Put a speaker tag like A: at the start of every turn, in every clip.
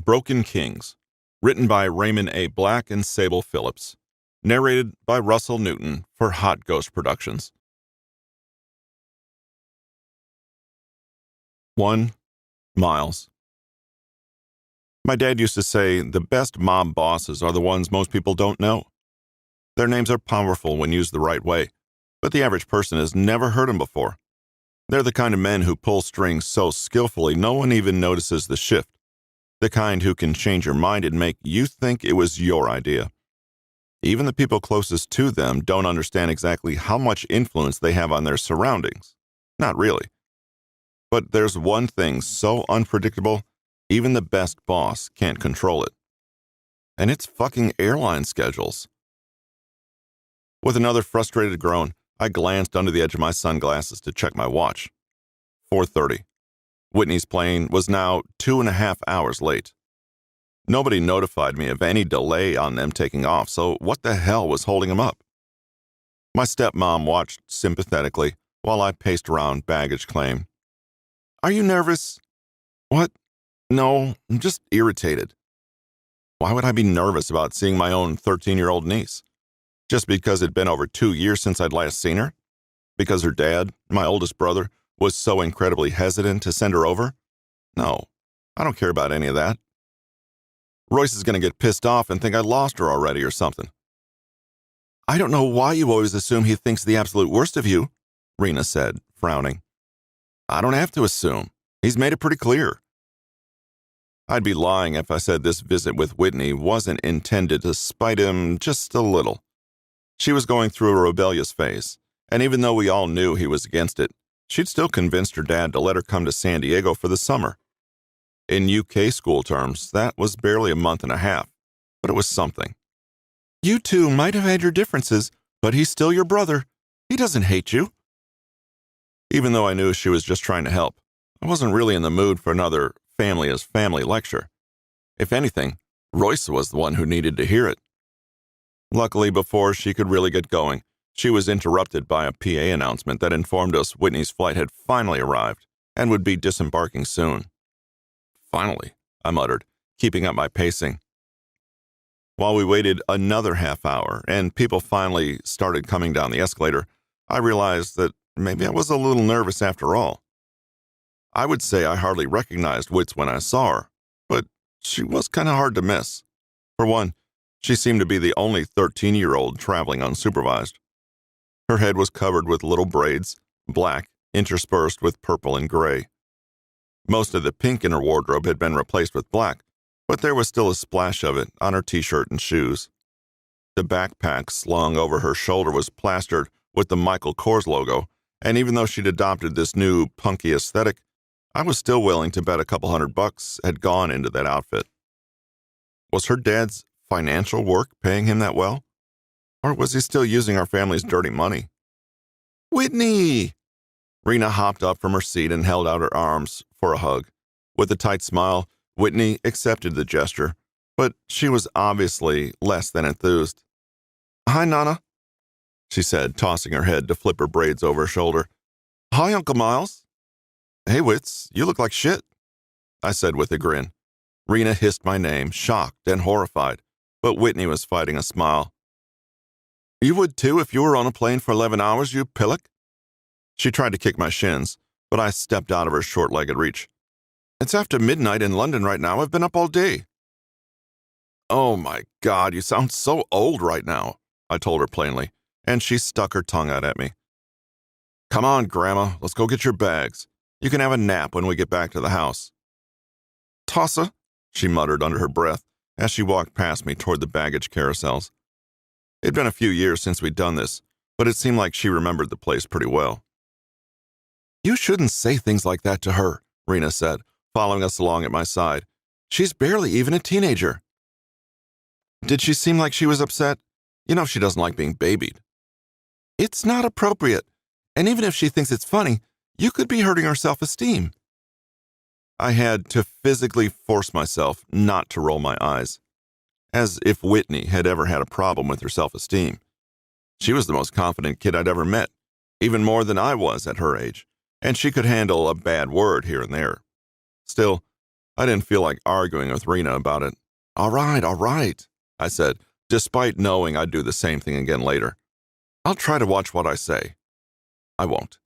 A: Broken Kings, written by Raymond A. Black and Sable Phillips, narrated by Russell Newton for Hot Ghost Productions. 1. Miles. My dad used to say the best mob bosses are the ones most people don't know. Their names are powerful when used the right way, but the average person has never heard them before. They're the kind of men who pull strings so skillfully no one even notices the shift. The kind who can change your mind and make you think it was your idea. Even the people closest to them don't understand exactly how much influence they have on their surroundings. Not really. But there's one thing so unpredictable, even the best boss can't control it. And it's fucking airline schedules. With another frustrated groan, I glanced under the edge of my sunglasses to check my watch. 4:30. Whitney's plane was now 2.5 hours late. Nobody notified me of any delay on them taking off, so what the hell was holding them up? My stepmom watched sympathetically while I paced around baggage claim. "Are you nervous?" "What? No, I'm just irritated." Why would I be nervous about seeing my own 13-year-old niece? Just because it'd been over 2 years since I'd last seen her? Because her dad, my oldest brother, was so incredibly hesitant to send her over? No, I don't care about any of that. Royce is going to get pissed off and think I lost her already or something. "I don't know why you always assume he thinks the absolute worst of you," Rena said, frowning. "I don't have to assume. He's made it pretty clear." I'd be lying if I said this visit with Whitney wasn't intended to spite him just a little. She was going through a rebellious phase, and even though we all knew he was against it, she'd still convinced her dad to let her come to San Diego for the summer. In UK school terms, that was barely a month and a half, but it was something. "You two might have had your differences, but he's still your brother. He doesn't hate you." Even though I knew she was just trying to help, I wasn't really in the mood for another family is family lecture. If anything, Royce was the one who needed to hear it. Luckily, before she could really get going, she was interrupted by a PA announcement that informed us Whitney's flight had finally arrived and would be disembarking soon. "Finally," I muttered, keeping up my pacing. While we waited another half hour and people finally started coming down the escalator, I realized that maybe I was a little nervous after all. I would say I hardly recognized Wits when I saw her, but she was kind of hard to miss. For one, she seemed to be the only 13-year-old traveling unsupervised. Her head was covered with little braids, black, interspersed with purple and gray. Most of the pink in her wardrobe had been replaced with black, but there was still a splash of it on her t-shirt and shoes. The backpack slung over her shoulder was plastered with the Michael Kors logo, and even though she'd adopted this new punky aesthetic, I was still willing to bet a couple $100 had gone into that outfit. Was her dad's financial work paying him that well? Or was he still using our family's dirty money? "Whitney!" Rena hopped up from her seat and held out her arms for a hug. With a tight smile, Whitney accepted the gesture, but she was obviously less than enthused. "Hi, Nana," she said, tossing her head to flip her braids over her shoulder. "Hi, Uncle Miles." "Hey, Wits, you look like shit," I said with a grin. Rena hissed my name, shocked and horrified, but Whitney was fighting a smile. "You would too if you were on a plane for 11 hours, you pillock." She tried to kick my shins, but I stepped out of her short-legged reach. "It's after midnight in London right now. I've been up all day." "Oh my God, you sound so old right now," I told her plainly, and she stuck her tongue out at me. "Come on, Grandma, let's go get your bags. You can have a nap when we get back to the house." "Tossa," she muttered under her breath as she walked past me toward the baggage carousels. It'd been a few years since we'd done this, but it seemed like she remembered the place pretty well. "You shouldn't say things like that to her," Rena said, following us along at my side. "She's barely even a teenager." "Did she seem like she was upset? You know she doesn't like being babied." "It's not appropriate, and even if she thinks it's funny, you could be hurting her self-esteem." I had to physically force myself not to roll my eyes, as if Whitney had ever had a problem with her self-esteem. She was the most confident kid I'd ever met, even more than I was at her age, and she could handle a bad word here and there. Still, I didn't feel like arguing with Rena about it. All right, I said, despite knowing I'd do the same thing again later. I'll try to watch what I say. I won't.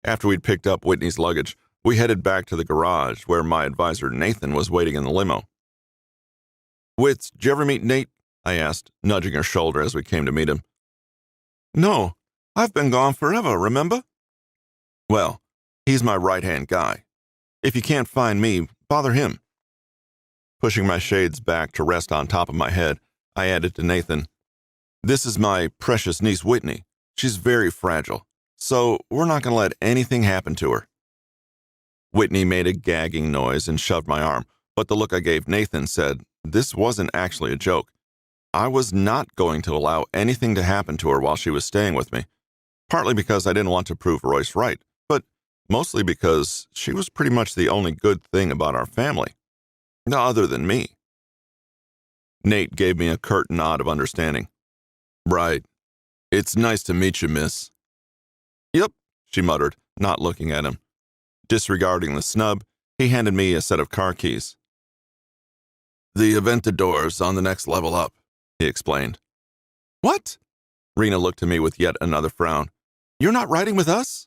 A: After we'd picked up Whitney's luggage, we headed back to the garage where my advisor Nathan was waiting in the limo. Wits, did you ever meet Nate? I asked, nudging her shoulder as we came to meet him. No, I've been gone forever, remember? Well, he's my right-hand guy. If you can't find me, bother him. Pushing my shades back to rest on top of my head, I added to Nathan, This is my precious niece Whitney. She's very fragile, so we're not going to let anything happen to her. Whitney made a gagging noise and shoved my arm, but the look I gave Nathan said this wasn't actually a joke. I was not going to allow anything to happen to her while she was staying with me, partly because I didn't want to prove Royce right, but mostly because she was pretty much the only good thing about our family, other than me. Nate gave me a curt nod of understanding. Right. It's nice to meet you, miss. Yep, she muttered, not looking at him. Disregarding the snub, he handed me a set of car keys. The Aventador's on the next level up, he explained. What? Rena looked at me with yet another frown. You're not riding with us?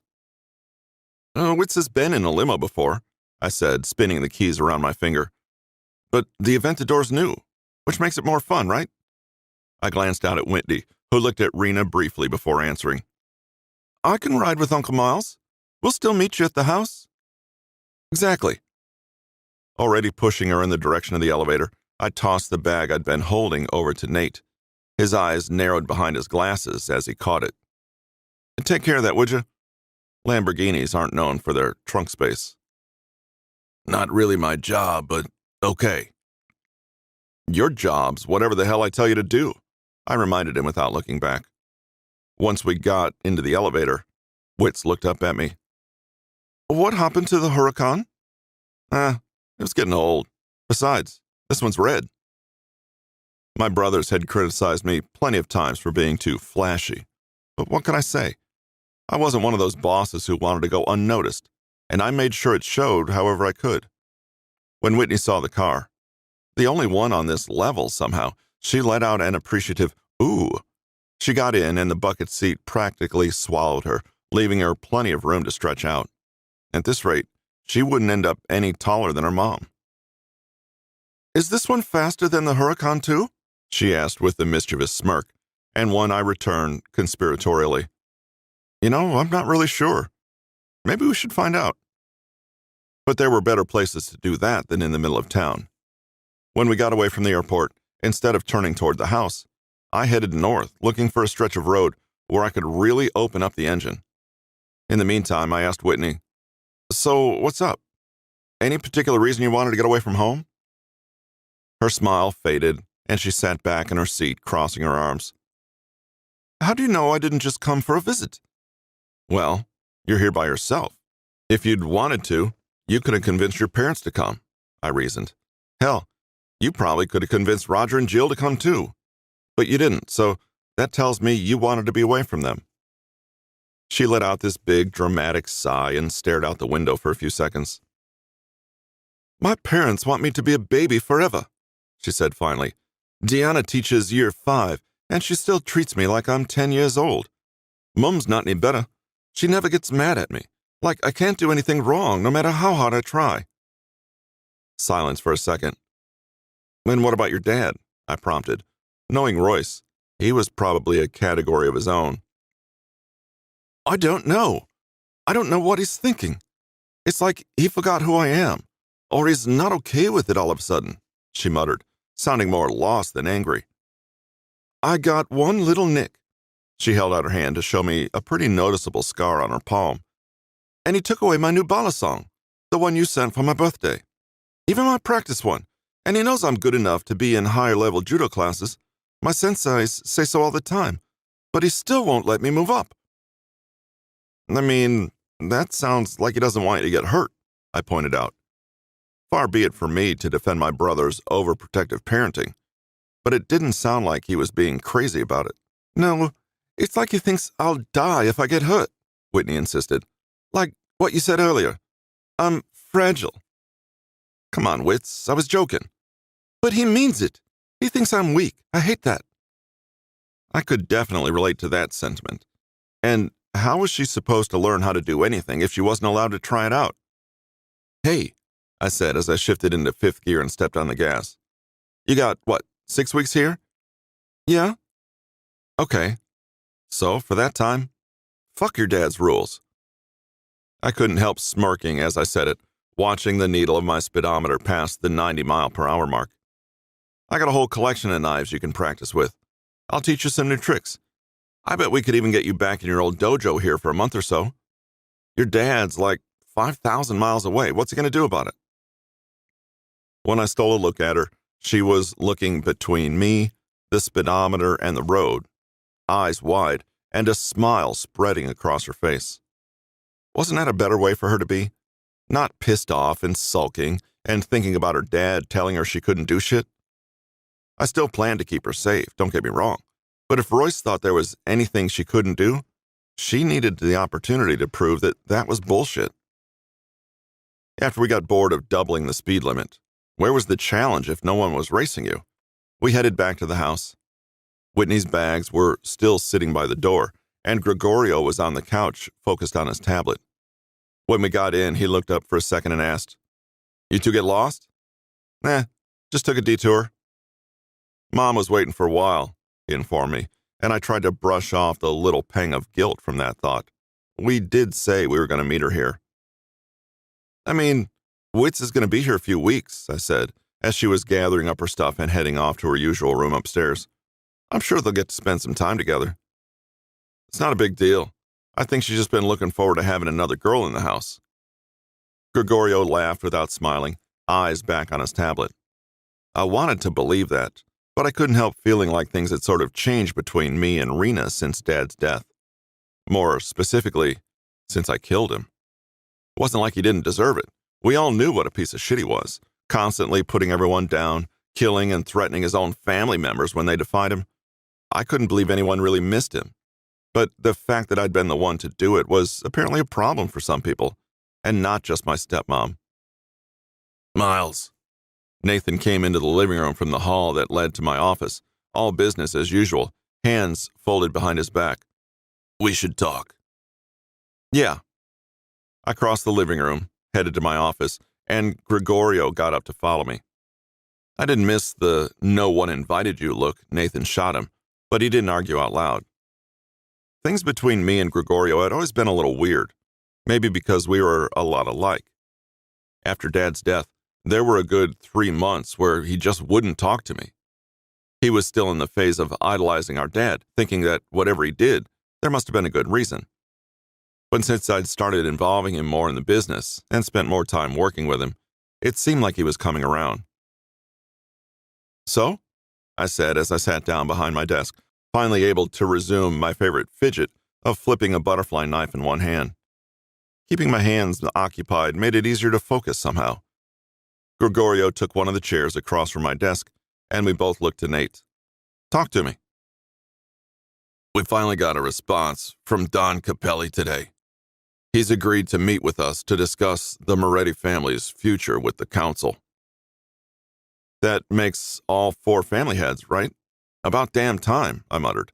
A: Wits has been in a limo before, I said, spinning the keys around my finger. But the Aventador's new, which makes it more fun, right? I glanced out at Whitney, who looked at Rena briefly before answering. I can ride with Uncle Miles. We'll still meet you at the house. Exactly. Already pushing her in the direction of the elevator, I tossed the bag I'd been holding over to Nate. His eyes narrowed behind his glasses as he caught it. Take care of that, would you? Lamborghinis aren't known for their trunk space. Not really my job, but okay. Your job's whatever the hell I tell you to do, I reminded him without looking back. Once we got into the elevator, Wits looked up at me. What happened to the Huracan? It was getting old. Besides, this one's red. My brothers had criticized me plenty of times for being too flashy. But what could I say? I wasn't one of those bosses who wanted to go unnoticed, and I made sure it showed however I could. When Whitney saw the car, the only one on this level somehow, she let out an appreciative ooh. She got in, and the bucket seat practically swallowed her, leaving her plenty of room to stretch out. At this rate, she wouldn't end up any taller than her mom. Is this one faster than the Huracan too? She asked with a mischievous smirk, and one I returned conspiratorially. I'm not really sure. Maybe we should find out. But there were better places to do that than in the middle of town. When we got away from the airport, instead of turning toward the house, I headed north, looking for a stretch of road where I could really open up the engine. In the meantime, I asked Whitney, So, what's up? Any particular reason you wanted to get away from home? Her smile faded, and she sat back in her seat, crossing her arms. How do you know I didn't just come for a visit? Well, you're here by yourself. If you'd wanted to, you could have convinced your parents to come, I reasoned. Hell, you probably could have convinced Roger and Jill to come too. But you didn't, so that tells me you wanted to be away from them. She let out this big, dramatic sigh and stared out the window for a few seconds. My parents want me to be a baby forever, she said finally. Deanna teaches year 5, and she still treats me like I'm 10 years old. Mum's not any better. She never gets mad at me, like I can't do anything wrong no matter how hard I try. Silence for a second. And what about your dad? I prompted. Knowing Royce, he was probably a category of his own. I don't know. I don't know what he's thinking. It's like he forgot who I am, or he's not okay with it all of a sudden, she muttered, sounding more lost than angry. I got one little nick. She held out her hand to show me a pretty noticeable scar on her palm. And he took away my new bala song, the one you sent for my birthday. Even my practice one. And he knows I'm good enough to be in higher-level judo classes. My senseis say so all the time. But he still won't let me move up. I mean, that sounds like he doesn't want you to get hurt, I pointed out. Far be it from me to defend my brother's overprotective parenting, but it didn't sound like he was being crazy about it. No, it's like he thinks I'll die if I get hurt, Whitney insisted. Like what you said earlier. I'm fragile. Come on, Wits, I was joking. But he means it. He thinks I'm weak. I hate that. I could definitely relate to that sentiment. And how was she supposed to learn how to do anything if she wasn't allowed to try it out? Hey, I said as I shifted into fifth gear and stepped on the gas. You got, 6 weeks here? Yeah. Okay. So, for that time, fuck your dad's rules. I couldn't help smirking as I said it, watching the needle of my speedometer pass the 90-mile-per-hour mark. I got a whole collection of knives you can practice with. I'll teach you some new tricks. I bet we could even get you back in your old dojo here for a month or so. Your dad's like 5,000 miles away. What's he going to do about it? When I stole a look at her, she was looking between me, the speedometer, and the road, eyes wide, and a smile spreading across her face. Wasn't that a better way for her to be? Not pissed off and sulking and thinking about her dad telling her she couldn't do shit? I still planned to keep her safe, don't get me wrong. But if Royce thought there was anything she couldn't do, she needed the opportunity to prove that that was bullshit. After we got bored of doubling the speed limit, where was the challenge if no one was racing you? We headed back to the house. Whitney's bags were still sitting by the door, and Gregorio was on the couch, focused on his tablet. When we got in, he looked up for a second and asked, "You two get lost?" "Nah, just took a detour." "Mom was waiting for a while," he informed me, and I tried to brush off the little pang of guilt from that thought. We did say we were going to meet her here. "I mean, Wits is going to be here a few weeks," I said, as she was gathering up her stuff and heading off to her usual room upstairs. "I'm sure they'll get to spend some time together." "It's not a big deal. I think she's just been looking forward to having another girl in the house." Gregorio laughed without smiling, eyes back on his tablet. I wanted to believe that, but I couldn't help feeling like things had sort of changed between me and Rena since Dad's death. More specifically, since I killed him. It wasn't like he didn't deserve it. We all knew what a piece of shit he was, constantly putting everyone down, killing and threatening his own family members when they defied him. I couldn't believe anyone really missed him. But the fact that I'd been the one to do it was apparently a problem for some people, and not just my stepmom. "Miles." Nathan came into the living room from the hall that led to my office, all business as usual, hands folded behind his back. "We should talk." "Yeah." I crossed the living room, headed to my office, and Gregorio got up to follow me. I didn't miss the "no one invited you" look Nathan shot him, but he didn't argue out loud. Things between me and Gregorio had always been a little weird, maybe because we were a lot alike. After Dad's death, there were a good 3 months where he just wouldn't talk to me. He was still in the phase of idolizing our dad, thinking that whatever he did, there must have been a good reason. But since I'd started involving him more in the business and spent more time working with him, it seemed like he was coming around. "So?" I said as I sat down behind my desk, finally able to resume my favorite fidget of flipping a butterfly knife in one hand. Keeping my hands occupied made it easier to focus somehow. Gregorio took one of the chairs across from my desk, and we both looked to Nate. "Talk to me." "We finally got a response from Don Capelli today. He's agreed to meet with us to discuss the Moretti family's future with the council." "That makes all 4 family heads, right? About damn time," I muttered.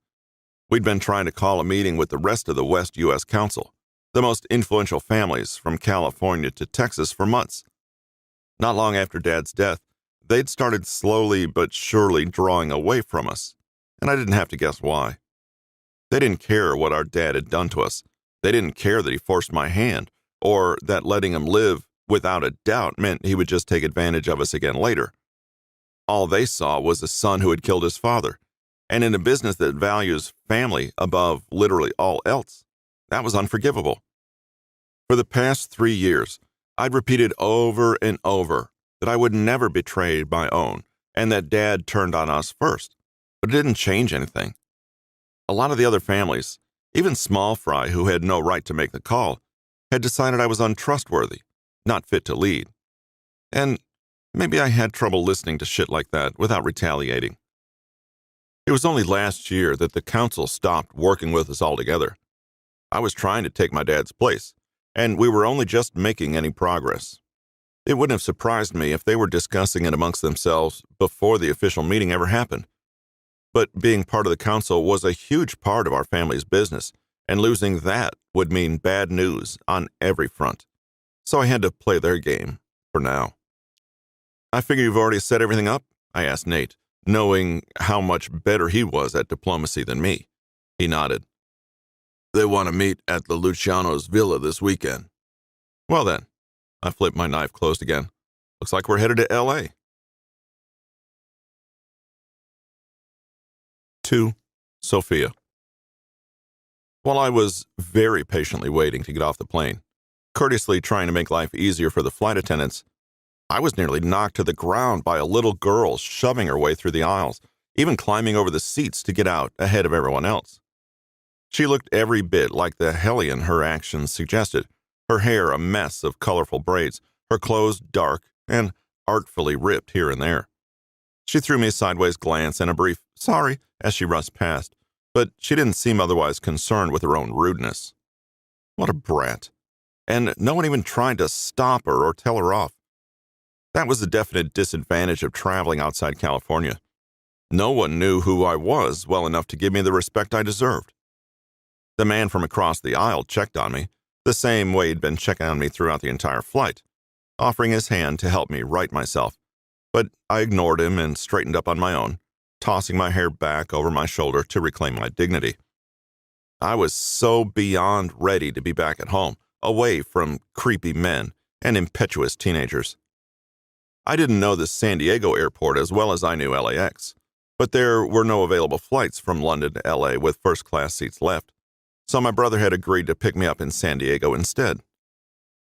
A: We'd been trying to call a meeting with the rest of the West U.S. Council, the most influential families from California to Texas, for months. Not long after Dad's death, they'd started slowly but surely drawing away from us, and I didn't have to guess why. They didn't care what our dad had done to us. They didn't care that he forced my hand, or that letting him live without a doubt meant he would just take advantage of us again later. All they saw was a son who had killed his father, and in a business that values family above literally all else, that was unforgivable. For the past 3 years, I'd repeated over and over that I would never betray my own, and that Dad turned on us first, but it didn't change anything. A lot of the other families, even Small Fry, who had no right to make the call, had decided I was untrustworthy, not fit to lead. And maybe I had trouble listening to shit like that without retaliating. It was only last year that the council stopped working with us altogether. I was trying to take my dad's place, and we were only just making any progress. It wouldn't have surprised me if they were discussing it amongst themselves before the official meeting ever happened. But being part of the council was a huge part of our family's business, and losing that would mean bad news on every front. So I had to play their game, for now. "I figure you've already set everything up?" I asked Nate, knowing how much better he was at diplomacy than me. He nodded. "They want to meet at the Luciano's villa this weekend." "Well then," I flipped my knife closed again. "Looks like we're headed to L.A. 2. Sophia. While I was very patiently waiting to get off the plane, courteously trying to make life easier for the flight attendants, I was nearly knocked to the ground by a little girl shoving her way through the aisles, even climbing over the seats to get out ahead of everyone else. She looked every bit like the hellion her actions suggested, her hair a mess of colorful braids, her clothes dark and artfully ripped here and there. She threw me a sideways glance and a brief "sorry" as she rushed past, but she didn't seem otherwise concerned with her own rudeness. What a brat. And no one even tried to stop her or tell her off. That was the definite disadvantage of traveling outside California. No one knew who I was well enough to give me the respect I deserved. The man from across the aisle checked on me, the same way he'd been checking on me throughout the entire flight, offering his hand to help me right myself, but I ignored him and straightened up on my own, tossing my hair back over my shoulder to reclaim my dignity. I was so beyond ready to be back at home, away from creepy men and impetuous teenagers. I didn't know the San Diego airport as well as I knew LAX, but there were no available flights from London to LA with first-class seats left, so my brother had agreed to pick me up in San Diego instead.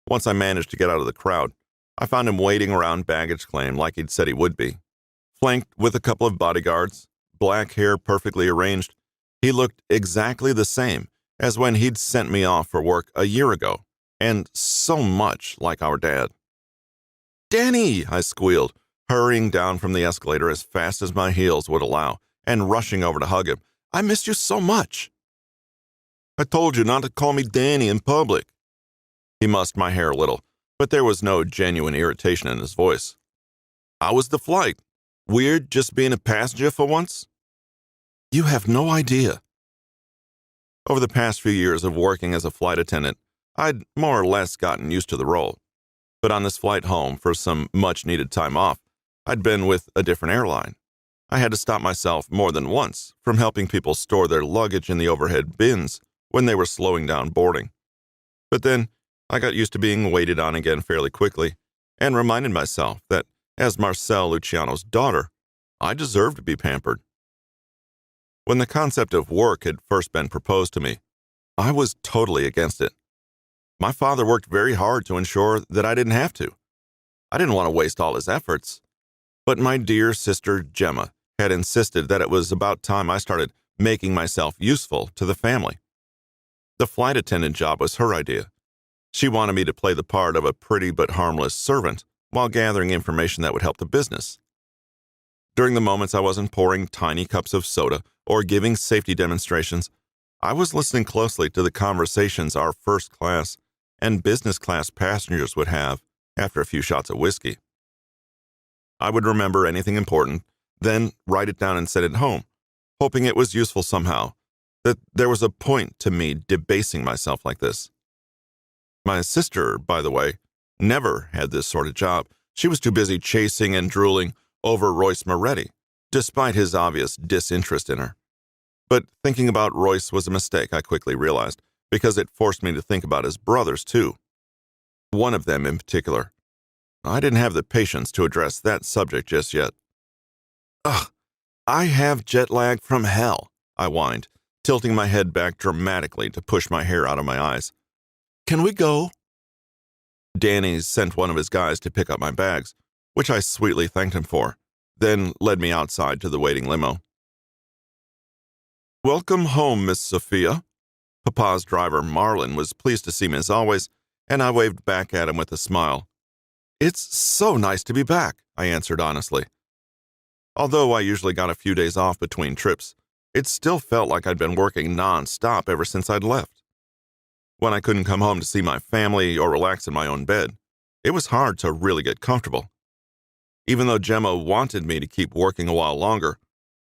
A: Once I managed to get out of the crowd, I found him waiting around baggage claim like he'd said he would be. Flanked with a couple of bodyguards, black hair perfectly arranged, he looked exactly the same as when he'd sent me off for work a year ago, and so much like our dad. "Danny!" I squealed, hurrying down from the escalator as fast as my heels would allow, and rushing over to hug him. "I missed you so much." "I told you not to call me Danny in public." He mussed my hair a little, but there was no genuine irritation in his voice. "How was the flight? Weird just being a passenger for once?" "You have no idea." Over the past few years of working as a flight attendant, I'd more or less gotten used to the role. But on this flight home for some much-needed time off, I'd been with a different airline. I had to stop myself more than once from helping people store their luggage in the overhead bins when they were slowing down boarding. But then I got used to being waited on again fairly quickly and reminded myself that as Marcel Luciano's daughter, I deserved to be pampered. When the concept of work had first been proposed to me, I was totally against it. My father worked very hard to ensure that I didn't have to. I didn't want to waste all his efforts. But my dear sister Gemma had insisted that it was about time I started making myself useful to the family. The flight attendant job was her idea. She wanted me to play the part of a pretty but harmless servant while gathering information that would help the business. During the moments I wasn't pouring tiny cups of soda or giving safety demonstrations, I was listening closely to the conversations our first class and business class passengers would have after a few shots of whiskey. I would remember anything important, then write it down and send it home, hoping it was useful somehow, that there was a point to me debasing myself like this. My sister, by the way, never had this sort of job. She was too busy chasing and drooling over Royce Moretti, despite his obvious disinterest in her. But thinking about Royce was a mistake, I quickly realized, because it forced me to think about his brothers, too. One of them in particular. I didn't have the patience to address that subject just yet. "Ugh, I have jet lag from hell," I whined, tilting my head back dramatically to push my hair out of my eyes. "Can we go?" Danny sent one of his guys to pick up my bags, which I sweetly thanked him for, then led me outside to the waiting limo. "Welcome home, Miss Sophia." Papa's driver, Marlin, was pleased to see me as always, and I waved back at him with a smile. "It's so nice to be back," I answered honestly. Although I usually got a few days off between trips, it still felt like I'd been working non-stop ever since I'd left. When I couldn't come home to see my family or relax in my own bed, it was hard to really get comfortable. Even though Gemma wanted me to keep working a while longer,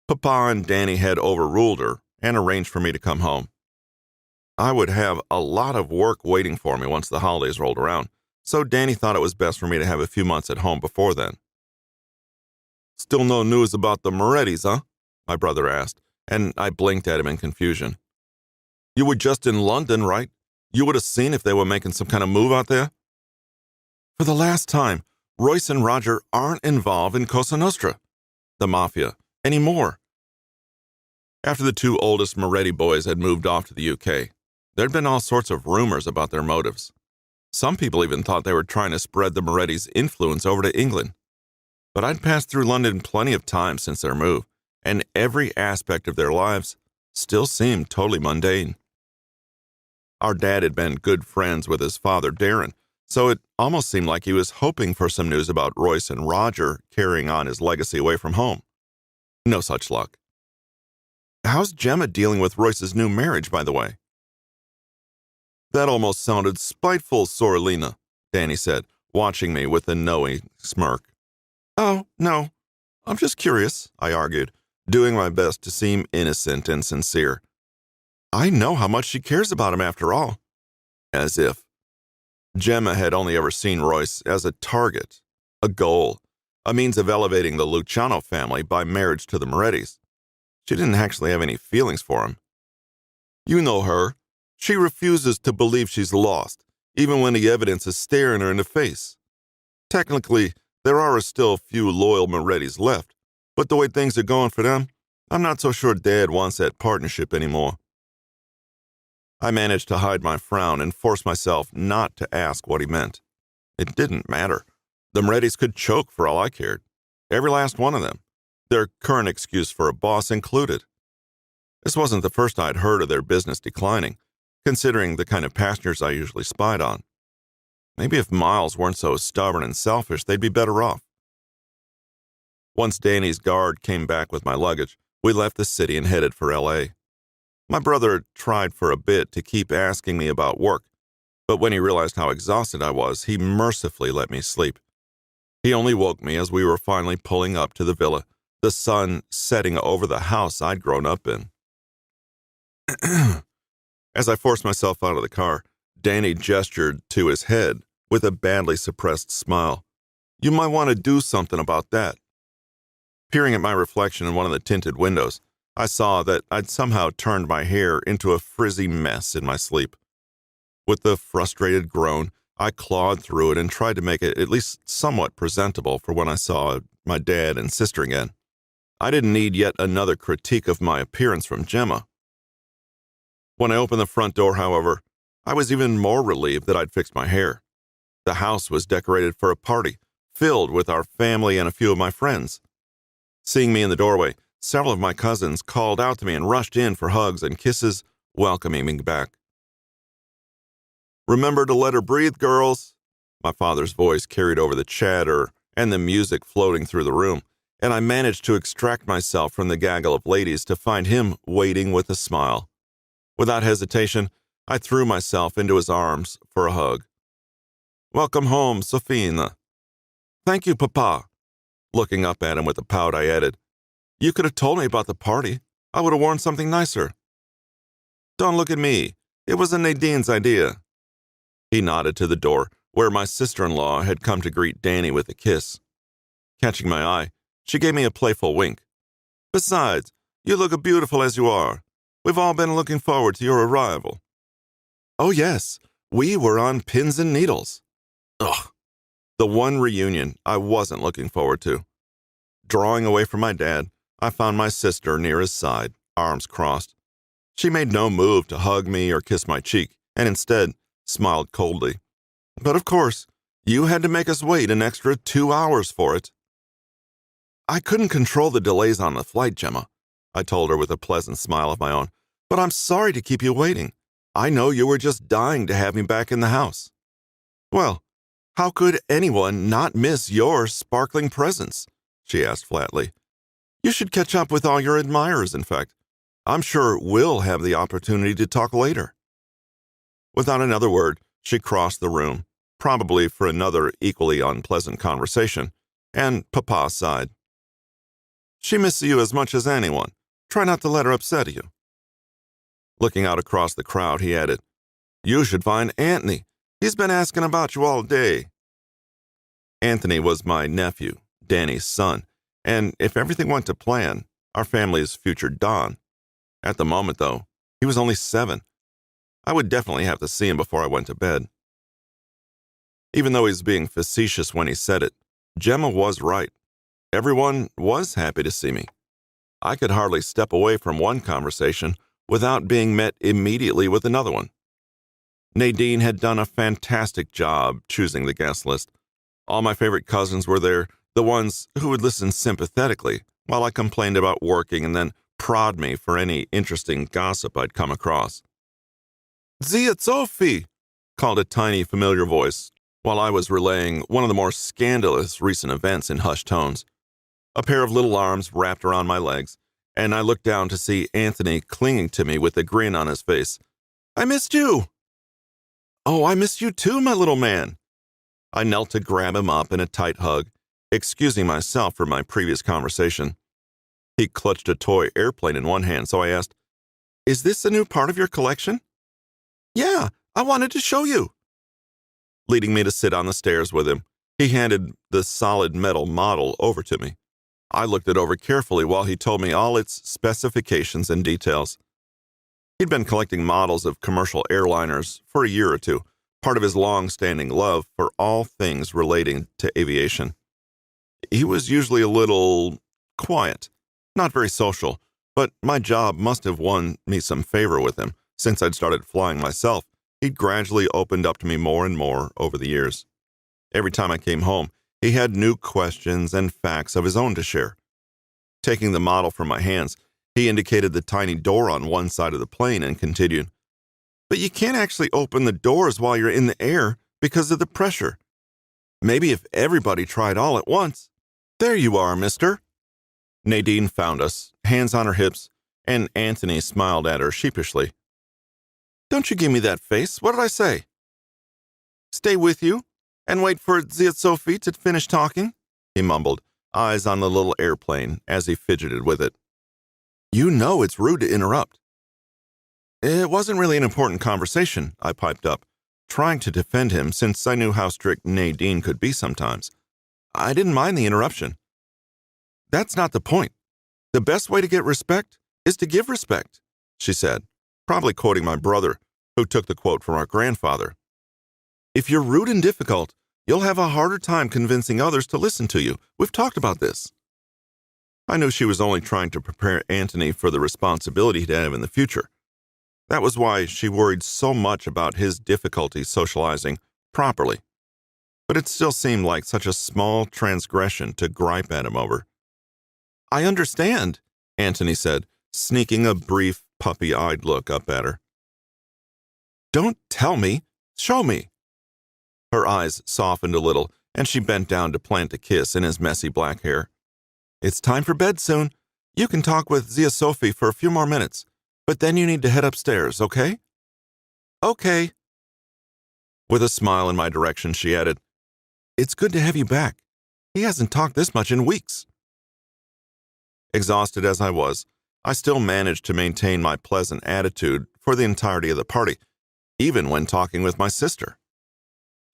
A: Papa and Danny had overruled her and arranged for me to come home. I would have a lot of work waiting for me once the holidays rolled around, so Danny thought it was best for me to have a few months at home before then. "Still no news about the Morettis, huh?" my brother asked, and I blinked at him in confusion. "You were just in London, right? You would have seen if they were making some kind of move out there?" "For the last time, Royce and Roger aren't involved in Cosa Nostra, the Mafia, anymore." After the two oldest Moretti boys had moved off to the UK, there'd been all sorts of rumors about their motives. Some people even thought they were trying to spread the Morettis' influence over to England. But I'd passed through London plenty of times since their move, and every aspect of their lives still seemed totally mundane. Our dad had been good friends with his father, Darren, so it almost seemed like he was hoping for some news about Royce and Roger carrying on his legacy away from home. No such luck. "How's Gemma dealing with Royce's new marriage, by the way?" "That almost sounded spiteful, Sorelina," Danny said, watching me with a knowing smirk. "Oh, no. I'm just curious," I argued, doing my best to seem innocent and sincere. "I know how much she cares about him after all." As if. Gemma had only ever seen Royce as a target, a goal, a means of elevating the Luciano family by marriage to the Morettis. She didn't actually have any feelings for him. "You know her. She refuses to believe she's lost, even when the evidence is staring her in the face. Technically, there are still a few loyal Morettis left, but the way things are going for them, I'm not so sure Dad wants that partnership anymore." I managed to hide my frown and force myself not to ask what he meant. It didn't matter. The Morettis could choke for all I cared. Every last one of them. Their current excuse for a boss included. This wasn't the first I'd heard of their business declining, considering the kind of passengers I usually spied on. Maybe if Miles weren't so stubborn and selfish, they'd be better off. Once Danny's guard came back with my luggage, we left the city and headed for LA. My brother tried for a bit to keep asking me about work, but when he realized how exhausted I was, he mercifully let me sleep. He only woke me as we were finally pulling up to the villa, the sun setting over the house I'd grown up in. As I forced myself out of the car, Danny gestured to his head with a badly suppressed smile. "You might want to do something about that." Peering at my reflection in one of the tinted windows, I saw that I'd somehow turned my hair into a frizzy mess in my sleep. With a frustrated groan, I clawed through it and tried to make it at least somewhat presentable for when I saw my dad and sister again. I didn't need yet another critique of my appearance from Gemma. When I opened the front door, however, I was even more relieved that I'd fixed my hair. The house was decorated for a party, filled with our family and a few of my friends. Seeing me in the doorway, several of my cousins called out to me and rushed in for hugs and kisses, welcoming me back. "Remember to let her breathe, girls." My father's voice carried over the chatter and the music floating through the room, and I managed to extract myself from the gaggle of ladies to find him waiting with a smile. Without hesitation, I threw myself into his arms for a hug. "Welcome home, Sofina." "Thank you, Papa." Looking up at him with a pout, I added, "You could have told me about the party. I would have worn something nicer." "Don't look at me. It was Nadine's idea." He nodded to the door, where my sister-in-law had come to greet Danny with a kiss. Catching my eye, she gave me a playful wink. "Besides, you look beautiful as you are. We've all been looking forward to your arrival." "Oh yes, we were on pins and needles." Ugh. The one reunion I wasn't looking forward to. Drawing away from my dad, I found my sister near his side, arms crossed. She made no move to hug me or kiss my cheek, and instead smiled coldly. "But of course, you had to make us wait an extra 2 hours for it." "I couldn't control the delays on the flight, Gemma," I told her with a pleasant smile of my own. "But I'm sorry to keep you waiting. I know you were just dying to have me back in the house." "Well, how could anyone not miss your sparkling presence?" she asked flatly. "You should catch up with all your admirers, in fact. I'm sure we'll have the opportunity to talk later." Without another word, she crossed the room, probably for another equally unpleasant conversation, and Papa sighed. She misses you as much as anyone. Try not to let her upset you. Looking out across the crowd, he added, You should find Anthony. He's been asking about you all day. Anthony was my nephew, Danny's son, and if everything went to plan, our family's future Don. At the moment, though, he was only 7. I would definitely have to see him before I went to bed. Even though he was being facetious when he said it, Gemma was right. Everyone was happy to see me. I could hardly step away from one conversation without being met immediately with another one. Nadine had done a fantastic job choosing the guest list. All my favorite cousins were there, the ones who would listen sympathetically while I complained about working and then prod me for any interesting gossip I'd come across. Zia Sophie, called a tiny familiar voice while I was relaying one of the more scandalous recent events in hushed tones. A pair of little arms wrapped around my legs, and I looked down to see Anthony clinging to me with a grin on his face. I missed you. Oh, I missed you too, my little man. I knelt to grab him up in a tight hug, excusing myself for my previous conversation. He clutched a toy airplane in one hand, so I asked, Is this a new part of your collection? Yeah, I wanted to show you. Leading me to sit on the stairs with him, he handed the solid metal model over to me. I looked it over carefully while he told me all its specifications and details. He'd been collecting models of commercial airliners for a year or two, part of his long-standing love for all things relating to aviation. He was usually a little quiet, not very social, but my job must have won me some favor with him. Since I'd started flying myself, he'd gradually opened up to me more and more over the years. Every time I came home, he had new questions and facts of his own to share. Taking the model from my hands, he indicated the tiny door on one side of the plane and continued, But you can't actually open the doors while you're in the air because of the pressure. Maybe if everybody tried all at once. There you are, mister. Nadine found us, hands on her hips, and Anthony smiled at her sheepishly. Don't you give me that face. What did I say? Stay with you and wait for Zia Sophie to finish talking, he mumbled, eyes on the little airplane as he fidgeted with it. You know it's rude to interrupt. It wasn't really an important conversation, I piped up, trying to defend him since I knew how strict Nadine could be sometimes. I didn't mind the interruption. That's not the point. The best way to get respect is to give respect, she said, probably quoting my brother, who took the quote from our grandfather. If you're rude and difficult, you'll have a harder time convincing others to listen to you. We've talked about this. I knew she was only trying to prepare Anthony for the responsibility he'd have in the future. That was why she worried so much about his difficulty socializing properly. But it still seemed like such a small transgression to gripe at him over. I understand, Anthony said, sneaking a brief, puppy-eyed look up at her. Don't tell me. Show me. Her eyes softened a little, and she bent down to plant a kiss in his messy black hair. It's time for bed soon. You can talk with Zia Sophie for a few more minutes, but then you need to head upstairs, okay? Okay. With a smile in my direction, she added, It's good to have you back. He hasn't talked this much in weeks. Exhausted as I was, I still managed to maintain my pleasant attitude for the entirety of the party, even when talking with my sister.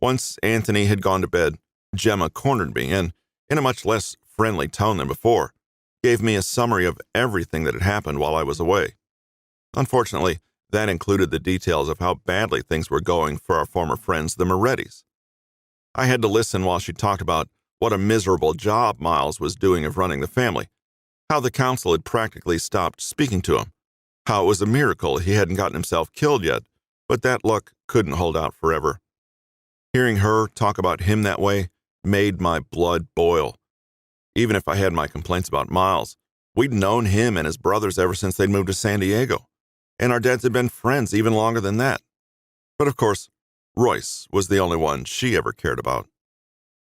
A: Once Anthony had gone to bed, Gemma cornered me and, in a much less friendly tone than before, gave me a summary of everything that had happened while I was away. Unfortunately, that included the details of how badly things were going for our former friends, the Morettis. I had to listen while she talked about what a miserable job Miles was doing of running the family, how the council had practically stopped speaking to him, how it was a miracle he hadn't gotten himself killed yet, but that luck couldn't hold out forever. Hearing her talk about him that way made my blood boil. Even if I had my complaints about Miles, we'd known him and his brothers ever since they'd moved to San Diego, and our dads had been friends even longer than that. But of course, Royce was the only one she ever cared about.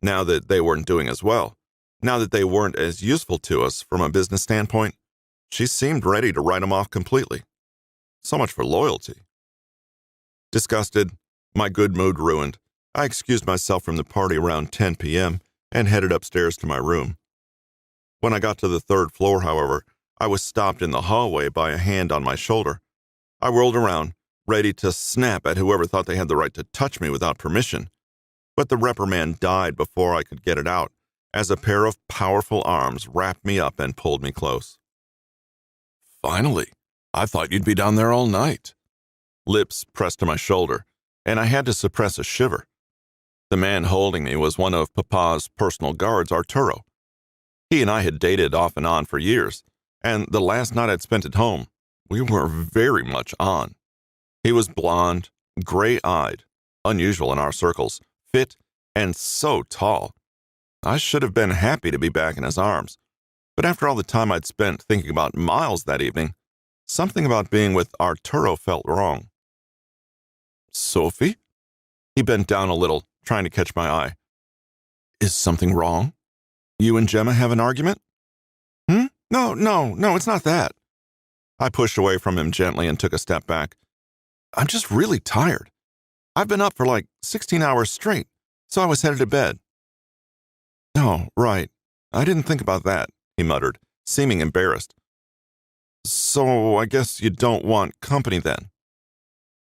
A: Now that they weren't doing as well, now that they weren't as useful to us from a business standpoint, she seemed ready to write him off completely. So much for loyalty. Disgusted, my good mood ruined, I excused myself from the party around 10 p.m. and headed upstairs to my room. When I got to the third floor, however, I was stopped in the hallway by a hand on my shoulder. I whirled around, ready to snap at whoever thought they had the right to touch me without permission. But the reprimand died before I could get it out, as a pair of powerful arms wrapped me up and pulled me close. "Finally, I thought you'd be down there all night." Lips pressed to my shoulder, and I had to suppress a shiver. The man holding me was one of Papa's personal guards, Arturo. He and I had dated off and on for years, and the last night I'd spent at home, we were very much on. He was blonde, gray-eyed, unusual in our circles, fit, and so tall. I should have been happy to be back in his arms, but after all the time I'd spent thinking about Miles that evening, something about being with Arturo felt wrong. "Sophie?" He bent down a little, trying to catch my eye. "Is something wrong? You and Gemma have an argument?" No, it's not that." I pushed away from him gently and took a step back. "I'm just really tired. I've been up for like 16 hours straight, so I was headed to bed." "Oh, right. I didn't think about that," he muttered, seeming embarrassed. "So I guess you don't want company then?"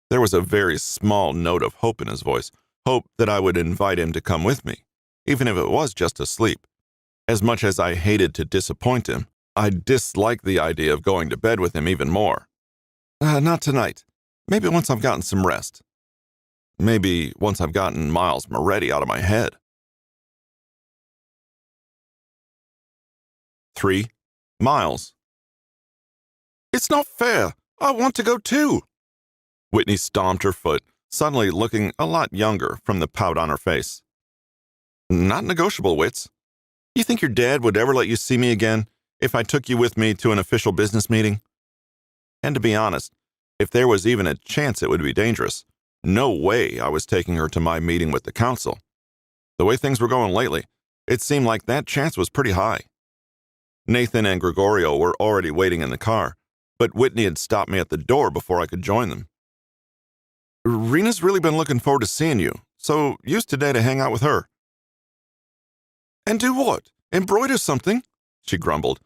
A: There was a very small note of hope in his voice, hope that I would invite him to come with me, even if it was just to sleep. As much as I hated to disappoint him, I disliked the idea of going to bed with him even more. Not tonight. Maybe once I've gotten some rest. Maybe once I've gotten Miles Moretti out of my head." 3. Miles. "It's not fair. I want to go too." Whitney stomped her foot, suddenly looking a lot younger from the pout on her face. "Not negotiable, Wits. You think your dad would ever let you see me again if I took you with me to an official business meeting? And to be honest, if there was even a chance it would be dangerous, no way I was taking her to my meeting with the council. The way things were going lately, it seemed like that chance was pretty high." Nathan and Gregorio were already waiting in the car, but Whitney had stopped me at the door before I could join them. "Rena's really been looking forward to seeing you, so use today to hang out with her." "And do what? Embroider something?" she grumbled.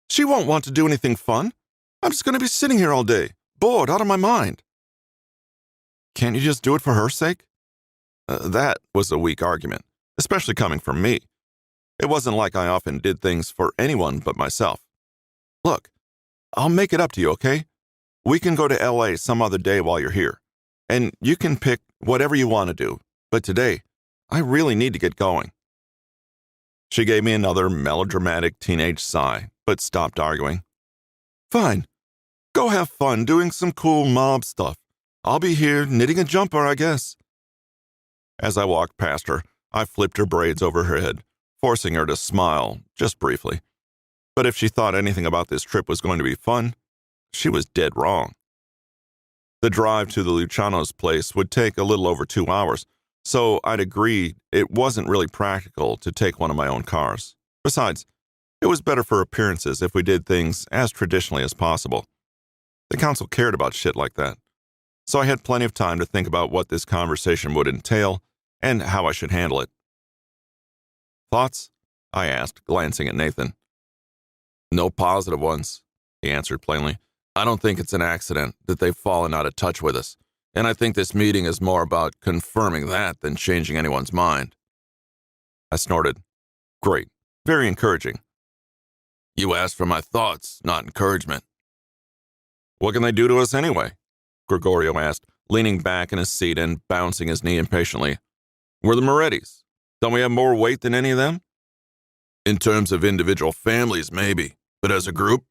A: "She won't want to do anything fun. I'm just going to be sitting here all day, bored out of my mind." "Can't you just do it for her sake?" That was a weak argument, especially coming from me. It wasn't like I often did things for anyone but myself. "Look, I'll make it up to you, okay? We can go to LA some other day while you're here, and you can pick whatever you want to do, but today, I really need to get going." She gave me another melodramatic teenage sigh, but stopped arguing. "Fine. Go have fun doing some cool mob stuff. I'll be here knitting a jumper, I guess." As I walked past her, I flipped her braids over her head, forcing her to smile just briefly. But if she thought anything about this trip was going to be fun, she was dead wrong. The drive to the Luciano's place would take a little over 2 hours, so I'd agreed it wasn't really practical to take one of my own cars. Besides, it was better for appearances if we did things as traditionally as possible. The council cared about shit like that, so I had plenty of time to think about what this conversation would entail and how I should handle it. "Thoughts?" I asked, glancing at Nathan. "No positive ones," he answered plainly. "I don't think it's an accident that they've fallen out of touch with us, and I think this meeting is more about confirming that than changing anyone's mind." I snorted. "Great. Very encouraging." "You asked for my thoughts, not encouragement." "What can they do to us anyway?" Gregorio asked, leaning back in his seat and bouncing his knee impatiently. "We're the Morettis. Don't we have more weight than any of them?" "In terms of individual families, maybe, but as a group,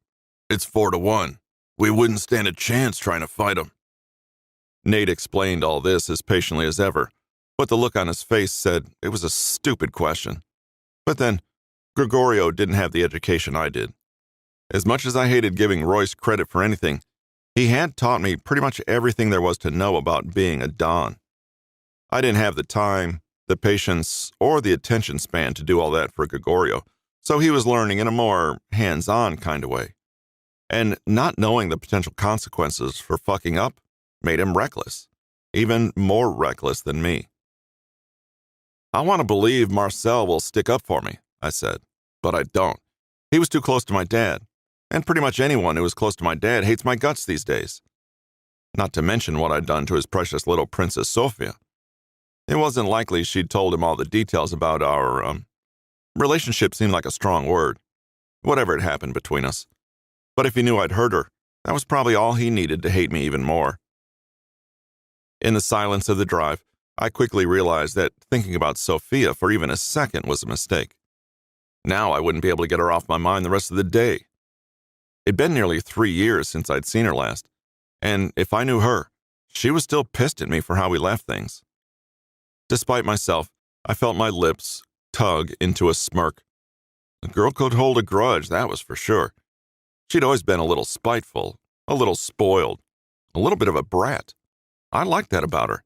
A: it's 4-1. We wouldn't stand a chance trying to fight them." Nate explained all this as patiently as ever, but the look on his face said it was a stupid question. But then, Gregorio didn't have the education I did. As much as I hated giving Royce credit for anything, he had taught me pretty much everything there was to know about being a Don. I didn't have the time, the patience, or the attention span to do all that for Gregorio, so he was learning in a more hands-on kind of way. And not knowing the potential consequences for fucking up made him reckless, even more reckless than me. I want to believe Marcel will stick up for me, I said, but I don't. He was too close to my dad, and pretty much anyone who is close to my dad hates my guts these days. Not to mention what I'd done to his precious little Princess Sophia. It wasn't likely she'd told him all the details about our, relationship seemed like a strong word. Whatever had happened between us. But if he knew I'd hurt her, that was probably all he needed to hate me even more. In the silence of the drive, I quickly realized that thinking about Sophia for even a second was a mistake. Now I wouldn't be able to get her off my mind the rest of the day. It'd been nearly 3 years since I'd seen her last, and if I knew her, she was still pissed at me for how we left things. Despite myself, I felt my lips tug into a smirk. The girl could hold a grudge, that was for sure. She'd always been a little spiteful, a little spoiled, a little bit of a brat. I liked that about her.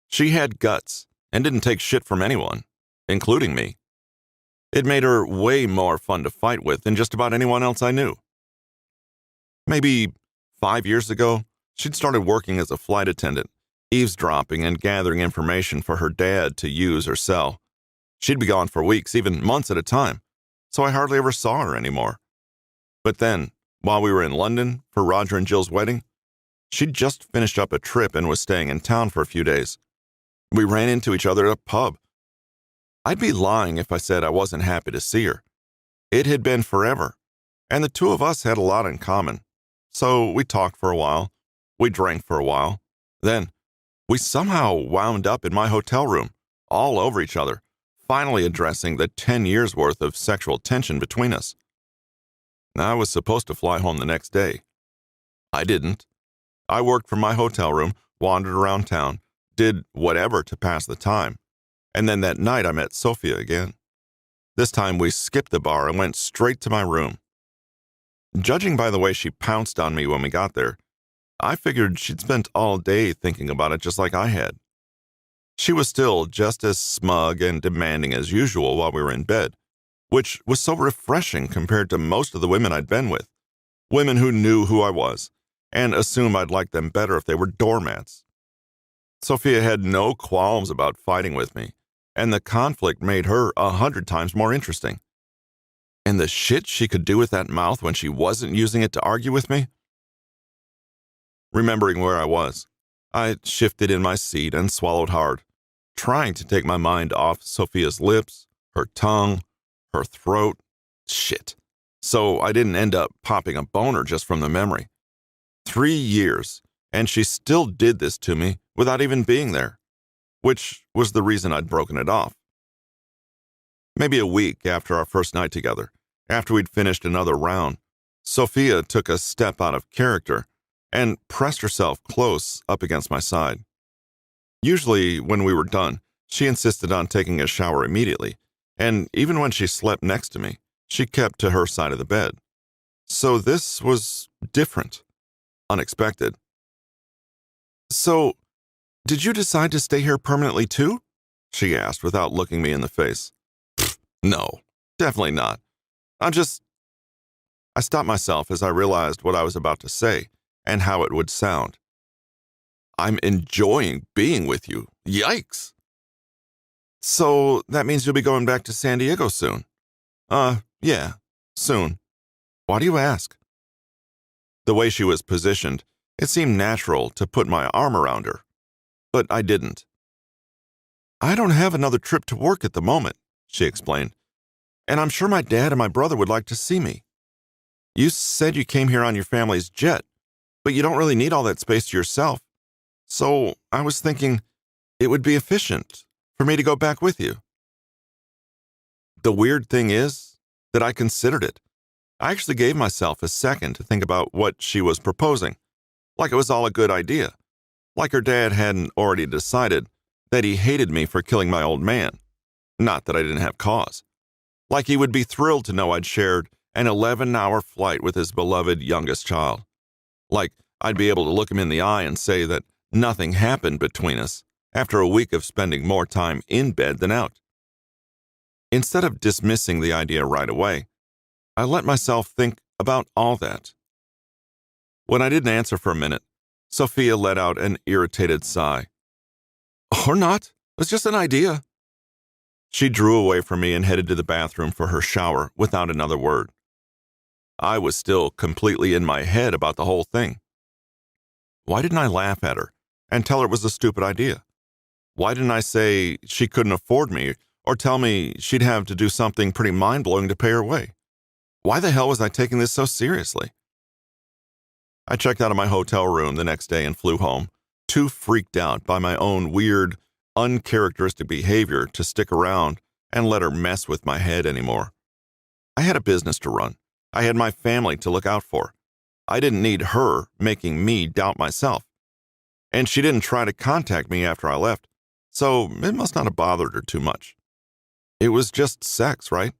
A: She had guts and didn't take shit from anyone, including me. It made her way more fun to fight with than just about anyone else I knew. Maybe 5 years ago, she'd started working as a flight attendant, eavesdropping and gathering information for her dad to use or sell. She'd be gone for weeks, even months at a time, so I hardly ever saw her anymore. But then, while we were in London for Roger and Jill's wedding, she'd just finished up a trip and was staying in town for a few days. We ran into each other at a pub. I'd be lying if I said I wasn't happy to see her. It had been forever, and the two of us had a lot in common. So we talked for a while, we drank for a while, then we somehow wound up in my hotel room, all over each other, finally addressing the 10 years' worth of sexual tension between us. I was supposed to fly home the next day. I didn't. I worked from my hotel room, wandered around town, did whatever to pass the time, and then that night I met Sophia again. This time we skipped the bar and went straight to my room. Judging by the way she pounced on me when we got there, I figured she'd spent all day thinking about it just like I had. She was still just as smug and demanding as usual while we were in bed, which was so refreshing compared to most of the women I'd been with, women who knew who I was and assumed I'd like them better if they were doormats. Sophia had no qualms about fighting with me, and the conflict made her 100 times more interesting. And the shit she could do with that mouth when she wasn't using it to argue with me? Remembering where I was, I shifted in my seat and swallowed hard, trying to take my mind off Sophia's lips, her tongue, her throat. Shit. So I didn't end up popping a boner just from the memory. 3 years, and she still did this to me without even being there, which was the reason I'd broken it off. Maybe a week after our first night together, after we'd finished another round, Sophia took a step out of character and pressed herself close up against my side. Usually, when we were done, she insisted on taking a shower immediately, and even when she slept next to me, she kept to her side of the bed. So this was different, unexpected. "So, did you decide to stay here permanently too?" she asked without looking me in the face. No, definitely not. I stopped myself as I realized what I was about to say and how it would sound. "I'm enjoying being with you. Yikes." "So that means you'll be going back to San Diego soon?" Yeah, soon." "Why do you ask?" The way she was positioned, it seemed natural to put my arm around her, but I didn't. "I don't have another trip to work at the moment," she explained, "and I'm sure my dad and my brother would like to see me. You said you came here on your family's jet, but you don't really need all that space to yourself. So I was thinking it would be efficient for me to go back with you." The weird thing is that I considered it. I actually gave myself a second to think about what she was proposing, like it was all a good idea, like her dad hadn't already decided that he hated me for killing my old man. Not that I didn't have cause. Like he would be thrilled to know I'd shared an 11-hour flight with his beloved youngest child. Like I'd be able to look him in the eye and say that nothing happened between us after a week of spending more time in bed than out. Instead of dismissing the idea right away, I let myself think about all that. When I didn't answer for a minute, Sophia let out an irritated sigh. "Or not. It's just an idea." She drew away from me and headed to the bathroom for her shower without another word. I was still completely in my head about the whole thing. Why didn't I laugh at her and tell her it was a stupid idea? Why didn't I say she couldn't afford me or tell me she'd have to do something pretty mind-blowing to pay her way? Why the hell was I taking this so seriously? I checked out of my hotel room the next day and flew home, too freaked out by my own weird, uncharacteristic behavior to stick around and let her mess with my head anymore. I had a business to run. I had my family to look out for. I didn't need her making me doubt myself. And she didn't try to contact me after I left, so it must not have bothered her too much. It was just sex, right?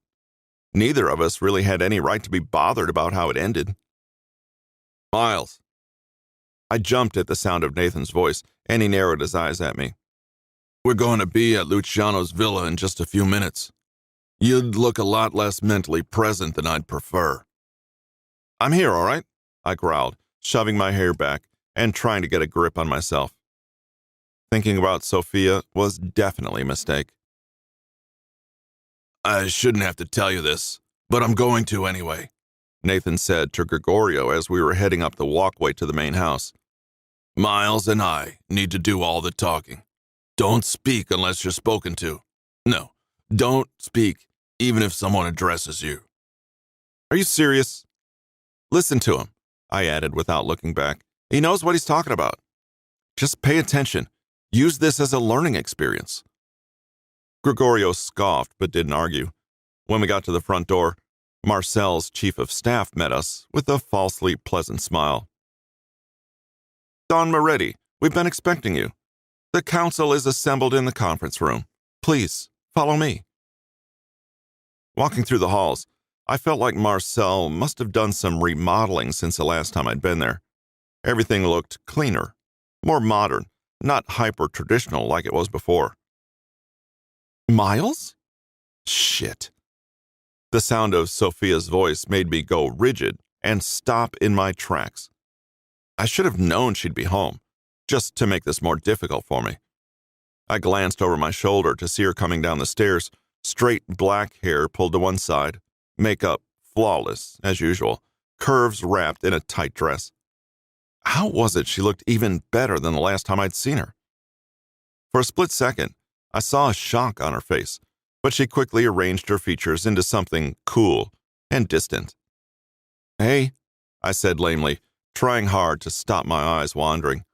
A: Neither of us really had any right to be bothered about how it ended. Miles. I jumped at the sound of Nathan's voice, and he narrowed his eyes at me. We're going to be at Luciano's villa in just a few minutes. You'd look a lot less mentally present than I'd prefer. I'm here, all right? I growled, shoving my hair back and trying to get a grip on myself. Thinking about Sophia was definitely a mistake. I shouldn't have to tell you this, but I'm going to anyway, Nathan said to Gregorio as we were heading up the walkway to the main house. Miles and I need to do all the talking. Don't speak unless you're spoken to. No, don't speak even if someone addresses you. Are you serious? Listen to him, I added without looking back. He knows what he's talking about. Just pay attention. Use this as a learning experience. Gregorio scoffed but didn't argue. When we got to the front door, Marcel's chief of staff met us with a falsely pleasant smile. Don Moretti, we've been expecting you. The council is assembled in the conference room. Please, follow me. Walking through the halls, I felt like Marcel must have done some remodeling since the last time I'd been there. Everything looked cleaner, more modern, not hyper-traditional like it was before. Miles? Shit. The sound of Sophia's voice made me go rigid and stop in my tracks. I should have known she'd be home, just to make this more difficult for me. I glanced over my shoulder to see her coming down the stairs, straight black hair pulled to one side, makeup flawless, as usual, curves wrapped in a tight dress. How was it she looked even better than the last time I'd seen her? For a split second, I saw a shock on her face, but she quickly arranged her features into something cool and distant. Hey, I said lamely, trying hard to stop my eyes wandering.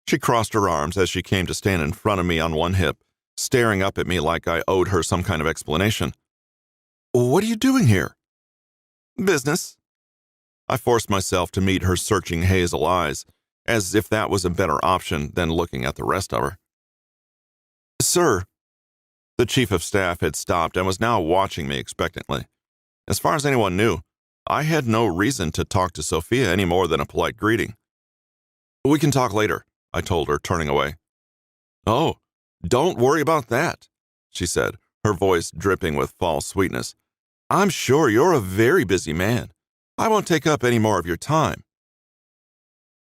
A: She crossed her arms as she came to stand in front of me on one hip, staring up at me like I owed her some kind of explanation. What are you doing here? Business. I forced myself to meet her searching hazel eyes, as if that was a better option than looking at the rest of her. Sir. The chief of staff had stopped and was now watching me expectantly. As far as anyone knew, I had no reason to talk to Sophia any more than a polite greeting. We can talk later, I told her, turning away. Oh, don't worry about that, she said, her voice dripping with false sweetness. I'm sure you're a very busy man. I won't take up any more of your time.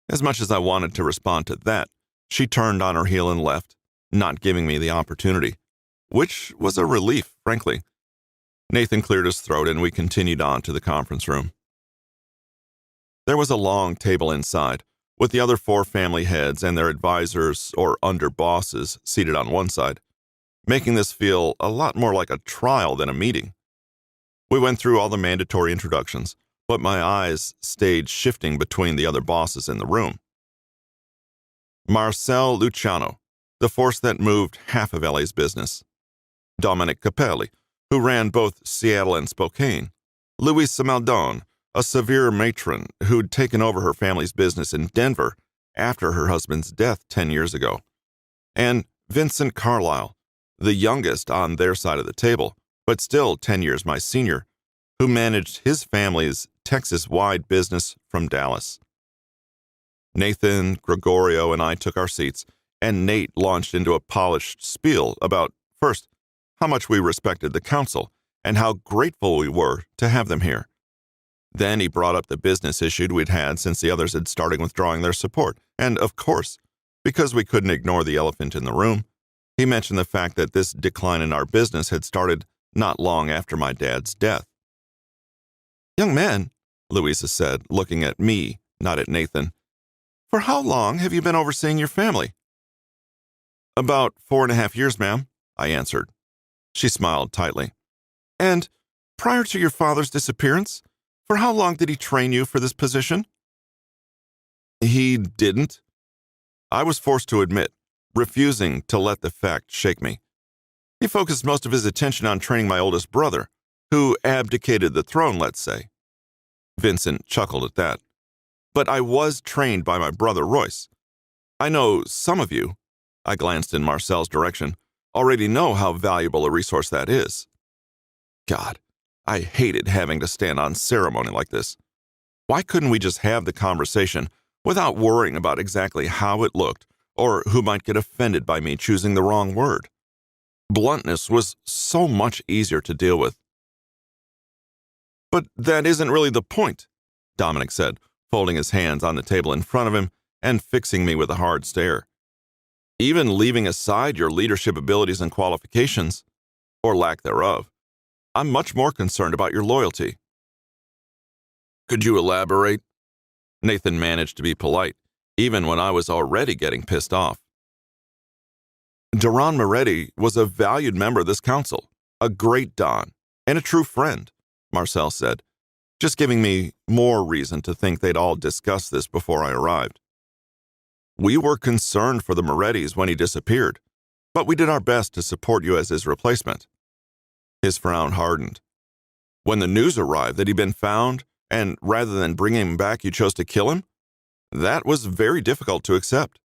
A: As much as I wanted to respond to that, she turned on her heel and left, not giving me the opportunity, which was a relief, frankly. Nathan cleared his throat and we continued on to the conference room. There was a long table inside, with the other 4 family heads and their advisors or underbosses seated on one side, making this feel a lot more like a trial than a meeting. We went through all the mandatory introductions, but my eyes stayed shifting between the other bosses in the room. Marcel Luciano, the force that moved half of LA's business. Dominic Capelli, who ran both Seattle and Spokane. Louisa Maldon, a severe matron who'd taken over her family's business in Denver after her husband's death 10 years ago. And Vincent Carlisle, the youngest on their side of the table, but still 10 years my senior, who managed his family's Texas-wide business from Dallas. Nathan, Gregorio, and I took our seats, and Nate launched into a polished spiel about, first, how much we respected the council and how grateful we were to have them here. Then he brought up the business issue we'd had since the others had started withdrawing their support, and, of course, because we couldn't ignore the elephant in the room, He mentioned the fact that this decline in our business had started not long after my dad's death. "Young man," Louisa said, looking at me, not at Nathan, "for how long have you been overseeing your family?" "About 4.5 years, ma'am," I answered. She smiled tightly. "And prior to your father's disappearance, for how long did he train you for this position?" "He didn't," I was forced to admit, refusing to let the fact shake me. "He focused most of his attention on training my oldest brother, who abdicated the throne, let's say." Vincent chuckled at that. "But I was trained by my brother Royce. I know some of you," I glanced in Marcel's direction, "already know how valuable a resource that is." God, I hated having to stand on ceremony like this. Why couldn't we just have the conversation without worrying about exactly how it looked or who might get offended by me choosing the wrong word? Bluntness was so much easier to deal with. "But that isn't really the point," Dominic said, folding his hands on the table in front of him and fixing me with a hard stare. "Even leaving aside your leadership abilities and qualifications, or lack thereof, I'm much more concerned about your loyalty." "Could you elaborate?" Nathan managed to be polite, even when I was already getting pissed off. "Duran Moretti was a valued member of this council, a great Don, and a true friend," Marcel said, just giving me more reason to think they'd all discussed this before I arrived. "We were concerned for the Morettis when he disappeared, but we did our best to support you as his replacement." His frown hardened. "When the news arrived that he'd been found, and rather than bring him back you chose to kill him, that was very difficult to accept."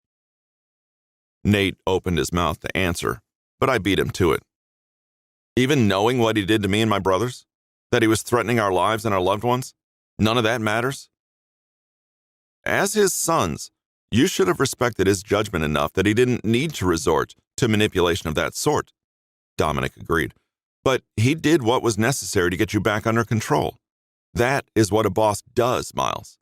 A: Nate opened his mouth to answer, but I beat him to it. "Even knowing what he did to me and my brothers, that he was threatening our lives and our loved ones, none of that matters?" "As his sons, you should have respected his judgment enough that he didn't need to resort to manipulation of that sort," Dominic agreed. "But he did what was necessary to get you back under control. That is what a boss does, Miles."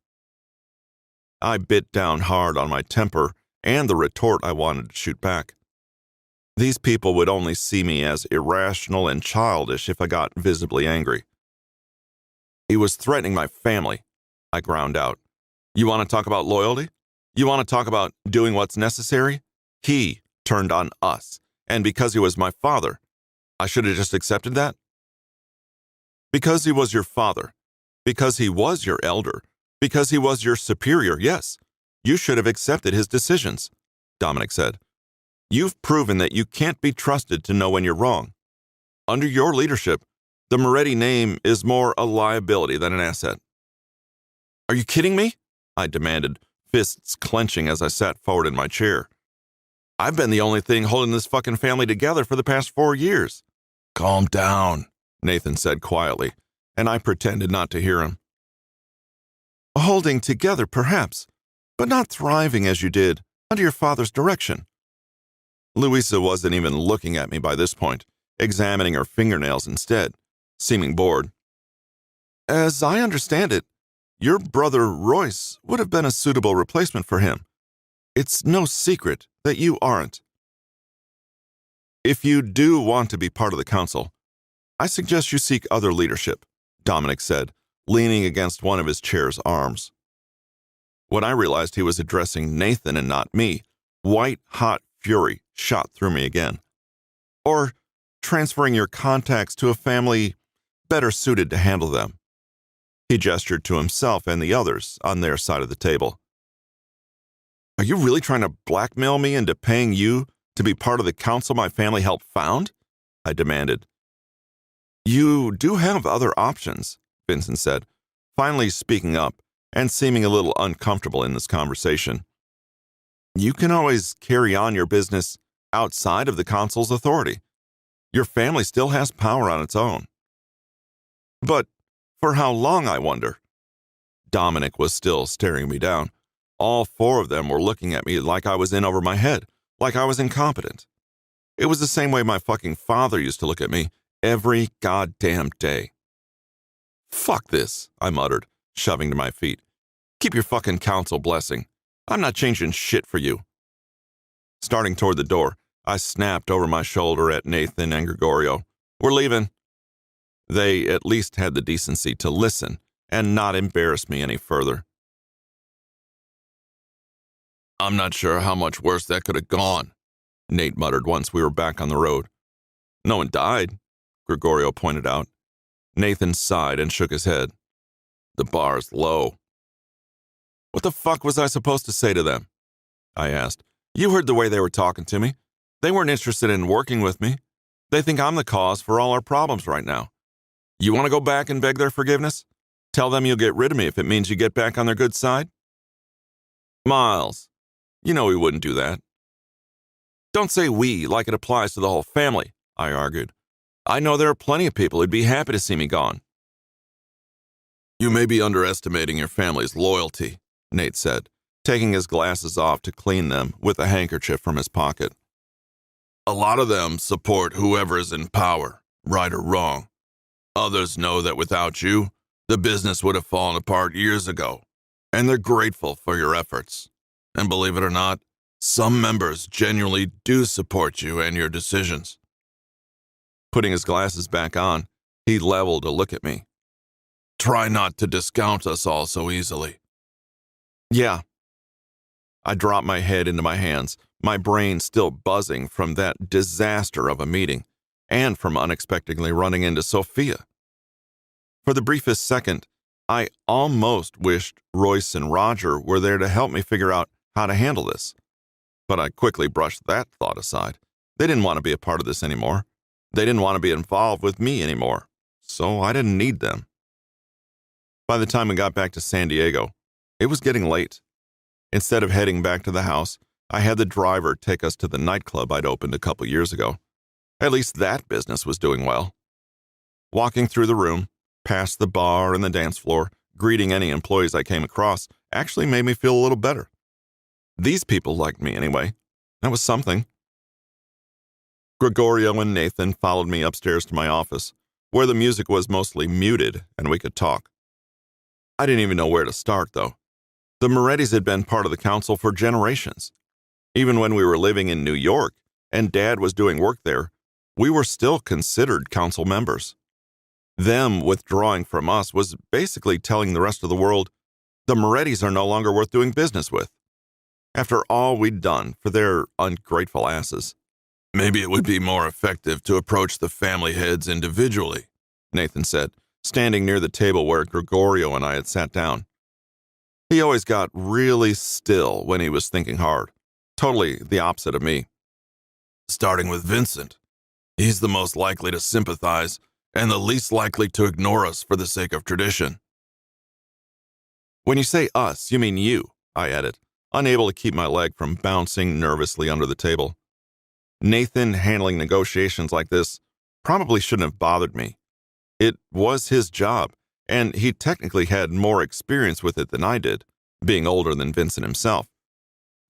A: I bit down hard on my temper and the retort I wanted to shoot back. These people would only see me as irrational and childish if I got visibly angry. "He was threatening my family," I ground out. "You want to talk about loyalty? You want to talk about doing what's necessary? He turned on us, and because he was my father, I should have just accepted that?" "Because he was your father, because he was your elder, because he was your superior, yes, you should have accepted his decisions," Dominic said. "You've proven that you can't be trusted to know when you're wrong. Under your leadership, the Moretti name is more a liability than an asset." "Are you kidding me?" I demanded, fists clenching as I sat forward in my chair. "I've been the only thing holding this fucking family together for the past 4 years." "Calm down," Nathan said quietly, and I pretended not to hear him. "Holding together, perhaps, but not thriving as you did under your father's direction." Louisa wasn't even looking at me by this point, examining her fingernails instead, seeming bored. "As I understand it, your brother Royce would have been a suitable replacement for him. It's no secret that you aren't." "If you do want to be part of the council, I suggest you seek other leadership," Dominic said, leaning against one of his chair's arms. When I realized he was addressing Nathan and not me, white-hot fury shot through me again. "Or transferring your contacts to a family better suited to handle them." He gestured to himself and the others on their side of the table. "Are you really trying to blackmail me into paying you to be part of the council my family helped found?" I demanded. "You do have other options," Vincent said, finally speaking up and seeming a little uncomfortable in this conversation. "You can always carry on your business outside of the council's authority. Your family still has power on its own." "But for how long, I wonder?" Dominic was still staring me down. All 4 of them were looking at me like I was in over my head, like I was incompetent. It was the same way my fucking father used to look at me every goddamn day. "Fuck this," I muttered, shoving to my feet. "Keep your fucking council blessing. I'm not changing shit for you." Starting toward the door, I snapped over my shoulder at Nathan and Gregorio. We're leaving. They at least had the decency to listen and not embarrass me any further. I'm not sure how much worse that could have gone, Nate muttered once we were back on the road. No one died, Gregorio pointed out. Nathan sighed and shook his head. The bar's low. What the fuck was I supposed to say to them? I asked. You heard the way they were talking to me. They weren't interested in working with me. They think I'm the cause for all our problems right now. You want to go back and beg their forgiveness? Tell them you'll get rid of me if it means you get back on their good side? Miles, you know we wouldn't do that. Don't say we like it applies to the whole family, I argued. I know there are plenty of people who'd be happy to see me gone. You may be underestimating your family's loyalty, Nate said, taking his glasses off to clean them with a handkerchief from his pocket. A lot of them support whoever is in power, right or wrong. Others know that without you, the business would have fallen apart years ago, and they're grateful for your efforts. And believe it or not, some members genuinely do support you and your decisions. Putting his glasses back on, he leveled a look at me. Try not to discount us all so easily. Yeah. I dropped my head into my hands, my brain still buzzing from that disaster of a meeting and from unexpectedly running into Sophia. For the briefest second, I almost wished Royce and Roger were there to help me figure out how to handle this. But I quickly brushed that thought aside. They didn't want to be a part of this anymore. They didn't want to be involved with me anymore, so I didn't need them. By the time we got back to San Diego, it was getting late. Instead of heading back to the house, I had the driver take us to the nightclub I'd opened a couple years ago. At least that business was doing well. Walking through the room, past the bar and the dance floor, greeting any employees I came across, actually made me feel a little better. These people liked me anyway. That was something. Gregorio and Nathan followed me upstairs to my office, where the music was mostly muted and we could talk. I didn't even know where to start, though. The Morettis had been part of the council for generations. Even when we were living in New York and Dad was doing work there, we were still considered council members. Them withdrawing from us was basically telling the rest of the world, the Morettis are no longer worth doing business with. After all we'd done for their ungrateful asses. Maybe it would be more effective to approach the family heads individually, Nathan said, standing near the table where Gregorio and I had sat down. He always got really still when he was thinking hard, totally the opposite of me. Starting with Vincent. He's the most likely to sympathize and the least likely to ignore us for the sake of tradition. When you say us, you mean you, I added, unable to keep my leg from bouncing nervously under the table. Nathan handling negotiations like this probably shouldn't have bothered me. It was his job, and he technically had more experience with it than I did, being older than Vincent himself.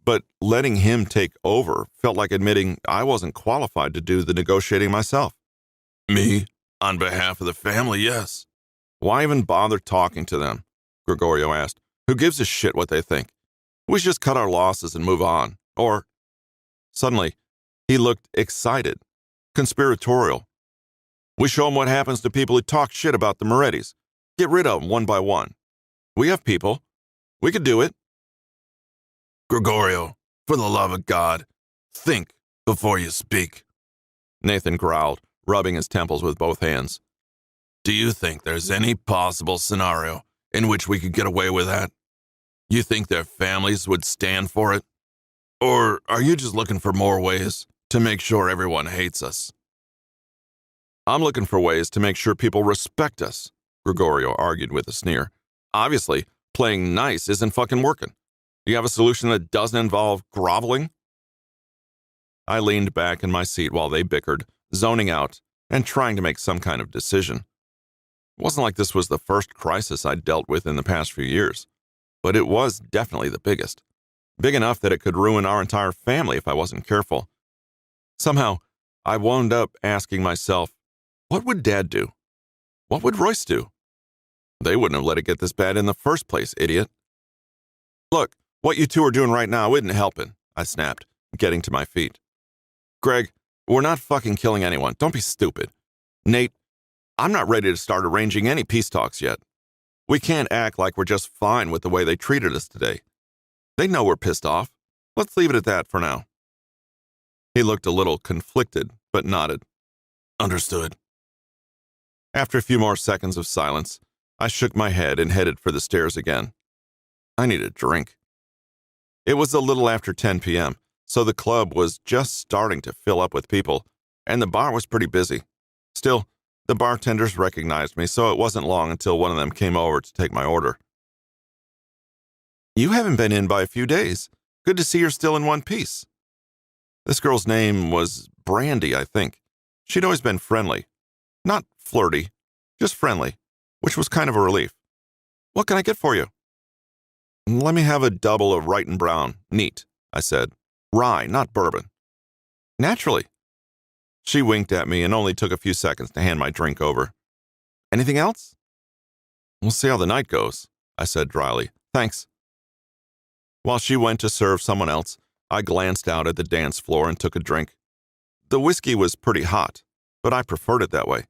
A: But letting him take over felt like admitting I wasn't qualified to do the negotiating myself. Me? On behalf of the family, yes. Why even bother talking to them? Gregorio asked. Who gives a shit what they think? We should just cut our losses and move on. Or... Suddenly, he looked excited, conspiratorial. We show them what happens to people who talk shit about the Morettis. Get rid of them one by one. We have people. We could do it. Gregorio, for the love of God, think before you speak. Nathan growled, rubbing his temples with both hands. Do you think there's any possible scenario in which we could get away with that? You think their families would stand for it? Or are you just looking for more ways to make sure everyone hates us? I'm looking for ways to make sure people respect us, Gregorio argued with a sneer. Obviously, playing nice isn't fucking working. Do you have a solution that doesn't involve groveling? I leaned back in my seat while they bickered, zoning out and trying to make some kind of decision. It wasn't like this was the first crisis I'd dealt with in the past few years, but it was definitely the biggest. Big enough that it could ruin our entire family if I wasn't careful. Somehow, I wound up asking myself, what would Dad do? What would Royce do? They wouldn't have let it get this bad in the first place, idiot. Look, what you two are doing right now isn't helping, I snapped, getting to my feet. Greg, we're not fucking killing anyone. Don't be stupid. Nate, I'm not ready to start arranging any peace talks yet. We can't act like we're just fine with the way they treated us today. They know we're pissed off. Let's leave it at that for now. He looked a little conflicted, but nodded. Understood. After a few more seconds of silence, I shook my head and headed for the stairs again. I needed a drink. It was a little after 10 p.m., so the club was just starting to fill up with people, and the bar was pretty busy. Still, the bartenders recognized me, so it wasn't long until one of them came over to take my order. You haven't been in by a few days. Good to see you're still in one piece. This girl's name was Brandy, I think. She'd always been friendly. Not flirty, just friendly, which was kind of a relief. What can I get for you? Let me have a double of Wright and Brown, neat, I said. Rye, not bourbon. Naturally. She winked at me and only took a few seconds to hand my drink over. Anything else? We'll see how the night goes, I said dryly. Thanks. While she went to serve someone else, I glanced out at the dance floor and took a drink. The whiskey was pretty hot, but I preferred it that way.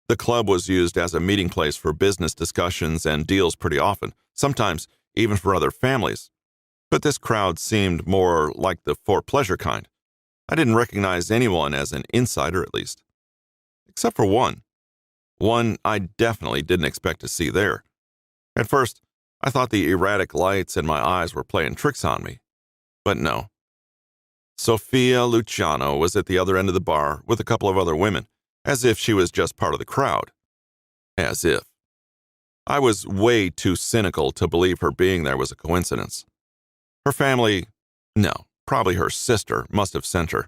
A: The club was used as a meeting place for business discussions and deals pretty often, sometimes even for other families. But this crowd seemed more like the for-pleasure kind. I didn't recognize anyone as an insider, at least. Except for one. One I definitely didn't expect to see there. At first, I thought the erratic lights in my eyes were playing tricks on me. But no. Sophia Luciano was at the other end of the bar with a couple of other women, as if she was just part of the crowd. As if. I was way too cynical to believe her being there was a coincidence. Her family, no, probably her sister, must have sent her.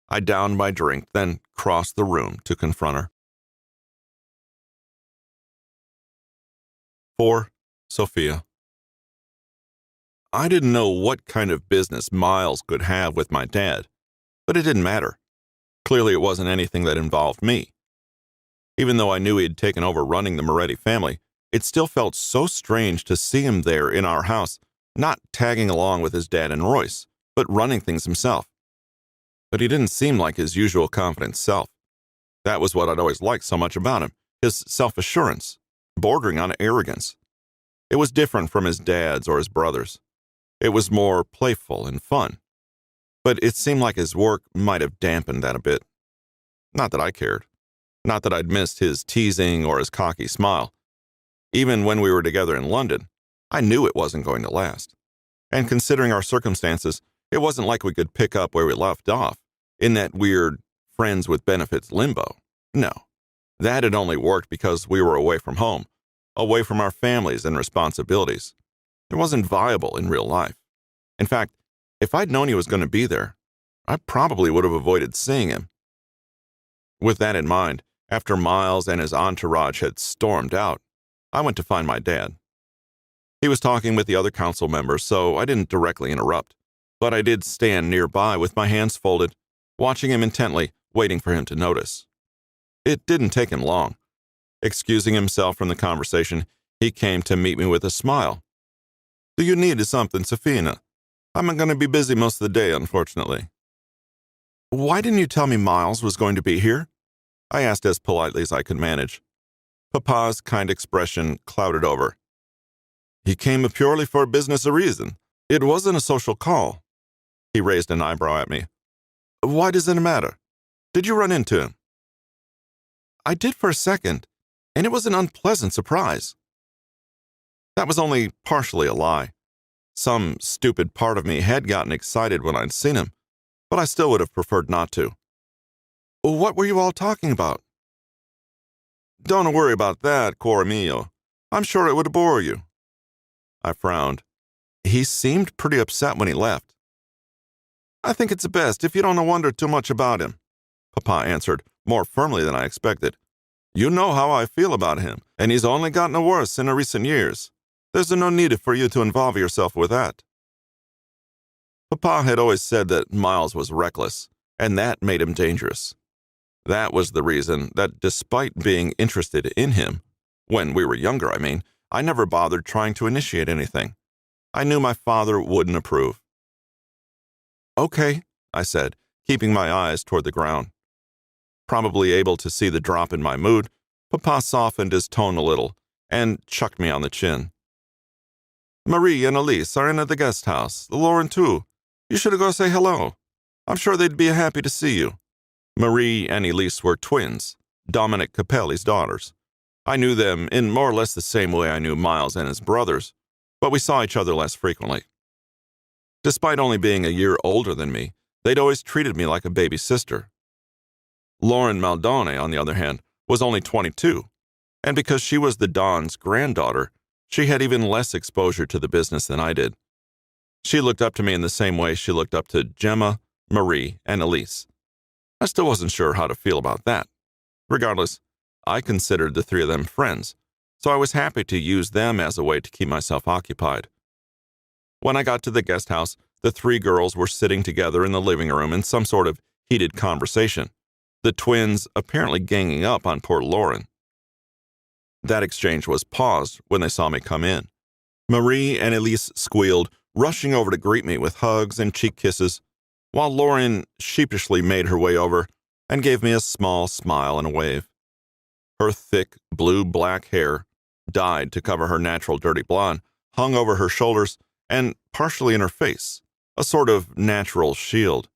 A: I downed my drink, then crossed the room to confront her. 4. Sophia. I didn't know what kind of business Miles could have with my dad, but it didn't matter. Clearly it wasn't anything that involved me. Even though I knew he had taken over running the Moretti family, it still felt so strange to see him there in our house, not tagging along with his dad and Royce, but running things himself. But he didn't seem like his usual confident self. That was what I'd always liked so much about him, his self-assurance, bordering on arrogance. It was different from his dad's or his brother's. It was more playful and fun. But it seemed like his work might have dampened that a bit. Not that I cared. Not that I'd missed his teasing or his cocky smile. Even when we were together in London, I knew it wasn't going to last. And considering our circumstances, it wasn't like we could pick up where we left off, in that weird friends with benefits limbo. No, that had only worked because we were away from home, away from our families and responsibilities. It wasn't viable in real life. In fact, if I'd known he was going to be there, I probably would have avoided seeing him. With that in mind, after Miles and his entourage had stormed out, I went to find my dad. He was talking with the other council members, so I didn't directly interrupt, but I did stand nearby with my hands folded, watching him intently, waiting for him to notice. It didn't take him long. Excusing himself from the conversation, he came to meet me with a smile. Do you need something, Sophina? I'm going to be busy most of the day, unfortunately. Why didn't you tell me Miles was going to be here? I asked as politely as I could manage. Papa's kind expression clouded over. He came purely for a business reason. It wasn't a social call. He raised an eyebrow at me. Why does it matter? Did you run into him? I did for a second, and it was an unpleasant surprise. That was only partially a lie. Some stupid part of me had gotten excited when I'd seen him, but I still would have preferred not to. What were you all talking about? Don't worry about that, cor mio. I'm sure it would bore you. I frowned. He seemed pretty upset when he left. I think it's best if you don't wonder too much about him, Papa answered, more firmly than I expected. You know how I feel about him, and he's only gotten worse in recent years. There's no need for you to involve yourself with that. Papa had always said that Miles was reckless, and that made him dangerous. That was the reason that despite being interested in him, when we were younger, I never bothered trying to initiate anything. I knew my father wouldn't approve. Okay, I said, keeping my eyes toward the ground. Probably able to see the drop in my mood, Papa softened his tone a little and chucked me on the chin. Marie and Elise are in at the guest house, Lauren too. You should go say hello. I'm sure they'd be happy to see you. Marie and Elise were twins, Dominic Capelli's daughters. I knew them in more or less the same way I knew Miles and his brothers, but we saw each other less frequently. Despite only being a year older than me, they'd always treated me like a baby sister. Lauren Maldone, on the other hand, was only 22, and because she was the Don's granddaughter, she had even less exposure to the business than I did. She looked up to me in the same way she looked up to Gemma, Marie, and Elise. I still wasn't sure how to feel about that. Regardless, I considered the three of them friends, so I was happy to use them as a way to keep myself occupied. When I got to the guest house, the three girls were sitting together in the living room in some sort of heated conversation, the twins apparently ganging up on poor Lauren. That exchange was paused when they saw me come in. Marie and Elise squealed, rushing over to greet me with hugs and cheek kisses, while Lauren sheepishly made her way over and gave me a small smile and a wave. Her thick, blue-black hair, dyed to cover her natural dirty blonde, hung over her shoulders and partially in her face, a sort of natural shield.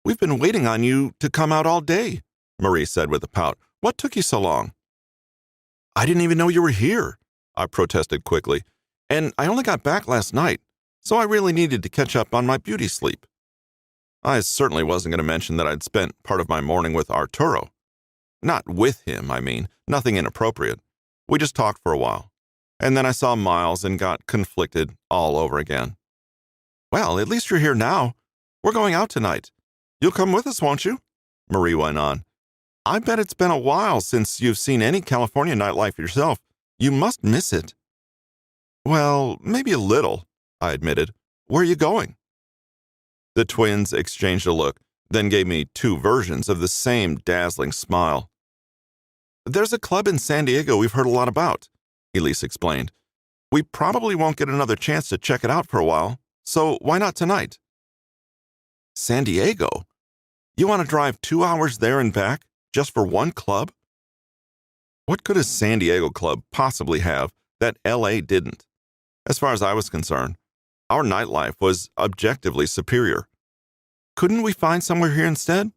A: "We've been waiting on you to come out all day," Marie said with a pout. "What took you so long?" "I didn't even know you were here," I protested quickly, "and I only got back last night, so I really needed to catch up on my beauty sleep." I certainly wasn't going to mention that I'd spent part of my morning with Arturo. Not with him, I mean, nothing inappropriate. We just talked for a while, and then I saw Miles and got conflicted all over again. "Well, at least you're here now. We're going out tonight. You'll come with us, won't you?" Marie went on. "I bet it's been a while since you've seen any California nightlife yourself. You must miss it." "Well, maybe a little," I admitted. "Where are you going?" The twins exchanged a look, then gave me two versions of the same dazzling smile. "There's a club in San Diego we've heard a lot about," Elise explained. "We probably won't get another chance to check it out for a while, so why not tonight?" "San Diego? You want to drive 2 hours there and back just for one club?" What could a San Diego club possibly have that LA didn't? As far as I was concerned, our nightlife was objectively superior. Couldn't we find somewhere here instead?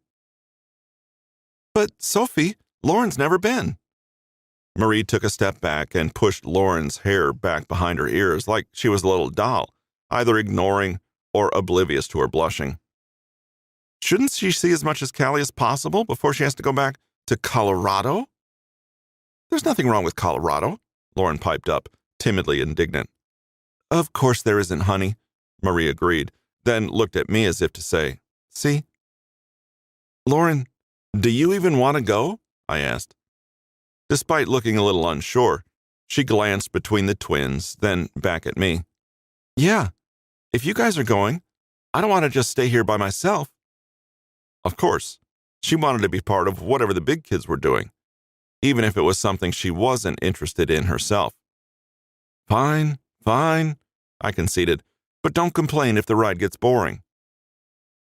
A: "But, Sophie, Lauren's never been." Marie took a step back and pushed Lauren's hair back behind her ears like she was a little doll, either ignoring or oblivious to her blushing. "Shouldn't she see as much as Cali as possible before she has to go back to Colorado?" "There's nothing wrong with Colorado," Lauren piped up, timidly indignant. "Of course there isn't, honey," Marie agreed, then looked at me as if to say, "See?" "Lauren, do you even want to go?" I asked. Despite looking a little unsure, she glanced between the twins, then back at me. "Yeah, if you guys are going, I don't want to just stay here by myself." Of course, she wanted to be part of whatever the big kids were doing, even if it was something she wasn't interested in herself. Fine, I conceded, "but don't complain if the ride gets boring."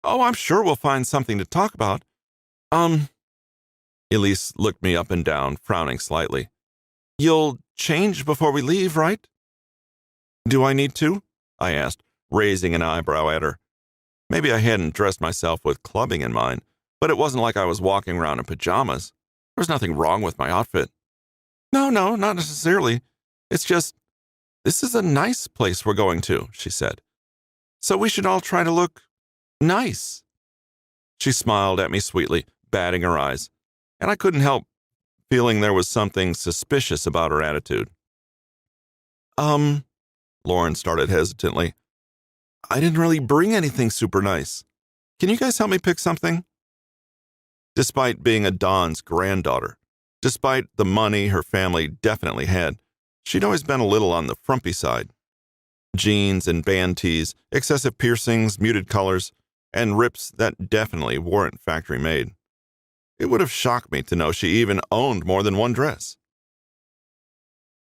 A: "Oh, I'm sure we'll find something to talk about. Elise looked me up and down, frowning slightly. "You'll change before we leave, right?" "Do I need to?" I asked, raising an eyebrow at her. Maybe I hadn't dressed myself with clubbing in mind, but it wasn't like I was walking around in pajamas. There was nothing wrong with my outfit. No, not necessarily. It's just, this is a nice place we're going to," she said. "So we should all try to look nice." She smiled at me sweetly, batting her eyes, and I couldn't help feeling there was something suspicious about her attitude. Lauren started hesitantly. "I didn't really bring anything super nice. Can you guys help me pick something?" Despite being a Don's granddaughter, despite the money her family definitely had, she'd always been a little on the frumpy side. Jeans and band tees, excessive piercings, muted colors, and rips that definitely weren't factory made. It would have shocked me to know she even owned more than one dress.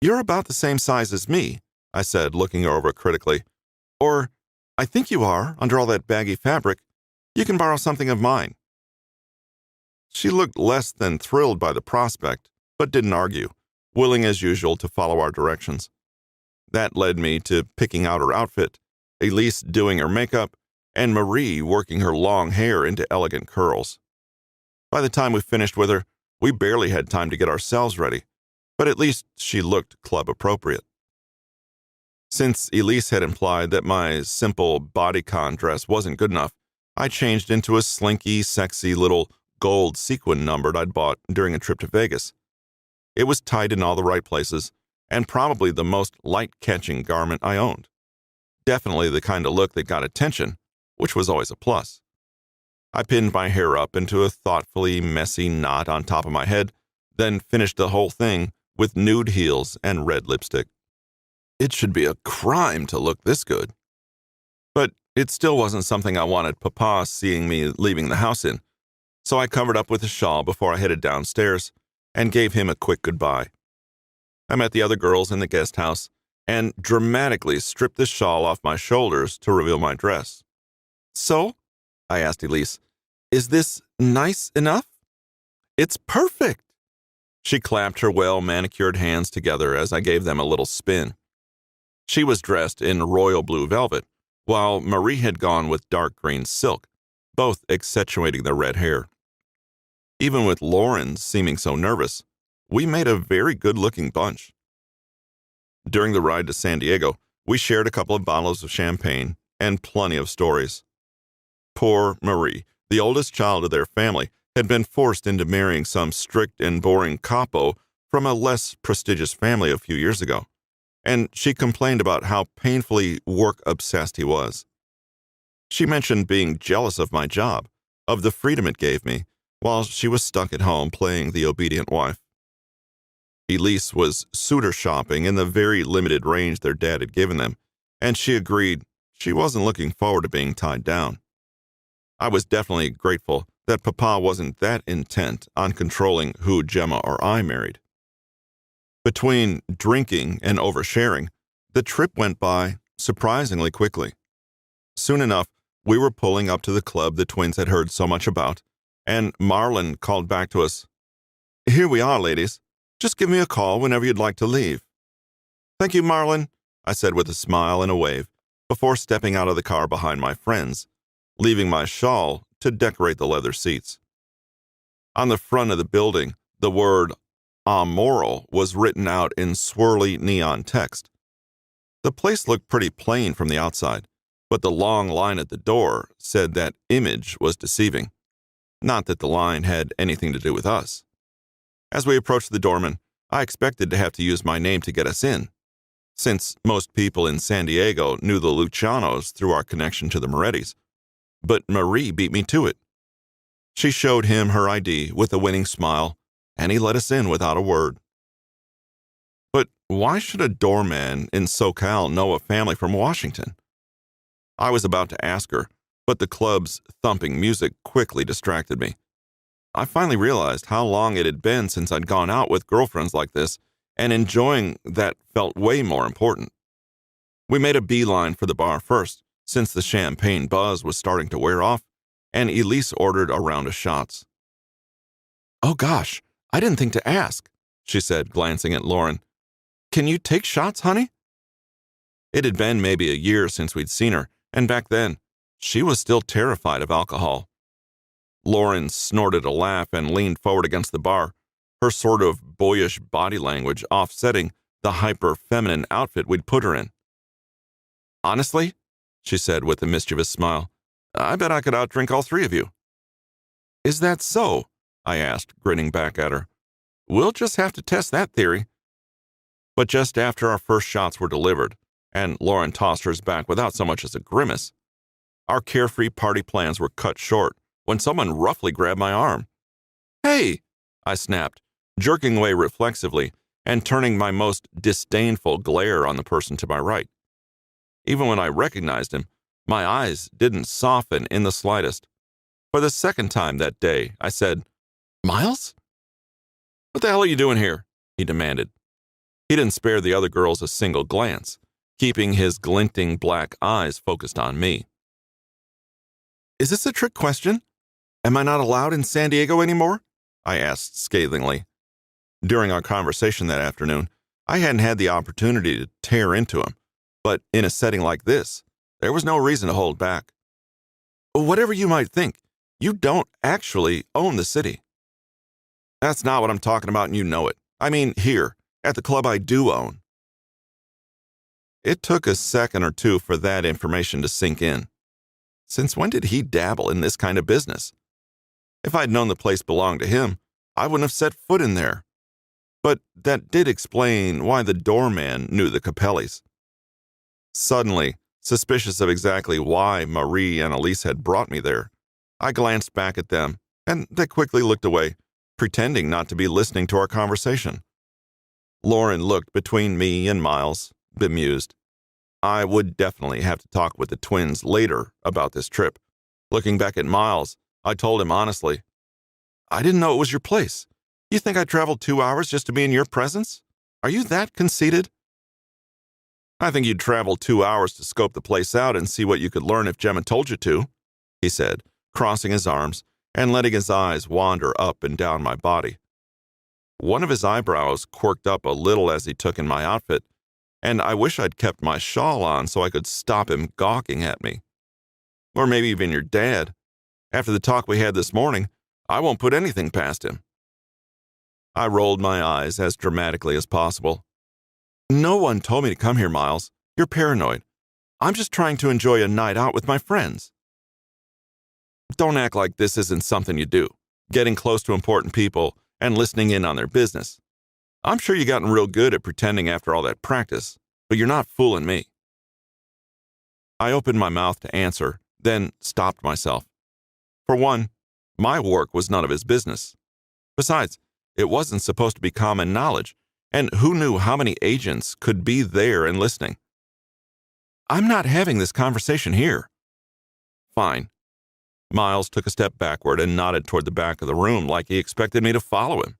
A: "You're about the same size as me," I said, looking her over critically. "Or, I think you are, under all that baggy fabric. You can borrow something of mine." She looked less than thrilled by the prospect, but didn't argue, willing as usual to follow our directions. That led me to picking out her outfit, Elise doing her makeup, and Marie working her long hair into elegant curls. By the time we finished with her, we barely had time to get ourselves ready, but at least she looked club appropriate. Since Elise had implied that my simple bodycon dress wasn't good enough, I changed into a slinky, sexy little gold sequin numbered I'd bought during a trip to Vegas. It was tight in all the right places, and probably the most light-catching garment I owned. Definitely the kind of look that got attention, which was always a plus. I pinned my hair up into a thoughtfully messy knot on top of my head, then finished the whole thing with nude heels and red lipstick. It should be a crime to look this good. But it still wasn't something I wanted Papa seeing me leaving the house in, so I covered up with a shawl before I headed downstairs and gave him a quick goodbye. I met the other girls in the guest house and dramatically stripped the shawl off my shoulders to reveal my dress. "So," I asked Elise, "is this nice enough?" "It's perfect." She clapped her well-manicured hands together as I gave them a little spin. She was dressed in royal blue velvet, while Marie had gone with dark green silk, both accentuating their red hair. Even with Lauren seeming so nervous, we made a very good-looking bunch. During the ride to San Diego, we shared a couple of bottles of champagne and plenty of stories. Poor Marie, the oldest child of their family, had been forced into marrying some strict and boring capo from a less prestigious family a few years ago, and she complained about how painfully work-obsessed he was. She mentioned being jealous of my job, of the freedom it gave me, while she was stuck at home playing the obedient wife. Elise was suitor shopping in the very limited range their dad had given them, and she agreed she wasn't looking forward to being tied down. I was definitely grateful that Papa wasn't that intent on controlling who Gemma or I married. Between drinking and oversharing, the trip went by surprisingly quickly. Soon enough, we were pulling up to the club the twins had heard so much about, and Marlon called back to us, "Here we are, ladies. Just give me a call whenever you'd like to leave." "Thank you, Marlon," I said with a smile and a wave, before stepping out of the car behind my friends, leaving my shawl to decorate the leather seats. On the front of the building, the word "Amoral" was written out in swirly neon text. The place looked pretty plain from the outside, but the long line at the door said that image was deceiving. Not that the line had anything to do with us. As we approached the doorman, I expected to have to use my name to get us in, since most people in San Diego knew the Lucianos through our connection to the Morettis. But Marie beat me to it. She showed him her ID with a winning smile, and he let us in without a word. But why should a doorman in SoCal know a family from Washington? I was about to ask her, but the club's thumping music quickly distracted me. I finally realized how long it had been since I'd gone out with girlfriends like this, and enjoying that felt way more important. We made a beeline for the bar first, since the champagne buzz was starting to wear off, and Elise ordered a round of shots. "Oh gosh, I didn't think to ask," she said, glancing at Lauren. "Can you take shots, honey?" It had been maybe a year since we'd seen her, and back then, she was still terrified of alcohol. Lauren snorted a laugh and leaned forward against the bar, her sort of boyish body language offsetting the hyper-feminine outfit we'd put her in. "Honestly," she said with a mischievous smile, "I bet I could outdrink all three of you." "Is that so?" I asked, grinning back at her. "We'll just have to test that theory." But just after our first shots were delivered, and Lauren tossed hers back without so much as a grimace, our carefree party plans were cut short when someone roughly grabbed my arm. "Hey!" I snapped, jerking away reflexively and turning my most disdainful glare on the person to my right. Even when I recognized him, my eyes didn't soften in the slightest. For the second time that day, I said, "Miles?" "What the hell are you doing here?" he demanded. He didn't spare the other girls a single glance, keeping his glinting black eyes focused on me. Is this a trick question? Am I not allowed in San Diego anymore? I asked scathingly. During our conversation that afternoon, I hadn't had the opportunity to tear into him, but in a setting like this, there was no reason to hold back. Whatever you might think, you don't actually own the city. That's not what I'm talking about, and you know it. I mean, here, at the club I do own. It took a second or two for that information to sink in. Since when did he dabble in this kind of business? If I'd known the place belonged to him, I wouldn't have set foot in there. But that did explain why the doorman knew the Capellis. Suddenly, suspicious of exactly why Marie and Elise had brought me there, I glanced back at them, and they quickly looked away, pretending not to be listening to our conversation. Lauren looked between me and Miles, bemused. I would definitely have to talk with the twins later about this trip. Looking back at Miles, I told him honestly, I didn't know it was your place. You think I traveled 2 hours just to be in your presence? Are you that conceited? I think you'd travel 2 hours to scope the place out and see what you could learn if Gemma told you to, he said, crossing his arms and letting his eyes wander up and down my body. One of his eyebrows quirked up a little as he took in my outfit, and I wish I'd kept my shawl on so I could stop him gawking at me. Or maybe even your dad. After the talk we had this morning, I won't put anything past him. I rolled my eyes as dramatically as possible. No one told me to come here, Miles. You're paranoid. I'm just trying to enjoy a night out with my friends. Don't act like this isn't something you do, getting close to important people and listening in on their business. I'm sure you've gotten real good at pretending after all that practice, but you're not fooling me. I opened my mouth to answer, then stopped myself. For one, my work was none of his business. Besides, it wasn't supposed to be common knowledge, and who knew how many agents could be there and listening? I'm not having this conversation here. Fine. Miles took a step backward and nodded toward the back of the room like he expected me to follow him.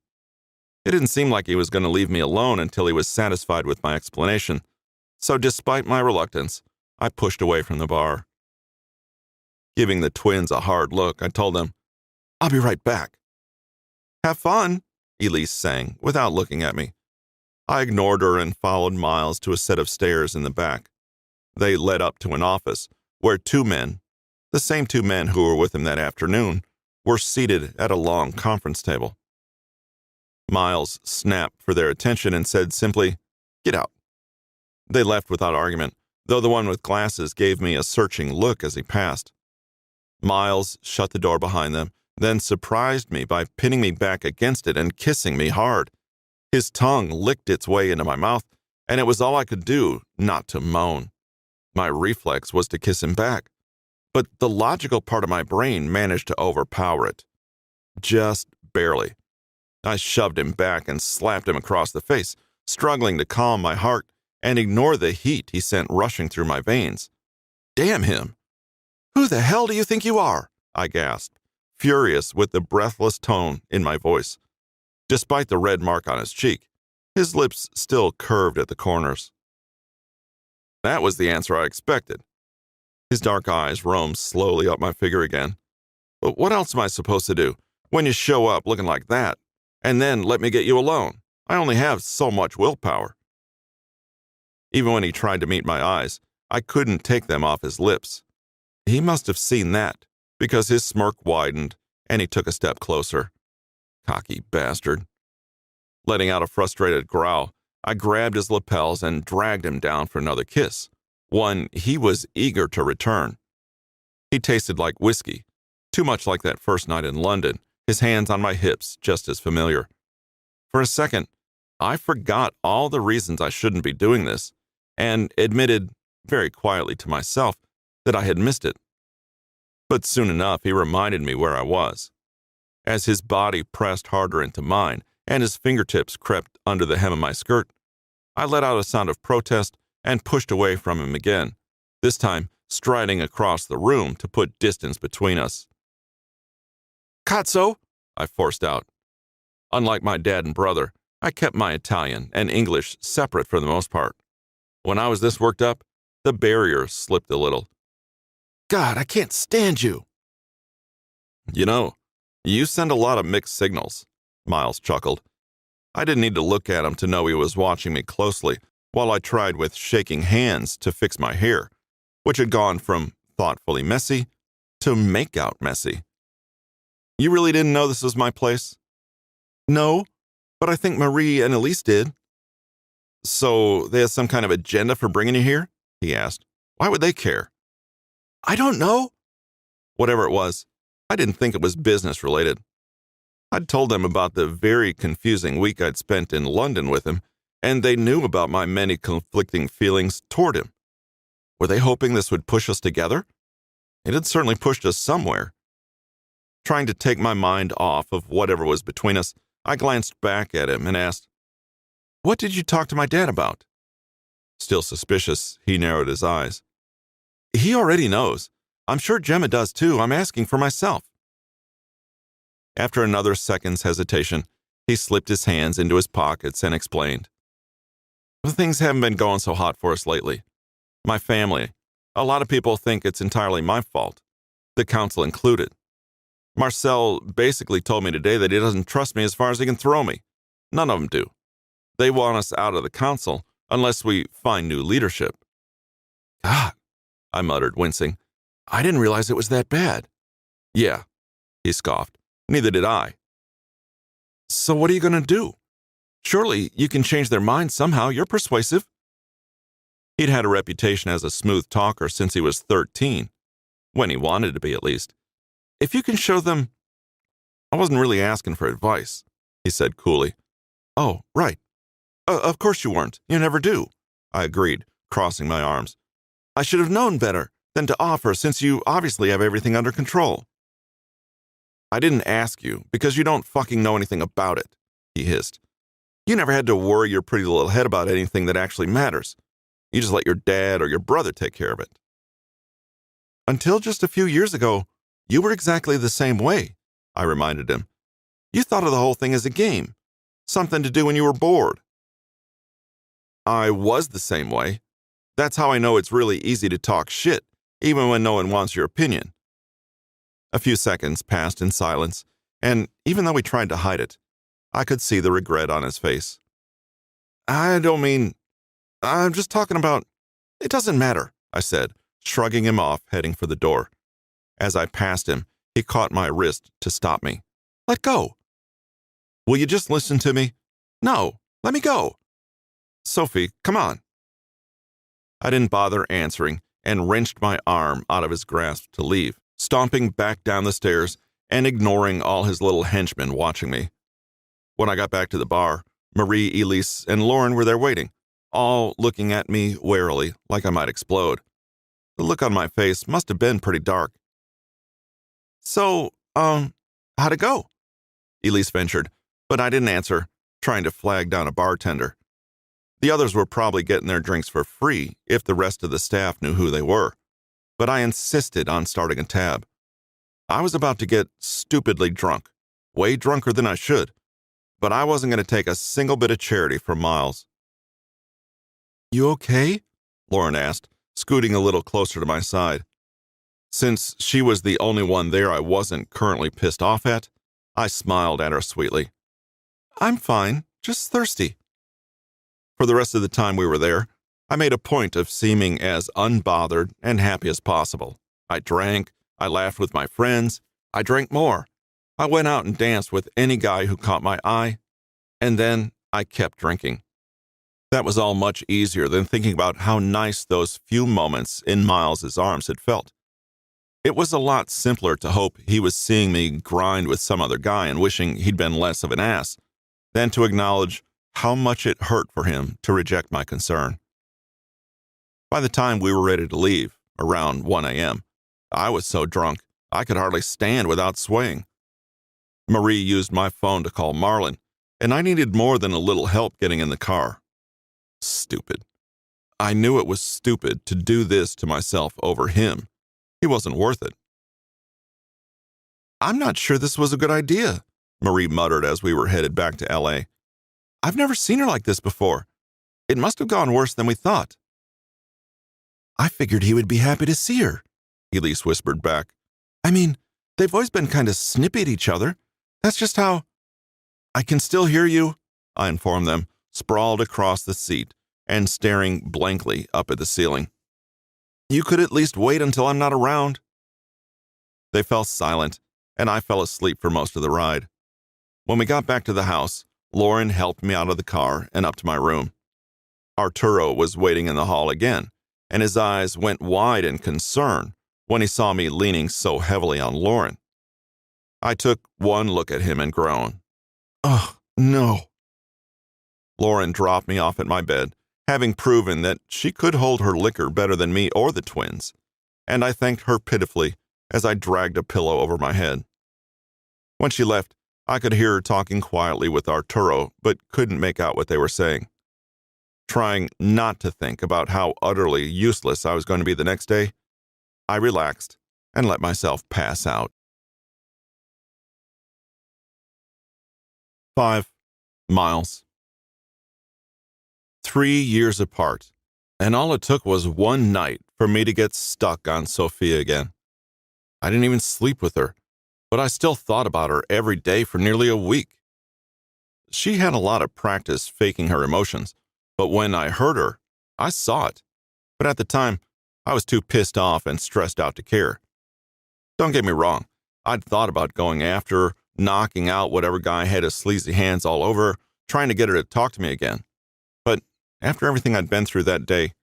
A: It didn't seem like he was going to leave me alone until he was satisfied with my explanation, so despite my reluctance, I pushed away from the bar. Giving the twins a hard look, I told them, I'll be right back. Have fun, Elise sang, without looking at me. I ignored her and followed Miles to a set of stairs in the back. They led up to an office where 2 men, the same 2 men who were with him that afternoon, were seated at a long conference table. Miles snapped for their attention and said simply, Get out. They left without argument, though the one with glasses gave me a searching look as he passed. Miles shut the door behind them, then surprised me by pinning me back against it and kissing me hard. His tongue licked its way into my mouth, and it was all I could do not to moan. My reflex was to kiss him back, but the logical part of my brain managed to overpower it. Just barely. I shoved him back and slapped him across the face, struggling to calm my heart and ignore the heat he sent rushing through my veins. Damn him! Who the hell do you think you are? I gasped, furious with the breathless tone in my voice. Despite the red mark on his cheek, his lips still curved at the corners. That was the answer I expected. His dark eyes roamed slowly up my figure again. But what else am I supposed to do when you show up looking like that, and then let me get you alone? I only have so much willpower. Even when he tried to meet my eyes, I couldn't take them off his lips. He must have seen that, because his smirk widened, and he took a step closer. Cocky bastard. Letting out a frustrated growl, I grabbed his lapels and dragged him down for another kiss, one he was eager to return. He tasted like whiskey, too much like that first night in London, his hands on my hips just as familiar. For a second, I forgot all the reasons I shouldn't be doing this, and admitted, very quietly to myself, that I had missed it. But soon enough, he reminded me where I was. As his body pressed harder into mine, and his fingertips crept under the hem of my skirt, I let out a sound of protest and pushed away from him again, this time striding across the room to put distance between us. Cazzo, I forced out. Unlike my dad and brother, I kept my Italian and English separate for the most part. When I was this worked up, the barrier slipped a little. God, I can't stand you. You know, you send a lot of mixed signals, Miles chuckled. I didn't need to look at him to know he was watching me closely while I tried with shaking hands to fix my hair, which had gone from thoughtfully messy to make-out messy. You really didn't know this was my place? No, but I think Marie and Elise did. So they had some kind of agenda for bringing you here? He asked. Why would they care? I don't know. Whatever it was, I didn't think it was business related. I'd told them about the very confusing week I'd spent in London with him, and they knew about my many conflicting feelings toward him. Were they hoping this would push us together? It had certainly pushed us somewhere. Trying to take my mind off of whatever was between us, I glanced back at him and asked, What did you talk to my dad about? Still suspicious, he narrowed his eyes. He already knows. I'm sure Gemma does too. I'm asking for myself. After another second's hesitation, he slipped his hands into his pockets and explained. Things haven't been going so hot for us lately. My family. A lot of people think it's entirely my fault, the council included. Marcel basically told me today that he doesn't trust me as far as he can throw me. None of them do. They want us out of the council unless we find new leadership. God, I muttered, wincing. I didn't realize it was that bad. Yeah, he scoffed. Neither did I. So what are you going to do? Surely you can change their minds somehow. You're persuasive. He'd had a reputation as a smooth talker since he was 13, when he wanted to be at least. If you can show them... I wasn't really asking for advice, he said coolly. Oh, right. Of course you weren't. You never do, I agreed, crossing my arms. I should have known better than to offer since you obviously have everything under control. I didn't ask you because you don't fucking know anything about it, he hissed. You never had to worry your pretty little head about anything that actually matters. You just let your dad or your brother take care of it. Until just a few years ago, you were exactly the same way, I reminded him. You thought of the whole thing as a game, something to do when you were bored. I was the same way. That's how I know it's really easy to talk shit, even when no one wants your opinion. A few seconds passed in silence, and even though he tried to hide it, I could see the regret on his face. I don't mean... I'm just talking about... It doesn't matter, I said, shrugging him off, heading for the door. As I passed him, he caught my wrist to stop me. Let go. Will you just listen to me? No, let me go. Sophie, come on. I didn't bother answering and wrenched my arm out of his grasp to leave, stomping back down the stairs and ignoring all his little henchmen watching me. When I got back to the bar, Marie, Elise, and Lauren were there waiting, all looking at me warily like I might explode. The look on my face must have been pretty dark. So, how'd it go? Elise ventured, but I didn't answer, trying to flag down a bartender. The others were probably getting their drinks for free if the rest of the staff knew who they were, but I insisted on starting a tab. I was about to get stupidly drunk, way drunker than I should, but I wasn't going to take a single bit of charity from Miles. You okay? Lauren asked, scooting a little closer to my side. Since she was the only one there I wasn't currently pissed off at, I smiled at her sweetly. I'm fine, just thirsty. For the rest of the time we were there, I made a point of seeming as unbothered and happy as possible. I drank, I laughed with my friends, I drank more. I went out and danced with any guy who caught my eye, and then I kept drinking. That was all much easier than thinking about how nice those few moments in Miles's arms had felt. It was a lot simpler to hope he was seeing me grind with some other guy and wishing he'd been less of an ass, than to acknowledge how much it hurt for him to reject my concern. By the time we were ready to leave, around 1 a.m., I was so drunk I could hardly stand without swaying. Marie used my phone to call Marlon, and I needed more than a little help getting in the car. Stupid. I knew it was stupid to do this to myself over him. He wasn't worth it. I'm not sure this was a good idea, Marie muttered as we were headed back to L.A. I've never seen her like this before. It must have gone worse than we thought. I figured he would be happy to see her, Elise whispered back. I mean, They've always been kind of snippy at each other. That's just how—" "I can still hear you," I informed them, sprawled across the seat and staring blankly up at the ceiling. "You could at least wait until I'm not around." They fell silent, and I fell asleep for most of the ride. When we got back to the house, Lauren helped me out of the car and up to my room. Arturo was waiting in the hall again, and his eyes went wide in concern when he saw me leaning so heavily on Lauren. I took one look at him and groaned. "Oh, no." Lauren dropped me off at my bed, having proven that she could hold her liquor better than me or the twins, and I thanked her pitifully as I dragged a pillow over my head. When she left, I could hear her talking quietly with Arturo, but couldn't make out what they were saying. Trying not to think about how utterly useless I was going to be the next day, I relaxed and let myself pass out. 5. Miles. 3 years apart, and all it took was one night for me to get stuck on Sophia again. I didn't even sleep with her, but I still thought about her every day for nearly a week. She had a lot of practice faking her emotions, but when I heard her, I saw it. But at the time, I was too pissed off and stressed out to care. Don't get me wrong, I'd thought about going after her, knocking out whatever guy had his sleazy hands all over her, trying to get her to talk to me again. But after everything I'd been through that day,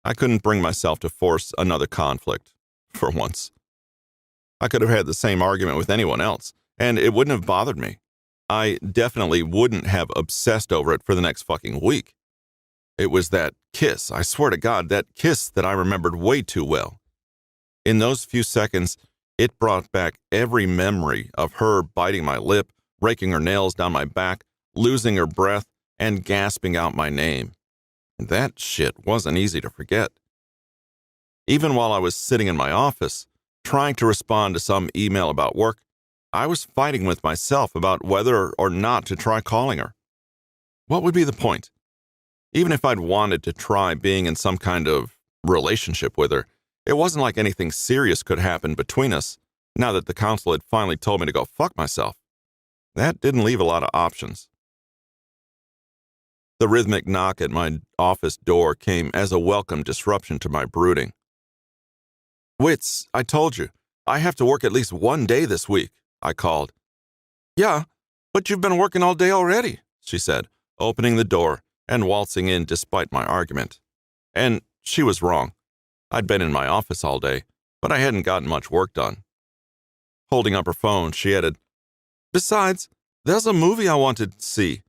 A: I couldn't bring myself to force another conflict, for once. I could have had the same argument with anyone else, and it wouldn't have bothered me. I definitely wouldn't have obsessed over it for the next fucking week. It was that kiss, I swear to God, that kiss that I remembered way too well. In those few seconds, it brought back every memory of her biting my lip, raking her nails down my back, losing her breath, and gasping out my name. That shit wasn't easy to forget. Even while I was sitting in my office, trying to respond to some email about work, I was fighting with myself about whether or not to try calling her. What would be the point? Even if I'd wanted to try being in some kind of relationship with her, it wasn't like anything serious could happen between us, now that the council had finally told me to go fuck myself. That didn't leave a lot of options. The rhythmic knock at my office door came as a welcome disruption to my brooding. "Wits, I told you, I have to work at least one day this week," I called. "Yeah, but you've been working all day already," she said, opening the door and waltzing in despite my argument. And she was wrong. I'd been in my office all day, but I hadn't gotten much work done. Holding up her phone, she added, "Besides, there's a movie I wanted to see.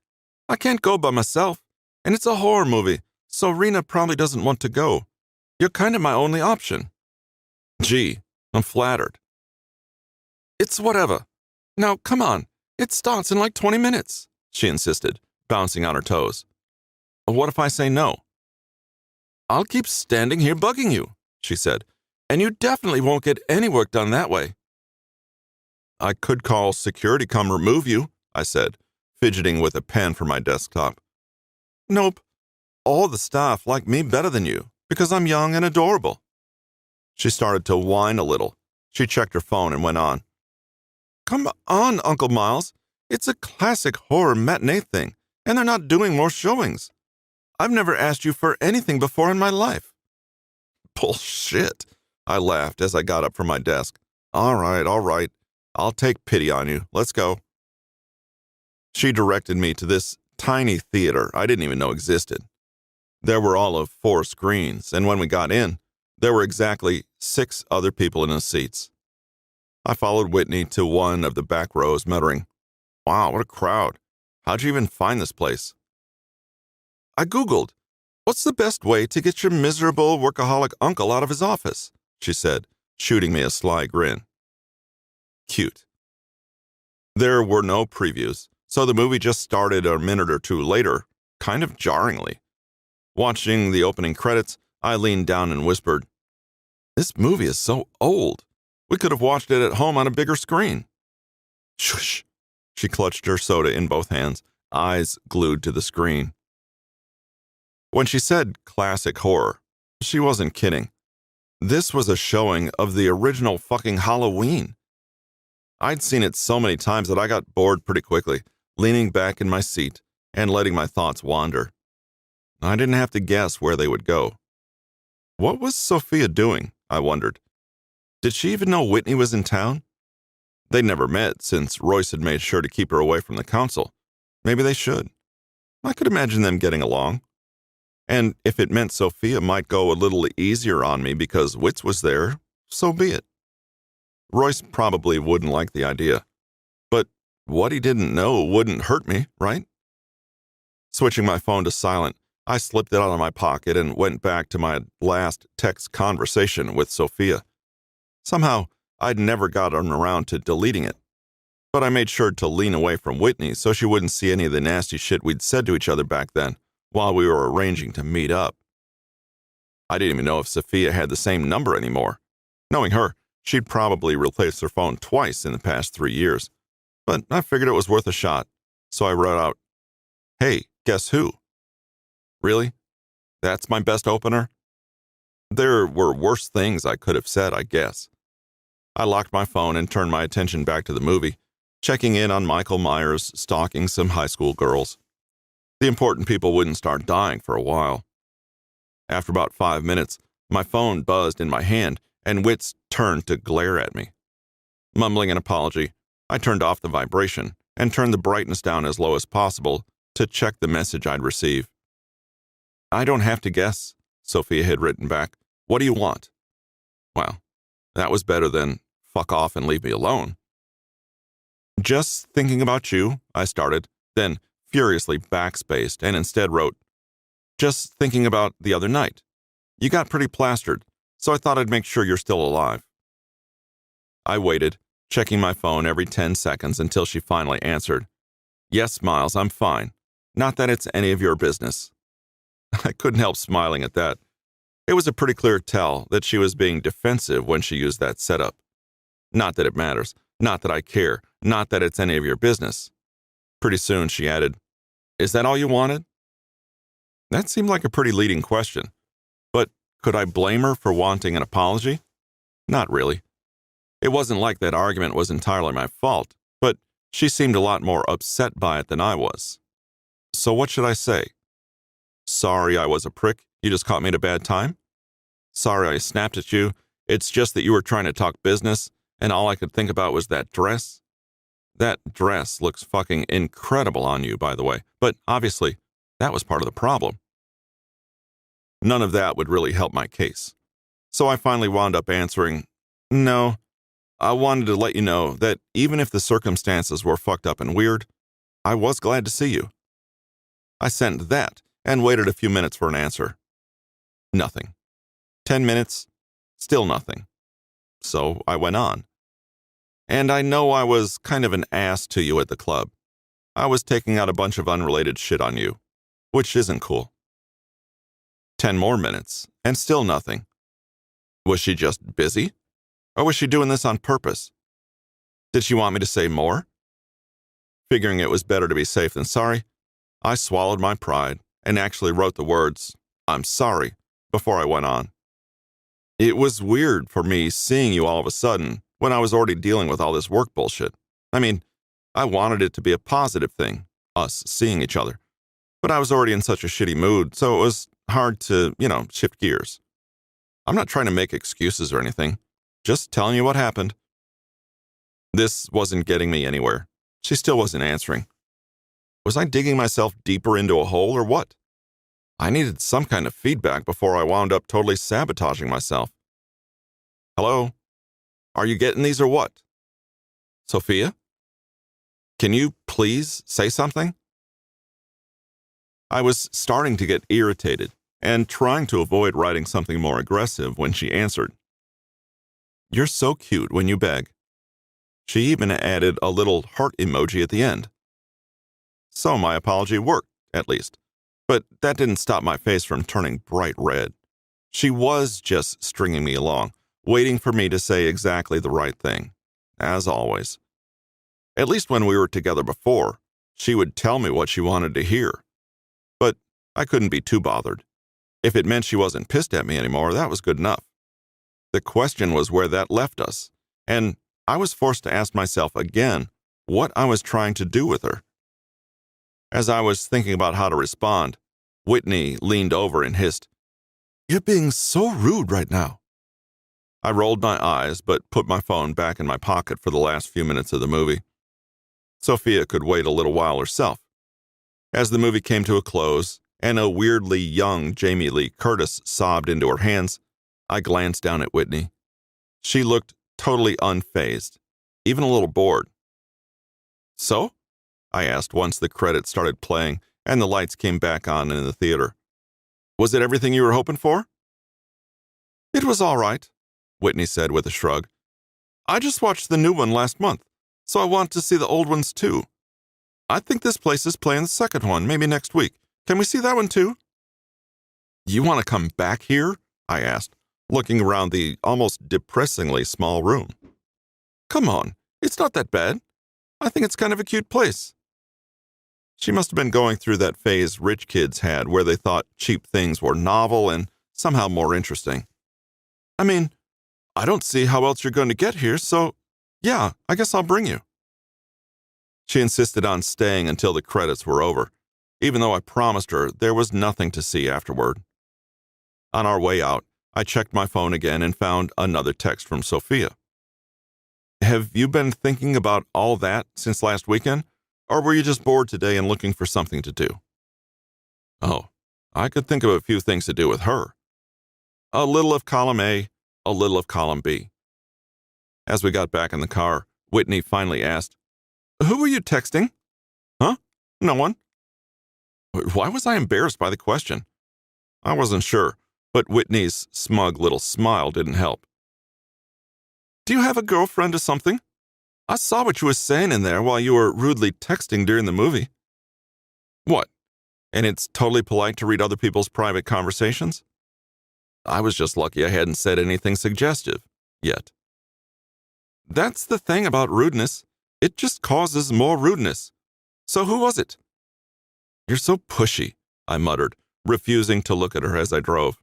A: I can't go by myself, and it's a horror movie, so Rena probably doesn't want to go. You're kind of my only option." "Gee, I'm flattered." "It's whatever. Now, come on, it starts in like 20 minutes, she insisted, bouncing on her toes. "What if I say no?" "I'll keep standing here bugging you," she said, "and you definitely won't get any work done that way." "I could call security come remove you," I said, fidgeting with a pen for my desktop. "Nope. All the staff like me better than you, because I'm young and adorable." She started to whine a little. She checked her phone and went on. "Come on, Uncle Miles. It's a classic horror matinee thing, and they're not doing more showings. I've never asked you for anything before in my life." "Bullshit," I laughed as I got up from my desk. All right. I'll take pity on you. Let's go." She directed me to this tiny theater I didn't even know existed. There were all of 4 screens, and when we got in, there were exactly 6 other people in the seats. I followed Whitney to one of the back rows, muttering, "Wow, what a crowd. How'd you even find this place?" "I Googled, what's the best way to get your miserable workaholic uncle out of his office?" she said, shooting me a sly grin. Cute. There were no previews, so the movie just started a minute or two later, kind of jarringly. Watching the opening credits, I leaned down and whispered, "This movie is so old. We could have watched it at home on a bigger screen." "Shush." She clutched her soda in both hands, eyes glued to the screen. When she said classic horror, she wasn't kidding. This was a showing of the original fucking Halloween. I'd seen it so many times that I got bored pretty quickly, leaning back in my seat and letting my thoughts wander. I didn't have to guess where they would go. What was Sophia doing, I wondered. Did she even know Whitney was in town? They'd never met since Royce had made sure to keep her away from the council. Maybe they should. I could imagine them getting along. And if it meant Sophia might go a little easier on me because Wits was there, so be it. Royce probably wouldn't like the idea. But what he didn't know wouldn't hurt me, right? Switching my phone to silent, I slipped it out of my pocket and went back to my last text conversation with Sophia. Somehow, I'd never gotten around to deleting it. But I made sure to lean away from Whitney so she wouldn't see any of the nasty shit we'd said to each other back then while we were arranging to meet up. I didn't even know if Sophia had the same number anymore. Knowing her, she'd probably replaced her phone twice in the past 3 years. But I figured it was worth a shot, so I wrote out, "Hey, guess who?" Really? That's my best opener? There were worse things I could have said, I guess. I locked my phone and turned my attention back to the movie, checking in on Michael Myers stalking some high school girls. The important people wouldn't start dying for a while. After about 5 minutes, my phone buzzed in my hand, and Wits turned to glare at me. Mumbling an apology, I turned off the vibration and turned the brightness down as low as possible to check the message I'd received. "I don't have to guess," Sophia had written back. "What do you want?" Well, that was better than "fuck off and leave me alone." "Just thinking about you," I started, then furiously backspaced and instead wrote, "Just thinking about the other night. You got pretty plastered, so I thought I'd make sure you're still alive." I waited, checking my phone every 10 seconds until she finally answered, "Yes, Miles, I'm fine. Not that it's any of your business." I couldn't help smiling at that. It was a pretty clear tell that she was being defensive when she used that setup. Not that it matters, not that I care, not that it's any of your business. Pretty soon she added, "Is that all you wanted?" That seemed like a pretty leading question. But could I blame her for wanting an apology? Not really. It wasn't like that argument was entirely my fault, but she seemed a lot more upset by it than I was. So what should I say? "Sorry I was a prick. You just caught me at a bad time. Sorry I snapped at you. It's just that you were trying to talk business, and all I could think about was that dress. That dress looks fucking incredible on you, by the way, but obviously, that was part of the problem." None of that would really help my case. So I finally wound up answering, "No, I wanted to let you know that even if the circumstances were fucked up and weird, I was glad to see you." I sent that and waited a few minutes for an answer. Nothing. 10 minutes, still nothing. So I went on. "And I know I was kind of an ass to you at the club. I was taking out a bunch of unrelated shit on you, which isn't cool." 10 more minutes, and still nothing. Was she just busy? Or was she doing this on purpose? Did she want me to say more? Figuring it was better to be safe than sorry, I swallowed my pride and actually wrote the words, "I'm sorry," before I went on. "It was weird for me seeing you all of a sudden when I was already dealing with all this work bullshit. I mean, I wanted it to be a positive thing, us seeing each other. But I was already in such a shitty mood, so it was hard to, shift gears. I'm not trying to make excuses or anything, just telling you what happened." This wasn't getting me anywhere. She still wasn't answering. Was I digging myself deeper into a hole or what? I needed some kind of feedback before I wound up totally sabotaging myself. "Hello? Are you getting these or what? Sophia? Can you please say something?" I was starting to get irritated and trying to avoid writing something more aggressive when she answered. "You're so cute when you beg." She even added a little heart emoji at the end. So my apology worked, at least. But that didn't stop my face from turning bright red. She was just stringing me along, waiting for me to say exactly the right thing, as always. At least when we were together before, she would tell me what she wanted to hear. But I couldn't be too bothered. If it meant she wasn't pissed at me anymore, that was good enough. The question was where that left us, and I was forced to ask myself again what I was trying to do with her. As I was thinking about how to respond, Whitney leaned over and hissed, "You're being so rude right now." I rolled my eyes but put my phone back in my pocket for the last few minutes of the movie. Sophia could wait a little while herself. As the movie came to a close and a weirdly young Jamie Lee Curtis sobbed into her hands, I glanced down at Whitney. She looked totally unfazed, even a little bored. "So?" I asked once the credits started playing and the lights came back on in the theater. "Was it everything you were hoping for?" "It was all right," Whitney said with a shrug. "I just watched the new one last month, so I want to see the old ones too. I think this place is playing the second one, maybe next week. Can we see that one too?" "You want to come back here?" I asked, looking around the almost depressingly small room. "Come on, it's not that bad. I think it's kind of a cute place." She must have been going through that phase rich kids had where they thought cheap things were novel and somehow more interesting. "I mean, I don't see how else you're going to get here, so yeah, I guess I'll bring you." She insisted on staying until the credits were over, even though I promised her there was nothing to see afterward. On our way out, I checked my phone again and found another text from Sophia. "Have you been thinking about all that since last weekend, or were you just bored today and looking for something to do?" Oh, I could think of a few things to do with her. A little of column A, a little of column B. As we got back in the car, Whitney finally asked, "Who were you texting?" "Huh? No one." Why was I embarrassed by the question? I wasn't sure, but Whitney's smug little smile didn't help. "Do you have a girlfriend or something? I saw what you were saying in there while you were rudely texting during the movie." "What? And it's totally polite to read other people's private conversations?" I was just lucky I hadn't said anything suggestive yet. "That's the thing about rudeness. It just causes more rudeness. So who was it?" "You're so pushy," I muttered, refusing to look at her as I drove.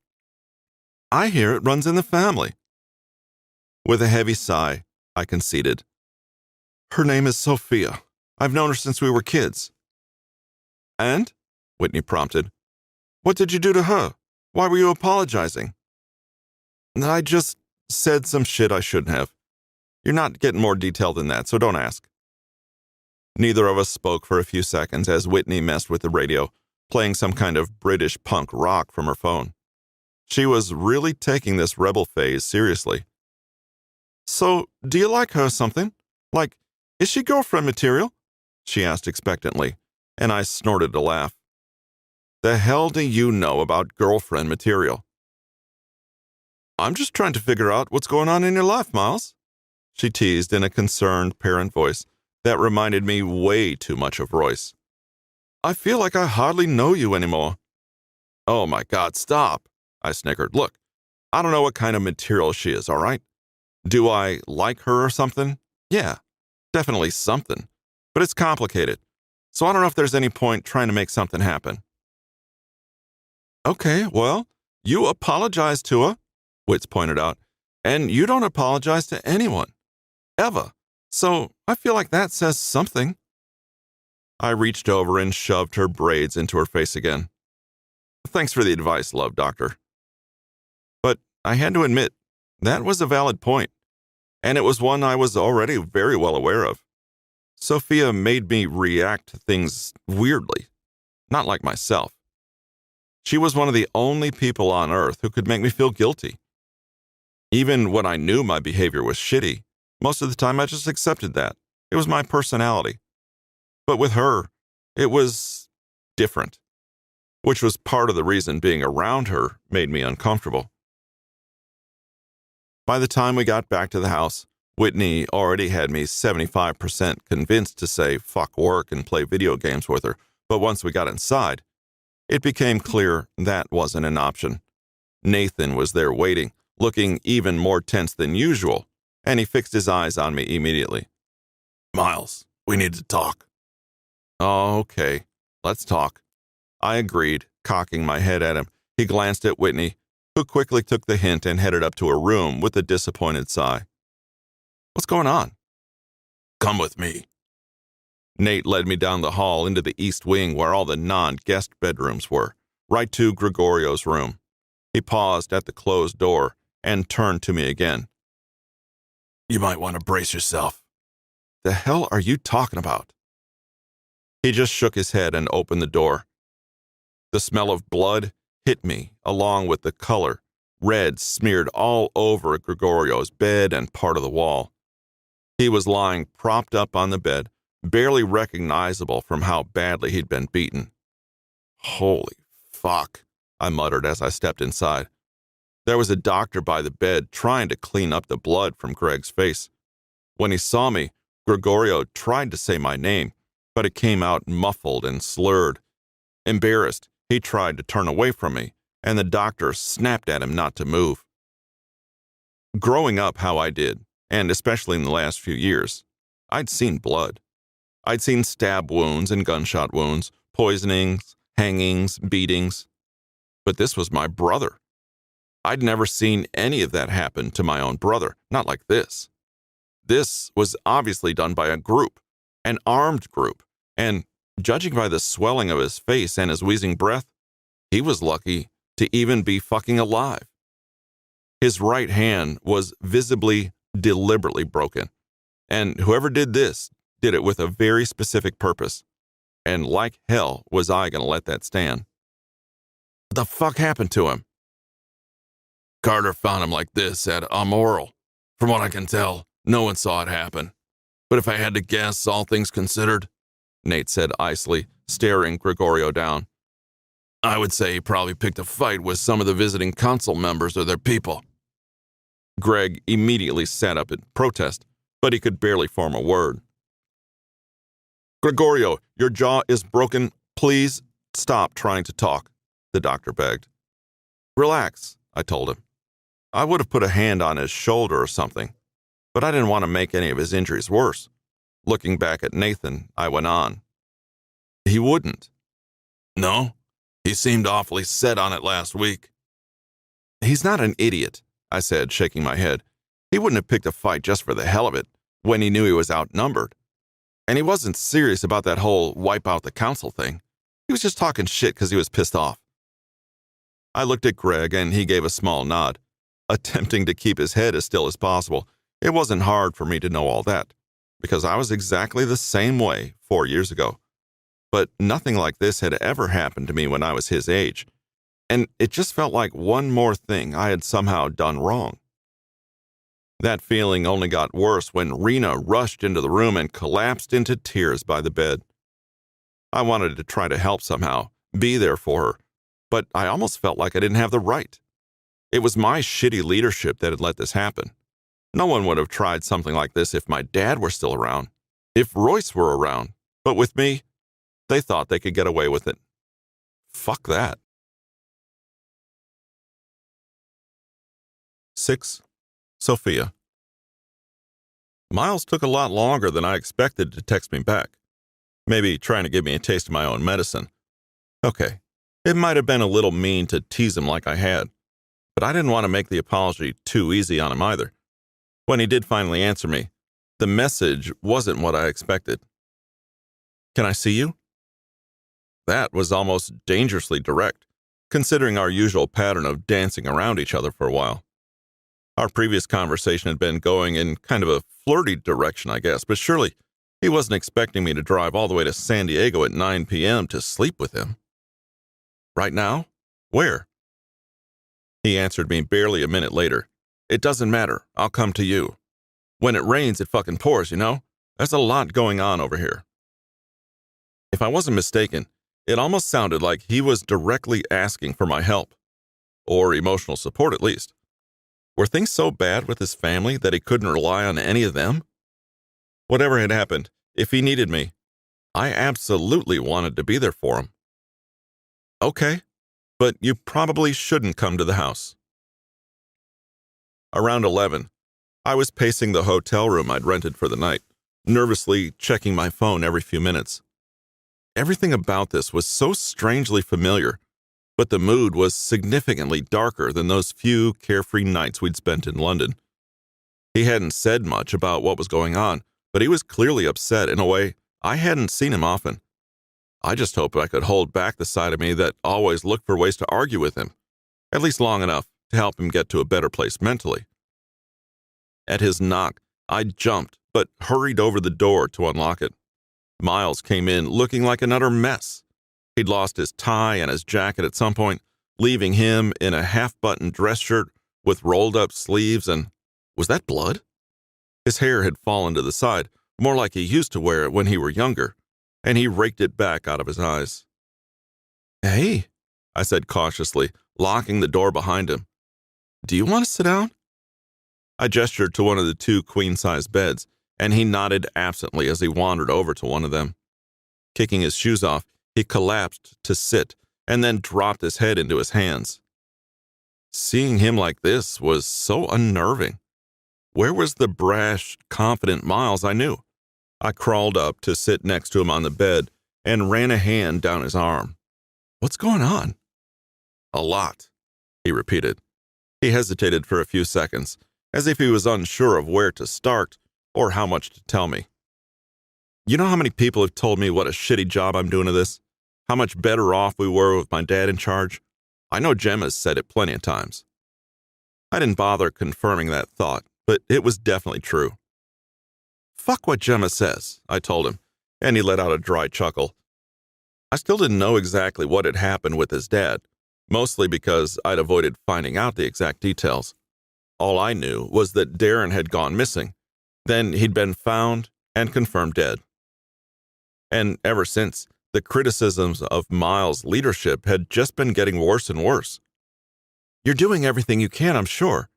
A: "I hear it runs in the family." With a heavy sigh, I conceded, "Her name is Sophia. I've known her since we were kids." "And?" Whitney prompted. "What did you do to her? Why were you apologizing?" "I just said some shit I shouldn't have. You're not getting more detail than that, so don't ask." Neither of us spoke for a few seconds as Whitney messed with the radio, playing some kind of British punk rock from her phone. She was really taking this rebel phase seriously. "So, do you like her or something? Like, is she girlfriend material?" she asked expectantly, and I snorted a laugh. "The hell do you know about girlfriend material?" "I'm just trying to figure out what's going on in your life, Miles," she teased in a concerned parent voice that reminded me way too much of Royce. "I feel like I hardly know you anymore." "Oh my God, stop," I snickered. "Look, I don't know what kind of material she is, all right? Do I like her or something? Yeah, definitely something. But it's complicated, so I don't know if there's any point trying to make something happen." "Okay, well, you apologize to her," Witz pointed out, "and you don't apologize to anyone. Ever. So I feel like that says something." I reached over and shoved her braids into her face again. "Thanks for the advice, love doctor." But I had to admit, that was a valid point, and it was one I was already very well aware of. Sophia made me react to things weirdly, not like myself. She was one of the only people on Earth who could make me feel guilty. Even when I knew my behavior was shitty, most of the time I just accepted that. It was my personality. But with her, it was different, which was part of the reason being around her made me uncomfortable. By the time we got back to the house, Whitney already had me 75% convinced to say fuck work and play video games with her, but once we got inside, it became clear that wasn't an option. Nathan was there waiting, looking even more tense than usual, and he fixed his eyes on me immediately. "Miles, we need to talk." "Oh, okay, let's talk." I agreed, cocking my head at him. He glanced at Whitney, who quickly took the hint and headed up to her room with a disappointed sigh. "What's going on?" Come with me. Nate led me down the hall into the east wing where all the non-guest bedrooms were, right to Gregorio's room. He paused at the closed door and turned to me again. You might want to brace yourself. The hell are you talking about? He just shook his head and opened the door. The smell of blood hit me, along with the color, red smeared all over Gregorio's bed and part of the wall. He was lying propped up on the bed, barely recognizable from how badly he'd been beaten. Holy fuck, I muttered as I stepped inside. There was a doctor by the bed trying to clean up the blood from Greg's face. When he saw me, Gregorio tried to say my name, but it came out muffled and slurred. Embarrassed, he tried to turn away from me, and the doctor snapped at him not to move. Growing up how I did, and especially in the last few years, I'd seen blood. I'd seen stab wounds and gunshot wounds, poisonings, hangings, beatings. But this was my brother. I'd never seen any of that happen to my own brother, not like this. This was obviously done by a group, an armed group, and judging by the swelling of his face and his wheezing breath, he was lucky to even be fucking alive. His right hand was visibly, deliberately broken, and whoever did this did it with a very specific purpose, and like hell was I going to let that stand. What the fuck happened to him? Carter found him like this at Amoral. From what I can tell, no one saw it happen. But if I had to guess, all things considered, Nate said icily, staring Gregorio down, I would say he probably picked a fight with some of the visiting council members or their people. Greg immediately sat up in protest, but he could barely form a word. Gregorio, your jaw is broken. Please stop trying to talk, the doctor begged. Relax, I told him. I would have put a hand on his shoulder or something, but I didn't want to make any of his injuries worse. Looking back at Nathan, I went on. He wouldn't. No? He seemed awfully set on it last week. He's not an idiot, I said, shaking my head. He wouldn't have picked a fight just for the hell of it, when he knew he was outnumbered. And he wasn't serious about that whole wipe out the council thing. He was just talking shit because he was pissed off. I looked at Greg and he gave a small nod, attempting to keep his head as still as possible. It wasn't hard for me to know all that, because I was exactly the same way 4 years ago. But nothing like this had ever happened to me when I was his age, and it just felt like one more thing I had somehow done wrong. That feeling only got worse when Rena rushed into the room and collapsed into tears by the bed. I wanted to try to help somehow, be there for her, but I almost felt like I didn't have the right. It was my shitty leadership that had let this happen. No one would have tried something like this if my dad were still around, if Royce were around, but with me, they thought they could get away with it. Fuck that. 6. Sophia. Miles took a lot longer than I expected to text me back. Maybe trying to give me a taste of my own medicine. Okay, it might have been a little mean to tease him like I had, but I didn't want to make the apology too easy on him either. When he did finally answer me, the message wasn't what I expected. Can I see you? That was almost dangerously direct, considering our usual pattern of dancing around each other for a while. Our previous conversation had been going in kind of a flirty direction, I guess, but surely he wasn't expecting me to drive all the way to San Diego at 9 p.m. to sleep with him. Right now? Where? He answered me barely a minute later. It doesn't matter. I'll come to you. When it rains, it fucking pours, you know? There's a lot going on over here. If I wasn't mistaken, it almost sounded like he was directly asking for my help. Or emotional support, at least. Were things so bad with his family that he couldn't rely on any of them? Whatever had happened, if he needed me, I absolutely wanted to be there for him. Okay, but you probably shouldn't come to the house. Around 11, I was pacing the hotel room I'd rented for the night, nervously checking my phone every few minutes. Everything about this was so strangely familiar, but the mood was significantly darker than those few carefree nights we'd spent in London. He hadn't said much about what was going on, but he was clearly upset in a way I hadn't seen him often. I just hoped I could hold back the side of me that always looked for ways to argue with him, at least long enough to help him get to a better place mentally. At his knock, I jumped, but hurried over the door to unlock it. Miles came in looking like an utter mess. He'd lost his tie and his jacket at some point, leaving him in a half-buttoned dress shirt with rolled-up sleeves and, was that blood? His hair had fallen to the side, more like he used to wear it when he were younger, and he raked it back out of his eyes. "Hey," I said cautiously, locking the door behind him. "Do you want to sit down?" I gestured to one of the two queen-size beds, and he nodded absently as he wandered over to one of them. Kicking his shoes off, he collapsed to sit and then dropped his head into his hands. Seeing him like this was so unnerving. Where was the brash, confident Miles I knew? I crawled up to sit next to him on the bed and ran a hand down his arm. "What's going on?" "A lot," he repeated. He hesitated for a few seconds, as if he was unsure of where to start or how much to tell me. "You know how many people have told me what a shitty job I'm doing of this? How much better off we were with my dad in charge? I know Gemma's said it plenty of times." I didn't bother confirming that thought, but it was definitely true. "Fuck what Gemma says," I told him, and he let out a dry chuckle. I still didn't know exactly what had happened with his dad, mostly because I'd avoided finding out the exact details. All I knew was that Darren had gone missing. Then he'd been found and confirmed dead. And ever since, the criticisms of Miles' leadership had just been getting worse and worse. "You're doing everything you can, I'm sure.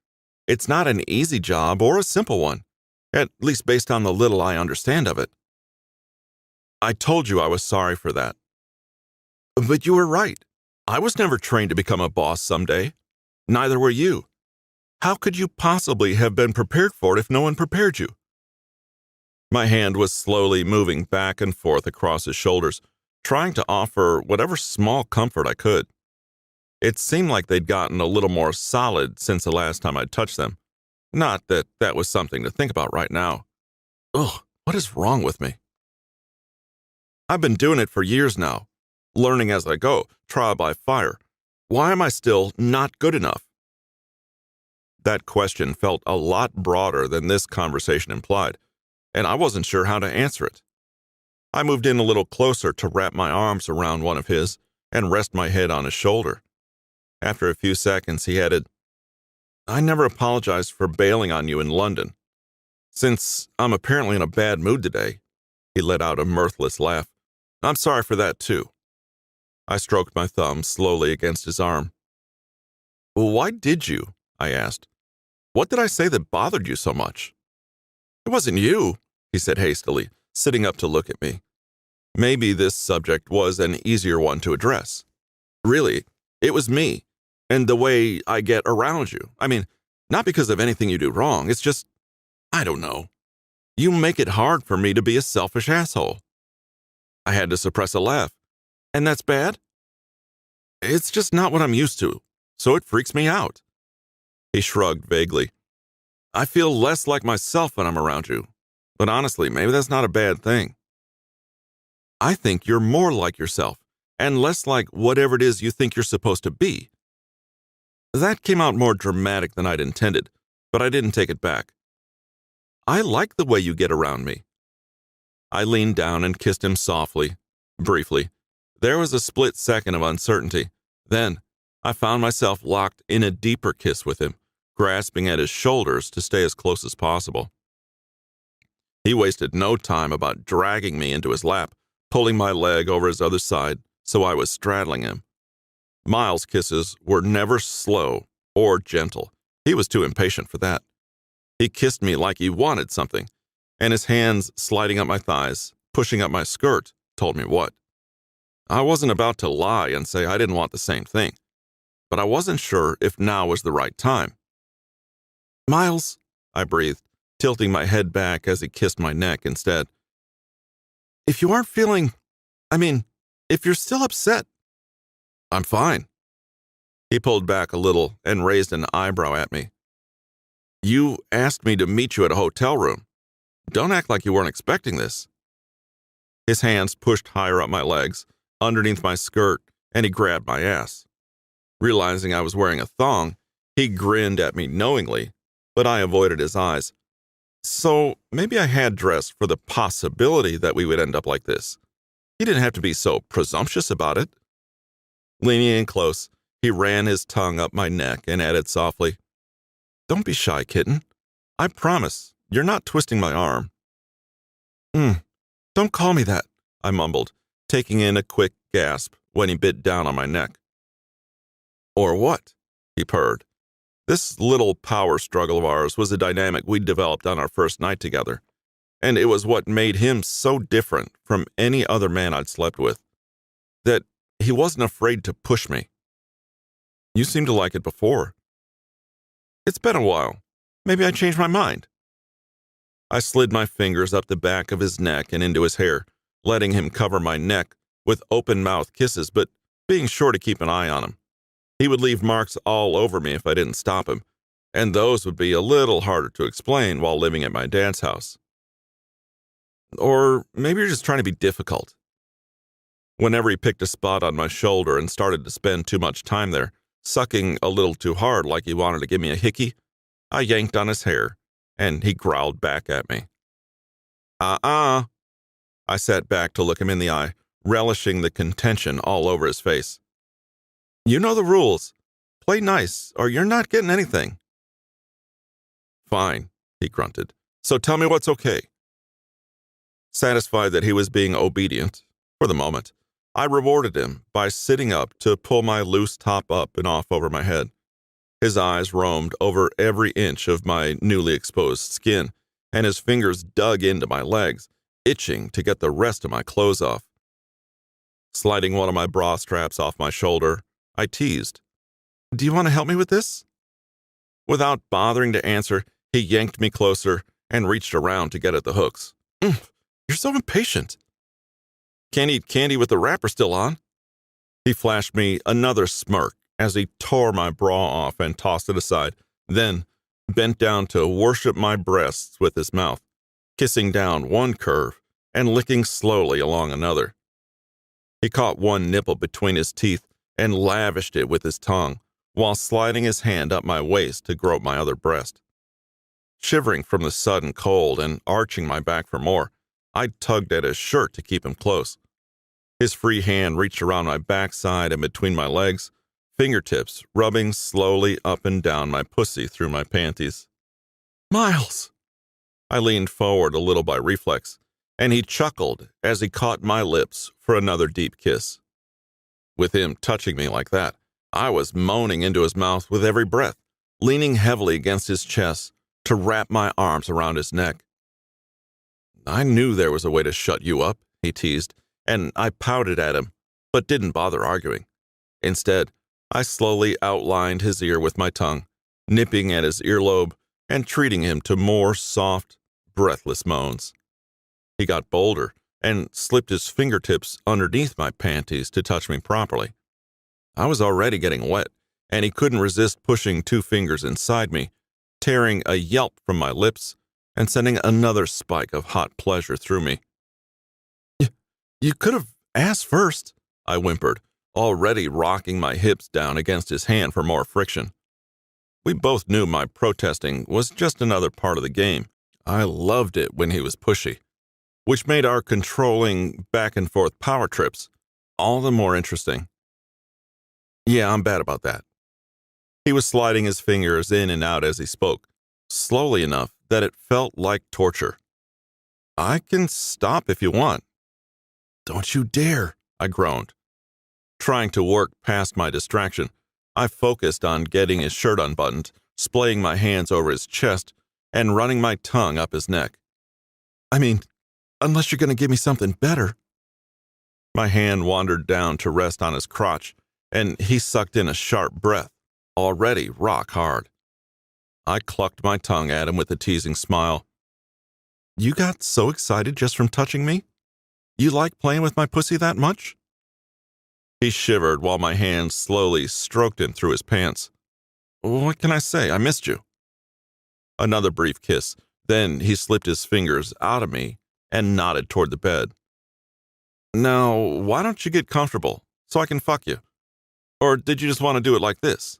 A: It's not an easy job or a simple one, at least based on the little I understand of it." I told you I was sorry for that. "But you were right. I was never trained to become a boss someday. Neither were you. How could you possibly have been prepared for it if no one prepared you?" My hand was slowly moving back and forth across his shoulders, trying to offer whatever small comfort I could. It seemed like they'd gotten a little more solid since the last time I'd touched them. Not that that was something to think about right now. Ugh, what is wrong with me? "I've been doing it for years now, learning as I go, trial by fire. Why am I still not good enough?" That question felt a lot broader than this conversation implied, and I wasn't sure how to answer it. I moved in a little closer to wrap my arms around one of his and rest my head on his shoulder. After a few seconds, he added, "I never apologized for bailing on you in London. Since I'm apparently in a bad mood today," he let out a mirthless laugh, "I'm sorry for that too." I stroked my thumb slowly against his arm. "Why did you?" I asked. "What did I say that bothered you so much?" "It wasn't you," he said hastily, sitting up to look at me. Maybe this subject was an easier one to address. "Really, it was me, and the way I get around you. I mean, not because of anything you do wrong, it's just, I don't know. You make it hard for me to be a selfish asshole." I had to suppress a laugh. "And that's bad?" "It's just not what I'm used to, so it freaks me out." He shrugged vaguely. "I feel less like myself when I'm around you, but honestly, maybe that's not a bad thing." "I think you're more like yourself, and less like whatever it is you think you're supposed to be." That came out more dramatic than I'd intended, but I didn't take it back. "I like the way you get around me." I leaned down and kissed him softly, briefly. There was a split second of uncertainty. Then, I found myself locked in a deeper kiss with him, grasping at his shoulders to stay as close as possible. He wasted no time about dragging me into his lap, pulling my leg over his other side, so I was straddling him. Miles' kisses were never slow or gentle. He was too impatient for that. He kissed me like he wanted something, and his hands sliding up my thighs, pushing up my skirt, told me what. I wasn't about to lie and say I didn't want the same thing, but I wasn't sure if now was the right time. "Miles," I breathed, tilting my head back as he kissed my neck instead. "If you aren't feeling, if you're still upset—" "I'm fine." He pulled back a little and raised an eyebrow at me. "You asked me to meet you at a hotel room. Don't act like you weren't expecting this. His hands pushed higher up my legs, underneath my skirt, and he grabbed my ass. Realizing I was wearing a thong, he grinned at me knowingly, but I avoided his eyes. So maybe I had dressed for the possibility that we would end up like this. He didn't have to be so presumptuous about it. Leaning in close, he ran his tongue up my neck and added softly, "Don't be shy, kitten. I promise, you're not twisting my arm." Don't call me that," I mumbled, taking in a quick gasp when he bit down on my neck. "Or what?" he purred. This little power struggle of ours was a dynamic we'd developed on our first night together, and it was what made him so different from any other man I'd slept with, that he wasn't afraid to push me. "You seemed to like it before." "It's been a while. Maybe I changed my mind." I slid my fingers up the back of his neck and into his hair, letting him cover my neck with open-mouth kisses, but being sure to keep an eye on him. He would leave marks all over me if I didn't stop him, and those would be a little harder to explain while living at my dad's house. Or maybe you're just trying to be difficult. Whenever he picked a spot on my shoulder and started to spend too much time there, sucking a little too hard like he wanted to give me a hickey, I yanked on his hair, and he growled back at me. I sat back to look him in the eye, relishing the contention all over his face. "You know the rules. Play nice, or you're not getting anything." "Fine," he grunted. "So tell me what's okay." Satisfied that he was being obedient, for the moment, I rewarded him by sitting up to pull my loose top up and off over my head. His eyes roamed over every inch of my newly exposed skin, and his fingers dug into my legs, itching to get the rest of my clothes off. Sliding one of my bra straps off my shoulder, I teased, "Do you want to help me with this?" Without bothering to answer, he yanked me closer and reached around to get at the hooks. You're so impatient." "Can't eat candy with the wrapper still on." He flashed me another smirk as he tore my bra off and tossed it aside, then bent down to worship my breasts with his mouth, kissing down one curve and licking slowly along another. He caught one nipple between his teeth and lavished it with his tongue, while sliding his hand up my waist to grope my other breast. Shivering from the sudden cold and arching my back for more, I tugged at his shirt to keep him close. His free hand reached around my backside and between my legs, fingertips rubbing slowly up and down my pussy through my panties. "Miles!" I leaned forward a little by reflex, and he chuckled as he caught my lips for another deep kiss. With him touching me like that, I was moaning into his mouth with every breath, leaning heavily against his chest to wrap my arms around his neck. "I knew there was a way to shut you up," he teased, and I pouted at him, but didn't bother arguing. Instead, I slowly outlined his ear with my tongue, nipping at his earlobe and treating him to more soft, breathless moans. He got bolder and slipped his fingertips underneath my panties to touch me properly. I was already getting wet, and he couldn't resist pushing 2 fingers inside me, tearing a yelp from my lips and sending another spike of hot pleasure through me. You could have asked first," I whimpered, already rocking my hips down against his hand for more friction. We both knew my protesting was just another part of the game. I loved it when he was pushy, which made our controlling back-and-forth power trips all the more interesting. "Yeah, I'm bad about that." He was sliding his fingers in and out as he spoke, slowly enough that it felt like torture. "I can stop if you want." "Don't you dare," I groaned. Trying to work past my distraction, I focused on getting his shirt unbuttoned, splaying my hands over his chest, and running my tongue up his neck. "I mean, unless you're going to give me something better." My hand wandered down to rest on his crotch, and he sucked in a sharp breath, already rock hard. I clucked my tongue at him with a teasing smile. "You got so excited just from touching me? You like playing with my pussy that much?" He shivered while my hands slowly stroked him through his pants. "What can I say? I missed you." Another brief kiss, Then he slipped his fingers out of me and nodded toward the bed. "Now, why don't you get comfortable so I can fuck you? Or did you just want to do it like this?"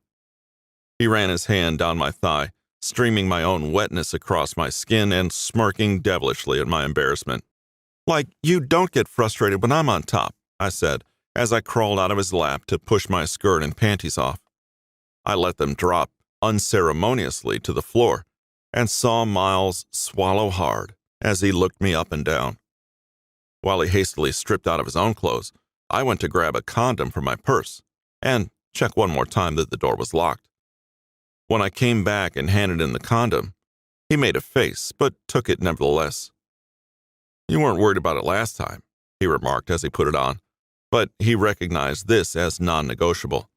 A: He ran his hand down my thigh, streaming my own wetness across my skin and smirking devilishly at my embarrassment. "Like you don't get frustrated when I'm on top," I said, as I crawled out of his lap to push my skirt and panties off. I let them drop unceremoniously to the floor and saw Miles swallow hard as he looked me up and down. While he hastily stripped out of his own clothes, I went to grab a condom from my purse and check one more time that the door was locked. When I came back and handed him the condom, he made a face, but took it nevertheless. "You weren't worried about it last time," he remarked as he put it on, but he recognized this as non-negotiable.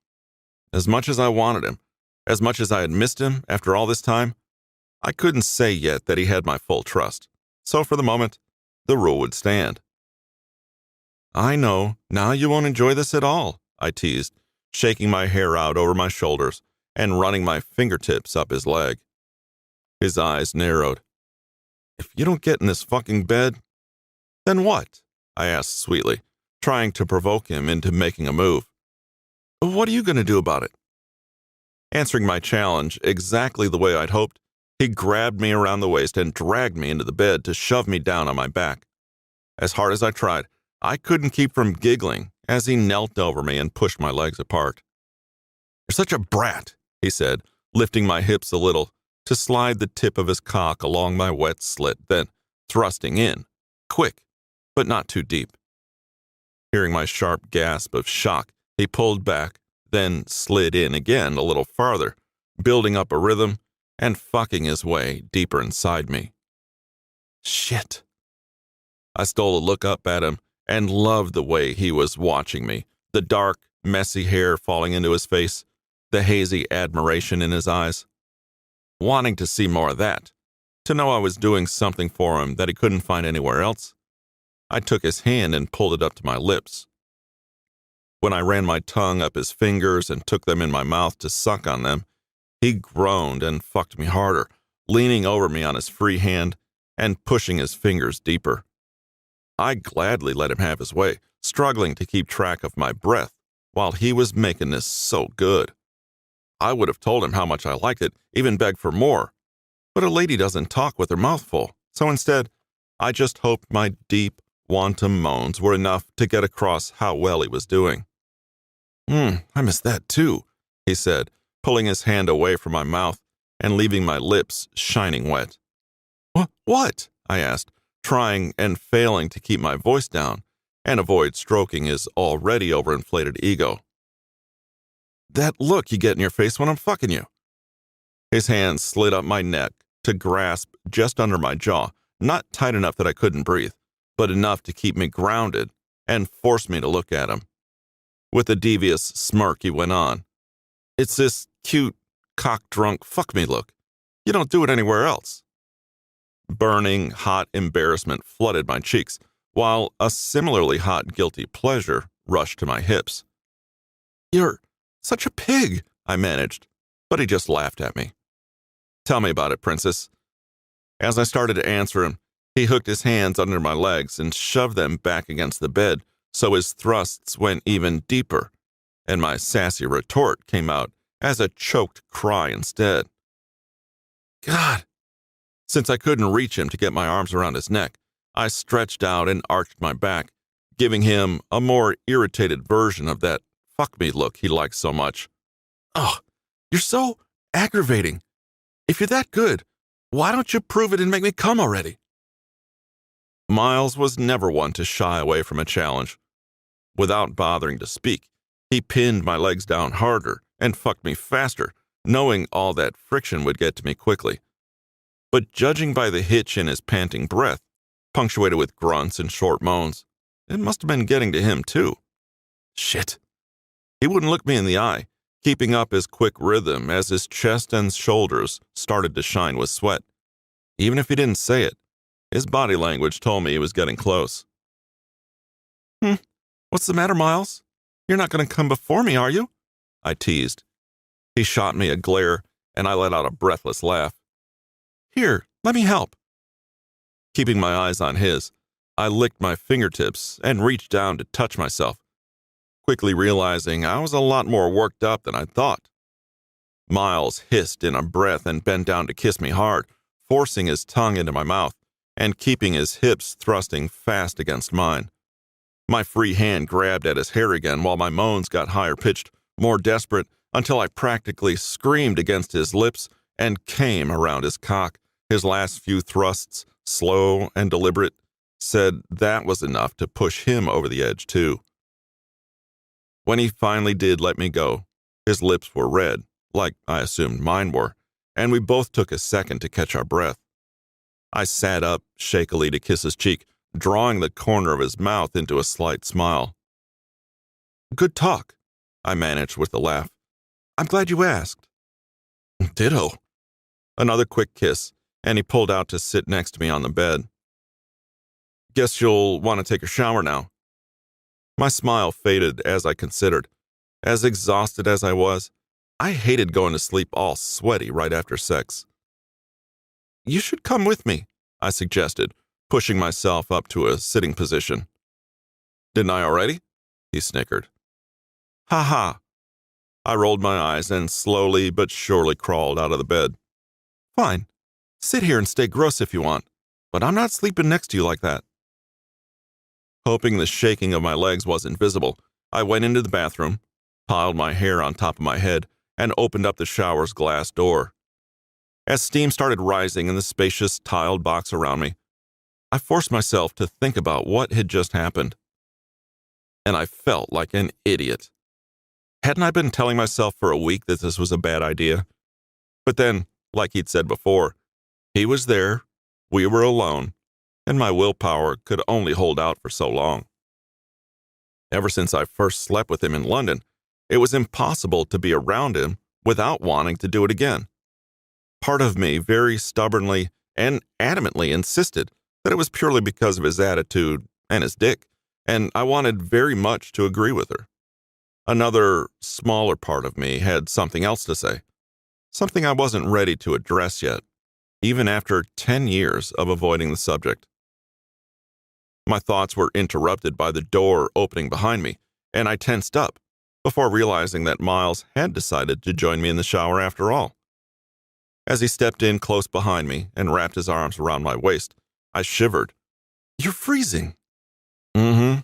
A: As much as I wanted him, as much as I had missed him after all this time, I couldn't say yet that he had my full trust, so for the moment, the rule would stand. "I know, now you won't enjoy this at all," I teased, shaking my hair out over my shoulders and running my fingertips up his leg. His eyes narrowed. "If you don't get in this fucking bed, then what?" I asked sweetly, trying to provoke him into making a move. "What are you going to do about it?" Answering my challenge exactly the way I'd hoped, he grabbed me around the waist and dragged me into the bed to shove me down on my back. As hard as I tried, I couldn't keep from giggling as he knelt over me and pushed my legs apart. "You're such a brat," he said, lifting my hips a little to slide the tip of his cock along my wet slit, then thrusting in, quick, but not too deep. Hearing my sharp gasp of shock, he pulled back, then slid in again a little farther, building up a rhythm and fucking his way deeper inside me. Shit. I stole a look up at him and loved the way he was watching me, the dark, messy hair falling into his face, the hazy admiration in his eyes. Wanting to see more of that, to know I was doing something for him that he couldn't find anywhere else, I took his hand and pulled it up to my lips. When I ran my tongue up his fingers and took them in my mouth to suck on them, he groaned and fucked me harder, leaning over me on his free hand and pushing his fingers deeper. I gladly let him have his way, struggling to keep track of my breath while he was making this so good. I would have told him how much I liked it, even begged for more, but a lady doesn't talk with her mouth full, so instead, I just hoped my deep, wanton moans were enough to get across how well he was doing. I missed that too," he said, pulling his hand away from my mouth and leaving my lips shining wet. What? I asked, trying and failing to keep my voice down and avoid stroking his already overinflated ego. "That look you get in your face when I'm fucking you." His hand slid up my neck to grasp just under my jaw, not tight enough that I couldn't breathe, but enough to keep me grounded and force me to look at him. With a devious smirk, he went on. "It's this cute, cock-drunk fuck-me look. You don't do it anywhere else." Burning, hot embarrassment flooded my cheeks, while a similarly hot, guilty pleasure rushed to my hips. "You're such a pig," I managed, but he just laughed at me. "Tell me about it, princess." As I started to answer him, he hooked his hands under my legs and shoved them back against the bed, so his thrusts went even deeper, and my sassy retort came out as a choked cry instead. God! Since I couldn't reach him to get my arms around his neck, I stretched out and arched my back, giving him a more irritated version of that fuck-me look he liked so much. "Oh, you're so aggravating. If you're that good, why don't you prove it and make me come already?" Miles was never one to shy away from a challenge. Without bothering to speak, he pinned my legs down harder and fucked me faster, knowing all that friction would get to me quickly. But judging by the hitch in his panting breath, punctuated with grunts and short moans, it must have been getting to him too. Shit. He wouldn't look me in the eye, keeping up his quick rhythm as his chest and shoulders started to shine with sweat. Even if he didn't say it, his body language told me he was getting close. What's the matter, Miles? You're not going to come before me, are you?" I teased. He shot me a glare, and I let out a breathless laugh. "Here, let me help," Keeping my eyes on his, I licked my fingertips and reached down to touch myself, quickly realizing I was a lot more worked up than I thought. Miles hissed in a breath and bent down to kiss me hard, forcing his tongue into my mouth and keeping his hips thrusting fast against mine. My free hand grabbed at his hair again while my moans got higher pitched, more desperate, until I practically screamed against his lips and came around his cock. His last few thrusts, slow and deliberate, said that was enough to push him over the edge too. When he finally did let me go, his lips were red, like I assumed mine were, and we both took a second to catch our breath. I sat up shakily to kiss his cheek, drawing the corner of his mouth into a slight smile. "Good talk," I managed with a laugh. "I'm glad you asked." "Ditto." Another quick kiss, and he pulled out to sit next to me on the bed. "Guess you'll want to take a shower now." My smile faded as I considered. As exhausted as I was, I hated going to sleep all sweaty right after sex. "You should come with me," I suggested, pushing myself up to a sitting position. "Didn't I already?" he snickered. "Ha ha." I rolled my eyes and slowly but surely crawled out of the bed. "Fine. Sit here and stay gross if you want, but I'm not sleeping next to you like that." Hoping the shaking of my legs wasn't visible, I went into the bathroom, piled my hair on top of my head, and opened up the shower's glass door. As steam started rising in the spacious tiled box around me, I forced myself to think about what had just happened. And I felt like an idiot. Hadn't I been telling myself for a week that this was a bad idea? But then, like he'd said before, he was there, we were alone, and my willpower could only hold out for so long. Ever since I first slept with him in London, it was impossible to be around him without wanting to do it again. Part of me very stubbornly and adamantly insisted that it was purely because of his attitude and his dick, and I wanted very much to agree with her. Another, smaller part of me had something else to say, something I wasn't ready to address yet, even after 10 years of avoiding the subject. My thoughts were interrupted by the door opening behind me, and I tensed up before realizing that Miles had decided to join me in the shower after all. As he stepped in close behind me and wrapped his arms around my waist, I shivered. "You're freezing." "Mm-hmm."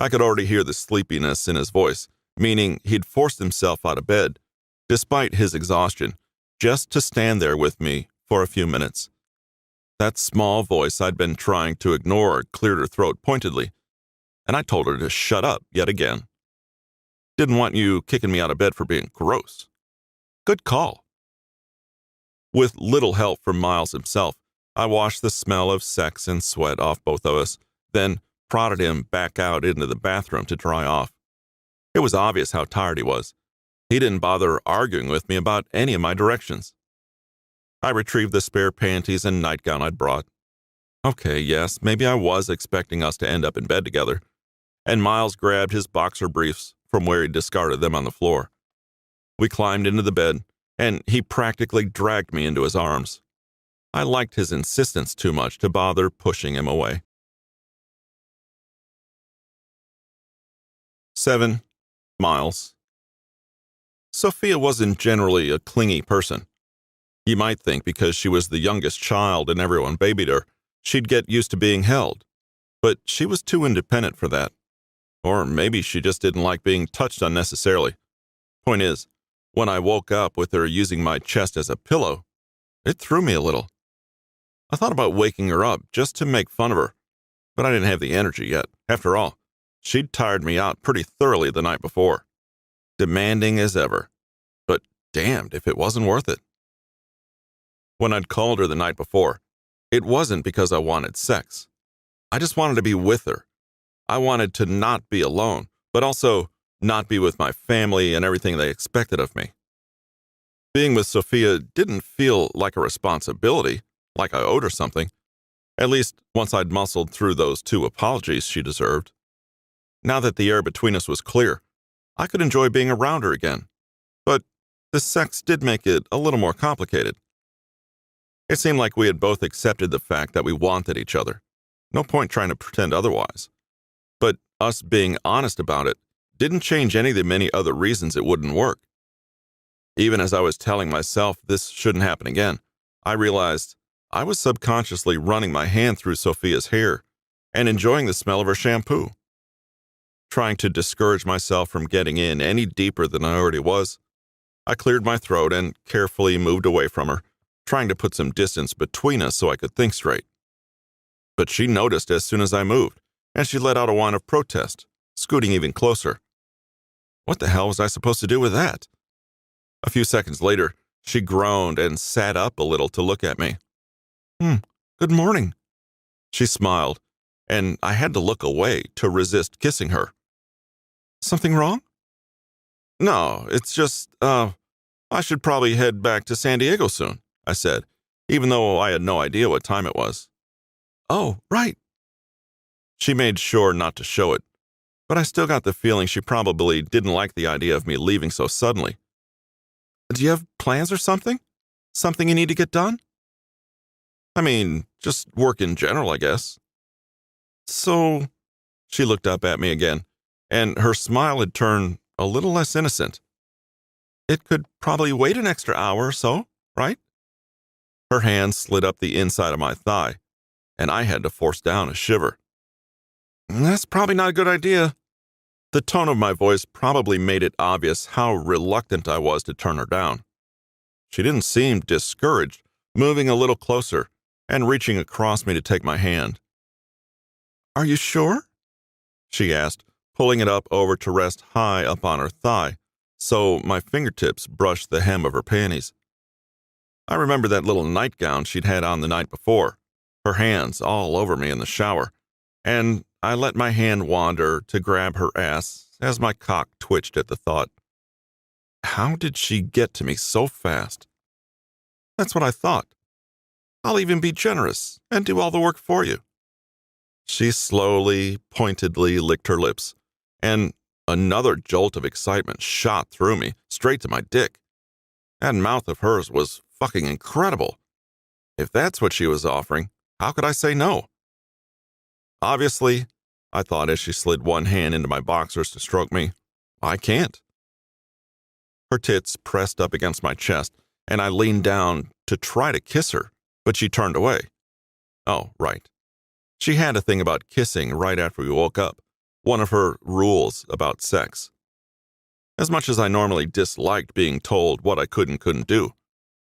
A: I could already hear the sleepiness in his voice, meaning he'd forced himself out of bed, despite his exhaustion, just to stand there with me for a few minutes. That small voice I'd been trying to ignore cleared her throat pointedly, and I told her to shut up yet again. "Didn't want you kicking me out of bed for being gross." "Good call." With little help from Miles himself, I washed the smell of sex and sweat off both of us, then prodded him back out into the bathroom to dry off. It was obvious how tired he was. He didn't bother arguing with me about any of my directions. I retrieved the spare panties and nightgown I'd brought. Okay, yes, maybe I was expecting us to end up in bed together, and Miles grabbed his boxer briefs from where he discarded them on the floor. We climbed into the bed, and he practically dragged me into his arms. I liked his insistence too much to bother pushing him away. 7. Miles. Sophia wasn't generally a clingy person. You might think because she was the youngest child and everyone babied her, she'd get used to being held. But she was too independent for that. Or maybe she just didn't like being touched unnecessarily. Point is, when I woke up with her using my chest as a pillow, it threw me a little. I thought about waking her up just to make fun of her, but I didn't have the energy yet. After all, she'd tired me out pretty thoroughly the night before. Demanding as ever, but damned if it wasn't worth it. When I'd called her the night before, it wasn't because I wanted sex. I just wanted to be with her. I wanted to not be alone, but also not be with my family and everything they expected of me. Being with Sophia didn't feel like a responsibility, like I owed her something, at least once I'd muscled through those 2 apologies she deserved. Now that the air between us was clear, I could enjoy being around her again, but the sex did make it a little more complicated. It seemed like we had both accepted the fact that we wanted each other. No point trying to pretend otherwise. But us being honest about it didn't change any of the many other reasons it wouldn't work. Even as I was telling myself this shouldn't happen again, I realized I was subconsciously running my hand through Sophia's hair and enjoying the smell of her shampoo. Trying to discourage myself from getting in any deeper than I already was, I cleared my throat and carefully moved away from her, trying to put some distance between us so I could think straight. But she noticed as soon as I moved, and she let out a whine of protest, scooting even closer. What the hell was I supposed to do with that? A few seconds later, she groaned and sat up a little to look at me. Good morning. She smiled, and I had to look away to resist kissing her. Something wrong? No, it's just, I should probably head back to San Diego soon, I said, even though I had no idea what time it was. Oh, right. She made sure not to show it, but I still got the feeling she probably didn't like the idea of me leaving so suddenly. Do you have plans or something? Something you need to get done? I mean, just work in general, I guess. So, she looked up at me again, and her smile had turned a little less innocent. It could probably wait an extra hour or so, right? Her hand slid up the inside of my thigh, and I had to force down a shiver. That's probably not a good idea. The tone of my voice probably made it obvious how reluctant I was to turn her down. She didn't seem discouraged, moving a little closer and reaching across me to take my hand. Are you sure? She asked, pulling it up over to rest high up on her thigh, so my fingertips brushed the hem of her panties. I remember that little nightgown she'd had on the night before, her hands all over me in the shower, and I let my hand wander to grab her ass as my cock twitched at the thought. How did she get to me so fast? That's what I thought. I'll even be generous and do all the work for you. She slowly, pointedly licked her lips, and another jolt of excitement shot through me, straight to my dick. That mouth of hers was fucking incredible. If that's what she was offering, how could I say no? Obviously, I thought as she slid one hand into my boxers to stroke me, I can't. Her tits pressed up against my chest, and I leaned down to try to kiss her, but she turned away. Oh, right. She had a thing about kissing right after we woke up, one of her rules about sex. As much as I normally disliked being told what I could and couldn't do,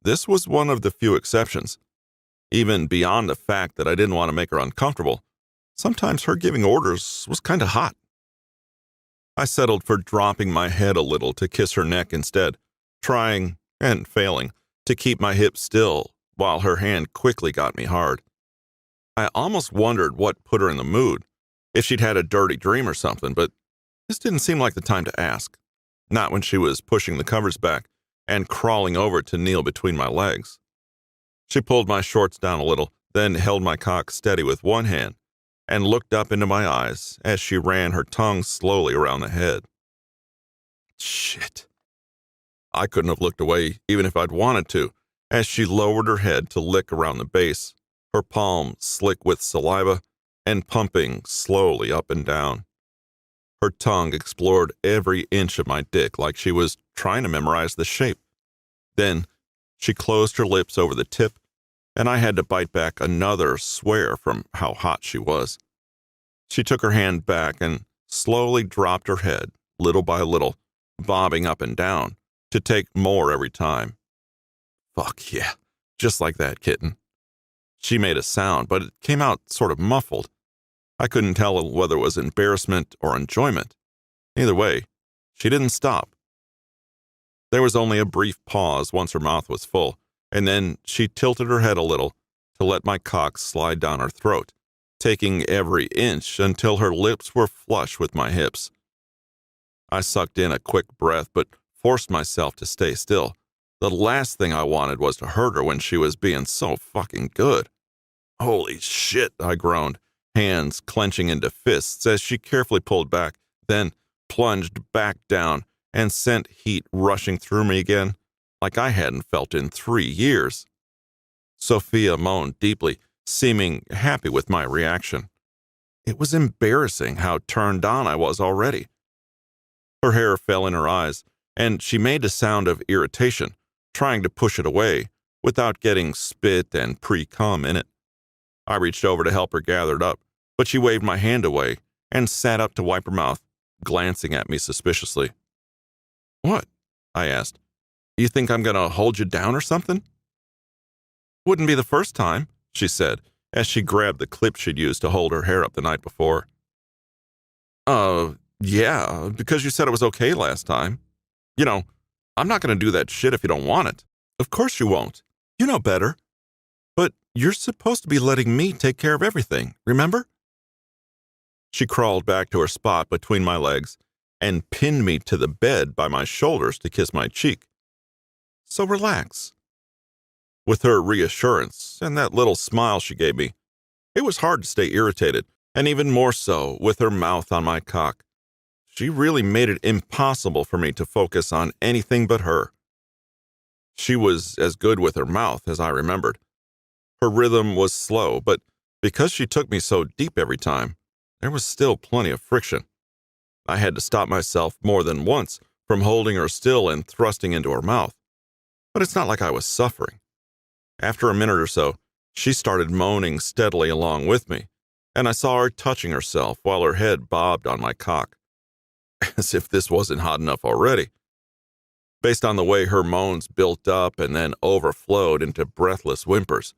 A: this was one of the few exceptions. Even beyond the fact that I didn't want to make her uncomfortable, sometimes her giving orders was kind of hot. I settled for dropping my head a little to kiss her neck instead, trying, and failing, to keep my hips still while her hand quickly got me hard. I almost wondered what put her in the mood, if she'd had a dirty dream or something, but this didn't seem like the time to ask. Not when she was pushing the covers back and crawling over to kneel between my legs. She pulled my shorts down a little, then held my cock steady with one hand and looked up into my eyes as she ran her tongue slowly around the head. Shit. I couldn't have looked away even if I'd wanted to, as she lowered her head to lick around the base, her palm slick with saliva and pumping slowly up and down. Her tongue explored every inch of my dick like she was trying to memorize the shape. Then she closed her lips over the tip, and I had to bite back another swear from how hot she was. She took her hand back and slowly dropped her head, little by little, bobbing up and down, to take more every time. Fuck yeah, just like that, kitten. She made a sound, but it came out sort of muffled. I couldn't tell whether it was embarrassment or enjoyment. Either way, she didn't stop. There was only a brief pause once her mouth was full, and then she tilted her head a little to let my cock slide down her throat, taking every inch until her lips were flush with my hips. I sucked in a quick breath, but forced myself to stay still. The last thing I wanted was to hurt her when she was being so fucking good. Holy shit, I groaned, hands clenching into fists as she carefully pulled back, then plunged back down and sent heat rushing through me again like I hadn't felt in 3 years. Sophia moaned deeply, seeming happy with my reaction. It was embarrassing how turned on I was already. Her hair fell in her eyes, and she made a sound of irritation, trying to push it away without getting spit and pre-cum in it. I reached over to help her gather it up, but she waved my hand away and sat up to wipe her mouth, glancing at me suspiciously. "What?" I asked. "You think I'm going to hold you down or something?" "Wouldn't be the first time," she said, as she grabbed the clip she'd used to hold her hair up the night before. Yeah, because you said it was okay last time. You know, I'm not going to do that shit if you don't want it." "Of course you won't. You know better. But you're supposed to be letting me take care of everything, remember?" She crawled back to her spot between my legs and pinned me to the bed by my shoulders to kiss my cheek. "So relax." With her reassurance and that little smile she gave me, it was hard to stay irritated, and even more so with her mouth on my cock. She really made it impossible for me to focus on anything but her. She was as good with her mouth as I remembered. Her rhythm was slow, but because she took me so deep every time, there was still plenty of friction. I had to stop myself more than once from holding her still and thrusting into her mouth. But it's not like I was suffering. After a minute or so, she started moaning steadily along with me, and I saw her touching herself while her head bobbed on my cock. As if this wasn't hot enough already. Based on the way her moans built up and then overflowed into breathless whimpers,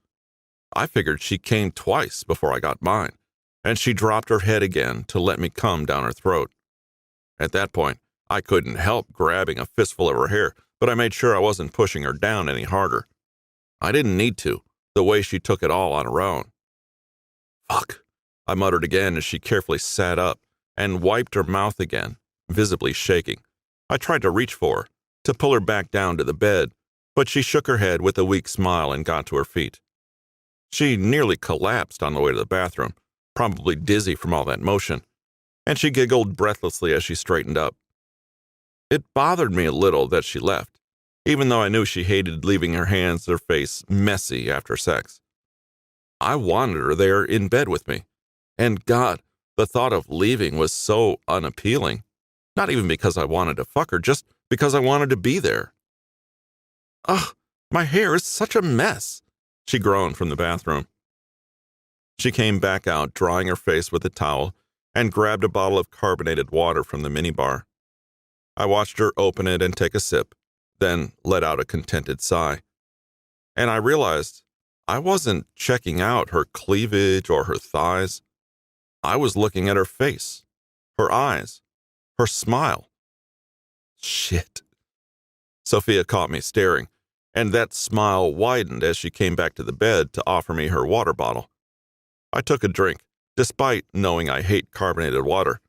A: I figured she came twice before I got mine, and she dropped her head again to let me come down her throat. At that point, I couldn't help grabbing a fistful of her hair, but I made sure I wasn't pushing her down any harder. I didn't need to, the way she took it all on her own. "Fuck," I muttered again as she carefully sat up and wiped her mouth again, visibly shaking. I tried to reach for her, to pull her back down to the bed, but she shook her head with a weak smile and got to her feet. She nearly collapsed on the way to the bathroom, probably dizzy from all that motion, and she giggled breathlessly as she straightened up. It bothered me a little that she left, even though I knew she hated leaving her hands or face messy after sex. I wanted her there in bed with me, and God, the thought of leaving was so unappealing, not even because I wanted to fuck her, just because I wanted to be there. "Ugh, my hair is such a mess," she groaned from the bathroom. She came back out, drying her face with a towel, and grabbed a bottle of carbonated water from the minibar. I watched her open it and take a sip, then let out a contented sigh. And I realized I wasn't checking out her cleavage or her thighs. I was looking at her face, her eyes, her smile. Shit. Sophia caught me staring, and that smile widened as she came back to the bed to offer me her water bottle. I took a drink, despite knowing I hate carbonated water,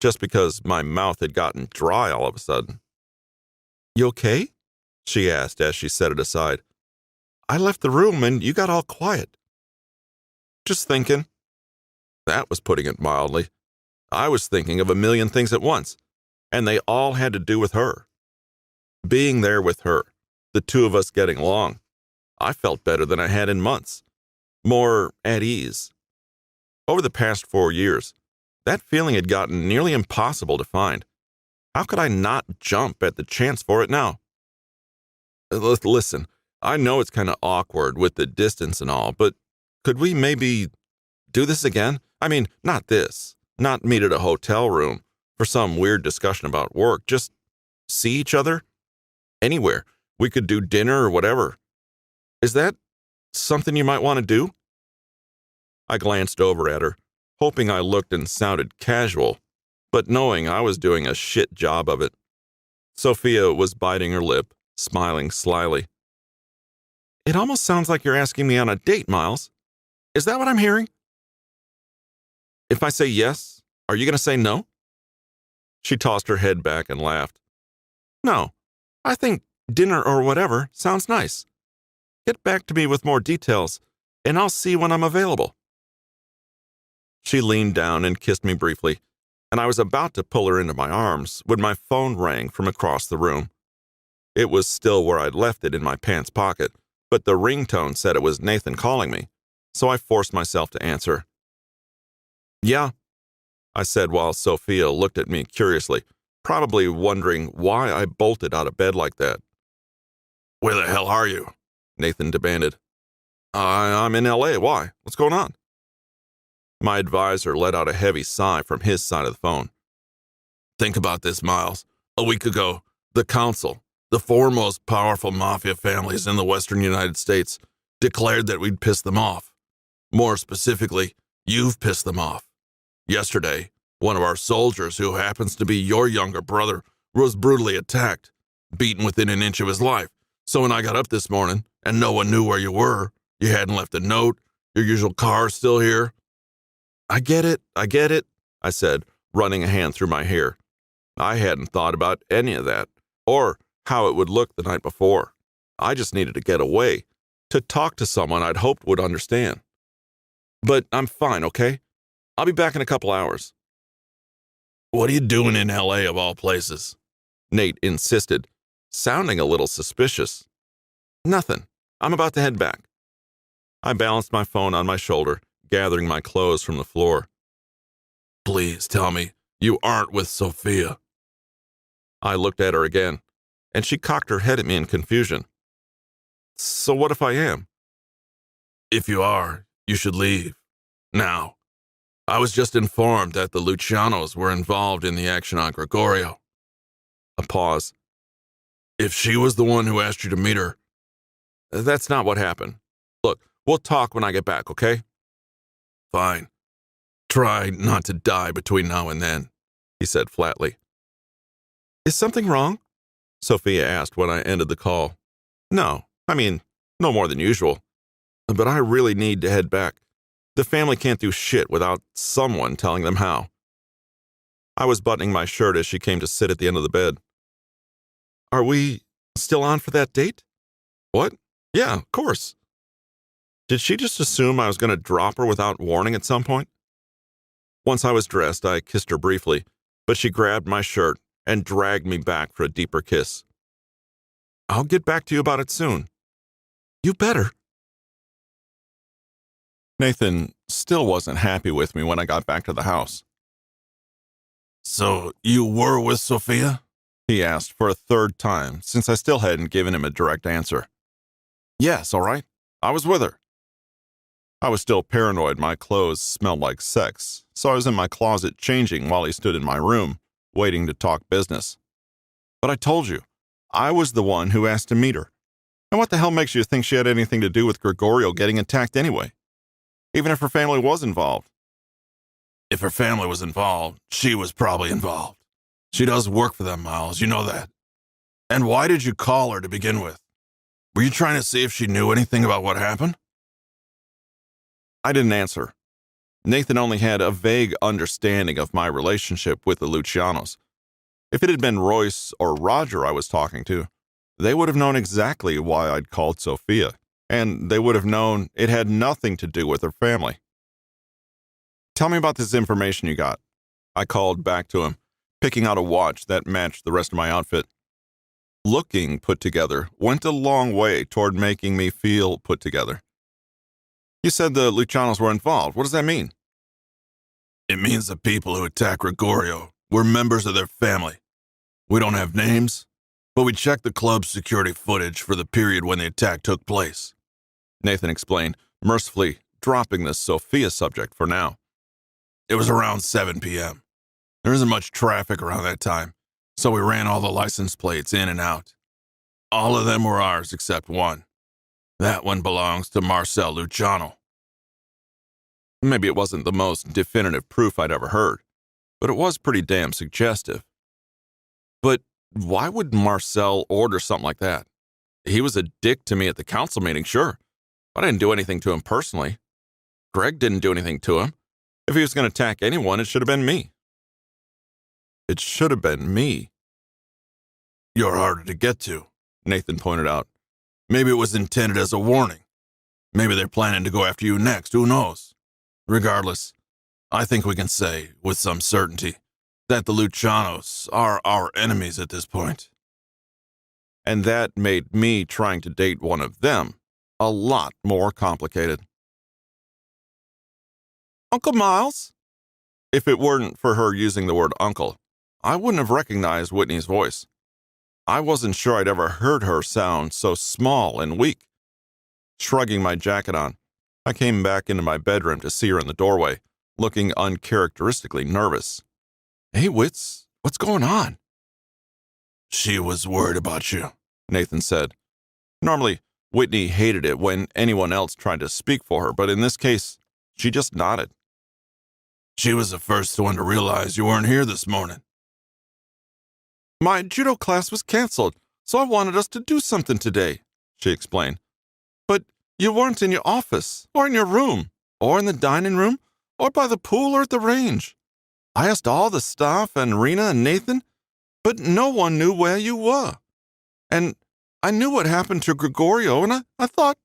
A: just because my mouth had gotten dry all of a sudden. "You okay?" she asked as she set it aside. "I left the room and you got all quiet." "Just thinking." That was putting it mildly. I was thinking of a million things at once, and they all had to do with her. Being there with her, the two of us getting along, I felt better than I had in months, more at ease. Over the past 4 years, that feeling had gotten nearly impossible to find. How could I not jump at the chance for it now? Listen, I know it's kind of awkward with the distance and all, but could we maybe do this again? I mean, not this, not meet at a hotel room for some weird discussion about work, just see each other? Anywhere. We could do dinner or whatever. Is that something you might want to do? I glanced over at her, hoping I looked and sounded casual, but knowing I was doing a shit job of it. Sophia was biting her lip, smiling slyly. "It almost sounds like you're asking me on a date, Miles. Is that what I'm hearing?" "If I say yes, are you going to say no?" She tossed her head back and laughed. "No, I think dinner or whatever sounds nice. Get back to me with more details, and I'll see when I'm available." She leaned down and kissed me briefly, and I was about to pull her into my arms when my phone rang from across the room. It was still where I'd left it in my pants pocket, but the ringtone said it was Nathan calling me, so I forced myself to answer. "Yeah," I said while Sophia looked at me curiously, probably wondering why I bolted out of bed like that. "Where the hell are you?" Nathan demanded. I'm in LA. Why? What's going on?" My advisor let out a heavy sigh from his side of the phone. "Think about this, Miles. A week ago, the council, the four most powerful mafia families in the western United States, declared that we'd pissed them off. More specifically, you've pissed them off. Yesterday, one of our soldiers, who happens to be your younger brother, was brutally attacked, beaten within an inch of his life. So when I got up this morning and no one knew where you were, you hadn't left a note, your usual car's still here." I get it, I said, running a hand through my hair. I hadn't thought about any of that, or how it would look the night before. I just needed to get away, to talk to someone I'd hoped would understand. "But I'm fine, okay? I'll be back in a couple hours." "What are you doing in LA of all places?" Nate insisted, sounding a little suspicious. "Nothing. I'm about to head back." I balanced my phone on my shoulder, gathering my clothes from the floor. "Please tell me you aren't with Sophia." I looked at her again, and she cocked her head at me in confusion. "So what if I am?" "If you are, you should leave. Now. I was just informed that the Lucianos were involved in the action on Gregorio." A pause. "If she was the one who asked you to meet her..." "That's not what happened. Look, we'll talk when I get back, okay?" "Fine. Try not to die between now and then," he said flatly. "Is something wrong?" Sophia asked when I ended the call. "No, no more than usual. But I really need to head back. The family can't do shit without someone telling them how." I was buttoning my shirt as she came to sit at the end of the bed. "Are we still on for that date?" "What? Yeah, of course." Did she just assume I was going to drop her without warning at some point? Once I was dressed, I kissed her briefly, but she grabbed my shirt and dragged me back for a deeper kiss. "I'll get back to you about it soon." "You better." Nathan still wasn't happy with me when I got back to the house. "So you were with Sophia?" he asked for a third time, since I still hadn't given him a direct answer. "Yes, all right. I was with her." I was still paranoid my clothes smelled like sex, so I was in my closet changing while he stood in my room, waiting to talk business. "But I told you, I was the one who asked to meet her. And what the hell makes you think she had anything to do with Gregorio getting attacked anyway? Even if her family was involved." "If her family was involved, she was probably involved. She does work for them, Miles, you know that. And why did you call her to begin with? Were you trying to see if she knew anything about what happened?" I didn't answer. Nathan only had a vague understanding of my relationship with the Lucianos. If it had been Royce or Roger I was talking to, they would have known exactly why I'd called Sophia, and they would have known it had nothing to do with her family. "Tell me about this information you got," I called back to him, picking out a watch that matched the rest of my outfit. Looking put together went a long way toward making me feel put together. "You said the Lucianos were involved. What does that mean?" "It means the people who attacked Gregorio were members of their family. We don't have names, but we checked the club's security footage for the period when the attack took place," Nathan explained, mercifully dropping the Sophia subject for now. "It was around 7 p.m. There isn't much traffic around that time, so we ran all the license plates in and out. All of them were ours except one. That one belongs to Marcel Luciano." Maybe it wasn't the most definitive proof I'd ever heard, but it was pretty damn suggestive. But why would Marcel order something like that? He was a dick to me at the council meeting, sure, but I didn't do anything to him personally. Greg didn't do anything to him. If he was going to attack anyone, it should have been me. It should have been me. "You're harder to get to," Nathan pointed out. "Maybe it was intended as a warning. Maybe they're planning to go after you next, who knows? Regardless, I think we can say, with some certainty, that the Lucianos are our enemies at this point." And that made me trying to date one of them a lot more complicated. Uncle Miles? If it weren't for her using the word uncle, I wouldn't have recognized Whitney's voice. I wasn't sure I'd ever heard her sound so small and weak. Shrugging my jacket on, I came back into my bedroom to see her in the doorway, looking uncharacteristically nervous. Hey, Wits, what's going on? She was worried about you, Nathan said. Normally, Whitney hated it when anyone else tried to speak for her, but in this case, she just nodded. She was the first one to realize you weren't here this morning. My judo class was canceled, so I wanted us to do something today, she explained. But you weren't in your office, or in your room, or in the dining room, or by the pool or at the range. I asked all the staff and Rena and Nathan, but no one knew where you were. And I knew what happened to Gregorio, and I thought...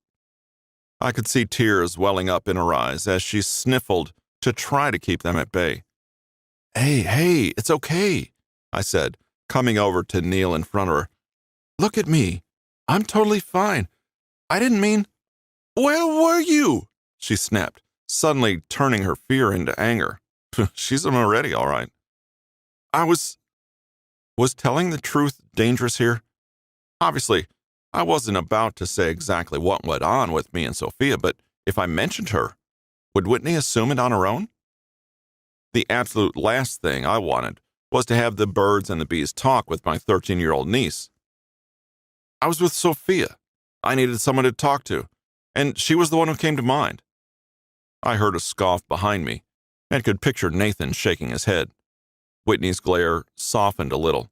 A: I could see tears welling up in her eyes as she sniffled to try to keep them at bay. Hey, it's okay, I said, coming over to kneel in front of her. Look at me. I'm totally fine. I didn't mean... Where were you? She snapped, suddenly turning her fear into anger. She's already all right. I was telling the truth dangerous here? Obviously, I wasn't about to say exactly what went on with me and Sophia, but if I mentioned her, would Whitney assume it on her own? The absolute last thing I wanted was to have the birds and the bees talk with my 13-year-old niece. I was with Sophia. I needed someone to talk to, and she was the one who came to mind. I heard a scoff behind me and could picture Nathan shaking his head. Whitney's glare softened a little.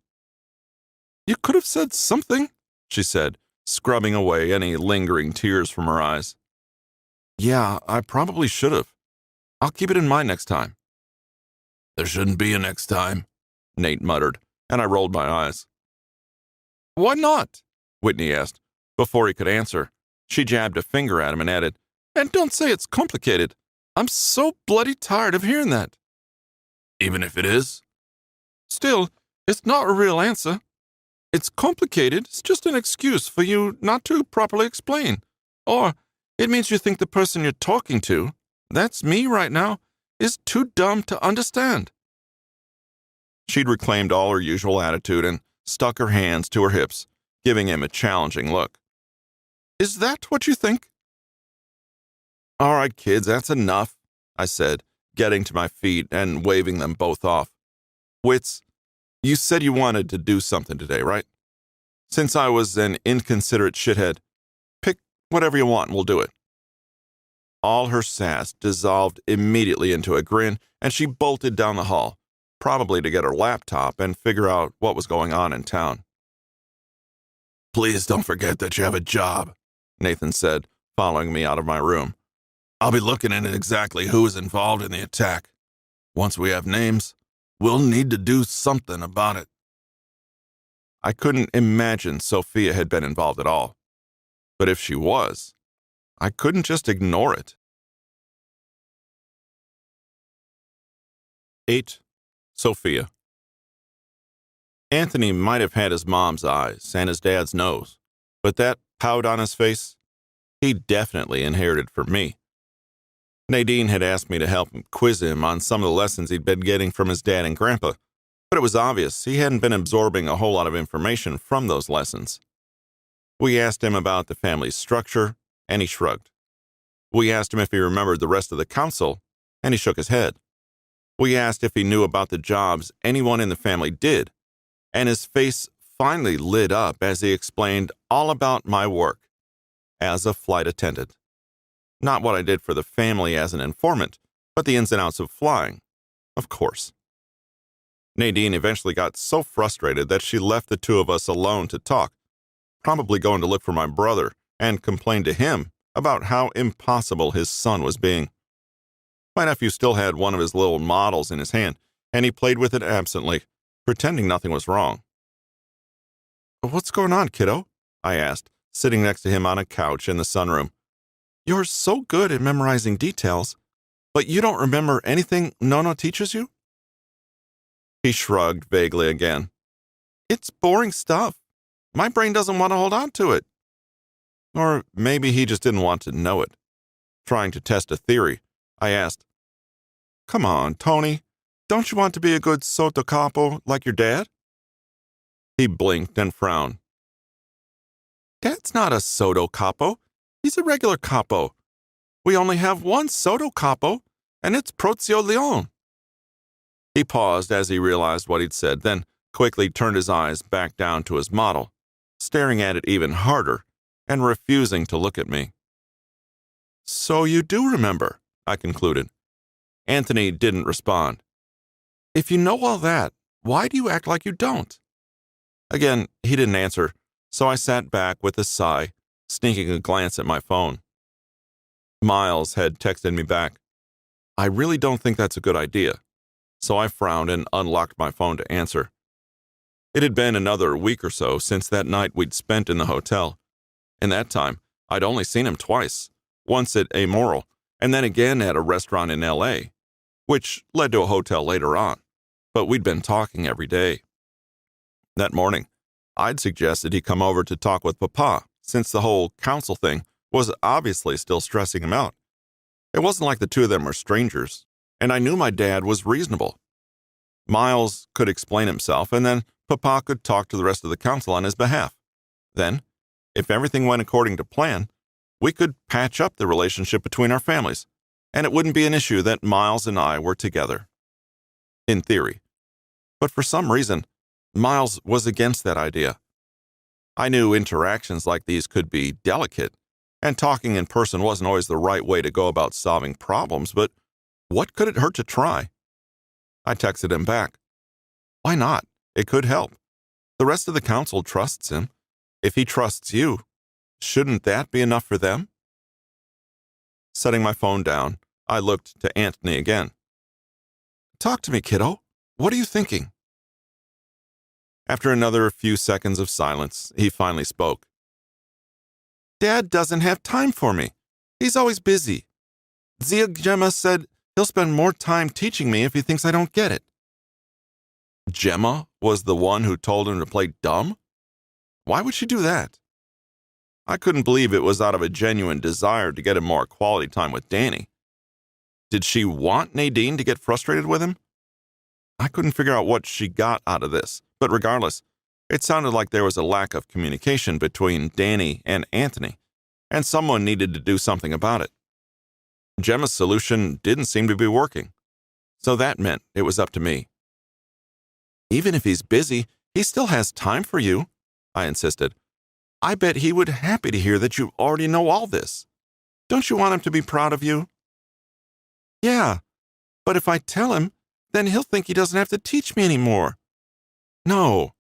A: You could have said something, she said, scrubbing away any lingering tears from her eyes. Yeah, I probably should have. I'll keep it in mind next time. There shouldn't be a next time, Nate muttered, and I rolled my eyes. Why not? Whitney asked. Before he could answer, she jabbed a finger at him and added, And don't say it's complicated. I'm so bloody tired of hearing that. Even if it is? Still, it's not a real answer. It's complicated. It's just an excuse for you not to properly explain. Or it means you think the person you're talking to, that's me right now, is too dumb to understand. She'd reclaimed all her usual attitude and stuck her hands to her hips, giving him a challenging look. Is that what you think? All right, kids, that's enough, I said, getting to my feet and waving them both off. Wits, you said you wanted to do something today, right? Since I was an inconsiderate shithead, pick whatever you want and we'll do it. All her sass dissolved immediately into a grin, and she bolted down the hall, probably to get her laptop and figure out what was going on in town. Please don't forget that you have a job, Nathan said, following me out of my room. I'll be looking into exactly who is involved in the attack. Once we have names, we'll need to do something about it. I couldn't imagine Sophia had been involved at all. But if she was, I couldn't just ignore it. 8. Sophia. Anthony might have had his mom's eyes and his dad's nose, but that pout on his face, he definitely inherited from me. Nadine had asked me to help quiz him on some of the lessons he'd been getting from his dad and grandpa, but it was obvious he hadn't been absorbing a whole lot of information from those lessons. We asked him about the family's structure, and he shrugged. We asked him if he remembered the rest of the council, and he shook his head. We asked if he knew about the jobs anyone in the family did, and his face finally lit up as he explained all about my work as a flight attendant. Not what I did for the family as an informant, but the ins and outs of flying, of course. Nadine eventually got so frustrated that she left the two of us alone to talk, probably going to look for my brother and complain to him about how impossible his son was being. My nephew still had one of his little models in his hand, and he played with it absently, pretending nothing was wrong. What's going on, kiddo? I asked, sitting next to him on a couch in the sunroom. You're so good at memorizing details, but you don't remember anything Nono teaches you? He shrugged vaguely again. It's boring stuff. My brain doesn't want to hold on to it. Or maybe he just didn't want to know it. Trying to test a theory, I asked, "Come on, Tony. Don't you want to be a good sotto capo like your dad?" He blinked and frowned. "Dad's not a sotto capo. He's a regular capo. We only have one sotto capo, and it's Prozio Leone." He paused as he realized what he'd said, then quickly turned his eyes back down to his model, staring at it even harder and refusing to look at me. "So you do remember," I concluded. Anthony didn't respond. "If you know all that, why do you act like you don't?" Again, he didn't answer, so I sat back with a sigh, sneaking a glance at my phone. Miles had texted me back, "I really don't think that's a good idea," so I frowned and unlocked my phone to answer. It had been another week or so since that night we'd spent in the hotel. In that time, I'd only seen him twice, once at Amoral, and then again at a restaurant in L.A., which led to a hotel later on, but we'd been talking every day. That morning, I'd suggested he come over to talk with Papa, since the whole council thing was obviously still stressing him out. It wasn't like the two of them were strangers, and I knew my dad was reasonable. Miles could explain himself, and then Papa could talk to the rest of the council on his behalf. Then, if everything went according to plan, we could patch up the relationship between our families, and it wouldn't be an issue that Miles and I were together. In theory. But for some reason, Miles was against that idea. I knew interactions like these could be delicate, and talking in person wasn't always the right way to go about solving problems, but what could it hurt to try? I texted him back. Why not? It could help. The rest of the council trusts him. If he trusts you, shouldn't that be enough for them? Setting my phone down, I looked to Anthony again. "Talk to me, kiddo. What are you thinking?" After another few seconds of silence, he finally spoke. "Dad doesn't have time for me. He's always busy. Zia Gemma said he'll spend more time teaching me if he thinks I don't get it." Gemma was the one who told him to play dumb? Why would she do that? I couldn't believe it was out of a genuine desire to get him more quality time with Danny. Did she want Nadine to get frustrated with him? I couldn't figure out what she got out of this, but regardless, it sounded like there was a lack of communication between Danny and Anthony, and someone needed to do something about it. Gemma's solution didn't seem to be working, so that meant it was up to me. "Even if he's busy, he still has time for you," I insisted. "I bet he would be happy to hear that you already know all this. Don't you want him to be proud of you?" "Yeah, but if I tell him, then he'll think he doesn't have to teach me anymore." "No,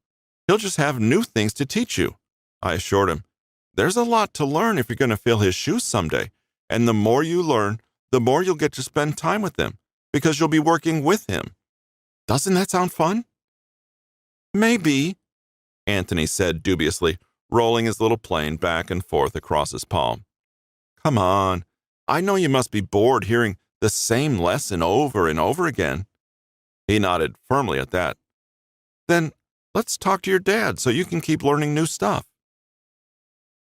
A: he'll just have new things to teach you," I assured him. "There's a lot to learn if you're going to fill his shoes someday, and the more you learn, the more you'll get to spend time with him, because you'll be working with him. Doesn't that sound fun?" "Maybe," Anthony said dubiously, rolling his little plane back and forth across his palm. "Come on, I know you must be bored hearing the same lesson over and over again." He nodded firmly at that. "Then let's talk to your dad so you can keep learning new stuff."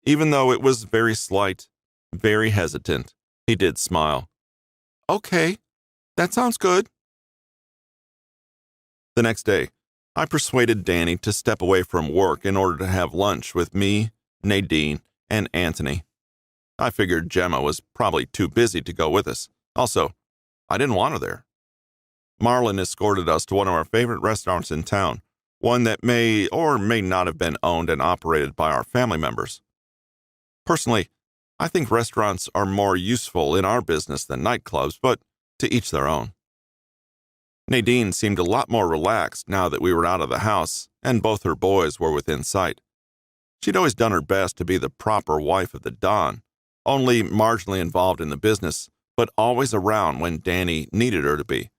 A: Even though it was very slight, very hesitant, he did smile. "Okay, that sounds good." The next day, I persuaded Danny to step away from work in order to have lunch with me, Nadine, and Anthony. I figured Gemma was probably too busy to go with us. Also, I didn't want her there. Marlon escorted us to one of our favorite restaurants in town, one that may or may not have been owned and operated by our family members. Personally, I think restaurants are more useful in our business than nightclubs, but to each their own. Nadine seemed a lot more relaxed now that we were out of the house and both her boys were within sight. She'd always done her best to be the proper wife of the Don, only marginally involved in the business, but always around when Danny needed her to be.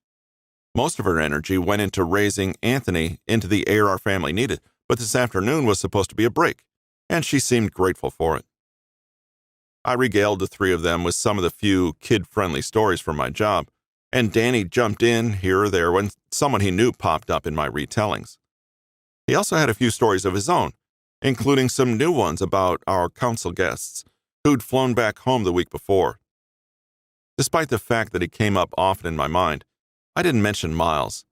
A: Most of her energy went into raising Anthony into the heir our family needed, but this afternoon was supposed to be a break, and she seemed grateful for it. I regaled the three of them with some of the few kid-friendly stories from my job, and Danny jumped in here or there when someone he knew popped up in my retellings. He also had a few stories of his own, including some new ones about our council guests, who'd flown back home the week before. Despite the fact that he came up often in my mind, I didn't mention Miles.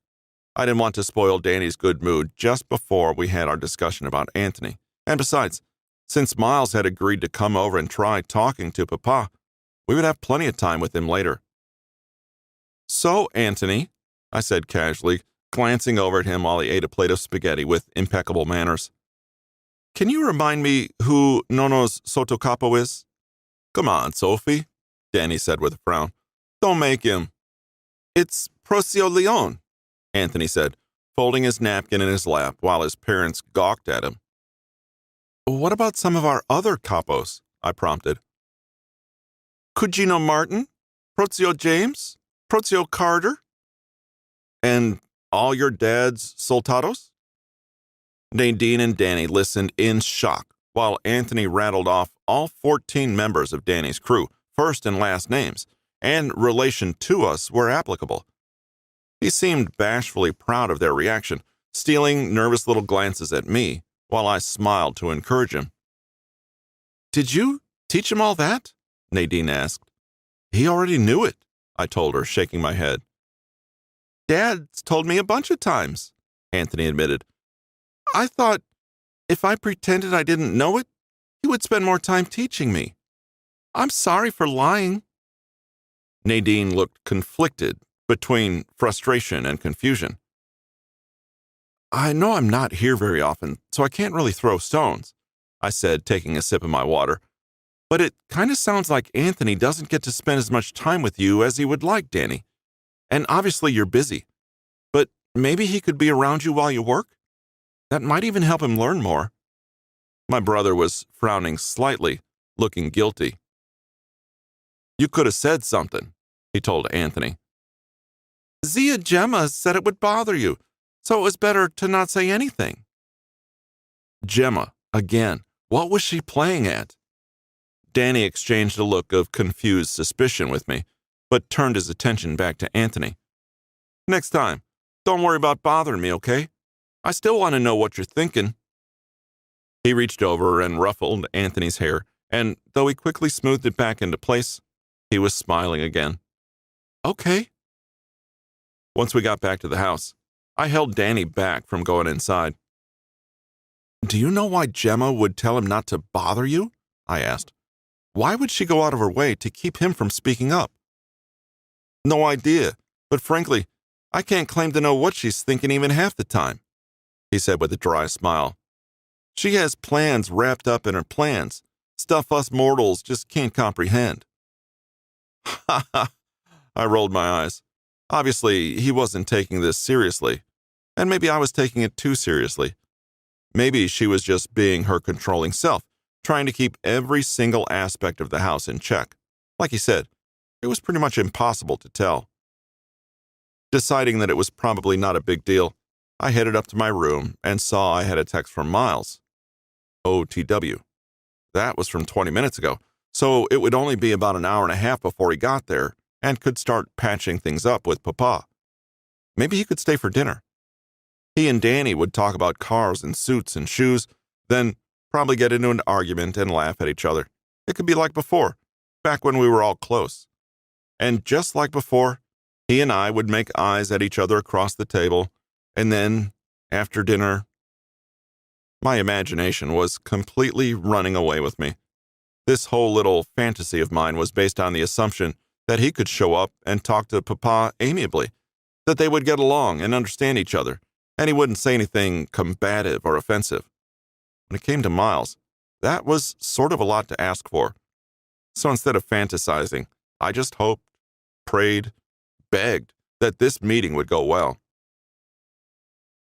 A: I didn't want to spoil Danny's good mood just before we had our discussion about Anthony. And besides, since Miles had agreed to come over and try talking to Papa, we would have plenty of time with him later. "So, Anthony," I said casually, glancing over at him while he ate a plate of spaghetti with impeccable manners, "can you remind me who Nono's Sotocapo is?" "Come on, Sophie," Danny said with a frown. "Don't make him." "It's Procio Leon," Anthony said, folding his napkin in his lap while his parents gawked at him. "What about some of our other capos?" I prompted. "Cugino Martin? Procio James? Procio Carter? And all your dad's soldados?" Nadine and Danny listened in shock while Anthony rattled off all 14 members of Danny's crew, first and last names, and relation to us where applicable. He seemed bashfully proud of their reaction, stealing nervous little glances at me while I smiled to encourage him. "Did you teach him all that?" Nadine asked. "He already knew it," I told her, shaking my head. "Dad's told me a bunch of times," Anthony admitted. "I thought if I pretended I didn't know it, he would spend more time teaching me. I'm sorry for lying." Nadine looked conflicted between frustration and confusion. "I know I'm not here very often, so I can't really throw stones," I said, taking a sip of my water. "But it kind of sounds like Anthony doesn't get to spend as much time with you as he would like, Danny. And obviously you're busy. But maybe he could be around you while you work? That might even help him learn more." My brother was frowning slightly, looking guilty. "You could have said something," he told Anthony. "Zia Gemma said it would bother you, so it was better to not say anything." Gemma, again. What was she playing at? Danny exchanged a look of confused suspicion with me, but turned his attention back to Anthony. "Next time, don't worry about bothering me, okay? I still want to know what you're thinking." He reached over and ruffled Anthony's hair, and though he quickly smoothed it back into place, he was smiling again. "Okay." Once we got back to the house, I held Danny back from going inside. "Do you know why Gemma would tell him not to bother you?" I asked. "Why would she go out of her way to keep him from speaking up?" "No idea, but frankly, I can't claim to know what she's thinking even half the time," he said with a dry smile. "She has plans wrapped up in her plans, stuff us mortals just can't comprehend." "Ha ha," I rolled my eyes. Obviously, he wasn't taking this seriously, and maybe I was taking it too seriously. Maybe she was just being her controlling self, trying to keep every single aspect of the house in check. Like he said, it was pretty much impossible to tell. Deciding that it was probably not a big deal, I headed up to my room and saw I had a text from Miles. OTW. That was from 20 minutes ago, so it would only be about an hour and a half before he got there and could start patching things up with Papa. Maybe he could stay for dinner. He and Danny would talk about cars and suits and shoes, then probably get into an argument and laugh at each other. It could be like before, back when we were all close. And just like before, he and I would make eyes at each other across the table, and then, after dinner, my imagination was completely running away with me. This whole little fantasy of mine was based on the assumption that he could show up and talk to Papa amiably, that they would get along and understand each other, and he wouldn't say anything combative or offensive. When it came to Miles, that was sort of a lot to ask for. So instead of fantasizing, I just hoped, prayed, begged that this meeting would go well.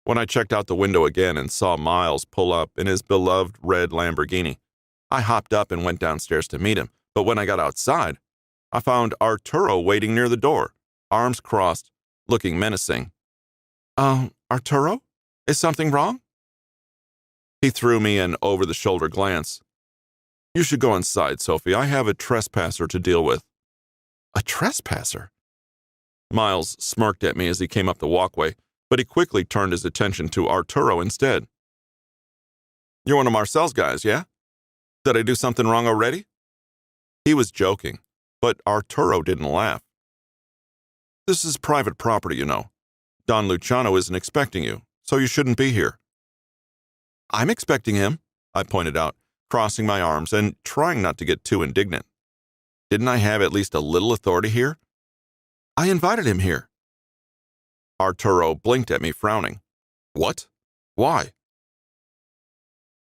A: When I checked out the window again and saw Miles pull up in his beloved red Lamborghini, I hopped up and went downstairs to meet him, but when I got outside, I found Arturo waiting near the door, arms crossed, looking menacing. Arturo? Is something wrong?" He threw me an over-the-shoulder glance. "You should go inside, Sophie. I have a trespasser to deal with." "A trespasser?" Miles smirked at me as he came up the walkway, but he quickly turned his attention to Arturo instead. "You're one of Marcel's guys, yeah? Did I do something wrong already?" He was joking, but Arturo didn't laugh. This is private property, you know. Don Luciano isn't expecting you, so you shouldn't be here. I'm expecting him, I pointed out, crossing my arms and trying not to get too indignant. Didn't I have at least a little authority here? I invited him here. Arturo blinked at me, frowning. What? Why?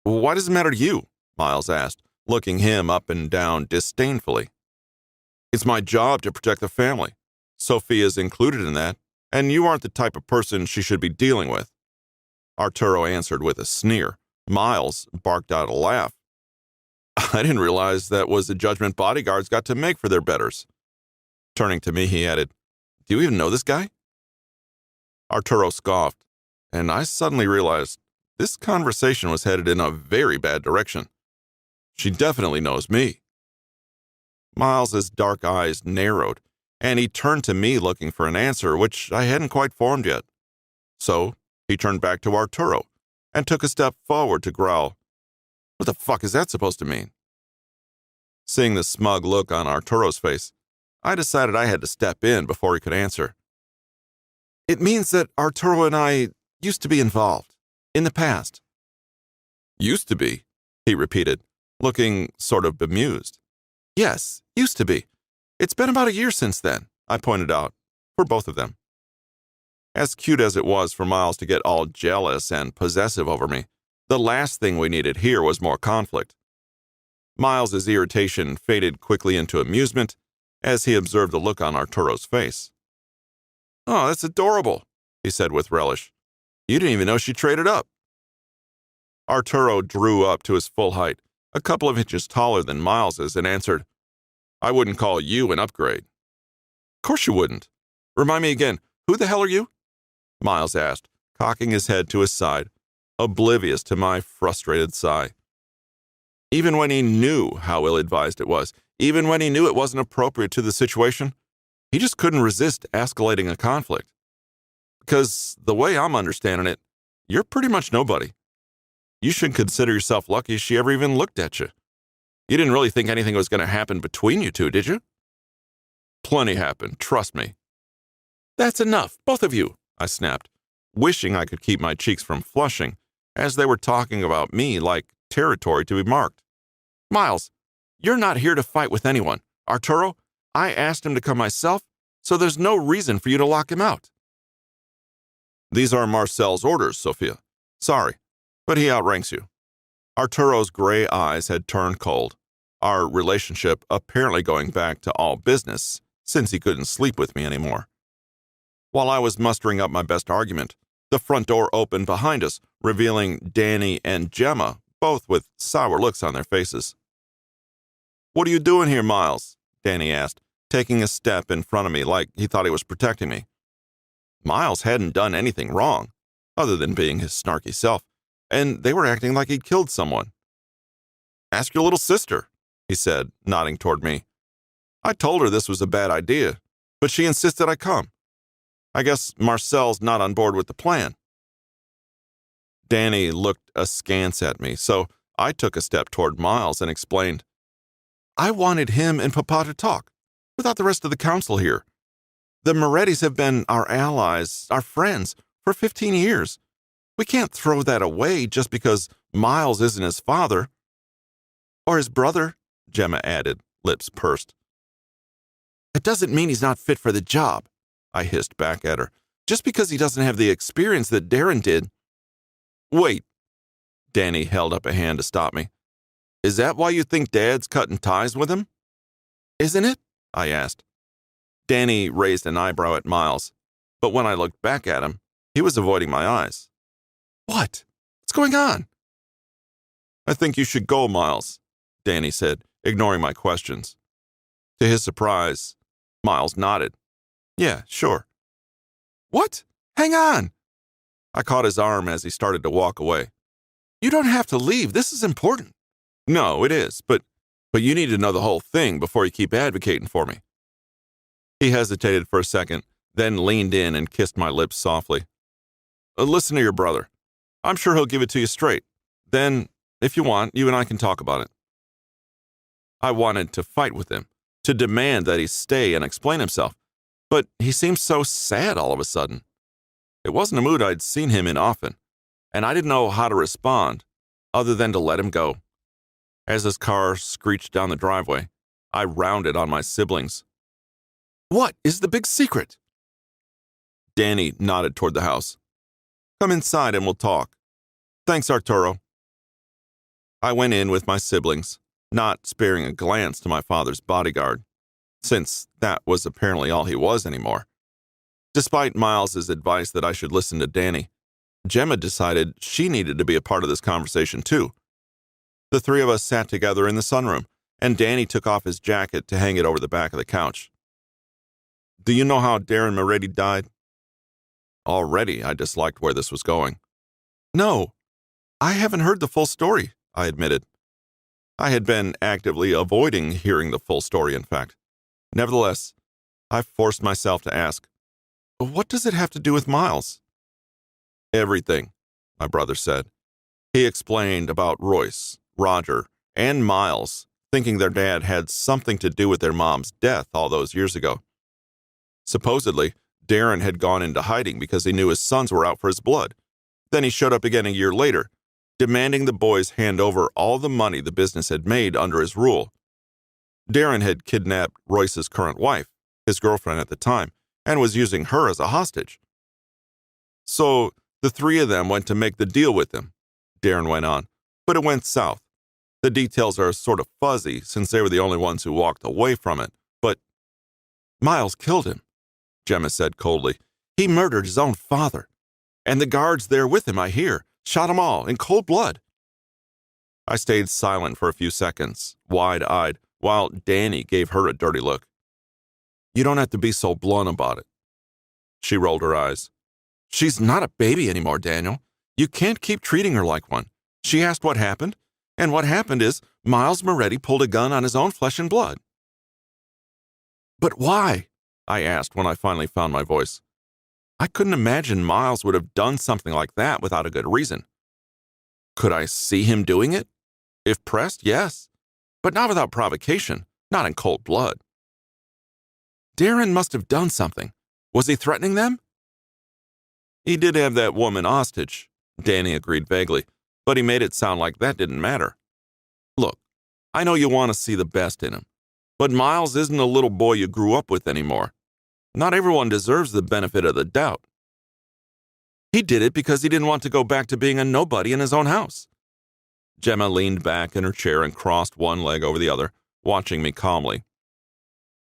A: Why does it matter to you? Miles asked, looking him up and down disdainfully. It's my job to protect the family. Sophia's included in that, and you aren't the type of person she should be dealing with. Arturo answered with a sneer. Miles barked out a laugh. I didn't realize that was the judgment bodyguards got to make for their betters. Turning to me, he added, Do you even know this guy? Arturo scoffed, and I suddenly realized this conversation was headed in a very bad direction. She definitely knows me. Miles's dark eyes narrowed, and he turned to me looking for an answer which I hadn't quite formed yet. So he turned back to Arturo and took a step forward to growl, What the fuck is that supposed to mean? Seeing the smug look on Arturo's face, I decided I had to step in before he could answer. It means that Arturo and I used to be involved, in the past. Used to be, he repeated, looking sort of bemused. Yes, used to be. It's been about a year since then, I pointed out, for both of them. As cute as it was for Miles to get all jealous and possessive over me, the last thing we needed here was more conflict. Miles's irritation faded quickly into amusement as he observed the look on Arturo's face. Oh, that's adorable, he said with relish. You didn't even know she traded up. Arturo drew up to his full height, a couple of inches taller than Miles's, and answered, I wouldn't call you an upgrade. Of course you wouldn't. Remind me again, who the hell are you? Miles asked, cocking his head to his side, oblivious to my frustrated sigh. Even when he knew how ill-advised it was, even when he knew it wasn't appropriate to the situation, he just couldn't resist escalating a conflict. Because the way I'm understanding it, you're pretty much nobody. You should consider yourself lucky she ever even looked at you. You didn't really think anything was going to happen between you two, did you? Plenty happened, trust me. That's enough, both of you, I snapped, wishing I could keep my cheeks from flushing, as they were talking about me like territory to be marked. Miles, you're not here to fight with anyone. Arturo, I asked him to come myself, so there's no reason for you to lock him out. These are Marcel's orders, Sophia. Sorry, but he outranks you. Arturo's gray eyes had turned cold, our relationship apparently going back to all business, since he couldn't sleep with me anymore. While I was mustering up my best argument, the front door opened behind us, revealing Danny and Gemma, both with sour looks on their faces. What are you doing here, Miles? Danny asked, taking a step in front of me like he thought he was protecting me. Miles hadn't done anything wrong, other than being his snarky self, and they were acting like he'd killed someone. Ask your little sister, he said, nodding toward me. I told her this was a bad idea, but she insisted I come. I guess Marcel's not on board with the plan. Danny looked askance at me, so I took a step toward Miles and explained, I wanted him and Papa to talk, without the rest of the council here. The Morettis have been our allies, our friends, for 15 years. We can't throw that away just because Miles isn't his father. Or his brother, Gemma added, lips pursed. It doesn't mean he's not fit for the job, I hissed back at her, just because he doesn't have the experience that Darren did. Wait, Danny held up a hand to stop me. Is that why you think Dad's cutting ties with him? Isn't it? I asked. Danny raised an eyebrow at Miles, but when I looked back at him, he was avoiding my eyes. What? What's going on? I think you should go, Miles, Danny said, ignoring my questions. To his surprise, Miles nodded. Yeah, sure. What? Hang on! I caught his arm as he started to walk away. You don't have to leave. This is important. No, it is, but you need to know the whole thing before you keep advocating for me. He hesitated for a second, then leaned in and kissed my lips softly. Listen to your brother. I'm sure he'll give it to you straight. Then, if you want, you and I can talk about it. I wanted to fight with him, to demand that he stay and explain himself, but he seemed so sad all of a sudden. It wasn't a mood I'd seen him in often, and I didn't know how to respond other than to let him go. As his car screeched down the driveway, I rounded on my siblings. "What is the big secret?" Danny nodded toward the house. "Come inside and we'll talk." "Thanks, Arturo." I went in with my siblings, not sparing a glance to my father's bodyguard, since that was apparently all he was anymore. Despite Miles's advice that I should listen to Danny, Gemma decided she needed to be a part of this conversation too. The three of us sat together in the sunroom, and Danny took off his jacket to hang it over the back of the couch. "Do you know how Darren Moretti died?" Already, I disliked where this was going. "No, I haven't heard the full story," I admitted. I had been actively avoiding hearing the full story, in fact. Nevertheless, I forced myself to ask, "What does it have to do with Miles?" "Everything," my brother said. He explained about Royce, Roger, and Miles thinking their dad had something to do with their mom's death all those years ago. Supposedly, Darren had gone into hiding because he knew his sons were out for his blood. Then he showed up again a year later, demanding the boys hand over all the money the business had made under his rule. Darren had kidnapped Royce's current wife, his girlfriend at the time, and was using her as a hostage. "So the three of them went to make the deal with him," Darren went on, "but it went south. The details are sort of fuzzy since they were the only ones who walked away from it, but—" "Miles killed him," Gemma said coldly. "He murdered his own father. And the guards there with him, I hear, shot them all in cold blood." I stayed silent for a few seconds, wide-eyed, while Danny gave her a dirty look. "You don't have to be so blunt about it." She rolled her eyes. "She's not a baby anymore, Daniel. You can't keep treating her like one. She asked what happened, and what happened is Miles Moretti pulled a gun on his own flesh and blood." "But why?" I asked when I finally found my voice. I couldn't imagine Miles would have done something like that without a good reason. Could I see him doing it? If pressed, yes, but not without provocation, not in cold blood. "Darren must have done something. Was he threatening them?" "He did have that woman hostage," Danny agreed vaguely, but he made it sound like that didn't matter. "Look, I know you want to see the best in him, but Miles isn't a little boy you grew up with anymore. Not everyone deserves the benefit of the doubt. He did it because he didn't want to go back to being a nobody in his own house." Gemma leaned back in her chair and crossed one leg over the other, watching me calmly.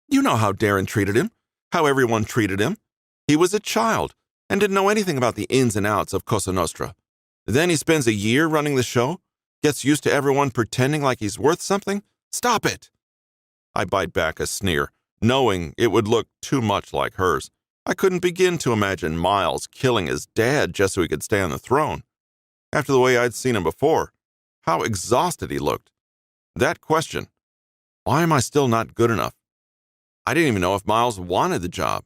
A: "You know how Darren treated him, how everyone treated him. He was a child and didn't know anything about the ins and outs of Cosa Nostra. Then he spends a year running the show, gets used to everyone pretending like he's worth something. Stop it!" I bite back a sneer, knowing it would look too much like hers. I couldn't begin to imagine Miles killing his dad just so he could stay on the throne. After the way I'd seen him before, how exhausted he looked. That question, why am I still not good enough? I didn't even know if Miles wanted the job.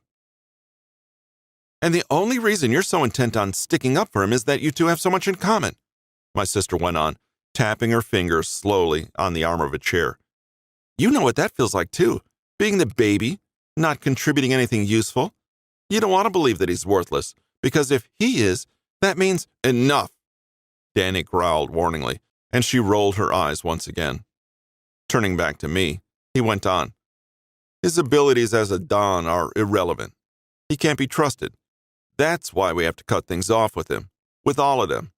A: "And the only reason you're so intent on sticking up for him is that you two have so much in common," my sister went on, tapping her fingers slowly on the arm of a chair. "You know what that feels like too, being the baby, not contributing anything useful. You don't want to believe that he's worthless, because if he is, that means—" "Enough," Danny growled warningly, and she rolled her eyes once again. Turning back to me, he went on. "His abilities as a Don are irrelevant. He can't be trusted. That's why we have to cut things off with him, with all of them."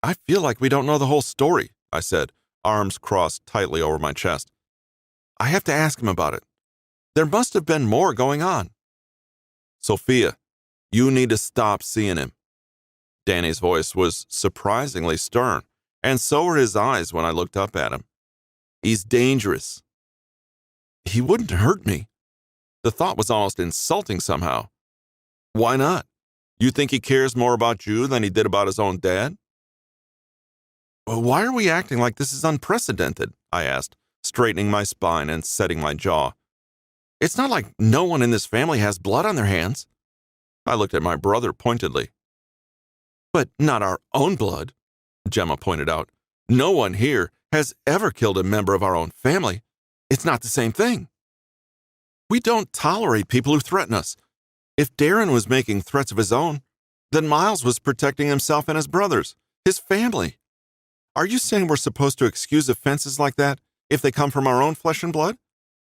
A: "I feel like we don't know the whole story," I said, arms crossed tightly over my chest. "I have to ask him about it. There must have been more going on." "Sophia, you need to stop seeing him." Danny's voice was surprisingly stern, and so were his eyes when I looked up at him. "He's dangerous." "He wouldn't hurt me." The thought was almost insulting somehow. "Why not? You think he cares more about you than he did about his own dad?" "Why are we acting like this is unprecedented?" I asked, straightening my spine and setting my jaw. "It's not like no one in this family has blood on their hands." I looked at my brother pointedly. "But not our own blood," Gemma pointed out. "No one here has ever killed a member of our own family. It's not the same thing. We don't tolerate people who threaten us. If Darren was making threats of his own, then Miles was protecting himself and his brothers, his family. Are you saying we're supposed to excuse offenses like that if they come from our own flesh and blood?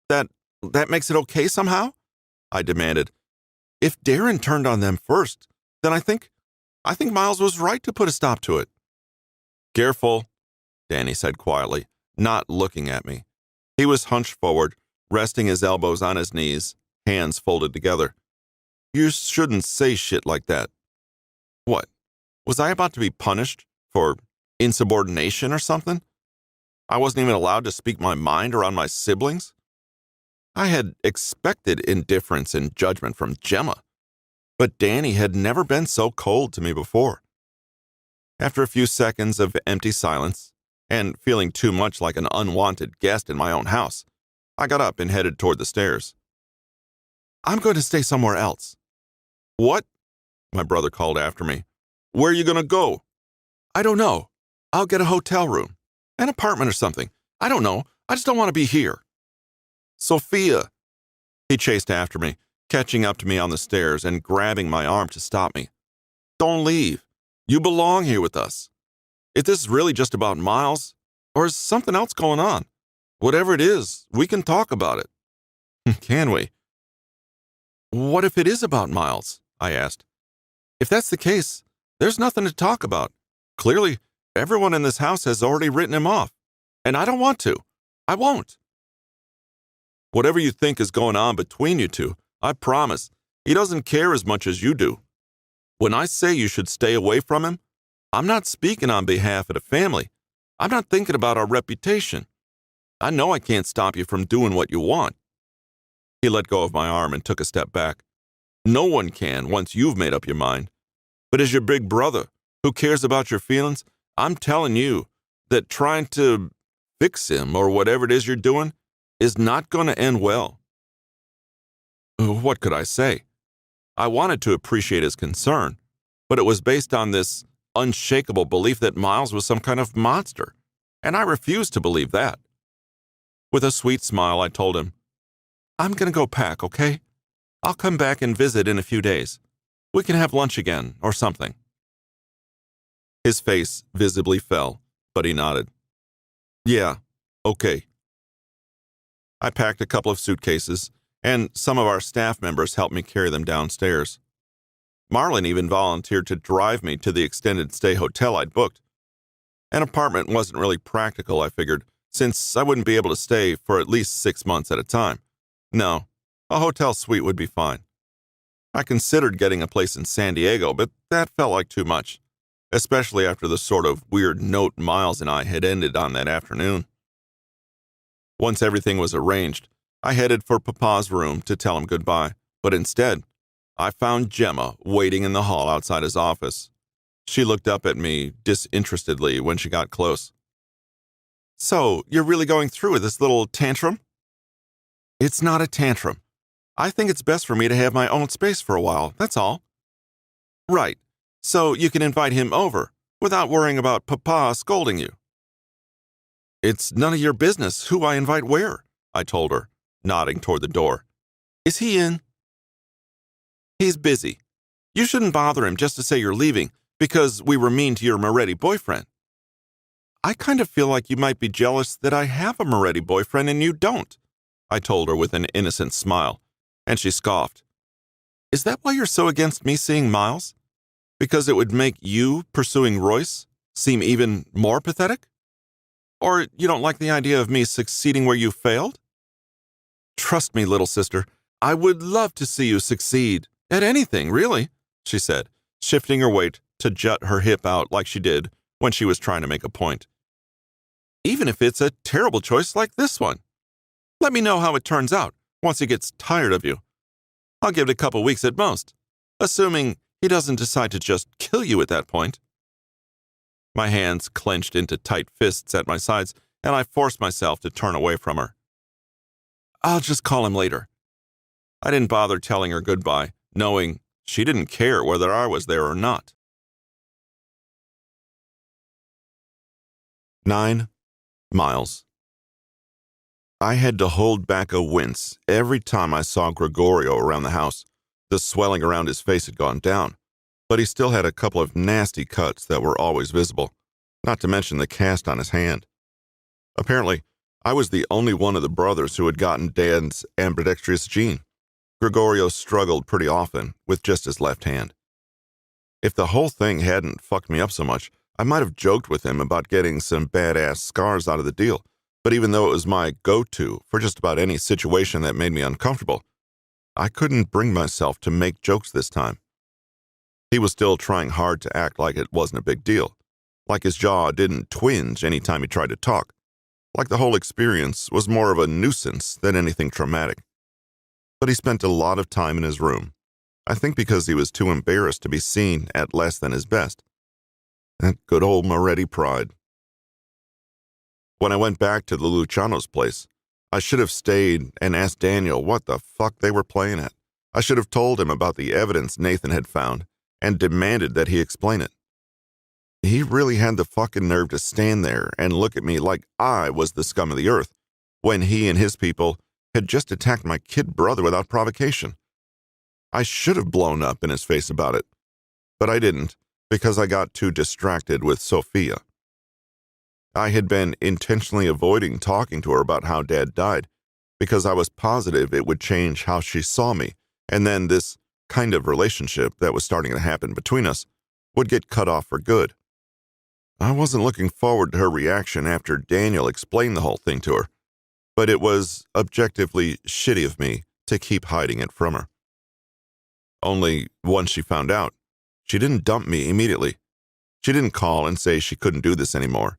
A: That makes it okay somehow? I demanded. If Darren turned on them first, then I think Miles was right to put a stop to it. Careful, Danny said quietly, not looking at me. He was hunched forward, resting his elbows on his knees, hands folded together. You shouldn't say shit like that. What? Was I about to be punished for insubordination or something? I wasn't even allowed to speak my mind around my siblings? I had expected indifference and judgment from Gemma, but Danny had never been so cold to me before. After a few seconds of empty silence, and feeling too much like an unwanted guest in my own house, I got up and headed toward the stairs. I'm going to stay somewhere else. What? My brother called after me. Where are you going to go? I don't know. I'll get a hotel room, an apartment or something. I don't know. I just don't want to be here. Sophia. He chased after me, catching up to me on the stairs and grabbing my arm to stop me. Don't leave. You belong here with us. If this is really just about Miles, or is something else going on, whatever it is, we can talk about it. Can we? What if it is about Miles? I asked. If that's the case, there's nothing to talk about. Clearly, everyone in this house has already written him off, and I don't want to. I won't. Whatever you think is going on between you two, I promise, he doesn't care as much as you do. When I say you should stay away from him, I'm not speaking on behalf of the family. I'm not thinking about our reputation. I know I can't stop you from doing what you want. He let go of my arm and took a step back. No one can once you've made up your mind. But as your big brother, who cares about your feelings, I'm telling you that trying to fix him or whatever it is you're doing is not going to end well. What could I say? I wanted to appreciate his concern, but it was based on this unshakable belief that Miles was some kind of monster, and I refused to believe that. With a sweet smile, I told him, I'm going to go pack, okay? I'll come back and visit in a few days. We can have lunch again or something. His face visibly fell, but he nodded. Yeah, okay. I packed a couple of suitcases, and some of our staff members helped me carry them downstairs. Marlon even volunteered to drive me to the extended stay hotel I'd booked. An apartment wasn't really practical, I figured, since I wouldn't be able to stay for at least 6 months at a time. No, a hotel suite would be fine. I considered getting a place in San Diego, but that felt like too much, especially after the sort of weird note Miles and I had ended on that afternoon. Once everything was arranged, I headed for Papa's room to tell him goodbye, but instead, I found Gemma waiting in the hall outside his office. She looked up at me disinterestedly when she got close. So, you're really going through with this little tantrum? It's not a tantrum. I think it's best for me to have my own space for a while, that's all. Right, so you can invite him over, without worrying about Papa scolding you. It's none of your business who I invite where, I told her, nodding toward the door. Is he in? He's busy. You shouldn't bother him just to say you're leaving because we were mean to your Moretti boyfriend. I kind of feel like you might be jealous that I have a Moretti boyfriend and you don't, I told her with an innocent smile, and she scoffed. Is that why you're so against me seeing Miles? Because it would make you pursuing Royce seem even more pathetic? Or you don't like the idea of me succeeding where you failed? Trust me, little sister, I would love to see you succeed. At anything, really, she said, shifting her weight to jut her hip out like she did when she was trying to make a point. Even if it's a terrible choice like this one. Let me know how it turns out once he gets tired of you. I'll give it a couple weeks at most, assuming he doesn't decide to just kill you at that point. My hands clenched into tight fists at my sides, and I forced myself to turn away from her. I'll just call him later. I didn't bother telling her goodbye, knowing she didn't care whether I was there or not. 9. Miles. I had to hold back a wince every time I saw Gregorio around the house. The swelling around his face had gone down, but he still had a couple of nasty cuts that were always visible, not to mention the cast on his hand. Apparently, I was the only one of the brothers who had gotten Dad's ambidextrous gene. Gregorio struggled pretty often with just his left hand. If the whole thing hadn't fucked me up so much, I might have joked with him about getting some badass scars out of the deal, but even though it was my go-to for just about any situation that made me uncomfortable, I couldn't bring myself to make jokes this time. He was still trying hard to act like it wasn't a big deal, like his jaw didn't twinge any time he tried to talk, like the whole experience was more of a nuisance than anything traumatic. But he spent a lot of time in his room, I think because he was too embarrassed to be seen at less than his best. That good old Moretti pride. When I went back to the Luciano's place, I should have stayed and asked Daniel what the fuck they were playing at. I should have told him about the evidence Nathan had found and demanded that he explain it. He really had the fucking nerve to stand there and look at me like I was the scum of the earth when he and his people had just attacked my kid brother without provocation. I should have blown up in his face about it, but I didn't because I got too distracted with Sophia. I had been intentionally avoiding talking to her about how Dad died because I was positive it would change how she saw me, and then this kind of relationship that was starting to happen between us would get cut off for good. I wasn't looking forward to her reaction after Daniel explained the whole thing to her, but it was objectively shitty of me to keep hiding it from her. Only once she found out, she didn't dump me immediately. She didn't call and say she couldn't do this anymore.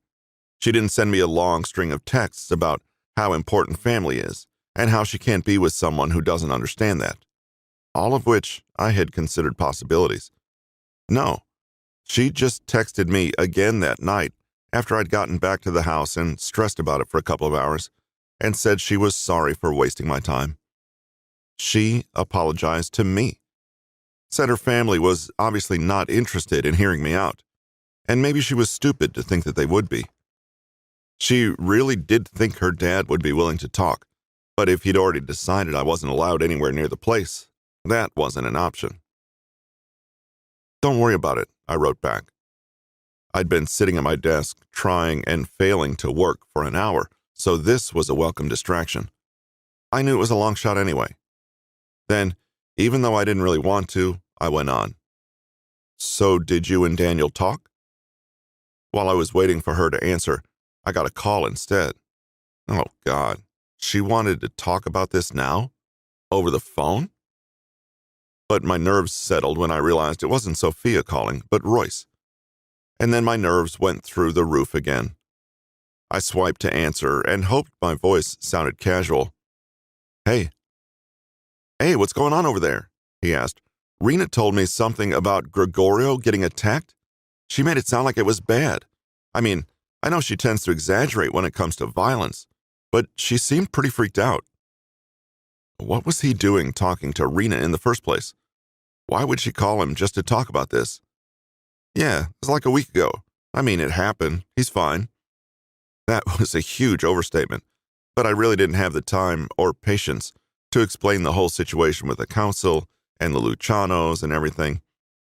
A: She didn't send me a long string of texts about how important family is and how she can't be with someone who doesn't understand that, all of which I had considered possibilities. No, she just texted me again that night after I'd gotten back to the house and stressed about it for a couple of hours and said she was sorry for wasting my time. She apologized to me, said her family was obviously not interested in hearing me out, and maybe she was stupid to think that they would be. She really did think her dad would be willing to talk, but if he'd already decided I wasn't allowed anywhere near the place, that wasn't an option. "Don't worry about it," I wrote back. I'd been sitting at my desk, trying and failing to work for an hour, so this was a welcome distraction. I knew it was a long shot anyway. Then, even though I didn't really want to, I went on. "So did you and Daniel talk?" While I was waiting for her to answer, I got a call instead. Oh, God. She wanted to talk about this now? Over the phone? But my nerves settled when I realized it wasn't Sophia calling, but Royce. And then my nerves went through the roof again. I swiped to answer and hoped my voice sounded casual. "Hey. Hey, what's going on over there?" he asked. "Rena told me something about Gregorio getting attacked. She made it sound like it was bad. I mean, I know she tends to exaggerate when it comes to violence, but she seemed pretty freaked out." What was he doing talking to Rena in the first place? Why would she call him just to talk about this? "Yeah, it was like a week ago. I mean, it happened. He's fine." That was a huge overstatement, but I really didn't have the time or patience to explain the whole situation with the council and the Lucianos and everything.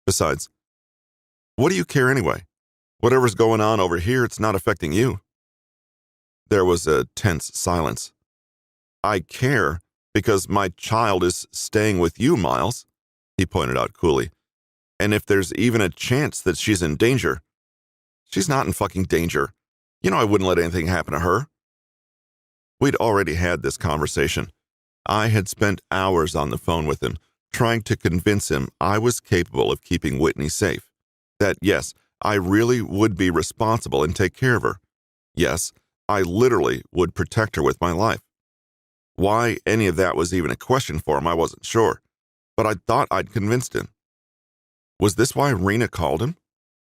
A: Besides, what do you care anyway? Whatever's going on over here, it's not affecting you. There was a tense silence. "I care because my child is staying with you, Miles," he pointed out coolly. "And if there's even a chance that she's in danger—" "She's not in fucking danger. You know I wouldn't let anything happen to her." We'd already had this conversation. I had spent hours on the phone with him, trying to convince him I was capable of keeping Whitney safe. That, yes, I really would be responsible and take care of her. Yes, I literally would protect her with my life. Why any of that was even a question for him, I wasn't sure, but I thought I'd convinced him. Was this why Rena called him?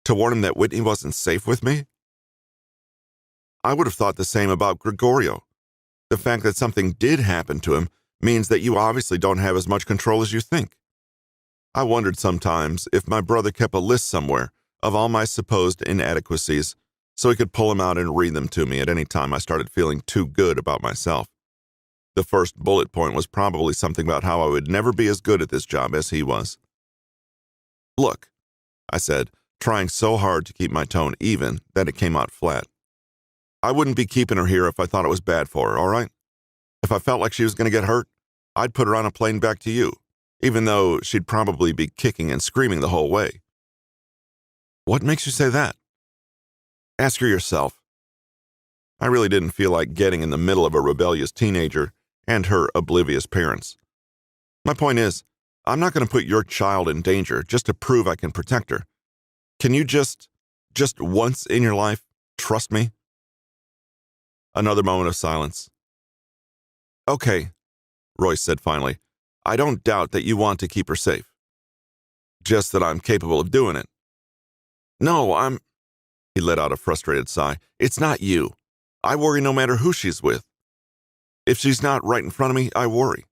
A: To warn him that Whitney wasn't safe with me? I would have thought the same about Gregorio. The fact that something did happen to him means that you obviously don't have as much control as you think. I wondered sometimes if my brother kept a list somewhere of all my supposed inadequacies, so he could pull them out and read them to me at any time I started feeling too good about myself. The first bullet point was probably something about how I would never be as good at this job as he was. "Look," I said, trying so hard to keep my tone even that it came out flat. "I wouldn't be keeping her here if I thought it was bad for her, all right? If I felt like she was going to get hurt, I'd put her on a plane back to you, even though she'd probably be kicking and screaming the whole way." "What makes you say that?" "Ask her yourself." I really didn't feel like getting in the middle of a rebellious teenager and her oblivious parents. My point is, I'm not going to put your child in danger just to prove I can protect her. Can you just once in your life, trust me? Another moment of silence. "Okay," Royce said finally. "I don't doubt that you want to keep her safe. Just that I'm capable of doing it." "No, he let out a frustrated sigh. "It's not you. I worry no matter who she's with. If she's not right in front of me, I worry."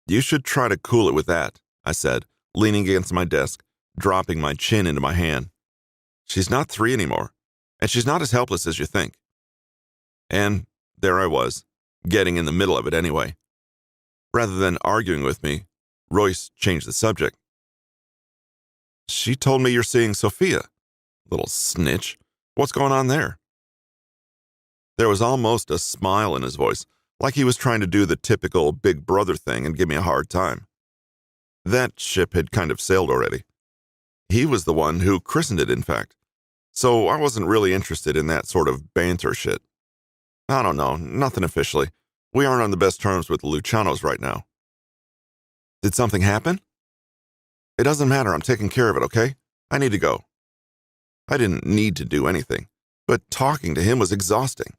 A: "You should try to cool it with that," I said, leaning against my desk, dropping my chin into my hand. "She's not 3 anymore, and she's not as helpless as you think." And there I was, getting in the middle of it anyway. Rather than arguing with me, Royce changed the subject. "She told me you're seeing Sophia. Little snitch. What's going on there?" There was almost a smile in his voice, like he was trying to do the typical big brother thing and give me a hard time. That ship had kind of sailed already. He was the one who christened it, in fact, so I wasn't really interested in that sort of banter shit. "I don't know, nothing officially. We aren't on the best terms with the Lucianos right now." "Did something happen?" "It doesn't matter, I'm taking care of it, okay? I need to go." I didn't need to do anything, but talking to him was exhausting.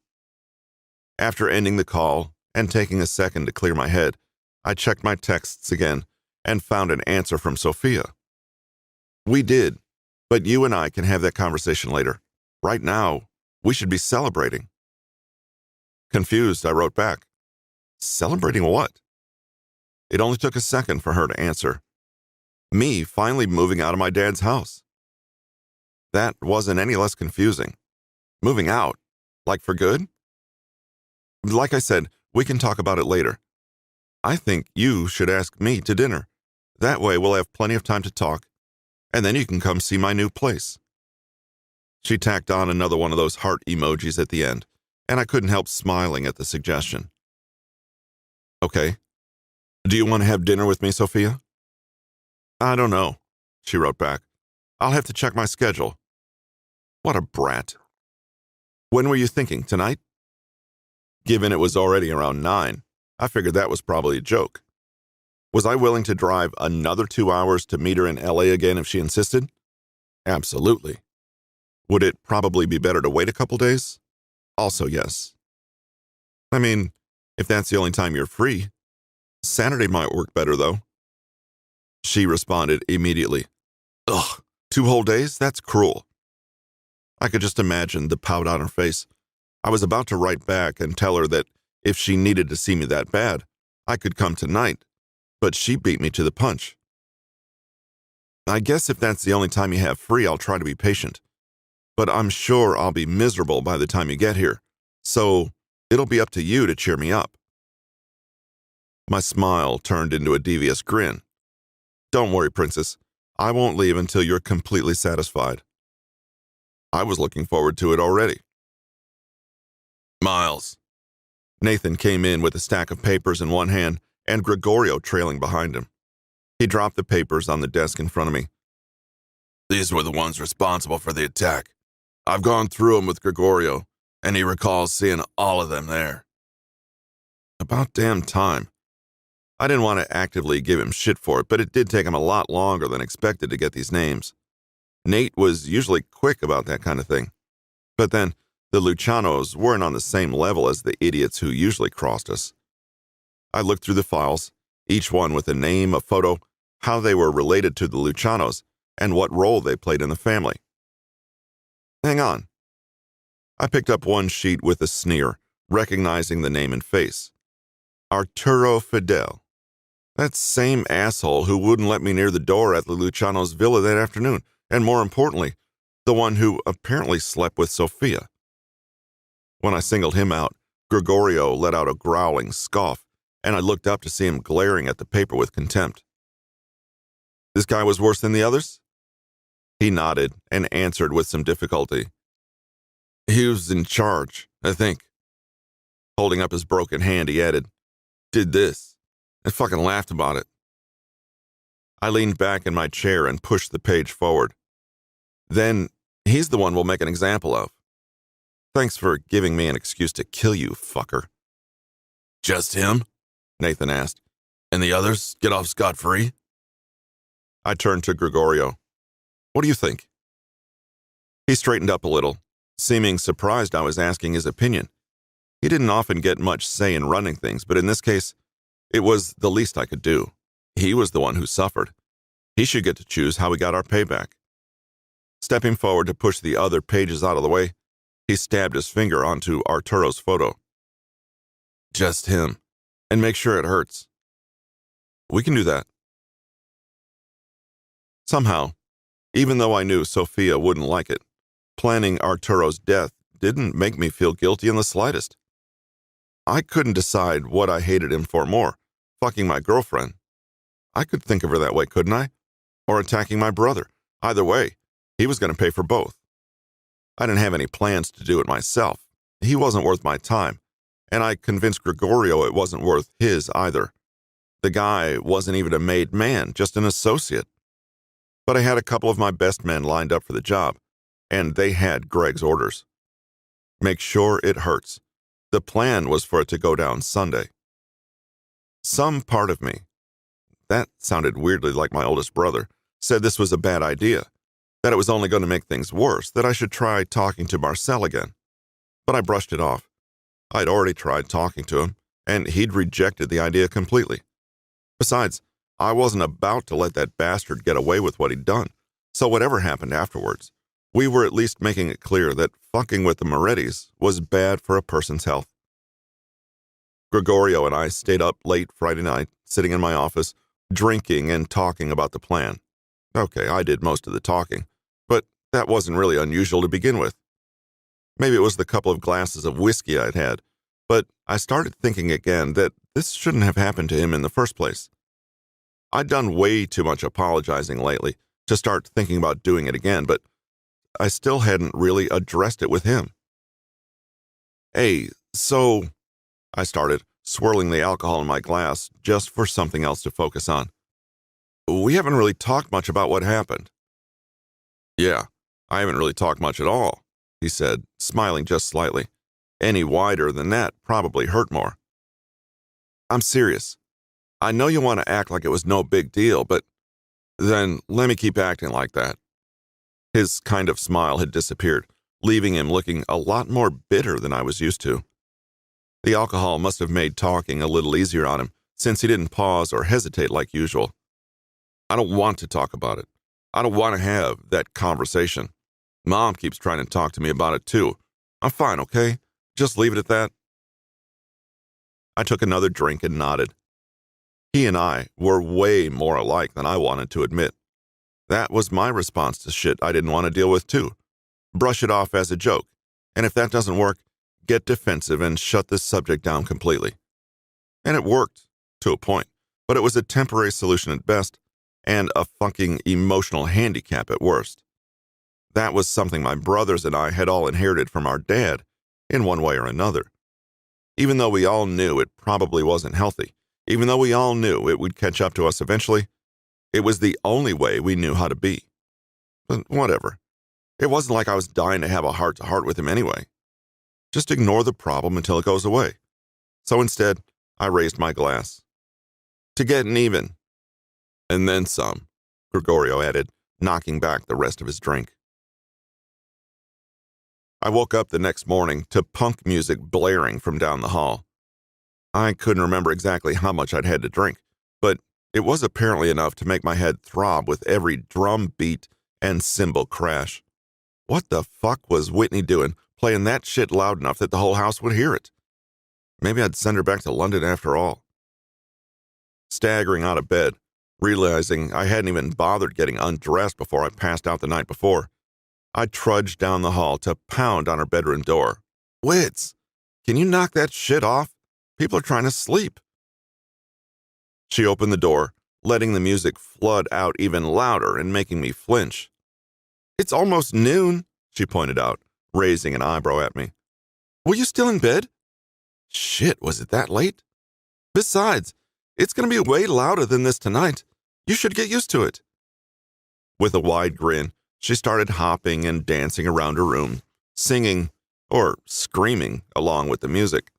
A: After ending the call and taking a second to clear my head, I checked my texts again and found an answer from Sophia. "We did, but you and I can have that conversation later. Right now, we should be celebrating." Confused, I wrote back, "Celebrating what?" It only took a second for her to answer. "Me finally moving out of my dad's house." That wasn't any less confusing. Moving out? Like for good? "Like I said, we can talk about it later. I think you should ask me to dinner. That way we'll have plenty of time to talk, and then you can come see my new place." She tacked on another one of those heart emojis at the end, and I couldn't help smiling at the suggestion. "Okay. Do you want to have dinner with me, Sophia?" "I don't know," she wrote back. "I'll have to check my schedule." What a brat. "When were you thinking, tonight?" Given it was already around 9, I figured that was probably a joke. Was I willing to drive another 2 hours to meet her in LA again if she insisted? Absolutely. Would it probably be better to wait a couple days? Also yes. I mean, if that's the only time you're free. Saturday might work better, though. She responded immediately. "Ugh, 2 whole days? That's cruel." I could just imagine the pout on her face. I was about to write back and tell her that if she needed to see me that bad, I could come tonight, but she beat me to the punch. "I guess if that's the only time you have free, I'll try to be patient. But I'm sure I'll be miserable by the time you get here, so it'll be up to you to cheer me up." My smile turned into a devious grin. "Don't worry, Princess. I won't leave until you're completely satisfied." I was looking forward to it already. "Miles." Nathan came in with a stack of papers in one hand and Gregorio trailing behind him. He dropped the papers on the desk in front of me. "These were the ones responsible for the attack. I've gone through them with Gregorio, and he recalls seeing all of them there." About damn time. I didn't want to actively give him shit for it, but it did take him a lot longer than expected to get these names. Nate was usually quick about that kind of thing. But then, the Lucianos weren't on the same level as the idiots who usually crossed us. I looked through the files, each one with a name, a photo, how they were related to the Lucianos, and what role they played in the family. Hang on. I picked up one sheet with a sneer, recognizing the name and face. Arturo Fidel. That same asshole who wouldn't let me near the door at the Luciano's villa that afternoon, and more importantly, the one who apparently slept with Sophia. When I singled him out, Gregorio let out a growling scoff, and I looked up to see him glaring at the paper with contempt. This guy was worse than the others? He nodded and answered with some difficulty. He was in charge, I think. Holding up his broken hand, he added, Did this. I fucking laughed about it. I leaned back in my chair and pushed the page forward. Then, he's the one we'll make an example of. Thanks for giving me an excuse to kill you, fucker. Just him? Nathan asked. And the others get off scot-free? I turned to Gregorio. What do you think? He straightened up a little, seeming surprised I was asking his opinion. He didn't often get much say in running things, but in this case, it was the least I could do. He was the one who suffered. He should get to choose how we got our payback. Stepping forward to push the other pages out of the way, he stabbed his finger onto Arturo's photo. Just him. And make sure it hurts. We can do that. Somehow, even though I knew Sophia wouldn't like it, planning Arturo's death didn't make me feel guilty in the slightest. I couldn't decide what I hated him for more, fucking my girlfriend. I could think of her that way, couldn't I? Or attacking my brother. Either way, he was going to pay for both. I didn't have any plans to do it myself. He wasn't worth my time, and I convinced Gregorio it wasn't worth his either. The guy wasn't even a made man, just an associate. But I had a couple of my best men lined up for the job, and they had Greg's orders. Make sure it hurts. The plan was for it to go down Sunday. Some part of me, that sounded weirdly like my oldest brother, said this was a bad idea, that it was only going to make things worse, that I should try talking to Marcel again. But I brushed it off. I'd already tried talking to him, and he'd rejected the idea completely. Besides, I wasn't about to let that bastard get away with what he'd done, so whatever happened afterwards, we were at least making it clear that fucking with the Morettis was bad for a person's health. Gregorio and I stayed up late Friday night, sitting in my office, drinking and talking about the plan. Okay, I did most of the talking, but that wasn't really unusual to begin with. Maybe it was the couple of glasses of whiskey I'd had, but I started thinking again that this shouldn't have happened to him in the first place. I'd done way too much apologizing lately to start thinking about doing it again, but I still hadn't really addressed it with him. Hey, so, I started, swirling the alcohol in my glass just for something else to focus on. We haven't really talked much about what happened. Yeah, I haven't really talked much at all, he said, smiling just slightly. Any wider than that probably hurt more. I'm serious. I know you want to act like it was no big deal, but then let me keep acting like that. His kind of smile had disappeared, leaving him looking a lot more bitter than I was used to. The alcohol must have made talking a little easier on him, since he didn't pause or hesitate like usual. I don't want to talk about it. I don't want to have that conversation. Mom keeps trying to talk to me about it too. I'm fine, okay? Just leave it at that. I took another drink and nodded. He and I were way more alike than I wanted to admit. That was my response to shit I didn't want to deal with too. Brush it off as a joke, and if that doesn't work, get defensive and shut this subject down completely. And it worked, to a point, but it was a temporary solution at best, and a fucking emotional handicap at worst. That was something my brothers and I had all inherited from our dad, in one way or another. Even though we all knew it probably wasn't healthy, even though we all knew it would catch up to us eventually, it was the only way we knew how to be. But whatever. It wasn't like I was dying to have a heart-to-heart with him anyway. Just ignore the problem until it goes away. So instead, I raised my glass. To getting even. And then some, Gregorio added, knocking back the rest of his drink. I woke up the next morning to punk music blaring from down the hall. I couldn't remember exactly how much I'd had to drink, but it was apparently enough to make my head throb with every drum beat and cymbal crash. What the fuck was Whitney doing, playing that shit loud enough that the whole house would hear it? Maybe I'd send her back to London after all. Staggering out of bed, realizing I hadn't even bothered getting undressed before I passed out the night before, I trudged down the hall to pound on her bedroom door. "Wits, can you knock that shit off? People are trying to sleep." She opened the door, letting the music flood out even louder and making me flinch. "It's almost noon," she pointed out, raising an eyebrow at me. "Were you still in bed?" Shit, was it that late? Besides, it's going to be way louder than this tonight. You should get used to it. With a wide grin, she started hopping and dancing around her room, singing or screaming along with the music.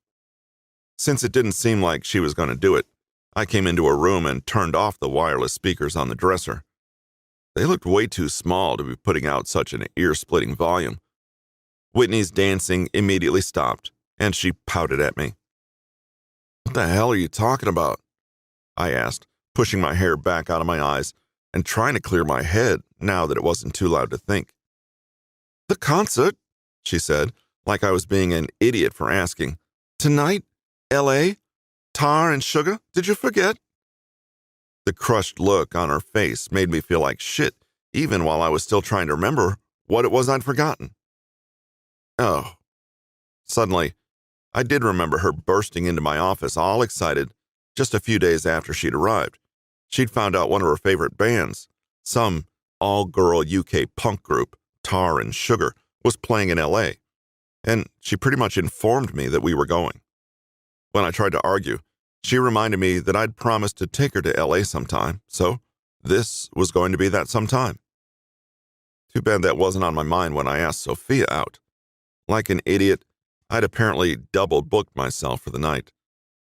A: Since it didn't seem like she was going to do it, I came into her room and turned off the wireless speakers on the dresser. They looked way too small to be putting out such an ear-splitting volume. Whitney's dancing immediately stopped, and she pouted at me. "What the hell are you talking about?" I asked, pushing my hair back out of my eyes and trying to clear my head now that it wasn't too loud to think. "The concert," she said, like I was being an idiot for asking. "Tonight, L.A., tar and sugar, did you forget?" The crushed look on her face made me feel like shit, even while I was still trying to remember what it was I'd forgotten. Oh. Suddenly, I did remember her bursting into my office all excited just a few days after she'd arrived. She'd found out one of her favorite bands, some all-girl UK punk group, Tar and Sugar, was playing in L.A., and she pretty much informed me that we were going. When I tried to argue, she reminded me that I'd promised to take her to L.A. sometime, so this was going to be that sometime. Too bad that wasn't on my mind when I asked Sophia out. Like an idiot, I'd apparently double-booked myself for the night.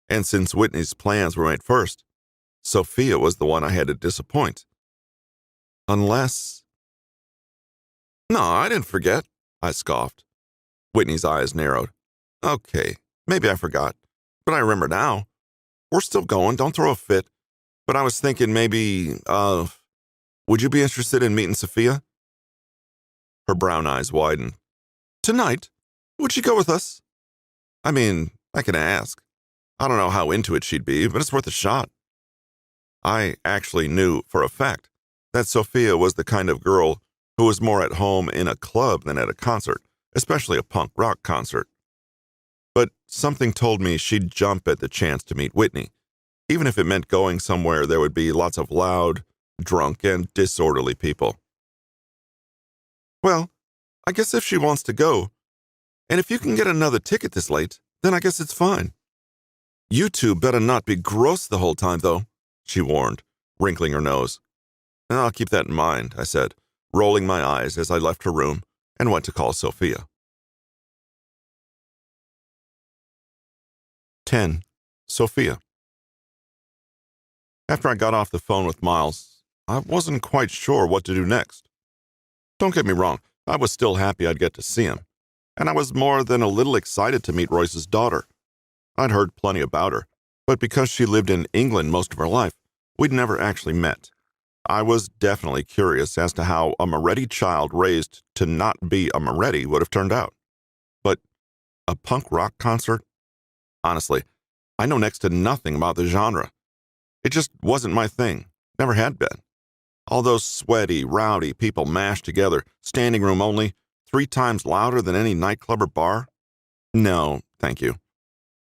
A: And since Whitney's plans were made first, Sophia was the one I had to disappoint. Unless... "No, I didn't forget," I scoffed. Whitney's eyes narrowed. "Okay, maybe I forgot, but I remember now. We're still going, don't throw a fit. But I was thinking maybe, would you be interested in meeting Sophia?" Her brown eyes widened. "Tonight? Would she go with us?" "I mean, I can ask. I don't know how into it she'd be, but it's worth a shot." I actually knew for a fact that Sophia was the kind of girl who was more at home in a club than at a concert, especially a punk rock concert. But something told me she'd jump at the chance to meet Whitney, even if it meant going somewhere there would be lots of loud, drunk, and disorderly people. "Well, I guess if she wants to go, and if you can get another ticket this late, then I guess it's fine. You two better not be gross the whole time, though," she warned, wrinkling her nose. "I'll keep that in mind," I said, rolling my eyes as I left her room and went to call Sophia. 10. Sophia. After I got off the phone with Miles, I wasn't quite sure what to do next. Don't get me wrong, I was still happy I'd get to see him, and I was more than a little excited to meet Royce's daughter. I'd heard plenty about her, but because she lived in England most of her life, we'd never actually met. I was definitely curious as to how a Moretti child raised to not be a Moretti would have turned out. But a punk rock concert? Honestly, I know next to nothing about the genre. It just wasn't my thing, never had been. All those sweaty, rowdy people mashed together, standing room only, 3 times louder than any nightclub or bar? No, thank you.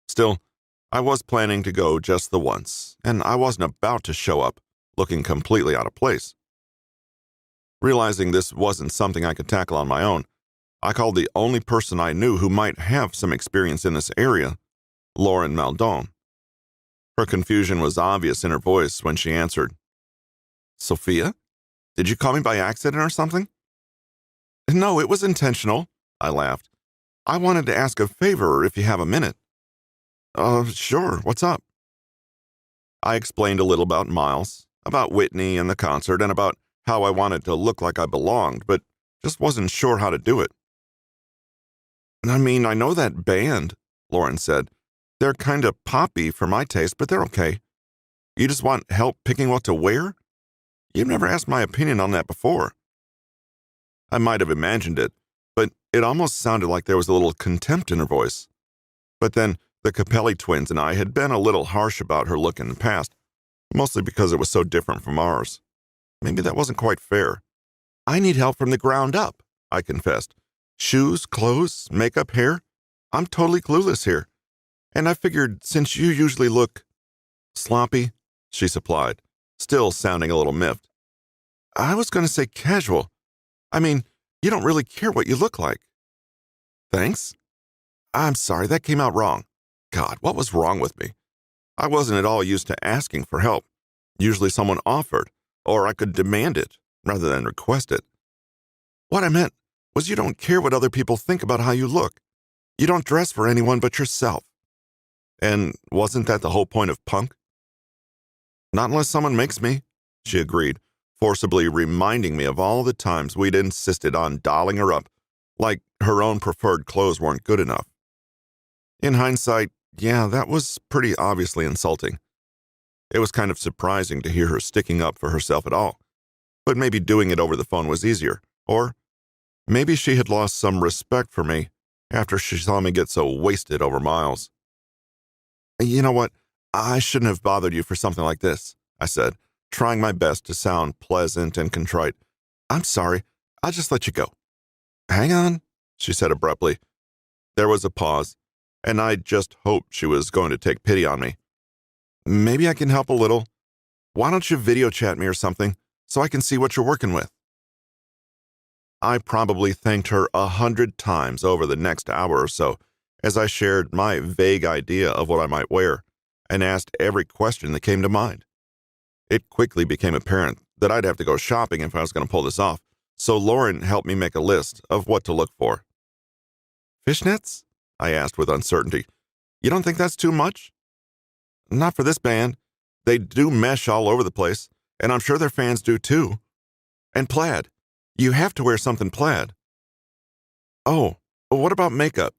A: Still, I was planning to go just the once, and I wasn't about to show up looking completely out of place. Realizing this wasn't something I could tackle on my own, I called the only person I knew who might have some experience in this area, Lauren Maldon. Her confusion was obvious in her voice when she answered. "Sophia? Did you call me by accident or something?" "No, it was intentional," I laughed. "I wanted to ask a favor if you have a minute." Sure, what's up?" I explained a little about Miles, about Whitney and the concert, and about how I wanted to look like I belonged, but just wasn't sure how to do it. "I mean, I know that band," Lauren said. "They're kind of poppy for my taste, but they're okay. You just want help picking what to wear? You've never asked my opinion on that before." I might have imagined it, but it almost sounded like there was a little contempt in her voice. But then the Capelli twins and I had been a little harsh about her look in the past, mostly because it was so different from ours. Maybe that wasn't quite fair. "I need help from the ground up," I confessed. Shoes, clothes, makeup, hair? I'm totally clueless here. And I figured since you usually look sloppy, she supplied, still sounding a little miffed. I was going to say casual. I mean, you don't really care what you look like. Thanks. I'm sorry, that came out wrong. God, what was wrong with me? I wasn't at all used to asking for help. Usually someone offered, or I could demand it, rather than request it. What I meant was you don't care what other people think about how you look. You don't dress for anyone but yourself. And wasn't that the whole point of punk? Not unless someone makes me, she agreed, forcibly reminding me of all the times we'd insisted on dolling her up, like her own preferred clothes weren't good enough. In hindsight, yeah, that was pretty obviously insulting. It was kind of surprising to hear her sticking up for herself at all, but maybe doing it over the phone was easier, or maybe she had lost some respect for me after she saw me get so wasted over Miles. You know what? I shouldn't have bothered you for something like this, I said, trying my best to sound pleasant and contrite. I'm sorry. I'll just let you go. Hang on, she said abruptly. There was a pause, and I just hoped she was going to take pity on me. Maybe I can help a little. Why don't you video chat me or something so I can see what you're working with? I probably thanked her 100 times over the next hour or so as I shared my vague idea of what I might wear and asked every question that came to mind. It quickly became apparent that I'd have to go shopping if I was going to pull this off, so Lauren helped me make a list of what to look for. Fishnets? I asked with uncertainty. You don't think that's too much? Not for this band. They do mesh all over the place, and I'm sure their fans do too. And plaid. You have to wear something plaid. Oh, what about makeup?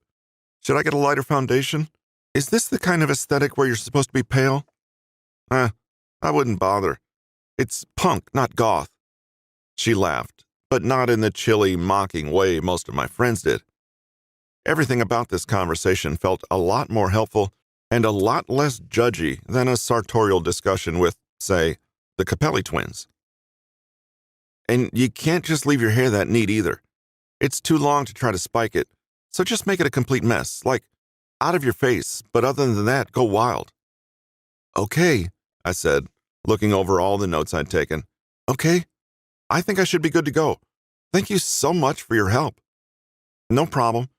A: Should I get a lighter foundation? Is this the kind of aesthetic where you're supposed to be pale? I wouldn't bother. It's punk, not goth. She laughed, but not in the chilly, mocking way most of my friends did. Everything about this conversation felt a lot more helpful and a lot less judgy than a sartorial discussion with, say, the Capelli twins. And you can't just leave your hair that neat either. It's too long to try to spike it, so just make it a complete mess, like out of your face, but other than that, go wild. Okay, I said, looking over all the notes I'd taken. Okay, I think I should be good to go. Thank you so much for your help. No problem.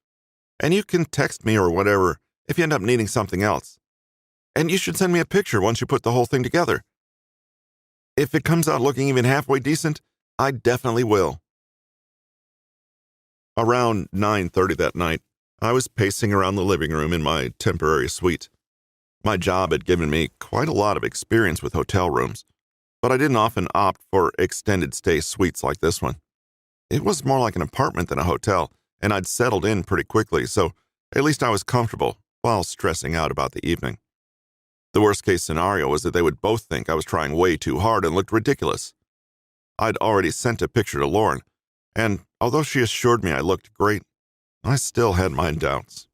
A: And you can text me or whatever if you end up needing something else. And you should send me a picture once you put the whole thing together. If it comes out looking even halfway decent, I definitely will. Around 9:30 that night, I was pacing around the living room in my temporary suite. My job had given me quite a lot of experience with hotel rooms, but I didn't often opt for extended stay suites like this one. It was more like an apartment than a hotel, and I'd settled in pretty quickly, so at least I was comfortable while stressing out about the evening. The worst-case scenario was that they would both think I was trying way too hard and looked ridiculous. I'd already sent a picture to Lauren, and although she assured me I looked great, I still had my doubts.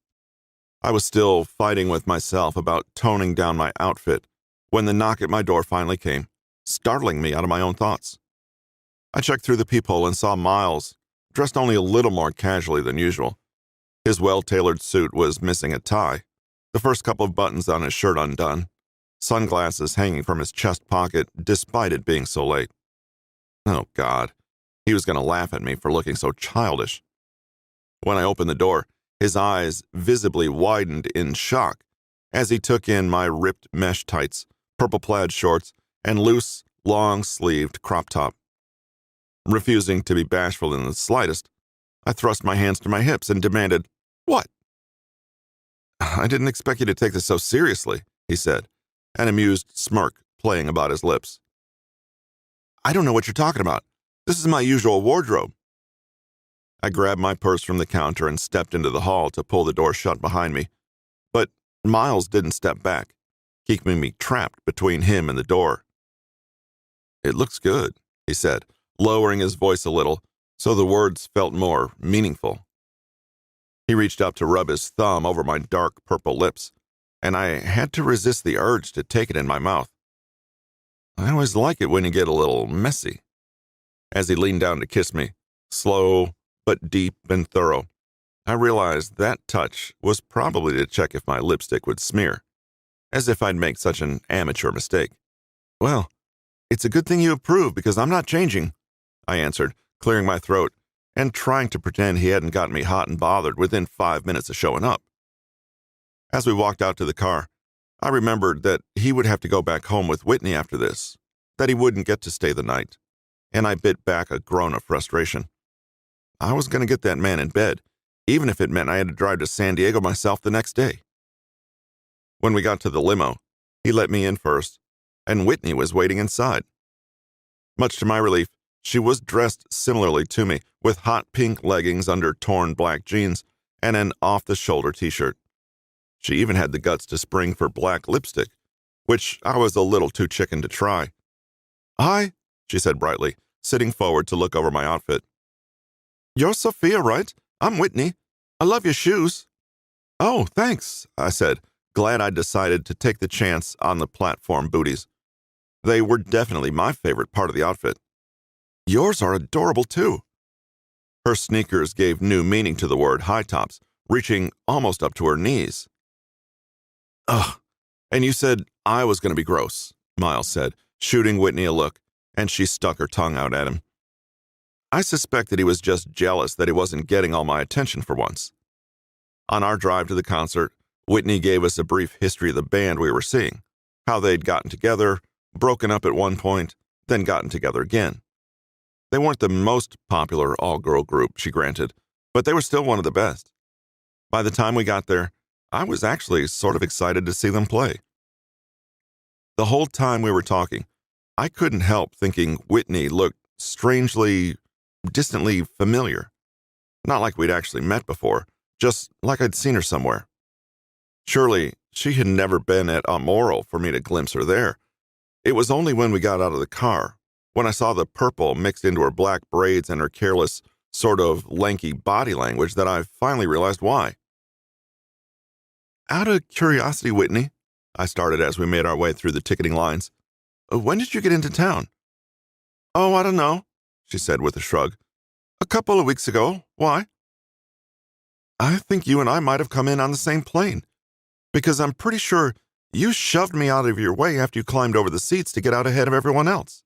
A: I was still fighting with myself about toning down my outfit when the knock at my door finally came, startling me out of my own thoughts. I checked through the peephole and saw Miles, dressed only a little more casually than usual. His well-tailored suit was missing a tie, the first couple of buttons on his shirt undone, sunglasses hanging from his chest pocket despite it being so late. Oh, God. He was going to laugh at me for looking so childish. When I opened the door, his eyes visibly widened in shock as he took in my ripped mesh tights, purple plaid shorts, and loose, long-sleeved crop top. Refusing to be bashful in the slightest, I thrust my hands to my hips and demanded, "What?" "I didn't expect you to take this so seriously," he said, an amused smirk playing about his lips. "I don't know what you're talking about. This is my usual wardrobe." I grabbed my purse from the counter and stepped into the hall to pull the door shut behind me, but Miles didn't step back, keeping me trapped between him and the door. "It looks good," he said, lowering his voice a little so the words felt more meaningful. He reached up to rub his thumb over my dark purple lips, and I had to resist the urge to take it in my mouth. I always like it when you get a little messy. As he leaned down to kiss me, slow, but deep and thorough. I realized that touch was probably to check if my lipstick would smear, as if I'd make such an amateur mistake. "Well, it's a good thing you approve because I'm not changing," I answered, clearing my throat and trying to pretend he hadn't gotten me hot and bothered within 5 minutes of showing up. As we walked out to the car, I remembered that he would have to go back home with Whitney after this, that he wouldn't get to stay the night, and I bit back a groan of frustration. I was going to get that man in bed, even if it meant I had to drive to San Diego myself the next day. When we got to the limo, he let me in first, and Whitney was waiting inside. Much to my relief, she was dressed similarly to me, with hot pink leggings under torn black jeans and an off-the-shoulder t-shirt. She even had the guts to spring for black lipstick, which I was a little too chicken to try. "Hi," she said brightly, sitting forward to look over my outfit. "You're Sophia, right? I'm Whitney. I love your shoes." "Oh, thanks," I said, glad I'd decided to take the chance on the platform booties. They were definitely my favorite part of the outfit. "Yours are adorable, too." Her sneakers gave new meaning to the word high tops, reaching almost up to her knees. "Ugh, and you said I was going to be gross," Miles said, shooting Whitney a look, and she stuck her tongue out at him. I suspected he was just jealous that he wasn't getting all my attention for once. On our drive to the concert, Whitney gave us a brief history of the band we were seeing, how they'd gotten together, broken up at one point, then gotten together again. They weren't the most popular all-girl group, she granted, but they were still one of the best. By the time we got there, I was actually sort of excited to see them play. The whole time we were talking, I couldn't help thinking Whitney looked strangely, distantly familiar. Not like we'd actually met before, just like I'd seen her somewhere. Surely, she had never been at Amoral for me to glimpse her there. It was only when we got out of the car, when I saw the purple mixed into her black braids and her careless, sort of lanky body language, that I finally realized why. "Out of curiosity, Whitney," I started as we made our way through the ticketing lines, "when did you get into town?" "Oh, I don't know," she said with a shrug. "A couple of weeks ago. Why?" "I think you and I might have come in on the same plane, because I'm pretty sure you shoved me out of your way after you climbed over the seats to get out ahead of everyone else."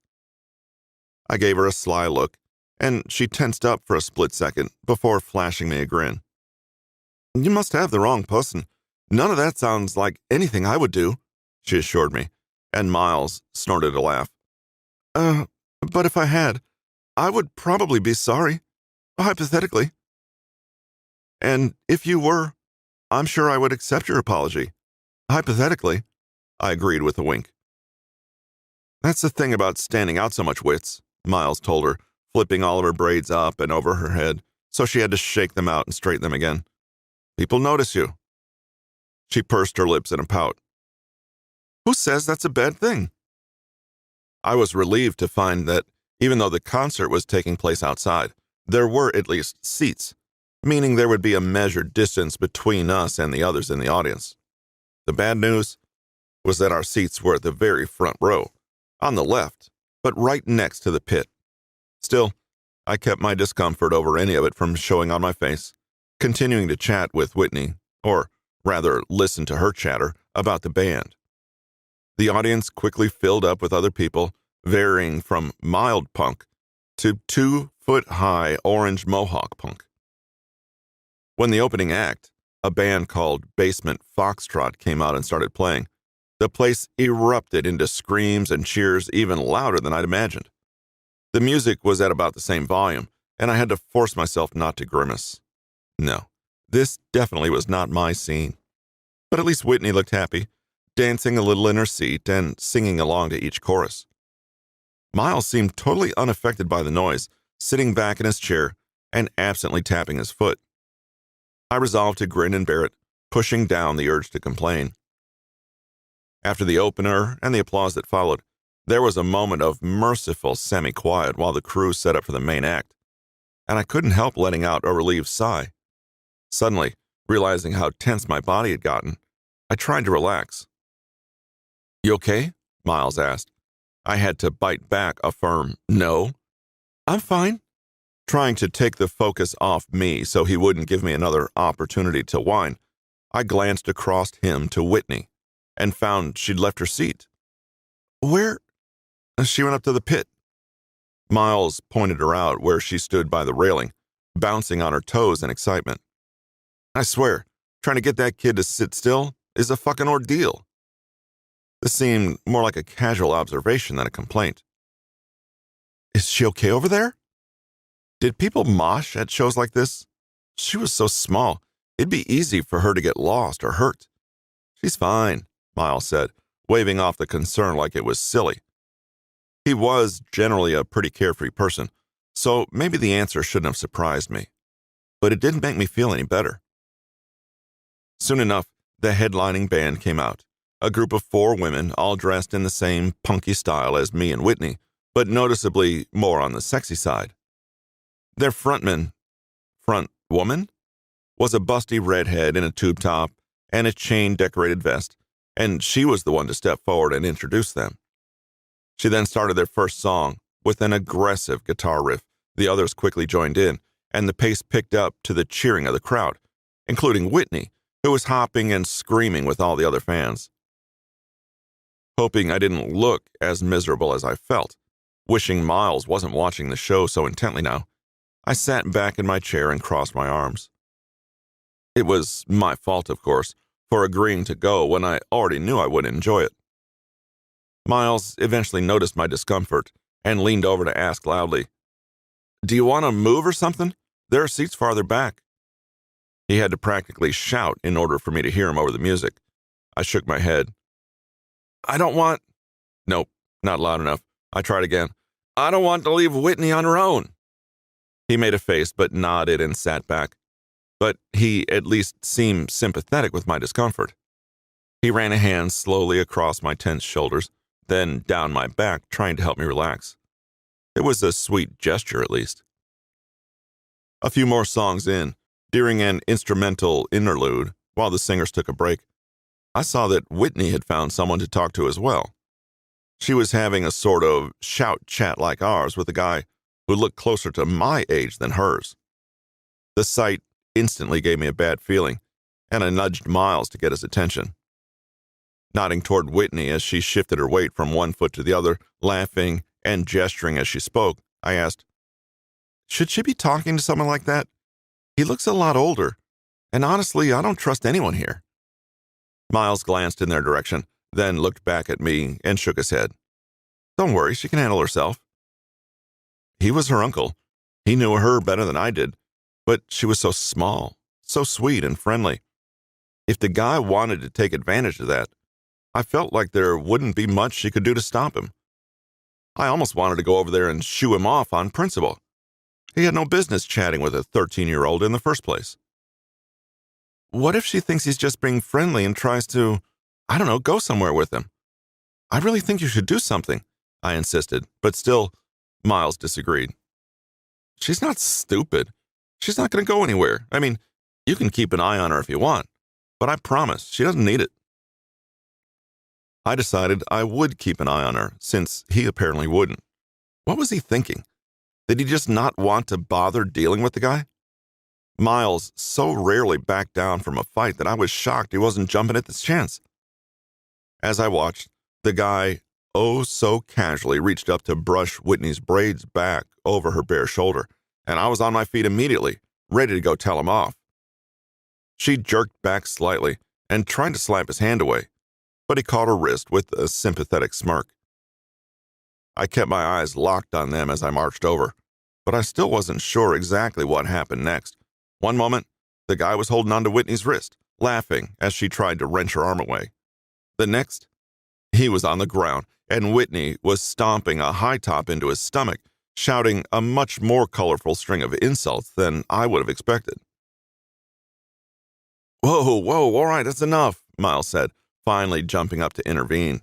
A: I gave her a sly look, and she tensed up for a split second before flashing me a grin. "You must have the wrong person. None of that sounds like anything I would do," she assured me, and Miles snorted a laugh. But if I had, I would probably be sorry, hypothetically. And if you were, I'm sure I would accept your apology, hypothetically," I agreed with a wink. "That's the thing about standing out so much, Wits," Miles told her, flipping all of her braids up and over her head, so she had to shake them out and straighten them again. "People notice you." She pursed her lips in a pout. "Who says that's a bad thing?" I was relieved to find that, even though the concert was taking place outside, there were at least seats, meaning there would be a measured distance between us and the others in the audience. The bad news was that our seats were at the very front row, on the left, but right next to the pit. Still, I kept my discomfort over any of it from showing on my face, continuing to chat with Whitney, or rather listen to her chatter about the band. The audience quickly filled up with other people, varying from mild punk to 2-foot-high orange mohawk punk. When the opening act, a band called Basement Foxtrot, came out and started playing, the place erupted into screams and cheers even louder than I'd imagined. The music was at about the same volume, and I had to force myself not to grimace. No, this definitely was not my scene. But at least Whitney looked happy, dancing a little in her seat and singing along to each chorus. Miles seemed totally unaffected by the noise, sitting back in his chair and absently tapping his foot. I resolved to grin and bear it, pushing down the urge to complain. After the opener and the applause that followed, there was a moment of merciful semi-quiet while the crew set up for the main act, and I couldn't help letting out a relieved sigh. Suddenly, realizing how tense my body had gotten, I tried to relax. "You okay?" Miles asked. I had to bite back a firm no. "I'm fine." Trying to take the focus off me so he wouldn't give me another opportunity to whine, I glanced across him to Whitney and found she'd left her seat. Where? She went up to the pit. Miles pointed her out where she stood by the railing, bouncing on her toes in excitement. I swear, trying to get that kid to sit still is a fucking ordeal. This seemed more like a casual observation than a complaint. Is she okay over there? Did people mosh at shows like this? She was so small, it'd be easy for her to get lost or hurt. She's fine, Miles said, waving off the concern like it was silly. He was generally a pretty carefree person, so maybe the answer shouldn't have surprised me. But it didn't make me feel any better. Soon enough, the headlining band came out, a group of 4 women all dressed in the same punky style as me and Whitney, but noticeably more on the sexy side. Their front woman, was a busty redhead in a tube top and a chain-decorated vest, and she was the one to step forward and introduce them. She then started their first song with an aggressive guitar riff. The others quickly joined in, and the pace picked up to the cheering of the crowd, including Whitney, who was hopping and screaming with all the other fans. Hoping I didn't look as miserable as I felt, wishing Miles wasn't watching the show so intently now, I sat back in my chair and crossed my arms. It was my fault, of course, for agreeing to go when I already knew I wouldn't enjoy it. Miles eventually noticed my discomfort and leaned over to ask loudly, "Do you want to move or something? There are seats farther back." He had to practically shout in order for me to hear him over the music. I shook my head. "I don't want—" Nope, not loud enough. I tried again. "I don't want to leave Whitney on her own." He made a face but nodded and sat back. But he at least seemed sympathetic with my discomfort. He ran a hand slowly across my tense shoulders, then down my back, trying to help me relax. It was a sweet gesture, at least. A few more songs in, during an instrumental interlude, while the singers took a break, I saw that Whitney had found someone to talk to as well. She was having a sort of shout chat like ours with a guy who looked closer to my age than hers. The sight instantly gave me a bad feeling, and I nudged Miles to get his attention. Nodding toward Whitney as she shifted her weight from one foot to the other, laughing and gesturing as she spoke, I asked, "Should she be talking to someone like that? He looks a lot older, and honestly, I don't trust anyone here." Miles glanced in their direction, then looked back at me and shook his head. "Don't worry, she can handle herself." He was her uncle. He knew her better than I did, but she was so small, so sweet and friendly. If the guy wanted to take advantage of that, I felt like there wouldn't be much she could do to stop him. I almost wanted to go over there and shoo him off on principle. He had no business chatting with a 13-year-old in the first place. What if she thinks he's just being friendly and tries to, I don't know, go somewhere with him? I really think you should do something, I insisted, but still, Miles disagreed. She's not stupid. She's not going to go anywhere. I mean, you can keep an eye on her if you want, but I promise she doesn't need it. I decided I would keep an eye on her, since he apparently wouldn't. What was he thinking? Did he just not want to bother dealing with the guy? Miles so rarely backed down from a fight that I was shocked he wasn't jumping at this chance. As I watched, the guy oh so casually reached up to brush Whitney's braids back over her bare shoulder, and I was on my feet immediately, ready to go tell him off. She jerked back slightly and tried to slap his hand away, but he caught her wrist with a sympathetic smirk. I kept my eyes locked on them as I marched over, but I still wasn't sure exactly what happened next. One moment, the guy was holding onto Whitney's wrist, laughing as she tried to wrench her arm away. The next, he was on the ground, and Whitney was stomping a high top into his stomach, shouting a much more colorful string of insults than I would have expected. Whoa, all right, that's enough, Miles said, finally jumping up to intervene.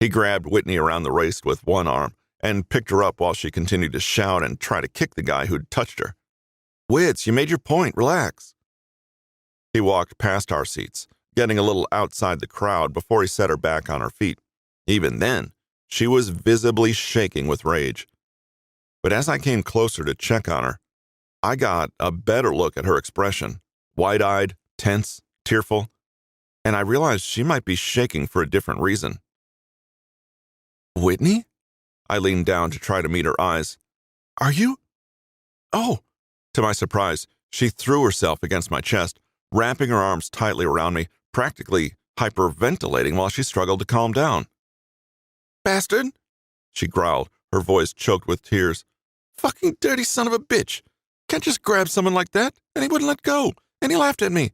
A: He grabbed Whitney around the waist with one arm and picked her up while she continued to shout and try to kick the guy who'd touched her. Wits, you made your point, relax. He walked past our seats, getting a little outside the crowd before he set her back on her feet. Even then, she was visibly shaking with rage. But as I came closer to check on her, I got a better look at her expression, wide-eyed, tense, tearful, and I realized she might be shaking for a different reason. Whitney? I leaned down to try to meet her eyes. Are you? Oh! To my surprise, she threw herself against my chest, wrapping her arms tightly around me, practically hyperventilating while she struggled to calm down. Bastard! She growled, her voice choked with tears. Fucking dirty son of a bitch! Can't just grab someone like that, and he wouldn't let go, and he laughed at me.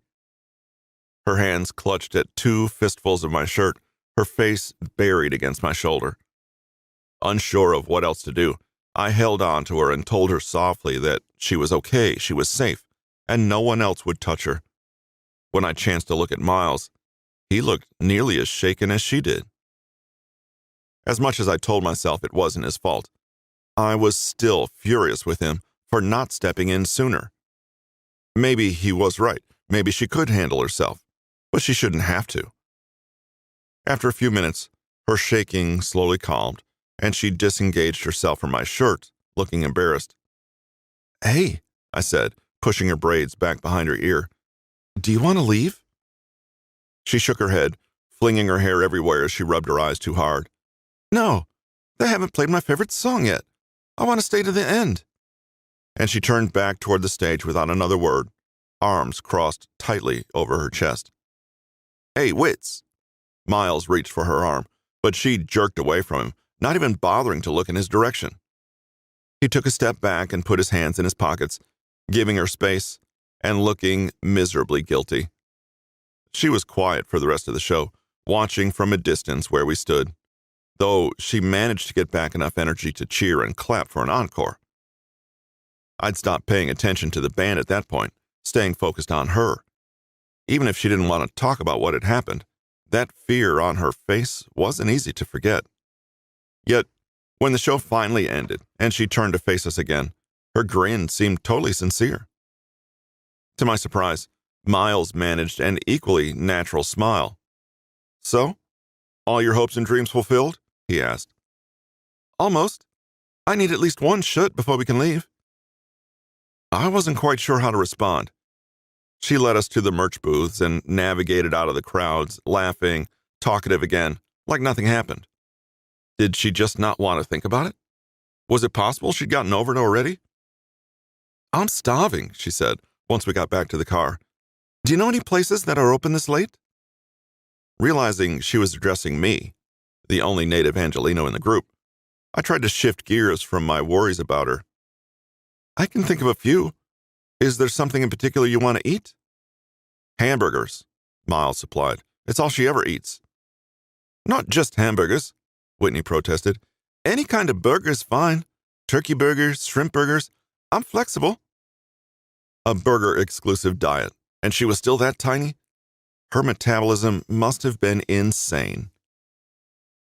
A: Her hands clutched at 2 fistfuls of my shirt, her face buried against my shoulder. Unsure of what else to do, I held on to her and told her softly that she was okay, she was safe, and no one else would touch her. When I chanced to look at Miles, he looked nearly as shaken as she did. As much as I told myself it wasn't his fault, I was still furious with him for not stepping in sooner. Maybe he was right. Maybe she could handle herself, but she shouldn't have to. After a few minutes, her shaking slowly calmed, and she disengaged herself from my shirt, looking embarrassed. Hey, I said, pushing her braids back behind her ear. Do you want to leave? She shook her head, flinging her hair everywhere as she rubbed her eyes too hard. No, they haven't played my favorite song yet. I want to stay to the end. And she turned back toward the stage without another word, arms crossed tightly over her chest. Hey, Wits! Miles reached for her arm, but she jerked away from him, not even bothering to look in his direction. He took a step back and put his hands in his pockets, giving her space and looking miserably guilty. She was quiet for the rest of the show, watching from a distance where we stood, though she managed to get back enough energy to cheer and clap for an encore. I'd stopped paying attention to the band at that point, staying focused on her. Even if she didn't want to talk about what had happened, that fear on her face wasn't easy to forget. Yet, when the show finally ended and she turned to face us again, her grin seemed totally sincere. To my surprise, Miles managed an equally natural smile. So, all your hopes and dreams fulfilled? He asked. Almost. I need at least one shot before we can leave. I wasn't quite sure how to respond. She led us to the merch booths and navigated out of the crowds, laughing, talkative again, like nothing happened. Did she just not want to think about it? Was it possible she'd gotten over it already? I'm starving, she said, once we got back to the car. Do you know any places that are open this late? Realizing she was addressing me, the only native Angelino in the group, I tried to shift gears from my worries about her. I can think of a few. Is there something in particular you want to eat? Hamburgers, Miles supplied. It's all she ever eats. Not just hamburgers, Whitney protested. Any kind of burger is fine. Turkey burgers, shrimp burgers. I'm flexible. A burger-exclusive diet, and she was still that tiny? Her metabolism must have been insane.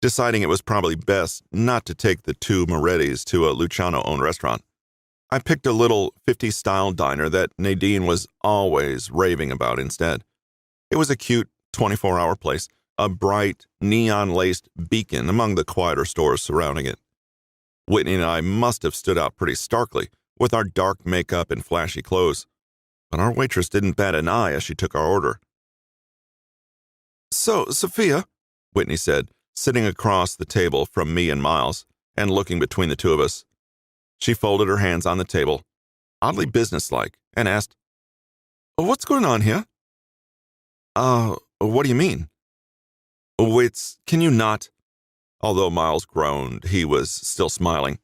A: Deciding it was probably best not to take the 2 Morettis to a Luciano-owned restaurant, I picked a little 50s-style diner that Nadine was always raving about instead. It was a cute 24-hour place, a bright, neon-laced beacon among the quieter stores surrounding it. Whitney and I must have stood out pretty starkly with our dark makeup and flashy clothes, but our waitress didn't bat an eye as she took our order. So, Sophia, Whitney said, sitting across the table from me and Miles, and looking between the two of us. She folded her hands on the table, oddly businesslike, and asked, What's going on here? What do you mean? Wits, can you not? Although Miles groaned, he was still smiling.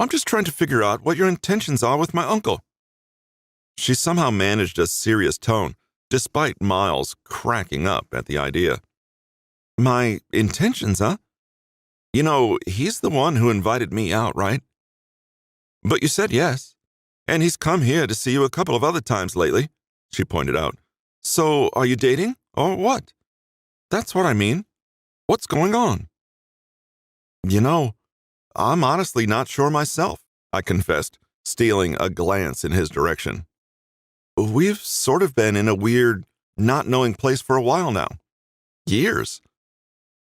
A: I'm just trying to figure out what your intentions are with my uncle. She somehow managed a serious tone, despite Miles cracking up at the idea. My intentions, huh? You know, he's the one who invited me out, right? But you said yes, and he's come here to see you a couple of other times lately, she pointed out. So, are you dating, or what? That's what I mean. What's going on? You know, I'm honestly not sure myself, I confessed, stealing a glance in his direction. We've sort of been in a weird, not knowing place for a while now. Years.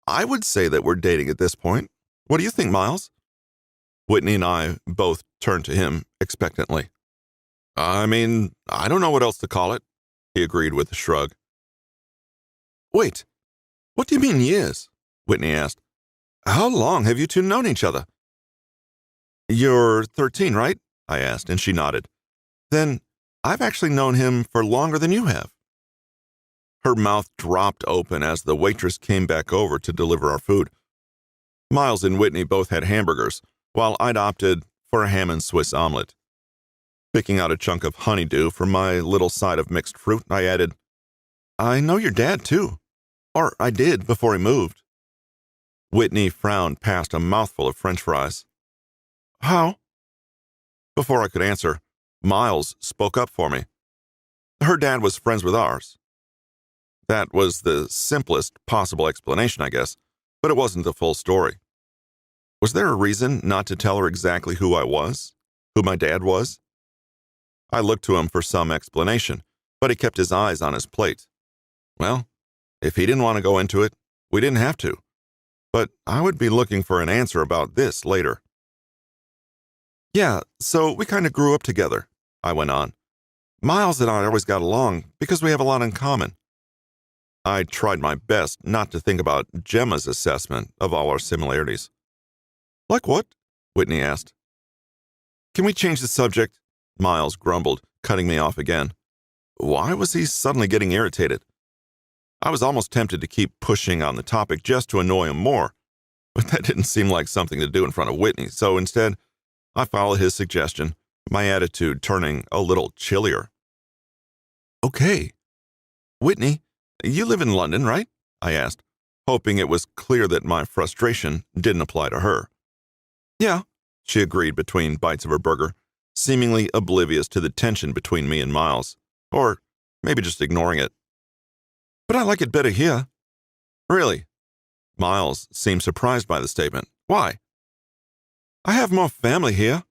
A: I would say that we're dating at this point. What do you think, Miles? Whitney and I both turned to him expectantly. I don't know what else to call it, he agreed with a shrug. Wait, what do you mean years? Whitney asked. How long have you two known each other? You're 13, right? I asked, and she nodded. Then I've actually known him for longer than you have. Her mouth dropped open as the waitress came back over to deliver our food. Miles and Whitney both had hamburgers, while I'd opted for a ham and Swiss omelet. Picking out a chunk of honeydew from my little side of mixed fruit, I added, I know your dad, too. Or I did before he moved. Whitney frowned past a mouthful of French fries. How? Before I could answer, Miles spoke up for me. Her dad was friends with ours. That was the simplest possible explanation, I guess, but it wasn't the full story. Was there a reason not to tell her exactly who I was? Who my dad was? I looked to him for some explanation, but he kept his eyes on his plate. Well, if he didn't want to go into it, we didn't have to. But I would be looking for an answer about this later. Yeah, so we kind of grew up together, I went on. Miles and I always got along because we have a lot in common. I tried my best not to think about Gemma's assessment of all our similarities. Like what? Whitney asked. Can we change the subject? Miles grumbled, cutting me off again. Why was he suddenly getting irritated? I was almost tempted to keep pushing on the topic just to annoy him more, but that didn't seem like something to do in front of Whitney, so instead, I followed his suggestion, my attitude turning a little chillier. Okay. Whitney, you live in London, right? I asked, hoping it was clear that my frustration didn't apply to her. Yeah, she agreed between bites of her burger, seemingly oblivious to the tension between me and Miles, or maybe just ignoring it. But I like it better here. Really? Miles seemed surprised by the statement. Why? I have more family here,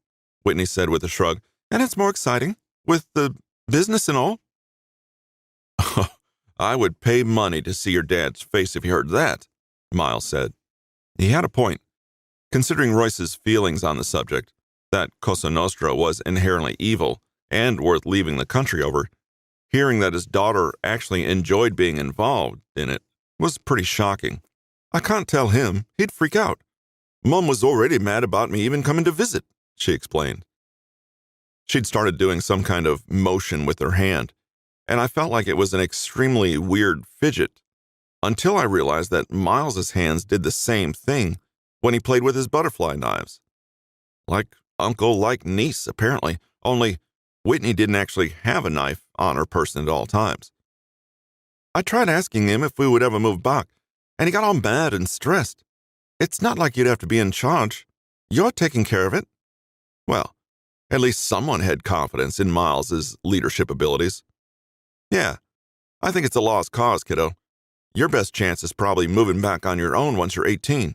A: Whitney said with a shrug, and it's more exciting, with the business and all. I would pay money to see your dad's face if he heard that, Miles said. He had a point. Considering Royce's feelings on the subject, that Cosa Nostra was inherently evil and worth leaving the country over, hearing that his daughter actually enjoyed being involved in it was pretty shocking. I can't tell him. He'd freak out. Mom was already mad about me even coming to visit, she explained. She'd started doing some kind of motion with her hand, and I felt like it was an extremely weird fidget, until I realized that Miles's hands did the same thing when he played with his butterfly knives. Like uncle, like niece, apparently, only Whitney didn't actually have a knife on her person at all times. I tried asking him if we would ever move back, and he got all mad and stressed. It's not like you'd have to be in charge. You're taking care of it. Well, at least someone had confidence in Miles's leadership abilities. Yeah, I think it's a lost cause, kiddo. Your best chance is probably moving back on your own once you're 18.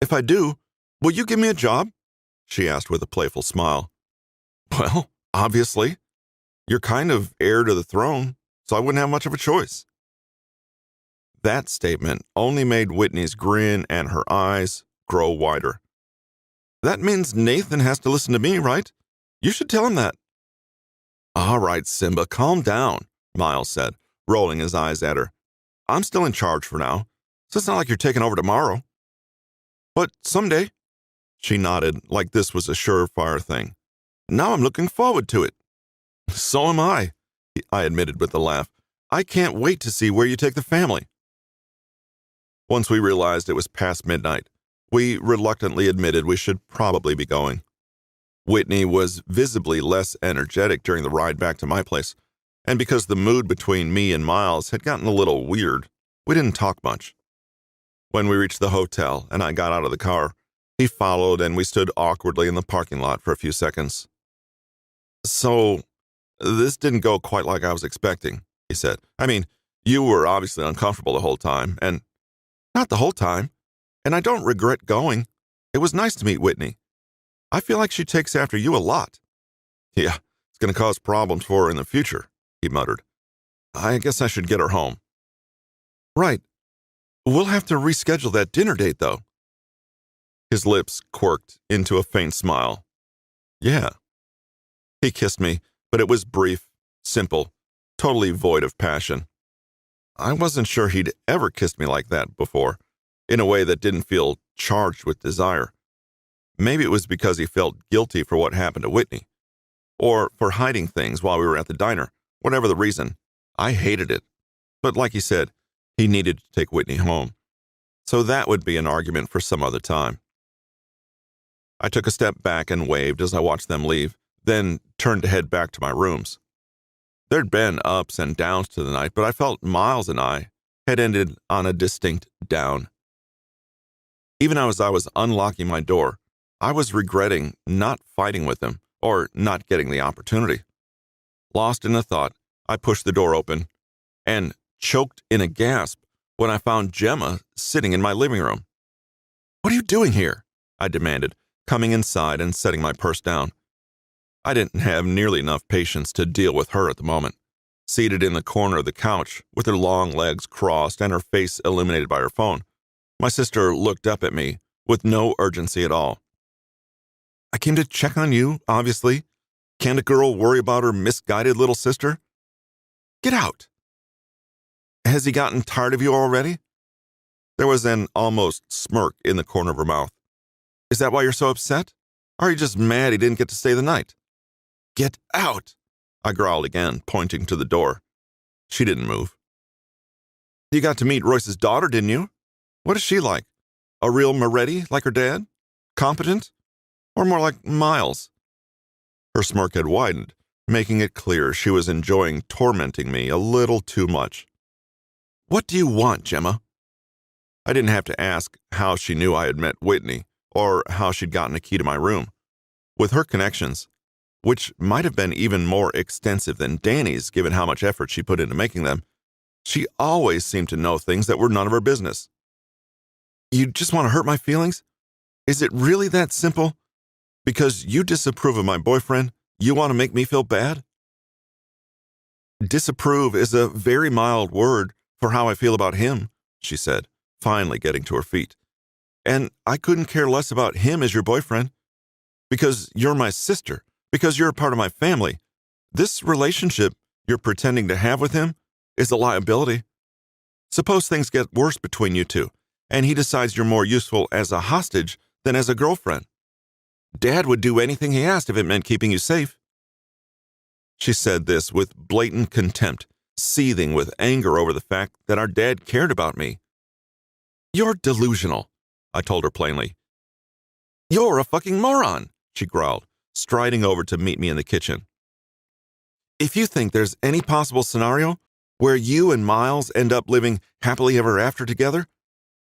A: If I do, will you give me a job? She asked with a playful smile. Well, obviously. You're kind of heir to the throne, so I wouldn't have much of a choice. That statement only made Whitney's grin and her eyes grow wider. That means Nathan has to listen to me, right? You should tell him that. All right, Simba, calm down, Miles said, rolling his eyes at her. I'm still in charge for now, so it's not like you're taking over tomorrow. But someday, she nodded like this was a surefire thing. Now I'm looking forward to it. So am I admitted with a laugh. I can't wait to see where you take the family. Once we realized it was past midnight, we reluctantly admitted we should probably be going. Whitney was visibly less energetic during the ride back to my place, and because the mood between me and Miles had gotten a little weird, we didn't talk much. When we reached the hotel and I got out of the car, he followed and we stood awkwardly in the parking lot for a few seconds. So, this didn't go quite like I was expecting, he said. I mean, you were obviously uncomfortable the whole time, and not the whole time, and I don't regret going. It was nice to meet Whitney. I feel like she takes after you a lot. Yeah, it's going to cause problems for her in the future, he muttered. I guess I should get her home. Right. We'll have to reschedule that dinner date, though. His lips quirked into a faint smile. Yeah. He kissed me, but it was brief, simple, totally void of passion. I wasn't sure he'd ever kissed me like that before, in a way that didn't feel charged with desire. Maybe it was because he felt guilty for what happened to Whitney, or for hiding things while we were at the diner. Whatever the reason, I hated it. But like he said, he needed to take Whitney home. So that would be an argument for some other time. I took a step back and waved as I watched them leave, then turned to head back to my rooms. There'd been ups and downs to the night, but I felt Miles and I had ended on a distinct down. Even as I was unlocking my door, I was regretting not fighting with him or not getting the opportunity. Lost in a thought, I pushed the door open and choked in a gasp when I found Gemma sitting in my living room. "What are you doing here?" I demanded, coming inside and setting my purse down. I didn't have nearly enough patience to deal with her at the moment. Seated in the corner of the couch, with her long legs crossed and her face illuminated by her phone, my sister looked up at me with no urgency at all. "I came to check on you, obviously. Can't a girl worry about her misguided little sister? Get out." "Has he gotten tired of you already?" There was an almost smirk in the corner of her mouth. "Is that why you're so upset? Or are you just mad he didn't get to stay the night?" "Get out," I growled again, pointing to the door. She didn't move. "You got to meet Royce's daughter, didn't you? What is she like? A real Moretti, like her dad? Competent? Or more like Miles?" Her smirk had widened, making it clear she was enjoying tormenting me a little too much. "What do you want, Gemma?" I didn't have to ask how she knew I had met Whitney, or how she'd gotten a key to my room. With her connections, which might have been even more extensive than Danny's given how much effort she put into making them, she always seemed to know things that were none of her business. "You just want to hurt my feelings? Is it really that simple? Because you disapprove of my boyfriend, you want to make me feel bad?" "Disapprove is a very mild word for how I feel about him," she said, finally getting to her feet. "And I couldn't care less about him as your boyfriend. Because you're my sister, because you're a part of my family. This relationship you're pretending to have with him is a liability. Suppose things get worse between you two, and he decides you're more useful as a hostage than as a girlfriend. Dad would do anything he asked if it meant keeping you safe." She said this with blatant contempt, seething with anger over the fact that our dad cared about me. "You're delusional," I told her plainly. "You're a fucking moron," she growled, striding over to meet me in the kitchen. "If you think there's any possible scenario where you and Miles end up living happily ever after together,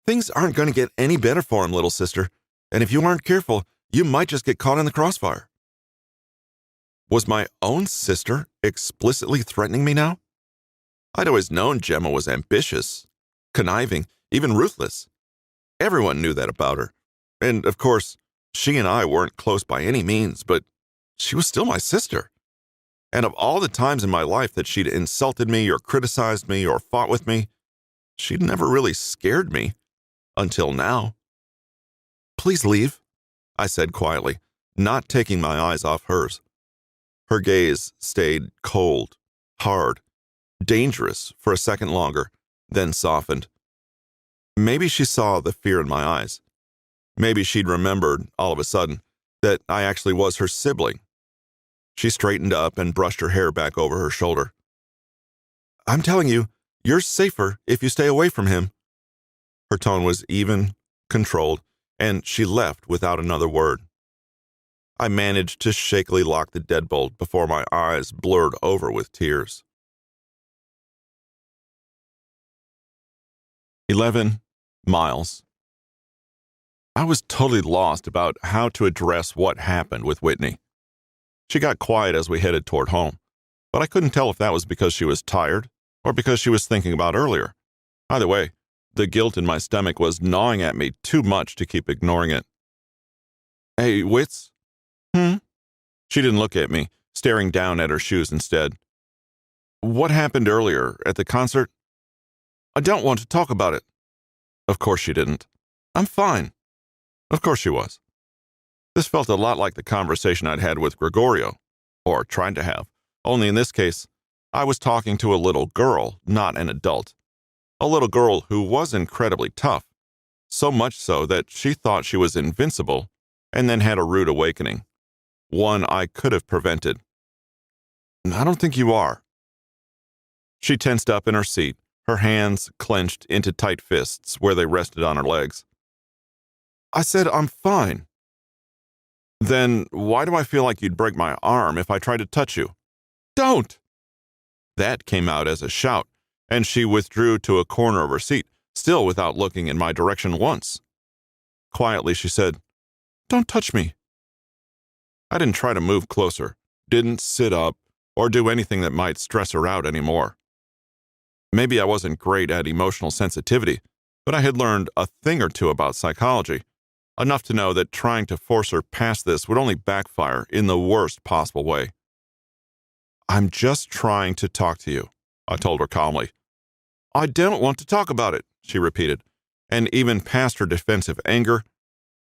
A: things aren't going to get any better for him, little sister, and if you aren't careful, you might just get caught in the crossfire." Was my own sister explicitly threatening me now? I'd always known Gemma was ambitious, conniving, even ruthless. Everyone knew that about her. And, of course, she and I weren't close by any means, but she was still my sister. And of all the times in my life that she'd insulted me or criticized me or fought with me, she'd never really scared me. Until now. "Please leave," I said quietly, not taking my eyes off hers. Her gaze stayed cold, hard, dangerous for a second longer, then softened. Maybe she saw the fear in my eyes. Maybe she'd remembered, all of a sudden, that I actually was her sibling. She straightened up and brushed her hair back over her shoulder. "I'm telling you, you're safer if you stay away from him." Her tone was even, controlled, and she left without another word. I managed to shakily lock the deadbolt before my eyes blurred over with tears. 11. Miles. I was totally lost about how to address what happened with Whitney. She got quiet as we headed toward home, but I couldn't tell if that was because she was tired or because she was thinking about earlier. Either way, the guilt in my stomach was gnawing at me too much to keep ignoring it. "Hey, Wits?" She didn't look at me, staring down at her shoes instead. "What happened earlier at the concert?" "I don't want to talk about it." Of course she didn't. "I'm fine." Of course she was. This felt a lot like the conversation I'd had with Gregorio, or tried to have, only in this case, I was talking to a little girl, not an adult. A little girl who was incredibly tough, so much so that she thought she was invincible, and then had a rude awakening. One I could have prevented. I don't think you are. She tensed up in her seat, her hands clenched into tight fists where they rested on her legs. I said I'm fine. Then why do I feel like you'd break my arm if I tried to touch you? Don't! That came out as a shout, and she withdrew to a corner of her seat, still without looking in my direction once. Quietly, she said, Don't touch me. I didn't try to move closer, didn't sit up, or do anything that might stress her out anymore. Maybe I wasn't great at emotional sensitivity, but I had learned a thing or two about psychology, enough to know that trying to force her past this would only backfire in the worst possible way. I'm just trying to talk to you, I told her calmly. I don't want to talk about it, she repeated, and even past her defensive anger,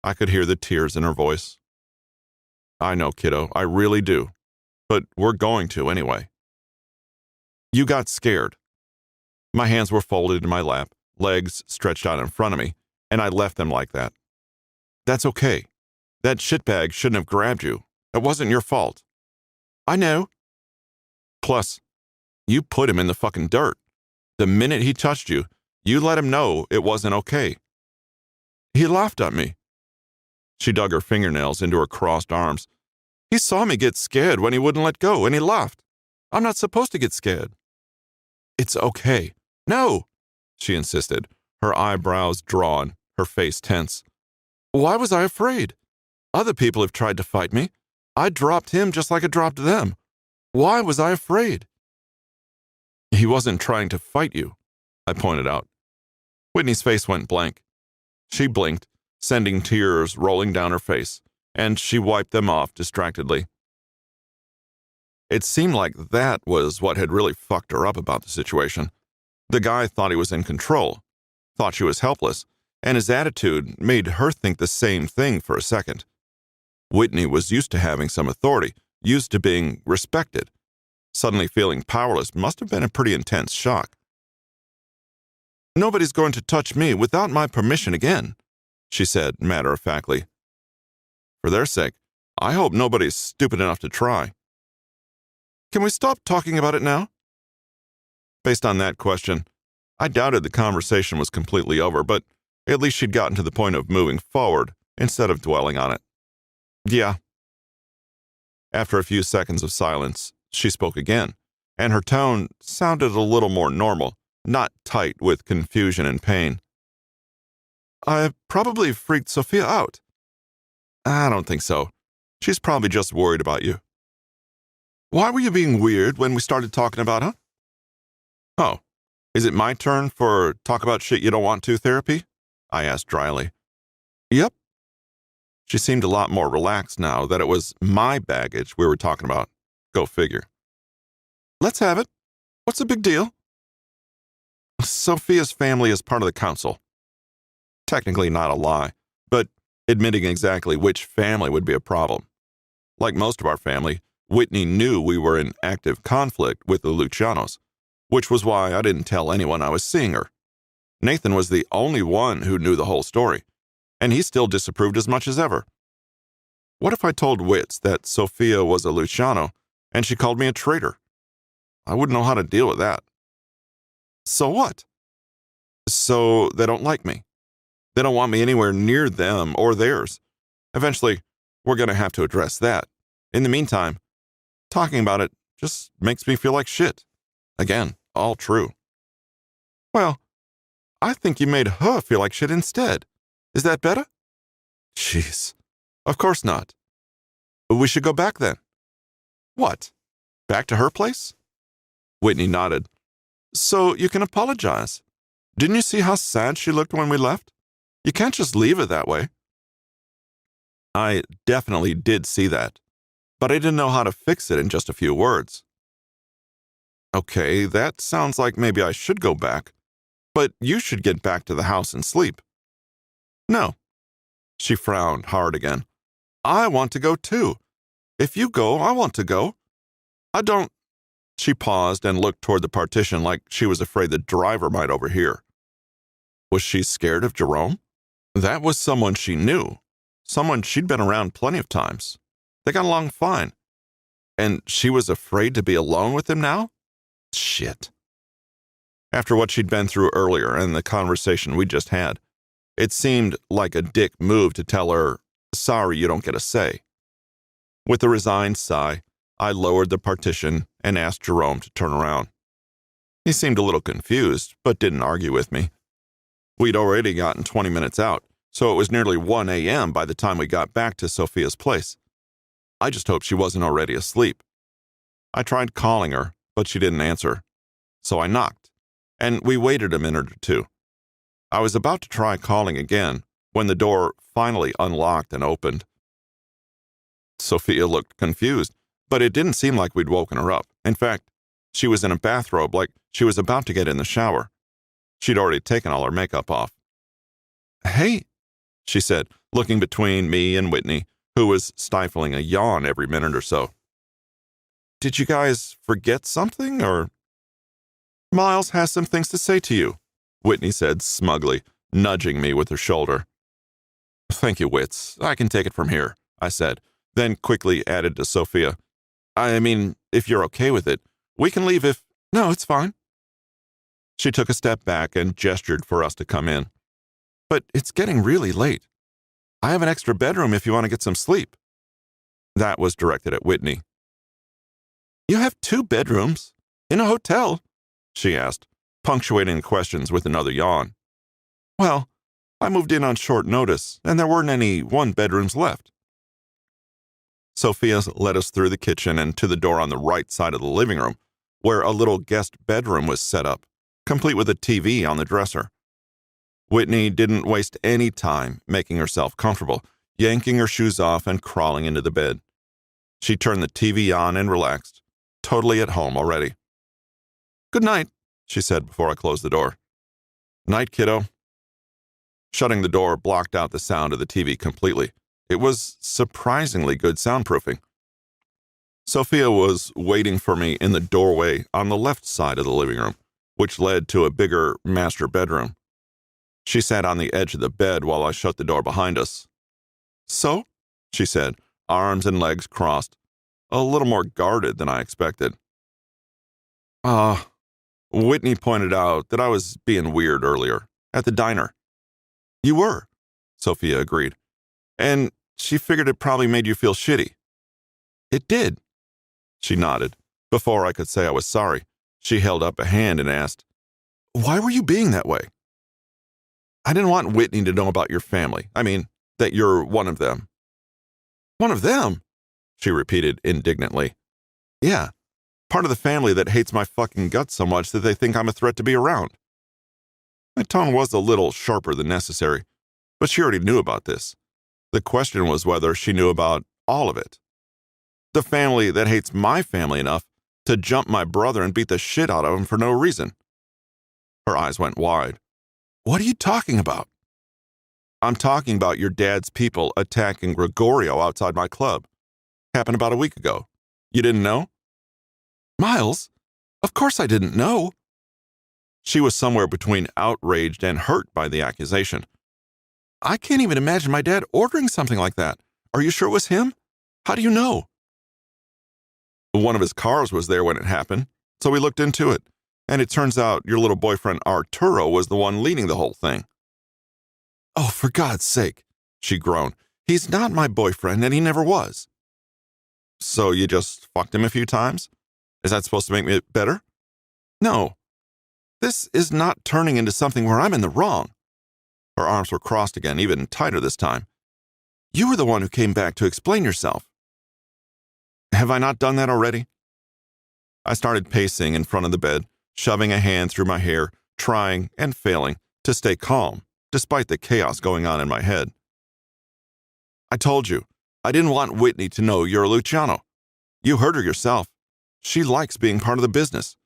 A: I could hear the tears in her voice. I know, kiddo, I really do, but we're going to anyway. You got scared. My hands were folded in my lap, legs stretched out in front of me, and I left them like that. That's okay. That shitbag shouldn't have grabbed you. It wasn't your fault. I know. Plus, you put him in the fucking dirt. The minute he touched you, you let him know it wasn't okay. He laughed at me. She dug her fingernails into her crossed arms. He saw me get scared when he wouldn't let go, and he laughed. I'm not supposed to get scared. It's okay. No, she insisted, her eyebrows drawn, her face tense. Why was I afraid? Other people have tried to fight me. I dropped him just like I dropped them. Why was I afraid? He wasn't trying to fight you, I pointed out. Whitney's face went blank. She blinked, sending tears rolling down her face, and she wiped them off distractedly. It seemed like that was what had really fucked her up about the situation. The guy thought he was in control, thought she was helpless, and his attitude made her think the same thing for a second. Whitney was used to having some authority, used to being respected. Suddenly feeling powerless must have been a pretty intense shock. Nobody's going to touch me without my permission again, she said matter-of-factly. For their sake, I hope nobody's stupid enough to try. Can we stop talking about it now? Based on that question, I doubted the conversation was completely over, but at least she'd gotten to the point of moving forward instead of dwelling on it. Yeah. After a few seconds of silence, she spoke again, and her tone sounded a little more normal, not tight with confusion and pain. I probably freaked Sophia out. I don't think so. She's probably just worried about you. Why were you being weird when we started talking about her? Oh, is it my turn for talk about shit you don't want to therapy? I asked dryly. Yep. She seemed a lot more relaxed now that it was my baggage we were talking about. Go figure. Let's have it. What's the big deal? Sophia's family is part of the council. Technically not a lie, but admitting exactly which family would be a problem. Like most of our family, Whitney knew we were in active conflict with the Lucianos, which was why I didn't tell anyone I was seeing her. Nathan was the only one who knew the whole story, and he still disapproved as much as ever. What if I told Wits that Sophia was a Luciano and she called me a traitor? I wouldn't know how to deal with that. So what? So they don't like me. They don't want me anywhere near them or theirs. Eventually, we're going to have to address that. In the meantime, talking about it just makes me feel like shit. Again, all true. Well, I think you made her feel like shit instead. Is that better? Jeez. Of course not. We should go back then. What? Back to her place? Whitney nodded. So you can apologize. Didn't you see how sad she looked when we left? You can't just leave her that way. I definitely did see that, but I didn't know how to fix it in just a few words. Okay, that sounds like maybe I should go back, but you should get back to the house and sleep. No. She frowned hard again. I want to go too. If you go, I want to go. I don't. She paused and looked toward the partition like she was afraid the driver might overhear. Was she scared of Jerome? That was someone she knew, someone she'd been around plenty of times. They got along fine. And she was afraid to be alone with him now? Shit. After what she'd been through earlier and the conversation we just had, it seemed like a dick move to tell her, sorry you don't get a say. With a resigned sigh, I lowered the partition and asked Jerome to turn around. He seemed a little confused, but didn't argue with me. We'd already gotten 20 minutes out, so it was nearly 1 a.m. by the time we got back to Sophia's place. I just hoped she wasn't already asleep. I tried calling her, but she didn't answer. So I knocked, and we waited a minute or two. I was about to try calling again when the door finally unlocked and opened. Sophia looked confused, but it didn't seem like we'd woken her up. In fact, she was in a bathrobe like she was about to get in the shower. She'd already taken all her makeup off. Hey, she said, looking between me and Whitney, who was stifling a yawn every minute or so. Did you guys forget something, or? Miles has some things to say to you, Whitney said smugly, nudging me with her shoulder. Thank you, Wits. I can take it from here, I said, then quickly added to Sophia. I mean, if you're okay with it, we can leave if... No, it's fine. She took a step back and gestured for us to come in. But it's getting really late. I have an extra bedroom if you want to get some sleep. That was directed at Whitney. You have 2 bedrooms? In a hotel? She asked, punctuating the questions with another yawn. Well, I moved in on short notice, and there weren't any 1-bedrooms left. Sophia led us through the kitchen and to the door on the right side of the living room, where a little guest bedroom was set up, complete with a TV on the dresser. Whitney didn't waste any time making herself comfortable, yanking her shoes off and crawling into the bed. She turned the TV on and relaxed, totally at home already. Good night, she said before I closed the door. Night, kiddo. Shutting the door blocked out the sound of the TV completely. It was surprisingly good soundproofing. Sophia was waiting for me in the doorway on the left side of the living room, which led to a bigger master bedroom. She sat on the edge of the bed while I shut the door behind us. So? She said, arms and legs crossed, a little more guarded than I expected. Whitney pointed out that I was being weird earlier, at the diner. You were, Sophia agreed. And she figured it probably made you feel shitty. It did. She nodded. Before I could say I was sorry, she held up a hand and asked, Why were you being that way? I didn't want Whitney to know about your family. I mean, that you're one of them. One of them? She repeated indignantly. Yeah, part of the family that hates my fucking guts so much that they think I'm a threat to be around. My tone was a little sharper than necessary, but she already knew about this. The question was whether she knew about all of it. The family that hates my family enough to jump my brother and beat the shit out of him for no reason. Her eyes went wide. What are you talking about? I'm talking about your dad's people attacking Gregorio outside my club. Happened about a week ago. You didn't know? Miles, of course I didn't know. She was somewhere between outraged and hurt by the accusation. I can't even imagine my dad ordering something like that. Are you sure it was him? How do you know? One of his cars was there when it happened, so we looked into it, and it turns out your little boyfriend Arturo was the one leading the whole thing. Oh, for God's sake, she groaned. He's not my boyfriend, and he never was. So you just fucked him a few times? Is that supposed to make me better? No. This is not turning into something where I'm in the wrong. Her arms were crossed again, even tighter this time. You were the one who came back to explain yourself. Have I not done that already? I started pacing in front of the bed, shoving a hand through my hair, trying and failing to stay calm, despite the chaos going on in my head. I told you, I didn't want Whitney to know you're a Luciano. You heard her yourself. She likes being part of the business.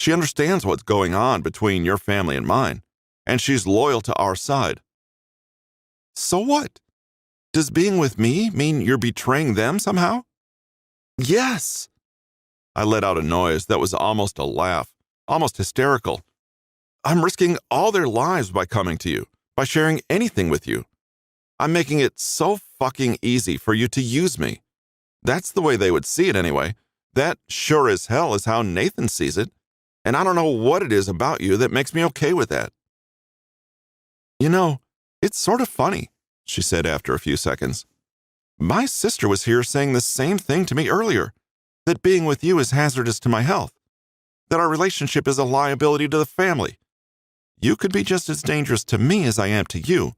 A: She understands what's going on between your family and mine, and she's loyal to our side. So what? Does being with me mean you're betraying them somehow? Yes. I let out a noise that was almost a laugh, almost hysterical. I'm risking all their lives by coming to you, by sharing anything with you. I'm making it so fucking easy for you to use me. That's the way they would see it anyway. That sure as hell is how Nathan sees it. And I don't know what it is about you that makes me okay with that. You know, it's sort of funny, she said after a few seconds. My sister was here saying the same thing to me earlier, that being with you is hazardous to my health, that our relationship is a liability to the family. You could be just as dangerous to me as I am to you,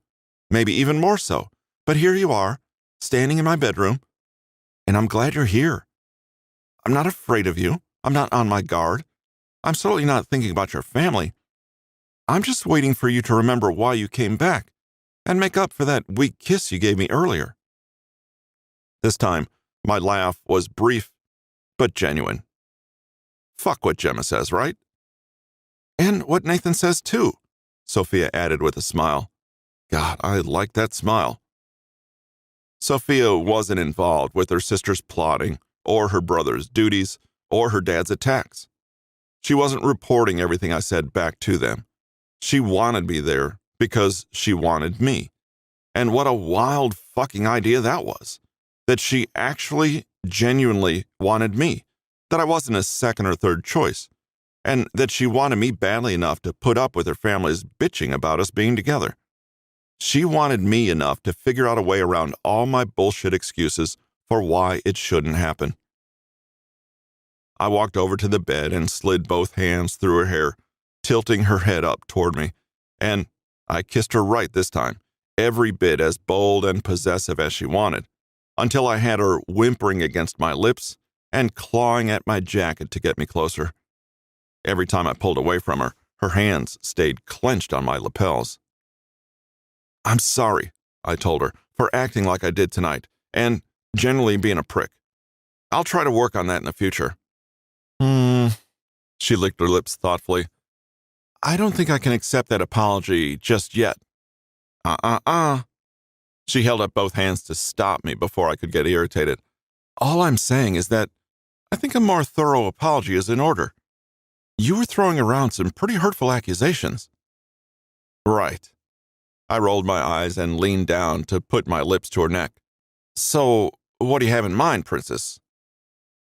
A: maybe even more so, but here you are, standing in my bedroom, and I'm glad you're here. I'm not afraid of you. I'm not on my guard. I'm certainly not thinking about your family. I'm just waiting for you to remember why you came back and make up for that weak kiss you gave me earlier. This time, my laugh was brief, but genuine. Fuck what Gemma says, right? And what Nathan says too, Sophia added with a smile. God, I like that smile. Sophia wasn't involved with her sister's plotting, or her brother's duties, or her dad's attacks. She wasn't reporting everything I said back to them. She wanted me there because she wanted me. And what a wild fucking idea that was. That she actually, genuinely wanted me. That I wasn't a second or third choice. And that she wanted me badly enough to put up with her family's bitching about us being together. She wanted me enough to figure out a way around all my bullshit excuses for why it shouldn't happen. I walked over to the bed and slid both hands through her hair, tilting her head up toward me, and I kissed her right this time, every bit as bold and possessive as she wanted, until I had her whimpering against my lips and clawing at my jacket to get me closer. Every time I pulled away from her, her hands stayed clenched on my lapels. I'm sorry, I told her, for acting like I did tonight, and generally being a prick. I'll try to work on that in the future. She licked her lips thoughtfully. I don't think I can accept that apology just yet. She held up both hands to stop me before I could get irritated. All I'm saying is that I think a more thorough apology is in order. You were throwing around some pretty hurtful accusations. Right. I rolled my eyes and leaned down to put my lips to her neck. So, what do you have in mind, Princess?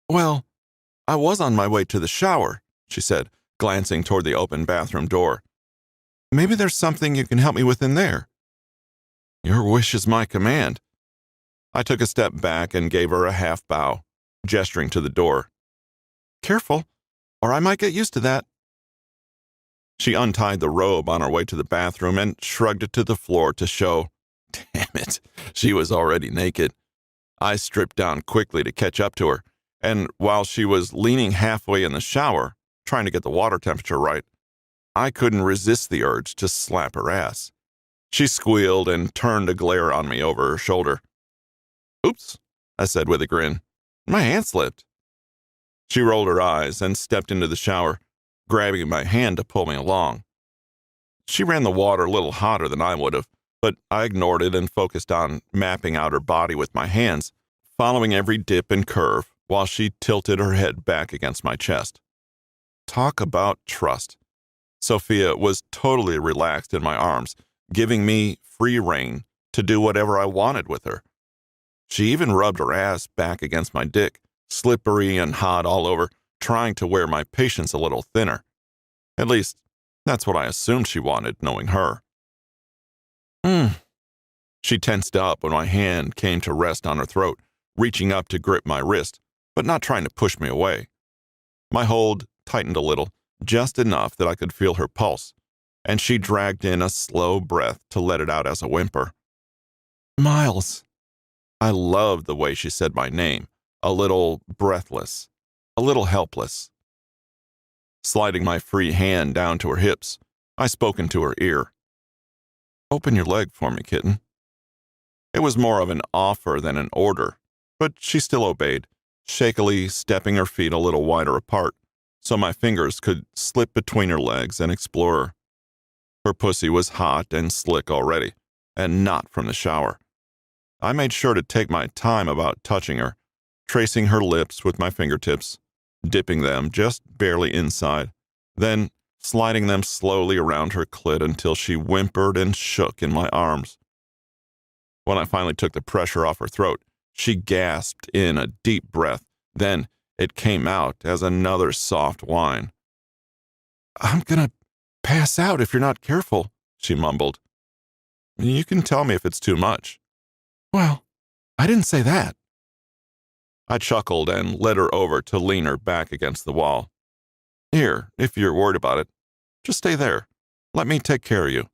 A: Well, I was on my way to the shower, she said, glancing toward the open bathroom door. Maybe there's something you can help me with in there. Your wish is my command. I took a step back and gave her a half bow, gesturing to the door. Careful, or I might get used to that. She untied the robe on her way to the bathroom and shrugged it to the floor to show, damn it, she was already naked. I stripped down quickly to catch up to her, and while she was leaning halfway in the shower, trying to get the water temperature right, I couldn't resist the urge to slap her ass. She squealed and turned to glare on me over her shoulder. Oops, I said with a grin. My hand slipped. She rolled her eyes and stepped into the shower, grabbing my hand to pull me along. She ran the water a little hotter than I would have, but I ignored it and focused on mapping out her body with my hands, following every dip and curve while she tilted her head back against my chest. Talk about trust. Sophia was totally relaxed in my arms, giving me free rein to do whatever I wanted with her. She even rubbed her ass back against my dick, slippery and hot all over, trying to wear my patience a little thinner. At least, that's what I assumed she wanted, knowing her. She tensed up when my hand came to rest on her throat, reaching up to grip my wrist, but not trying to push me away. My hold tightened a little, just enough that I could feel her pulse, and she dragged in a slow breath to let it out as a whimper. Miles. I loved the way she said my name, a little breathless, a little helpless. Sliding my free hand down to her hips, I spoke into her ear. Open your leg for me, kitten. It was more of an offer than an order, but she still obeyed, shakily stepping her feet a little wider apart, so my fingers could slip between her legs and explore her. Her pussy was hot and slick already, and not from the shower. I made sure to take my time about touching her, tracing her lips with my fingertips, dipping them just barely inside, then sliding them slowly around her clit until she whimpered and shook in my arms. When I finally took the pressure off her throat, she gasped in a deep breath. Then it came out as another soft whine. "I'm gonna pass out if you're not careful," she mumbled. "You can tell me if it's too much." "Well, I didn't say that." I chuckled and led her over to lean her back against the wall. "Here, if you're worried about it, just stay there. Let me take care of you."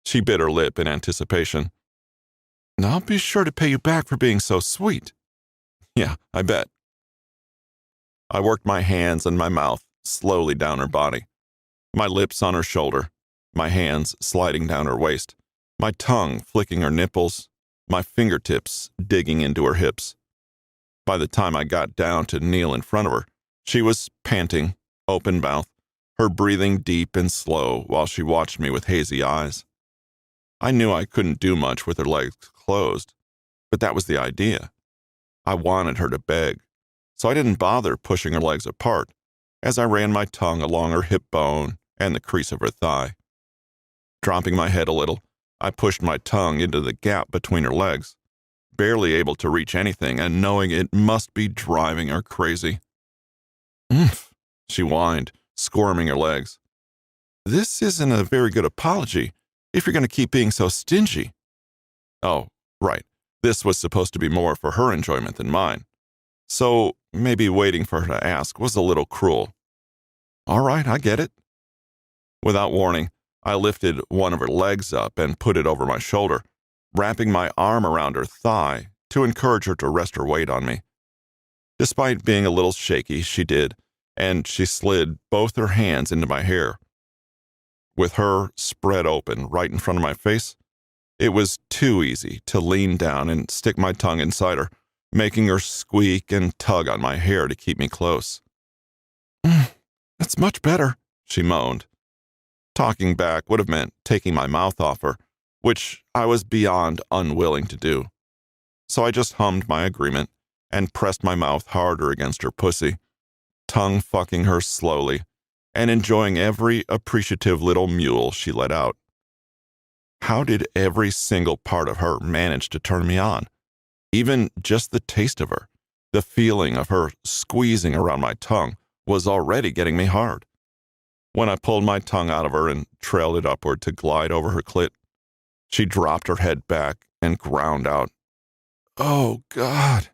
A: She bit her lip in anticipation. "I'll be sure to pay you back for being so sweet." "Yeah, I bet." I worked my hands and my mouth slowly down her body, my lips on her shoulder, my hands sliding down her waist, my tongue flicking her nipples, my fingertips digging into her hips. By the time I got down to kneel in front of her, she was panting, open mouthed, her breathing deep and slow while she watched me with hazy eyes. I knew I couldn't do much with her legs closed, but that was the idea. I wanted her to beg, so I didn't bother pushing her legs apart as I ran my tongue along her hip bone and the crease of her thigh. Dropping my head a little, I pushed my tongue into the gap between her legs, barely able to reach anything and knowing it must be driving her crazy. "Oomph," she whined, squirming her legs. "This isn't a very good apology if you're going to keep being so stingy." Oh, right. This was supposed to be more for her enjoyment than mine. So maybe waiting for her to ask was a little cruel. "All right, I get it." Without warning, I lifted one of her legs up and put it over my shoulder, wrapping my arm around her thigh to encourage her to rest her weight on me. Despite being a little shaky, she did, and she slid both her hands into my hair. With her spread open right in front of my face, it was too easy to lean down and stick my tongue inside her, making her squeak and tug on my hair to keep me close. "That's much better," she moaned. Talking back would have meant taking my mouth off her, which I was beyond unwilling to do. So I just hummed my agreement and pressed my mouth harder against her pussy, tongue fucking her slowly, and enjoying every appreciative little mule she let out. How did every single part of her manage to turn me on? Even just the taste of her, the feeling of her squeezing around my tongue, was already getting me hard. When I pulled my tongue out of her and trailed it upward to glide over her clit, she dropped her head back and ground out, "Oh, God."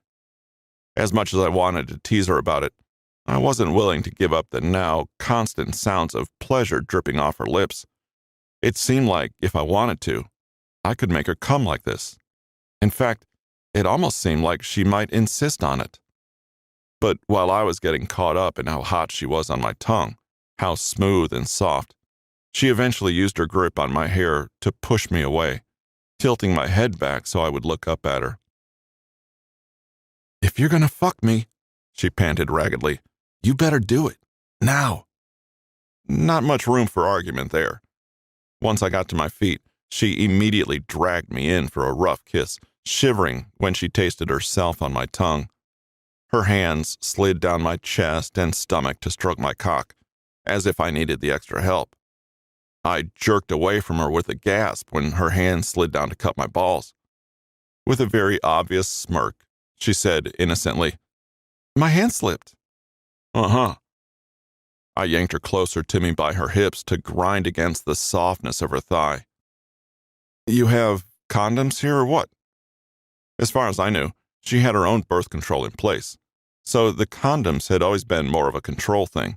A: As much as I wanted to tease her about it, I wasn't willing to give up the now constant sounds of pleasure dripping off her lips. It seemed like, if I wanted to, I could make her come like this. In fact, it almost seemed like she might insist on it. But while I was getting caught up in how hot she was on my tongue, how smooth and soft, she eventually used her grip on my hair to push me away, tilting my head back so I would look up at her. "If you're gonna fuck me," she panted raggedly, "you better do it. Now." Not much room for argument there. Once I got to my feet, she immediately dragged me in for a rough kiss, shivering when she tasted herself on my tongue. Her hands slid down my chest and stomach to stroke my cock, as if I needed the extra help. I jerked away from her with a gasp when her hand slid down to cup my balls. With a very obvious smirk, she said innocently, "My hand slipped." "Uh-huh." I yanked her closer to me by her hips to grind against the softness of her thigh. "You have condoms here or what?" As far as I knew, she had her own birth control in place, so the condoms had always been more of a control thing.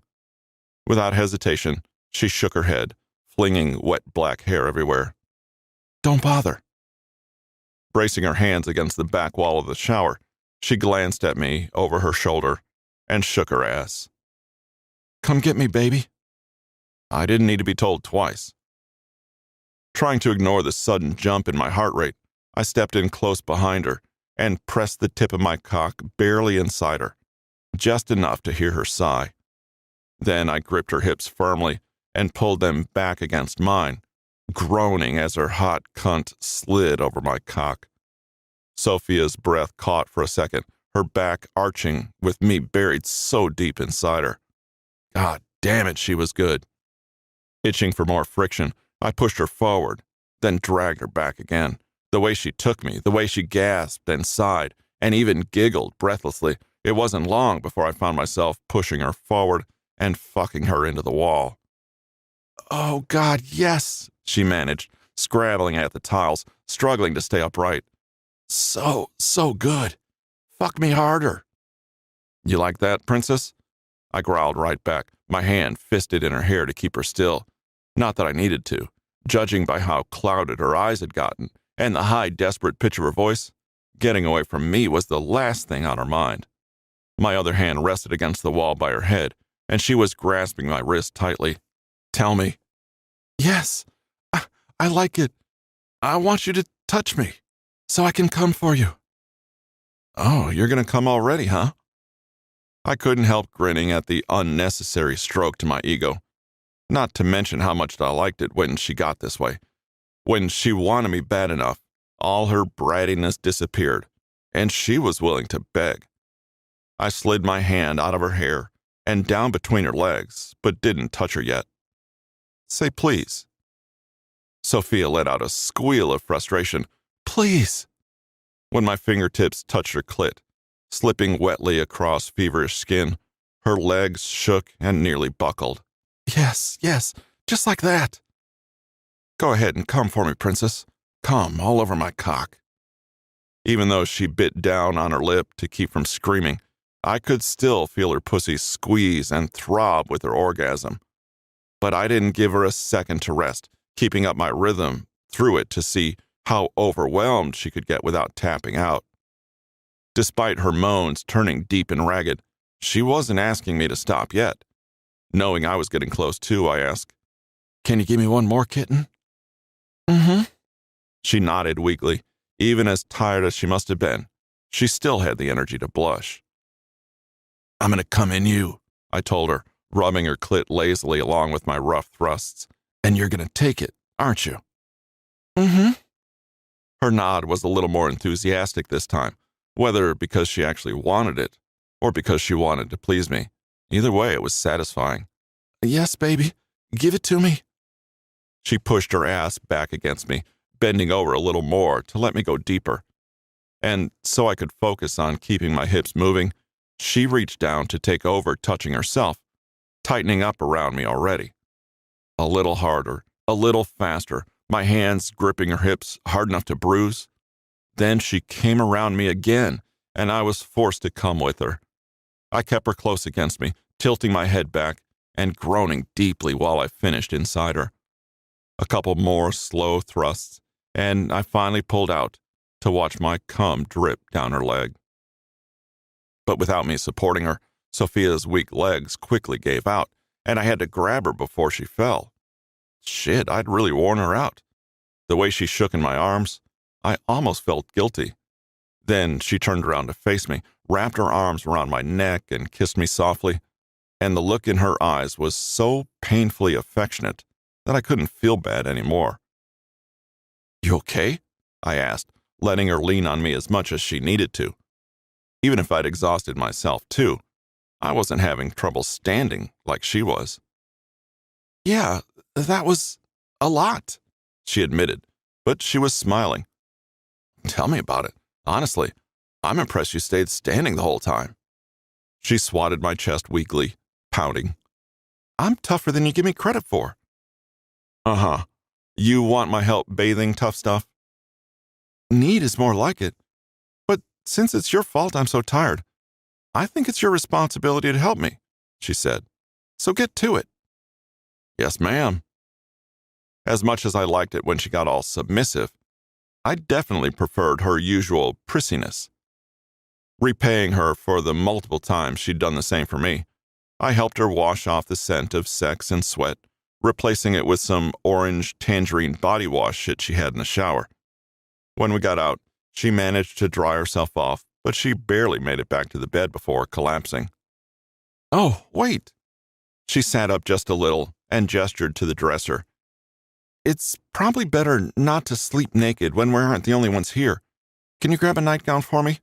A: Without hesitation, she shook her head, flinging wet black hair everywhere. "Don't bother." Bracing her hands against the back wall of the shower, she glanced at me over her shoulder and shook her ass. "Come get me, baby." I didn't need to be told twice. Trying to ignore the sudden jump in my heart rate, I stepped in close behind her and pressed the tip of my cock barely inside her, just enough to hear her sigh. Then I gripped her hips firmly and pulled them back against mine, groaning as her hot cunt slid over my cock. Sophia's breath caught for a second, her back arching with me buried so deep inside her. God damn it, she was good. Itching for more friction, I pushed her forward, then dragged her back again. The way she took me, the way she gasped and sighed, and even giggled breathlessly, it wasn't long before I found myself pushing her forward and fucking her into the wall. Oh, God, yes, she managed, scrabbling at the tiles, struggling to stay upright. So good. Fuck me harder. You like that, princess? I growled right back, my hand fisted in her hair to keep her still. Not that I needed to. Judging by how clouded her eyes had gotten, and the high, desperate pitch of her voice, getting away from me was the last thing on her mind. My other hand rested against the wall by her head, and she was grasping my wrist tightly. Tell me. Yes, I like it. I want you to touch me, so I can come for you. Oh, you're gonna come already, huh? I couldn't help grinning at the unnecessary stroke to my ego. Not to mention how much I liked it when she got this way. When she wanted me bad enough, all her brattiness disappeared, and she was willing to beg. I slid my hand out of her hair and down between her legs, but didn't touch her yet. Say please. Sophia let out a squeal of frustration. Please. When my fingertips touched her clit, slipping wetly across feverish skin, her legs shook and nearly buckled. Yes, just like that. Go ahead and come for me, princess. Come all over my cock. Even though she bit down on her lip to keep from screaming, I could still feel her pussy squeeze and throb with her orgasm. But I didn't give her a second to rest, keeping up my rhythm through it to see how overwhelmed she could get without tapping out. Despite her moans turning deep and ragged, she wasn't asking me to stop yet. Knowing I was getting close too, I asked, Can you give me one more, kitten? Mm-hmm. She nodded weakly. Even as tired as she must have been, she still had the energy to blush. I'm gonna come in you, I told her, rubbing her clit lazily along with my rough thrusts. And you're gonna take it, aren't you? Mm-hmm. Her nod was a little more enthusiastic this time, whether because she actually wanted it, or because she wanted to please me. Either way, it was satisfying. Yes, baby, give it to me. She pushed her ass back against me, bending over a little more to let me go deeper. And so I could focus on keeping my hips moving, she reached down to take over, touching herself, tightening up around me already. A little harder, a little faster, my hands gripping her hips hard enough to bruise. Then she came around me again, and I was forced to come with her. I kept her close against me, tilting my head back and groaning deeply while I finished inside her. A couple more slow thrusts, and I finally pulled out to watch my cum drip down her leg. But without me supporting her, Sophia's weak legs quickly gave out, and I had to grab her before she fell. Shit, I'd really worn her out. The way she shook in my arms, I almost felt guilty. Then she turned around to face me, wrapped her arms around my neck and kissed me softly, and the look in her eyes was so painfully affectionate that I couldn't feel bad anymore. You okay? I asked, letting her lean on me as much as she needed to. Even if I'd exhausted myself too, I wasn't having trouble standing like she was. Yeah, that was a lot, she admitted, but she was smiling. Tell me about it. Honestly, I'm impressed you stayed standing the whole time. She swatted my chest weakly, pouting. I'm tougher than you give me credit for. Uh-huh. You want my help bathing tough stuff? Need is more like it. But since it's your fault I'm so tired, I think it's your responsibility to help me, she said. So get to it. Yes, ma'am. As much as I liked it when she got all submissive, I definitely preferred her usual prissiness. Repaying her for the multiple times she'd done the same for me, I helped her wash off the scent of sex and sweat, replacing it with some orange tangerine body wash shit she had in the shower. When we got out, she managed to dry herself off, but she barely made it back to the bed before collapsing. Oh, wait. She sat up just a little and gestured to the dresser. It's probably better not to sleep naked when we aren't the only ones here. Can you grab a nightgown for me?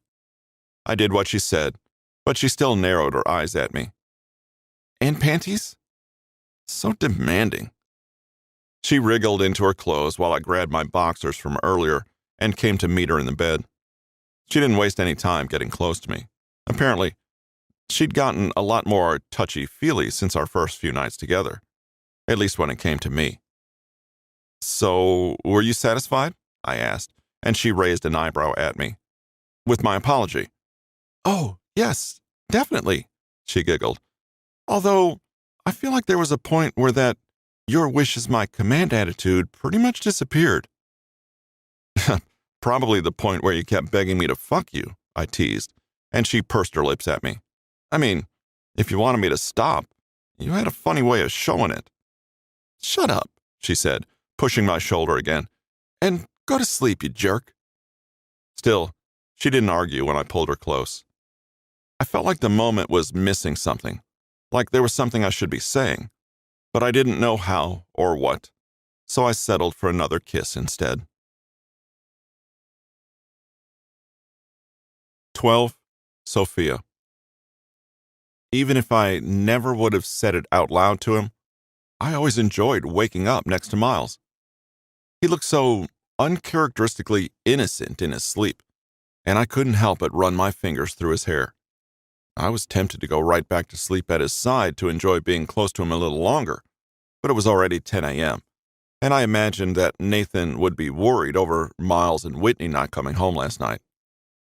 A: I did what she said, but she still narrowed her eyes at me. And panties? So demanding. She wriggled into her clothes while I grabbed my boxers from earlier and came to meet her in the bed. She didn't waste any time getting close to me. Apparently, she'd gotten a lot more touchy-feely since our first few nights together, at least when it came to me. So, were you satisfied? I asked, and she raised an eyebrow at me. With my apology. Oh, yes, definitely, she giggled. Although, I feel like there was a point where that "your wish is my command" attitude pretty much disappeared. Probably the point where you kept begging me to fuck you, I teased, and she pursed her lips at me. I mean, if you wanted me to stop, you had a funny way of showing it. Shut up, she said, pushing my shoulder again. And go to sleep, you jerk. Still, she didn't argue when I pulled her close. I felt like the moment was missing something, like there was something I should be saying, but I didn't know how or what, so I settled for another kiss instead. 12. Sophia. Even if I never would have said it out loud to him, I always enjoyed waking up next to Miles. He looked so uncharacteristically innocent in his sleep, and I couldn't help but run my fingers through his hair. I was tempted to go right back to sleep at his side to enjoy being close to him a little longer, but it was already 10 a.m., and I imagined that Nathan would be worried over Miles and Whitney not coming home last night.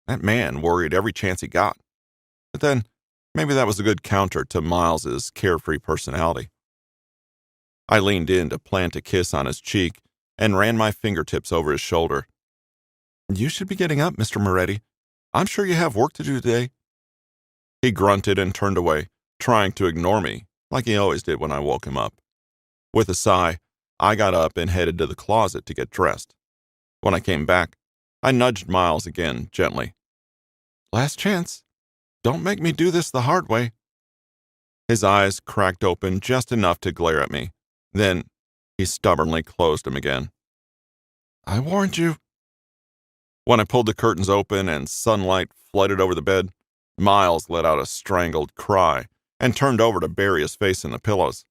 A: That man worried every chance he got. But then, maybe that was a good counter to Miles's carefree personality. I leaned in to plant a kiss on his cheek and ran my fingertips over his shoulder. You should be getting up, Mr. Moretti. I'm sure you have work to do today. He grunted and turned away, trying to ignore me, like he always did when I woke him up. With a sigh, I got up and headed to the closet to get dressed. When I came back, I nudged Miles again, gently. Last chance. Don't make me do this the hard way. His eyes cracked open just enough to glare at me. Then he stubbornly closed them again. I warned you. When I pulled the curtains open and sunlight flooded over the bed, Miles let out a strangled cry and turned over to bury his face in the pillows.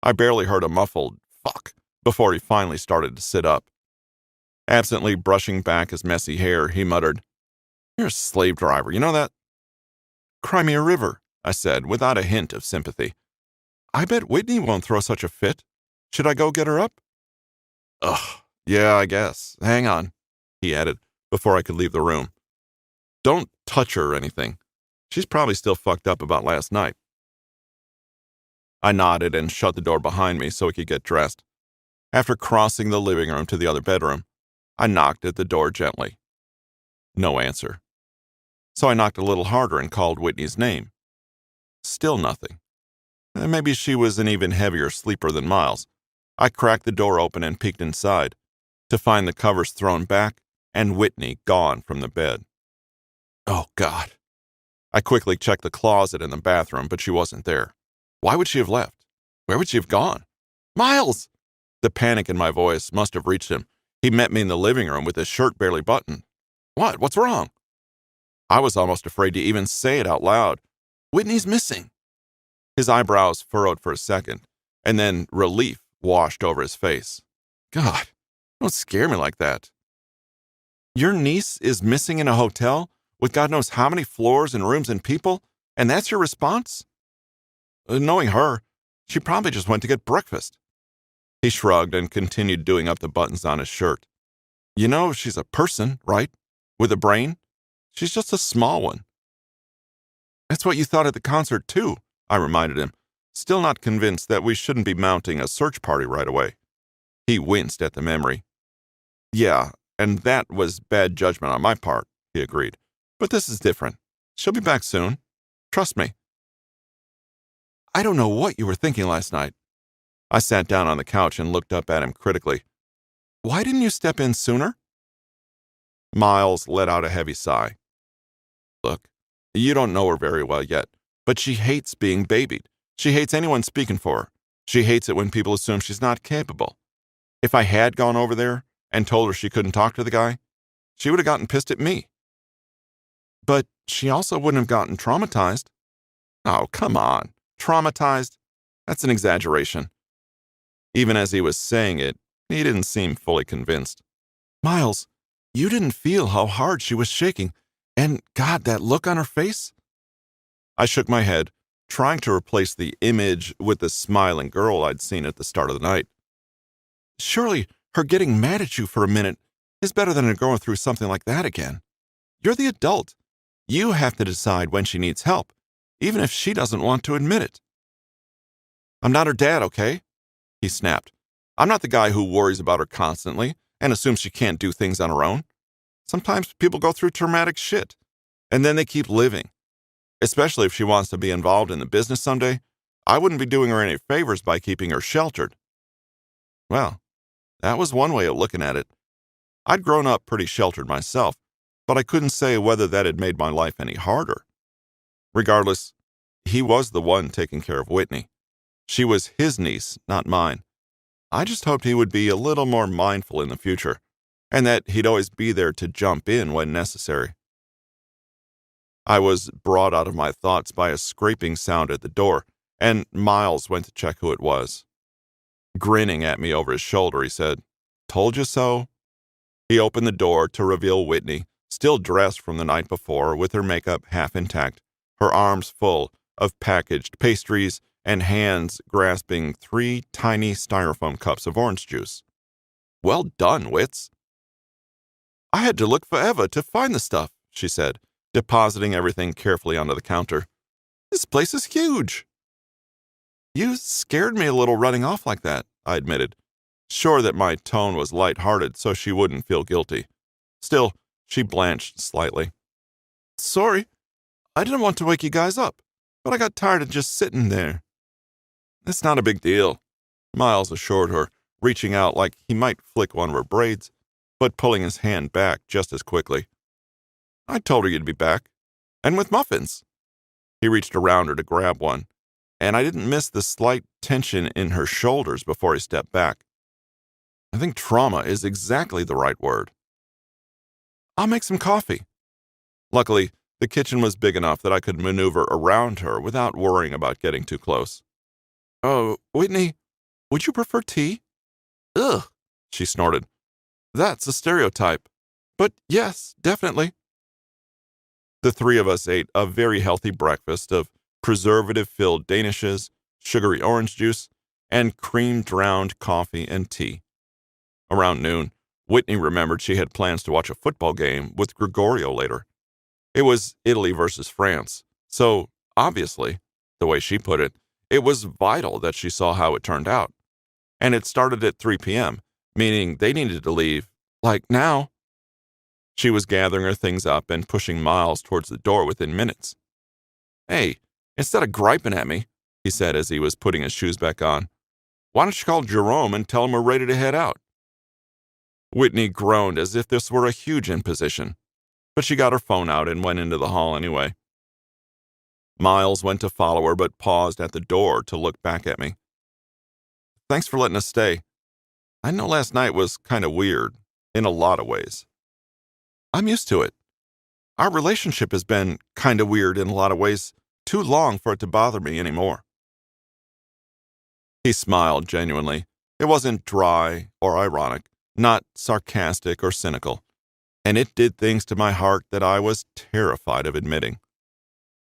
A: I barely heard a muffled "fuck" before he finally started to sit up. Absently brushing back his messy hair, he muttered, You're a slave driver, you know that? Cry me a river, I said, without a hint of sympathy. I bet Whitney won't throw such a fit. Should I go get her up? Ugh, yeah, I guess. Hang on, he added, before I could leave the room. Don't touch her or anything. She's probably still fucked up about last night. I nodded and shut the door behind me so he could get dressed. After crossing the living room to the other bedroom, I knocked at the door gently. No answer. So I knocked a little harder and called Whitney's name. Still nothing. Maybe she was an even heavier sleeper than Miles. I cracked the door open and peeked inside, to find the covers thrown back and Whitney gone from the bed. Oh, God. I quickly checked the closet and the bathroom, but she wasn't there. Why would she have left? Where would she have gone? Miles! The panic in my voice must have reached him. He met me in the living room with his shirt barely buttoned. What? What's wrong? I was almost afraid to even say it out loud. Whitney's missing. His eyebrows furrowed for a second, and then relief washed over his face. God, don't scare me like that. Your niece is missing in a hotel with God knows how many floors and rooms and people, and that's your response? Knowing her, she probably just went to get breakfast. He shrugged and continued doing up the buttons on his shirt. You know, she's a person, right? With a brain? She's just a small one. That's what you thought at the concert, too, I reminded him, still not convinced that we shouldn't be mounting a search party right away. He winced at the memory. Yeah, and that was bad judgment on my part, he agreed. But this is different. She'll be back soon. Trust me. I don't know what you were thinking last night. I sat down on the couch and looked up at him critically. Why didn't you step in sooner? Miles let out a heavy sigh. Look, you don't know her very well yet, but she hates being babied. She hates anyone speaking for her. She hates it when people assume she's not capable. If I had gone over there and told her she couldn't talk to the guy, she would have gotten pissed at me. But she also wouldn't have gotten traumatized. Oh, come on. Traumatized? That's an exaggeration. Even as he was saying it, he didn't seem fully convinced. Miles, you didn't feel how hard she was shaking, and God, that look on her face? I shook my head, trying to replace the image with the smiling girl I'd seen at the start of the night. Surely her getting mad at you for a minute is better than her going through something like that again. You're the adult. You have to decide when she needs help, even if she doesn't want to admit it. I'm not her dad, okay? He snapped. I'm not the guy who worries about her constantly and assumes she can't do things on her own. Sometimes people go through traumatic shit, and then they keep living. Especially if she wants to be involved in the business someday, I wouldn't be doing her any favors by keeping her sheltered. Well, that was one way of looking at it. I'd grown up pretty sheltered myself, but I couldn't say whether that had made my life any harder. Regardless, he was the one taking care of Whitney. She was his niece, not mine. I just hoped he would be a little more mindful in the future, and that he'd always be there to jump in when necessary. I was brought out of my thoughts by a scraping sound at the door, and Miles went to check who it was. Grinning at me over his shoulder, he said, "Told you so?" He opened the door to reveal Whitney, still dressed from the night before with her makeup half intact, her arms full of packaged pastries and hands grasping 3 tiny styrofoam cups of orange juice. "Well done, Wits." "I had to look forever to find the stuff," she said, depositing everything carefully onto the counter. "This place is huge." "You scared me a little running off like that," I admitted, sure that my tone was light-hearted so she wouldn't feel guilty. Still, she blanched slightly. "Sorry, I didn't want to wake you guys up, but I got tired of just sitting there." "It's not a big deal," Miles assured her, reaching out like he might flick one of her braids, but pulling his hand back just as quickly. "I told her you'd be back, and with muffins." He reached around her to grab one, and I didn't miss the slight tension in her shoulders before he stepped back. I think trauma is exactly the right word. "I'll make some coffee." Luckily, the kitchen was big enough that I could maneuver around her without worrying about getting too close. "Oh, Whitney, would you prefer tea?" "Ugh," she snorted. "That's a stereotype. But yes, definitely." The 3 of us ate a very healthy breakfast of preservative-filled danishes, sugary orange juice, and cream-drowned coffee and tea. Around noon, Whitney remembered she had plans to watch a football game with Gregorio later. It was Italy versus France, so, obviously, the way she put it, it was vital that she saw how it turned out. And it started at 3 p.m., meaning they needed to leave, like now. She was gathering her things up and pushing Miles towards the door within minutes. "Hey, instead of griping at me," he said as he was putting his shoes back on, "why don't you call Jerome and tell him we're ready to head out?" Whitney groaned as if this were a huge imposition, but she got her phone out and went into the hall anyway. Miles went to follow her but paused at the door to look back at me. "Thanks for letting us stay. I know last night was kind of weird, in a lot of ways." "I'm used to it. Our relationship has been kind of weird in a lot of ways, too long for it to bother me anymore." He smiled genuinely. It wasn't dry or ironic, not sarcastic or cynical, and it did things to my heart that I was terrified of admitting.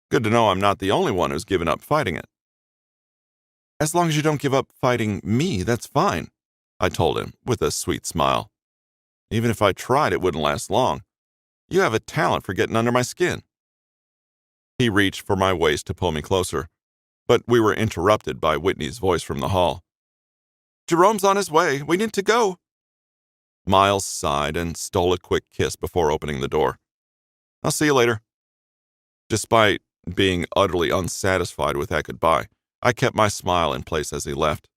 A: Good to know I'm not the only one who's given up fighting it. "As long as you don't give up fighting me, that's fine," I told him with a sweet smile. "Even if I tried, it wouldn't last long. You have a talent for getting under my skin." He reached for my waist to pull me closer, but we were interrupted by Whitney's voice from the hall. "Jerome's on his way. We need to go." Miles sighed and stole a quick kiss before opening the door. "I'll see you later." Despite being utterly unsatisfied with that goodbye, I kept my smile in place as he left.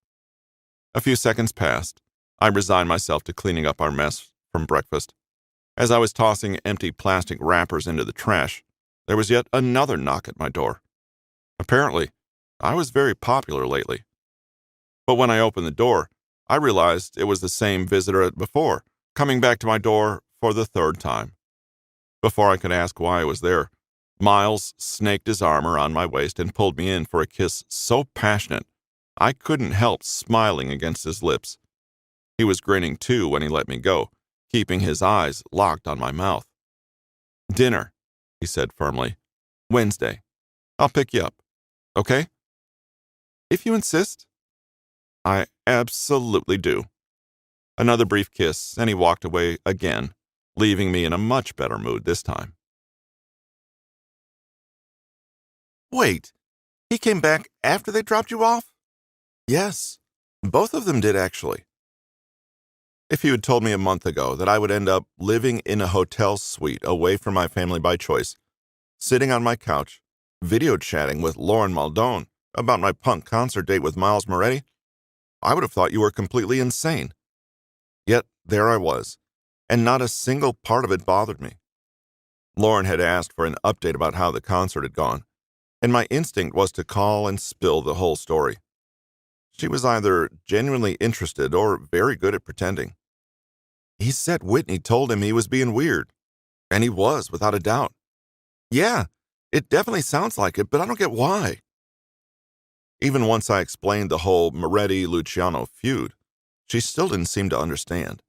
A: A few seconds passed. I resigned myself to cleaning up our mess from breakfast. As I was tossing empty plastic wrappers into the trash, there was yet another knock at my door. Apparently, I was very popular lately. But when I opened the door, I realized it was the same visitor as before, coming back to my door for the 3rd time. Before I could ask why I was there, Miles snaked his arm around my waist and pulled me in for a kiss so passionate I couldn't help smiling against his lips. He was grinning too when he let me go, keeping his eyes locked on my mouth. "Dinner," he said firmly. "Wednesday. I'll pick you up. Okay?" "If you insist." "I absolutely do." Another brief kiss, and he walked away again, leaving me in a much better mood this time. "Wait, he came back after they dropped you off?" "Yes, both of them did actually." If you had told me a month ago that I would end up living in a hotel suite away from my family by choice, sitting on my couch, video chatting with Lauren Maldone about my punk concert date with Miles Moretti, I would have thought you were completely insane. Yet there I was, and not a single part of it bothered me. Lauren had asked for an update about how the concert had gone, and my instinct was to call and spill the whole story. She was either genuinely interested or very good at pretending. He said Whitney told him he was being weird, and he was, without a doubt. "Yeah, it definitely sounds like it, but I don't get why." Even once I explained the whole Moretti-Luciano feud, she still didn't seem to understand.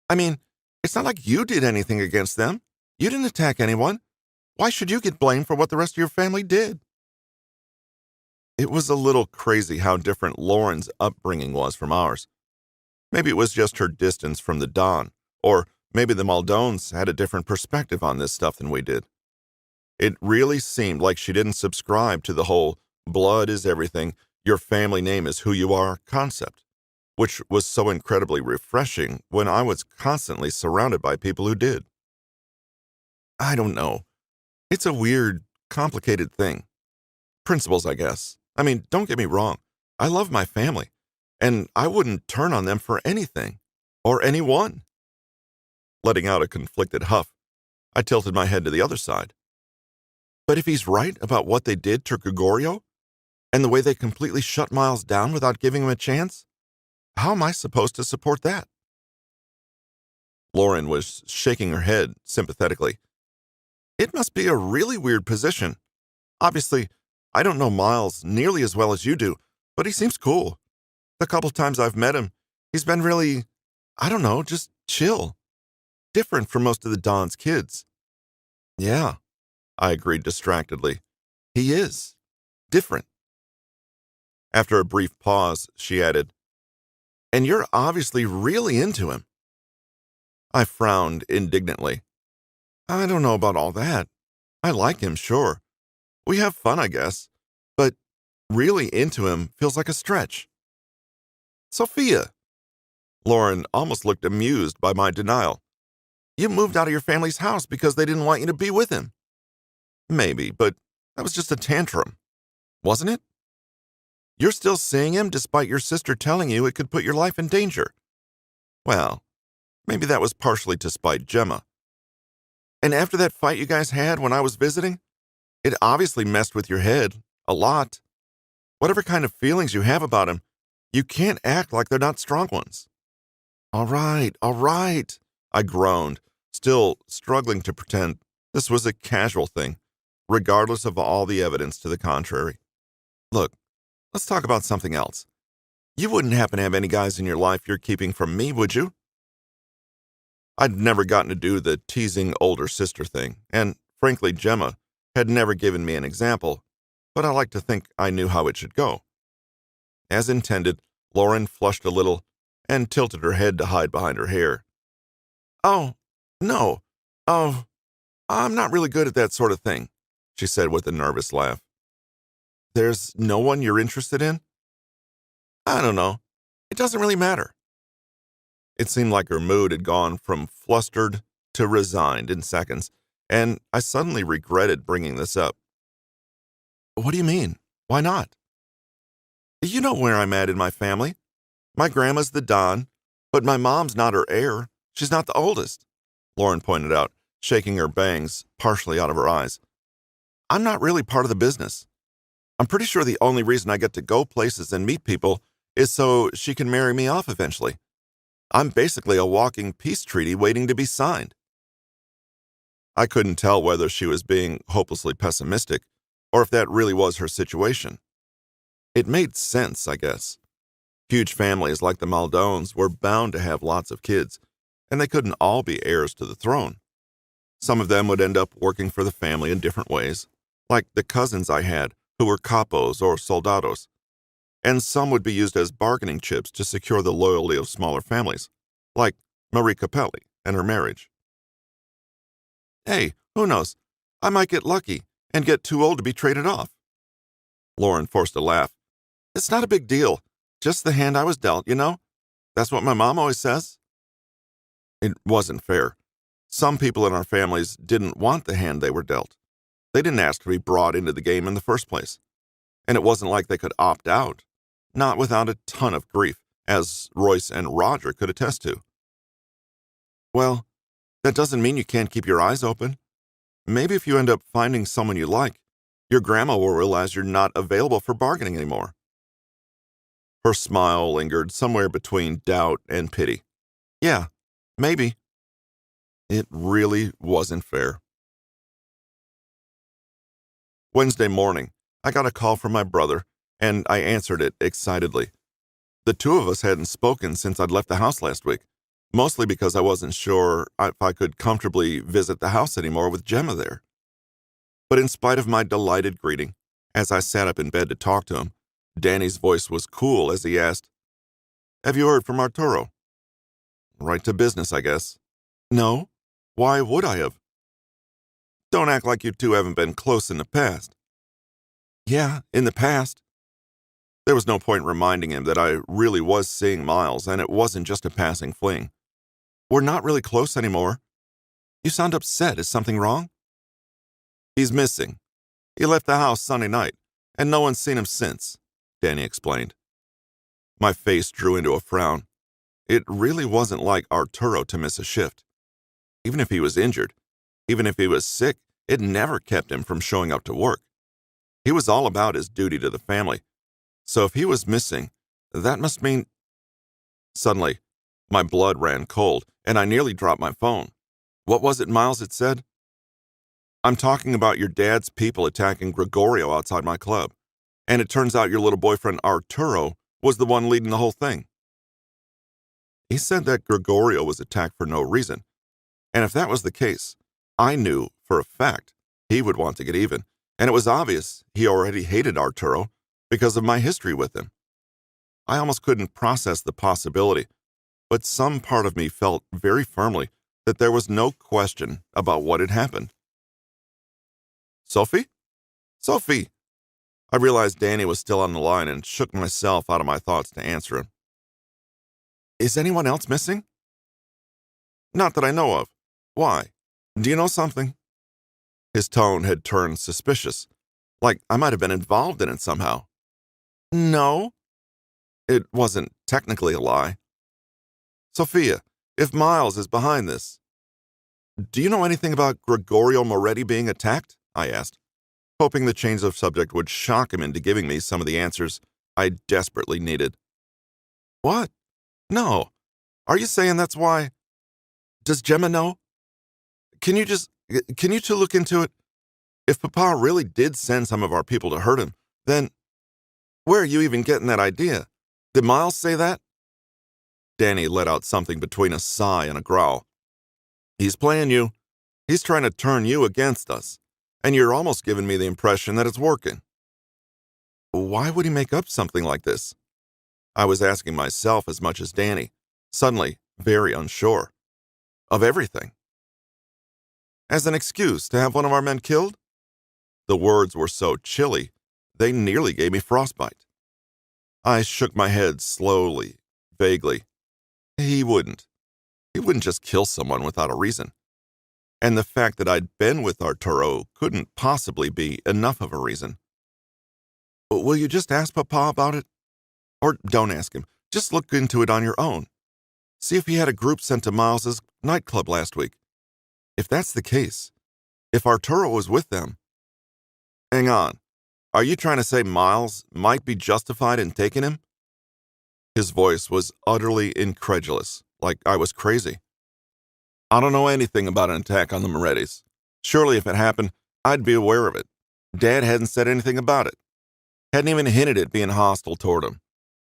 A: "I mean, it's not like you did anything against them. You didn't attack anyone. Why should you get blamed for what the rest of your family did?" It was a little crazy how different Lauren's upbringing was from ours. Maybe it was just her distance from the Don, or maybe the Maldones had a different perspective on this stuff than we did. It really seemed like she didn't subscribe to the whole blood is everything, your family name is who you are concept, which was so incredibly refreshing when I was constantly surrounded by people who did. I don't know. It's a weird, complicated thing. Principles, I guess. I mean, don't get me wrong. I love my family, and I wouldn't turn on them for anything, or anyone. Letting out a conflicted huff, I tilted my head to the other side. But if he's right about what they did to Gregorio, and the way they completely shut Miles down without giving him a chance, how am I supposed to support that? Lauren was shaking her head sympathetically. "It must be a really weird position. Obviously, I don't know Miles nearly as well as you do, but he seems cool. The couple times I've met him, he's been really, I don't know, just chill. Different from most of the Don's kids." "Yeah," I agreed distractedly. "He is. Different." After a brief pause, she added, "And you're obviously really into him." I frowned indignantly. "I don't know about all that. I like him, sure. We have fun, I guess. But really into him feels like a stretch." "Sophia!" Lauren almost looked amused by my denial. "You moved out of your family's house because they didn't want you to be with him." "Maybe, but that was just a tantrum. Wasn't it? You're still seeing him despite your sister telling you it could put your life in danger." "Well, maybe that was partially to spite Gemma. And after that fight you guys had when I was visiting, it obviously messed with your head. A lot. Whatever kind of feelings you have about him, you can't act like they're not strong ones." All right, I groaned, still struggling to pretend this was a casual thing, regardless of all the evidence to the contrary. "Look, let's talk about something else. You wouldn't happen to have any guys in your life you're keeping from me, would you?" I'd never gotten to do the teasing older sister thing, and frankly, Gemma had never given me an example, but I like to think I knew how it should go. As intended, Lauren flushed a little and tilted her head to hide behind her hair. "Oh, no. Oh, I'm not really good at that sort of thing," she said with a nervous laugh. "There's no one you're interested in?" "I don't know. It doesn't really matter." It seemed like her mood had gone from flustered to resigned in seconds, and I suddenly regretted bringing this up. "What do you mean? Why not?" "You know where I'm at in my family. My grandma's the Don, but my mom's not her heir. She's not the oldest," Lauren pointed out, shaking her bangs partially out of her eyes. "I'm not really part of the business. I'm pretty sure the only reason I get to go places and meet people is so she can marry me off eventually. I'm basically a walking peace treaty waiting to be signed." I couldn't tell whether she was being hopelessly pessimistic or if that really was her situation. It made sense, I guess. Huge families like the Maldones were bound to have lots of kids, and they couldn't all be heirs to the throne. Some of them would end up working for the family in different ways, like the cousins I had who were capos or soldados, and some would be used as bargaining chips to secure the loyalty of smaller families, like Marie Capelli and her marriage. Hey, who knows? I might get lucky and get too old to be traded off. Lauren forced a laugh. It's not a big deal. Just the hand I was dealt, you know? That's what my mom always says. It wasn't fair. Some people in our families didn't want the hand they were dealt. They didn't ask to be brought into the game in the first place. And it wasn't like they could opt out, not without a ton of grief, as Royce and Roger could attest to. Well, that doesn't mean you can't keep your eyes open. Maybe if you end up finding someone you like, your grandma will realize you're not available for bargaining anymore. Her smile lingered somewhere between doubt and pity. Yeah, maybe. It really wasn't fair. Wednesday morning, I got a call from my brother, and I answered it excitedly. The two of us hadn't spoken since I'd left the house last week, mostly because I wasn't sure if I could comfortably visit the house anymore with Gemma there. But in spite of my delighted greeting, as I sat up in bed to talk to him, Danny's voice was cool as he asked, Have you heard from Arturo? Right to business, I guess. No. Why would I have? Don't act like you two haven't been close in the past. Yeah, in the past. There was no point reminding him that I really was seeing Miles, and it wasn't just a passing fling. We're not really close anymore. You sound upset. Is something wrong? He's missing. He left the house Sunday night, and no one's seen him since, Danny explained. My face drew into a frown. It really wasn't like Arturo to miss a shift. Even if he was injured, even if he was sick, it never kept him from showing up to work. He was all about his duty to the family. So if he was missing, that must mean... Suddenly, my blood ran cold, and I nearly dropped my phone. What was it Miles had said? I'm talking about your dad's people attacking Gregorio outside my club, and it turns out your little boyfriend Arturo was the one leading the whole thing. He said that Gregorio was attacked for no reason, and if that was the case, I knew for a fact he would want to get even, and it was obvious he already hated Arturo because of my history with him. I almost couldn't process the possibility, but some part of me felt very firmly that there was no question about what had happened. Sophie? Sophie! I realized Danny was still on the line and shook myself out of my thoughts to answer him. Is anyone else missing? Not that I know of. Why? Do you know something? His tone had turned suspicious, like I might have been involved in it somehow. No. It wasn't technically a lie. Sophia, if Miles is behind this, do you know anything about Gregorio Moretti being attacked? I asked, hoping the change of subject would shock him into giving me some of the answers I desperately needed. What? No. Are you saying that's why? Does Gemma know? Can you two look into it? If Papa really did send some of our people to hurt him, then where are you even getting that idea? Did Miles say that? Danny let out something between a sigh and a growl. He's playing you. He's trying to turn you against us, and you're almost giving me the impression that it's working. Why would he make up something like this? I was asking myself as much as Danny, suddenly very unsure. Of everything. As an excuse to have one of our men killed? The words were so chilly, they nearly gave me frostbite. I shook my head slowly, vaguely. He wouldn't. He wouldn't just kill someone without a reason. And the fact that I'd been with Arturo couldn't possibly be enough of a reason. Will you just ask Papa about it? Or don't ask him. Just look into it on your own. See if he had a group sent to Miles's nightclub last week. If that's the case, if Arturo was with them... Hang on. Are you trying to say Miles might be justified in taking him? His voice was utterly incredulous, like I was crazy. I don't know anything about an attack on the Morettis. Surely if it happened, I'd be aware of it. Dad hadn't said anything about it. Hadn't even hinted at being hostile toward him.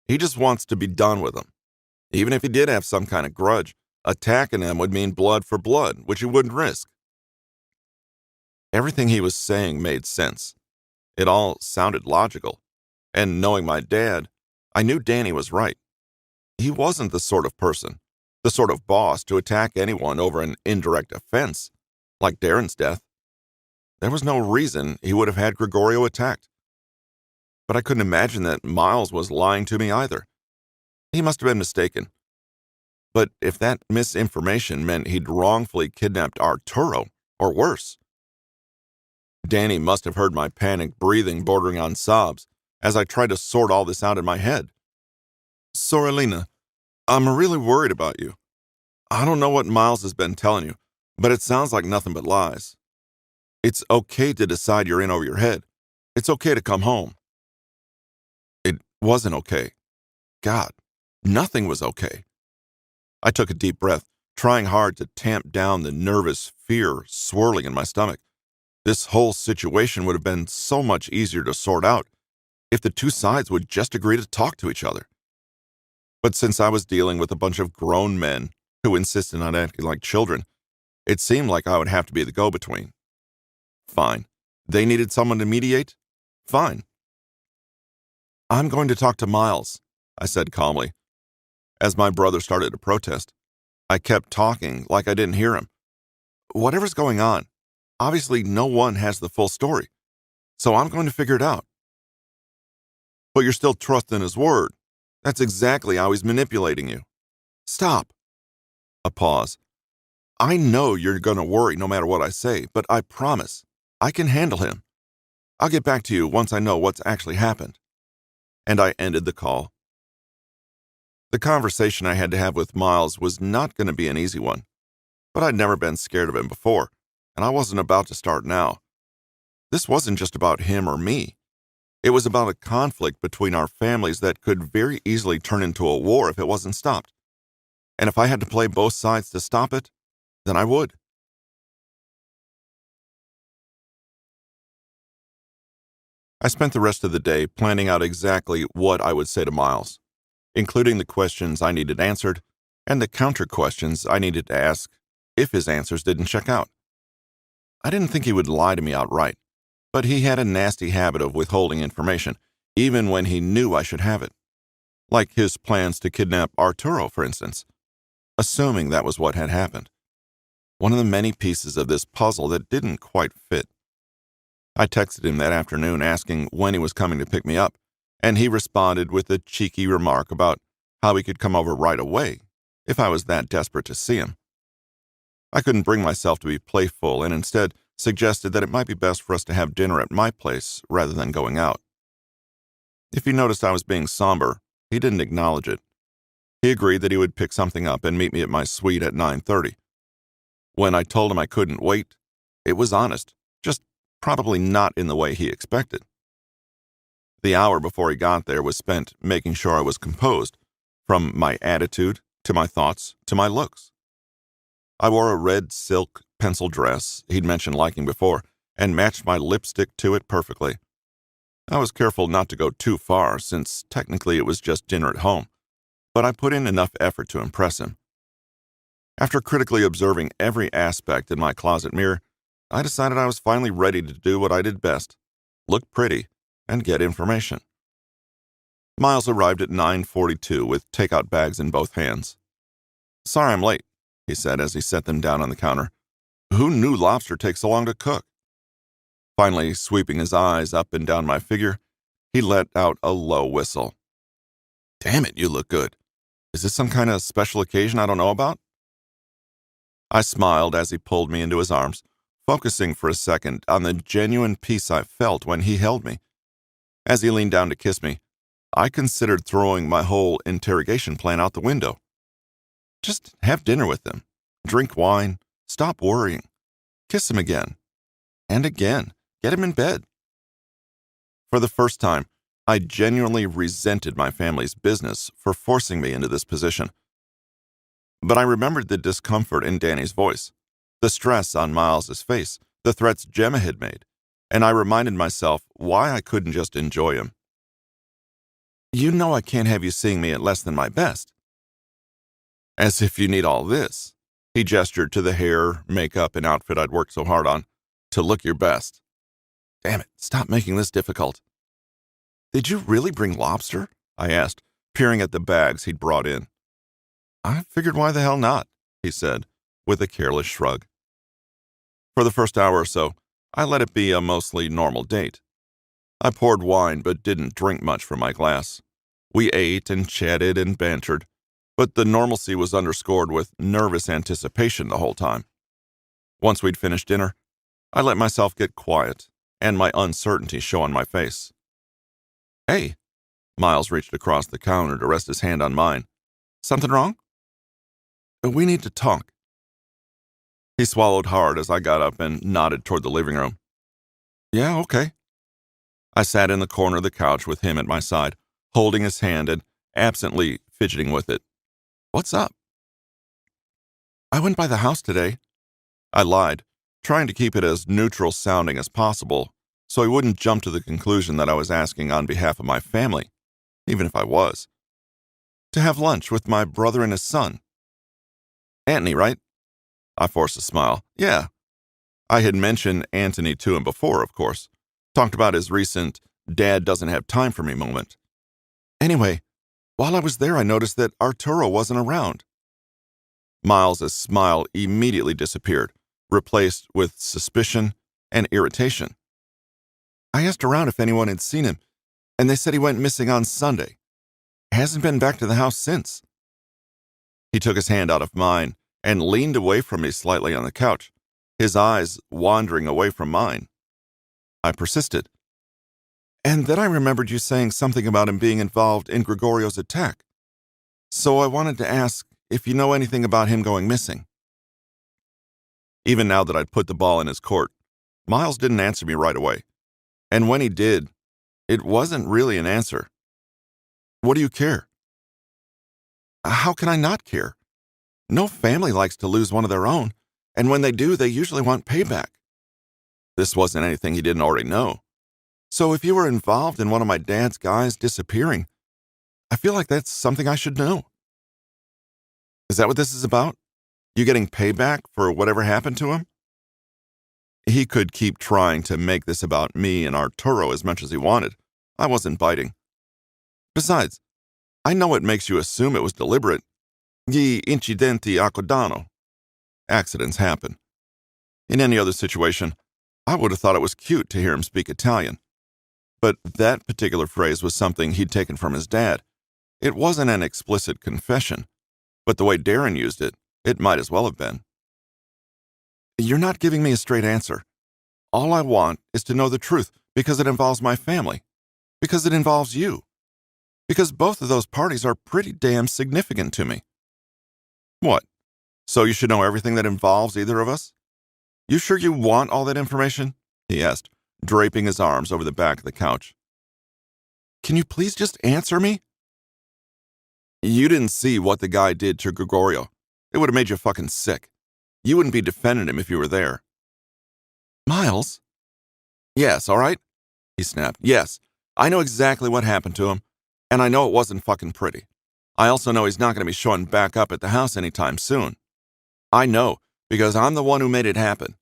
A: He just wants to be done with him. Even if he did have some kind of grudge, attacking him would mean blood for blood, which he wouldn't risk. Everything he was saying made sense. It all sounded logical. And knowing my dad, I knew Danny was right. He wasn't the sort of person, the sort of boss to attack anyone over an indirect offense, like Darren's death. There was no reason he would have had Gregorio attacked. But I couldn't imagine that Miles was lying to me either. He must have been mistaken. But if that misinformation meant he'd wrongfully kidnapped Arturo, or worse. Danny must have heard my panicked breathing bordering on sobs as I tried to sort all this out in my head. Sorelina, I'm really worried about you. I don't know what Miles has been telling you, but it sounds like nothing but lies. It's okay to decide you're in over your head. It's okay to come home. It wasn't okay. God, nothing was okay. I took a deep breath, trying hard to tamp down the nervous fear swirling in my stomach. This whole situation would have been so much easier to sort out if the two sides would just agree to talk to each other. But since I was dealing with a bunch of grown men who insisted on acting like children, it seemed like I would have to be the go-between. Fine. They needed someone to mediate? Fine. I'm going to talk to Miles, I said calmly. As my brother started to protest, I kept talking like I didn't hear him. Whatever's going on, obviously no one has the full story, so I'm going to figure it out. But you're still trusting his word. That's exactly how he's manipulating you. Stop. A pause. I know you're going to worry no matter what I say, but I promise I can handle him. I'll get back to you once I know what's actually happened. And I ended the call. The conversation I had to have with Miles was not going to be an easy one, but I'd never been scared of him before, and I wasn't about to start now. This wasn't just about him or me. It was about a conflict between our families that could very easily turn into a war if it wasn't stopped. And if I had to play both sides to stop it, then I would. I spent the rest of the day planning out exactly what I would say to Miles, including the questions I needed answered and the counter questions I needed to ask if his answers didn't check out. I didn't think he would lie to me outright, but he had a nasty habit of withholding information, even when he knew I should have it. Like his plans to kidnap Arturo, for instance, assuming that was what had happened. One of the many pieces of this puzzle that didn't quite fit. I texted him that afternoon asking when he was coming to pick me up, and he responded with a cheeky remark about how he could come over right away if I was that desperate to see him. I couldn't bring myself to be playful and instead suggested that it might be best for us to have dinner at my place rather than going out. If he noticed I was being somber, he didn't acknowledge it. He agreed that he would pick something up and meet me at my suite at 9:30. When I told him I couldn't wait, it was honest, just probably not in the way he expected. The hour before he got there was spent making sure I was composed, from my attitude to my thoughts to my looks. I wore a red silk pencil dress he'd mentioned liking before and matched my lipstick to it perfectly. I was careful not to go too far since technically it was just dinner at home, but I put in enough effort to impress him. After critically observing every aspect in my closet mirror, I decided I was finally ready to do what I did best, look pretty and get information. Miles arrived at 9:42 with takeout bags in both hands. "Sorry I'm late," he said as he set them down on the counter. "Who knew lobster takes so long to cook?" Finally, sweeping his eyes up and down my figure, he let out a low whistle. "Damn it, you look good. Is this some kind of special occasion I don't know about?" I smiled as he pulled me into his arms, focusing for a second on the genuine peace I felt when he held me. As he leaned down to kiss me, I considered throwing my whole interrogation plan out the window. Just have dinner with him, drink wine, stop worrying, kiss him again, and again, get him in bed. For the first time, I genuinely resented my family's business for forcing me into this position. But I remembered the discomfort in Danny's voice, the stress on Miles's face, the threats Gemma had made, and I reminded myself why I couldn't just enjoy him. You know I can't have you seeing me at less than my best. As if you need all this. He gestured to the hair, makeup, and outfit I'd worked so hard on, to look your best. Damn it, stop making this difficult. Did you really bring lobster? I asked, peering at the bags he'd brought in. I figured why the hell not, he said, with a careless shrug. For the first hour or so, I let it be a mostly normal date. I poured wine but didn't drink much from my glass. We ate and chatted and bantered, but the normalcy was underscored with nervous anticipation the whole time. Once we'd finished dinner, I let myself get quiet and my uncertainty show on my face. Hey, Miles reached across the counter to rest his hand on mine. Something wrong? We need to talk. He swallowed hard as I got up and nodded toward the living room. Yeah, okay. I sat in the corner of the couch with him at my side, holding his hand and absently fidgeting with it. What's up? I went by the house today. I lied, trying to keep it as neutral sounding as possible, so he wouldn't jump to the conclusion that I was asking on behalf of my family, even if I was. To have lunch with my brother and his son. Anthony, right? I forced a smile. Yeah. I had mentioned Anthony to him before, of course. Talked about his recent "dad doesn't have time for me" moment. Anyway, while I was there, I noticed that Arturo wasn't around. Miles's smile immediately disappeared, replaced with suspicion and irritation. I asked around if anyone had seen him, and they said he went missing on Sunday. Hasn't been back to the house since. He took his hand out of mine and leaned away from me slightly on the couch, his eyes wandering away from mine. I persisted. And then I remembered you saying something about him being involved in Gregorio's attack. So I wanted to ask if you know anything about him going missing. Even now that I'd put the ball in his court, Miles didn't answer me right away. And when he did, it wasn't really an answer. What do you care? How can I not care? No family likes to lose one of their own, and when they do, they usually want payback. This wasn't anything he didn't already know. So if you were involved in one of my dad's guys disappearing, I feel like that's something I should know. Is that what this is about? You getting payback for whatever happened to him? He could keep trying to make this about me and Arturo as much as he wanted. I wasn't biting. Besides, I know it makes you assume it was deliberate. Gli incidenti accadono. Accidents happen. In any other situation, I would have thought it was cute to hear him speak Italian. But that particular phrase was something he'd taken from his dad. It wasn't an explicit confession, but the way Darren used it, it might as well have been. You're not giving me a straight answer. All I want is to know the truth because it involves my family, because it involves you, because both of those parties are pretty damn significant to me. What? So you should know everything that involves either of us? You sure you want all that information? He asked, draping his arms over the back of the couch. Can you please just answer me? You didn't see what the guy did to Gregorio. It would have made you fucking sick. You wouldn't be defending him if you were there. Miles? Yes, all right? He snapped. Yes, I know exactly what happened to him, and I know it wasn't fucking pretty. I also know he's not going to be showing back up at the house anytime soon. I know, because I'm the one who made it happen.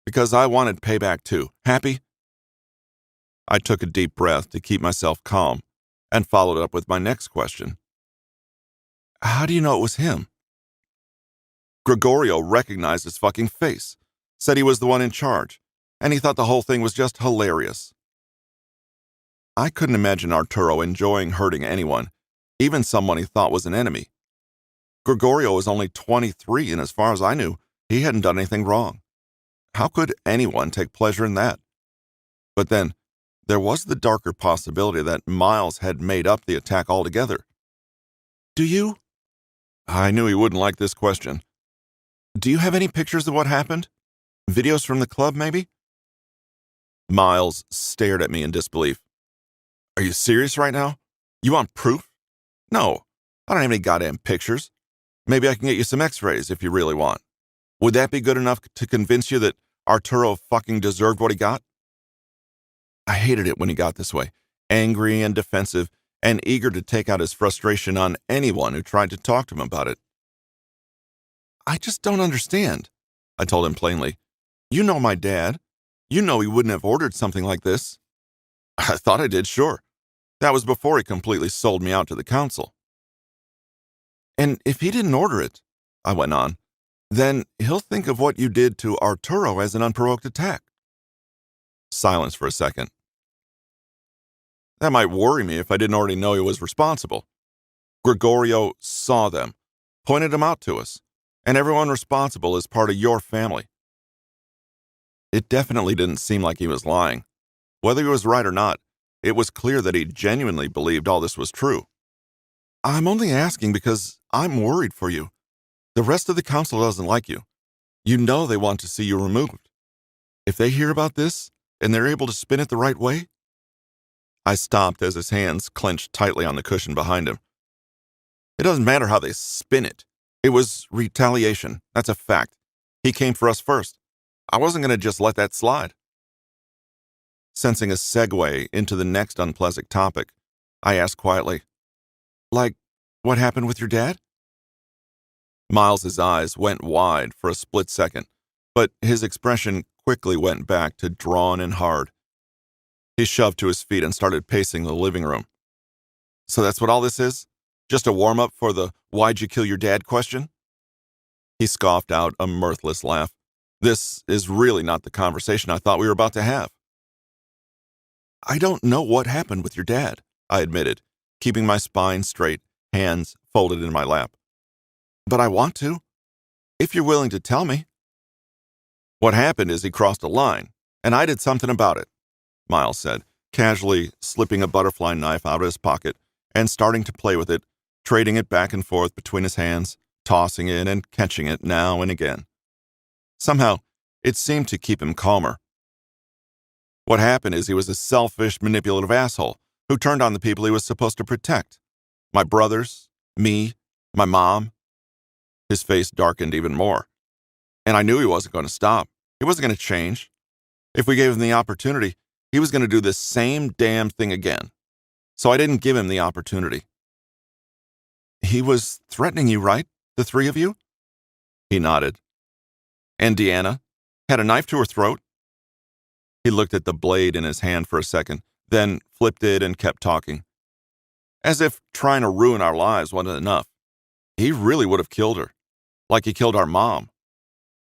A: Because I wanted payback too. Happy? I took a deep breath to keep myself calm and followed up with my next question. How do you know it was him? Gregorio recognized his fucking face, said he was the one in charge, and he thought the whole thing was just hilarious. I couldn't imagine Arturo enjoying hurting anyone, even someone he thought was an enemy. Gregorio was only 23, and as far as I knew, he hadn't done anything wrong. How could anyone take pleasure in that? But then, there was the darker possibility that Miles had made up the attack altogether. Do you? I knew he wouldn't like this question. Do you have any pictures of what happened? Videos from the club, maybe? Miles stared at me in disbelief. Are you serious right now? You want proof? No, I don't have any goddamn pictures. Maybe I can get you some x-rays if you really want. Would that be good enough to convince you that Arturo fucking deserved what he got? I hated it when he got this way, angry and defensive, and eager to take out his frustration on anyone who tried to talk to him about it. I just don't understand, I told him plainly. You know my dad. You know he wouldn't have ordered something like this. I thought I did, sure. That was before he completely sold me out to the council. And if he didn't order it, I went on, then he'll think of what you did to Arturo as an unprovoked attack. Silence for a second. That might worry me if I didn't already know he was responsible. Gregorio saw them, pointed them out to us, and everyone responsible is part of your family. It definitely didn't seem like he was lying. Whether he was right or not, it was clear that he genuinely believed all this was true. I'm only asking because I'm worried for you. The rest of the council doesn't like you. You know they want to see you removed. If they hear about this, and they're able to spin it the right way. I stopped as his hands clenched tightly on the cushion behind him. It doesn't matter how they spin it. It was retaliation. That's a fact. He came for us first. I wasn't going to just let that slide. Sensing a segue into the next unpleasant topic, I asked quietly, like, what happened with your dad? Miles's eyes went wide for a split second, but his expression quickly went back to drawn and hard. He shoved to his feet and started pacing the living room. So that's what all this is? Just a warm-up for the "why'd you kill your dad" question? He scoffed out a mirthless laugh. This is really not the conversation I thought we were about to have. I don't know what happened with your dad, I admitted, keeping my spine straight, hands folded in my lap. But I want to, if you're willing to tell me. What happened is he crossed a line, and I did something about it, Miles said, casually slipping a butterfly knife out of his pocket and starting to play with it, trading it back and forth between his hands, tossing it and catching it now and again. Somehow, it seemed to keep him calmer. What happened is he was a selfish, manipulative asshole who turned on the people he was supposed to protect. My brothers, me, my mom. His face darkened even more. And I knew he wasn't going to stop. He wasn't going to change. If we gave him the opportunity, he was going to do the same damn thing again. So I didn't give him the opportunity. He was threatening you, right? The three of you? He nodded. And Deanna? Had a knife to her throat? He looked at the blade in his hand for a second, then flipped it and kept talking. As if trying to ruin our lives wasn't enough. He really would have killed her. Like he killed our mom.